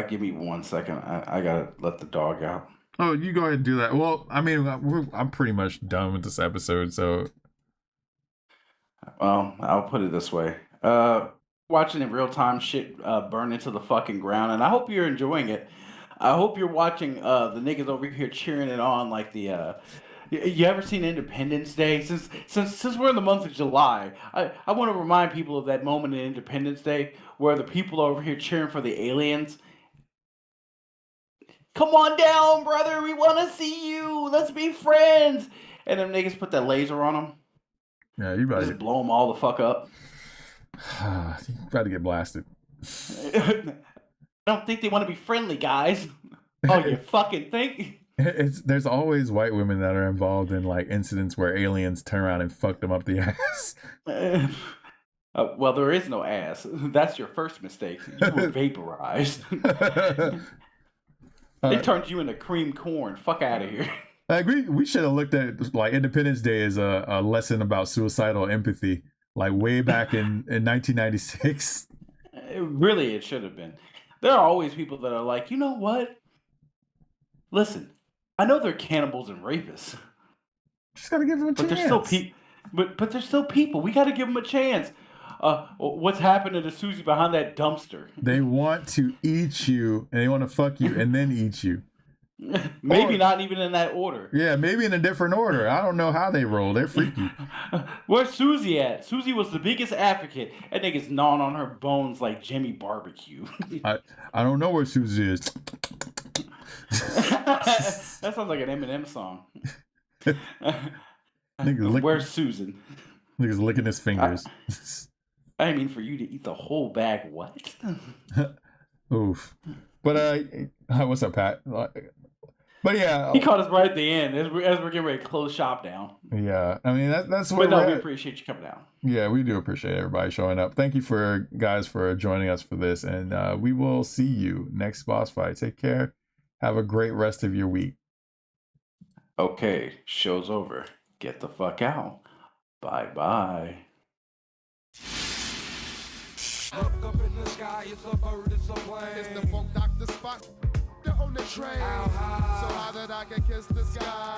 Speaker 4: Give me 1 second. I gotta let the dog out.
Speaker 1: Oh, you go ahead and do that. Well, I mean, I'm pretty much done with this episode, so.
Speaker 4: Well, I'll put it this way. Watching in real time shit burn into the fucking ground, and I hope you're enjoying it. I hope you're watching the niggas over here cheering it on like the. You ever seen Independence Day? Since we're in the month of July, I want to remind people of that moment in Independence Day where the people are over here cheering for the aliens. Come on down, brother. We want to see you. Let's be friends. And them niggas put that laser on them.
Speaker 1: Yeah, you about
Speaker 4: to blow them all the fuck up.
Speaker 1: You about to get blasted.
Speaker 4: I don't think they want to be friendly, guys. Oh, you fucking think?
Speaker 1: There's always white women that are involved in like incidents where aliens turn around and fuck them up the ass.
Speaker 4: Well, there is no ass. That's your first mistake. You were vaporized. They turned you into cream corn. Fuck out of here.
Speaker 1: I agree. We should have looked at like Independence Day as a lesson about suicidal empathy, like way back in 1996.
Speaker 4: Really, it should have been. There are always people that are like, you know what? Listen, I know they're cannibals and rapists.
Speaker 1: Just gotta give them a chance.
Speaker 4: They're still but they're still people. We gotta give them a chance. What's happening to Susie behind that dumpster?
Speaker 1: They want to eat you, and they want to fuck you, and then eat you.
Speaker 4: Maybe not even in that order.
Speaker 1: Yeah, maybe in a different order. I don't know how they roll. They're freaky.
Speaker 4: Where's Susie at? Susie was the biggest advocate. That nigga's gnawing on her bones like Jimmy Barbecue.
Speaker 1: I don't know where Susie is.
Speaker 4: That sounds like an Eminem song. Where's Susan?
Speaker 1: Nigga's licking his fingers.
Speaker 4: I didn't mean for you to eat the whole bag. What?
Speaker 1: Oof. But what's up, Pat? But yeah,
Speaker 4: he caught us right at the end as we're getting ready to close shop down.
Speaker 1: Yeah, I mean that's what.
Speaker 4: But no, we appreciate you coming down.
Speaker 1: Yeah, we do appreciate everybody showing up. Thank you for joining us for this, and we will see you next boss fight. Take care. Have a great rest of your week.
Speaker 4: Okay, show's over. Get the fuck out. Bye.
Speaker 11: Look up in the sky, it's a bird, it's a plane. It's the funk doctor spot, on the train. So how did I get kiss the sky?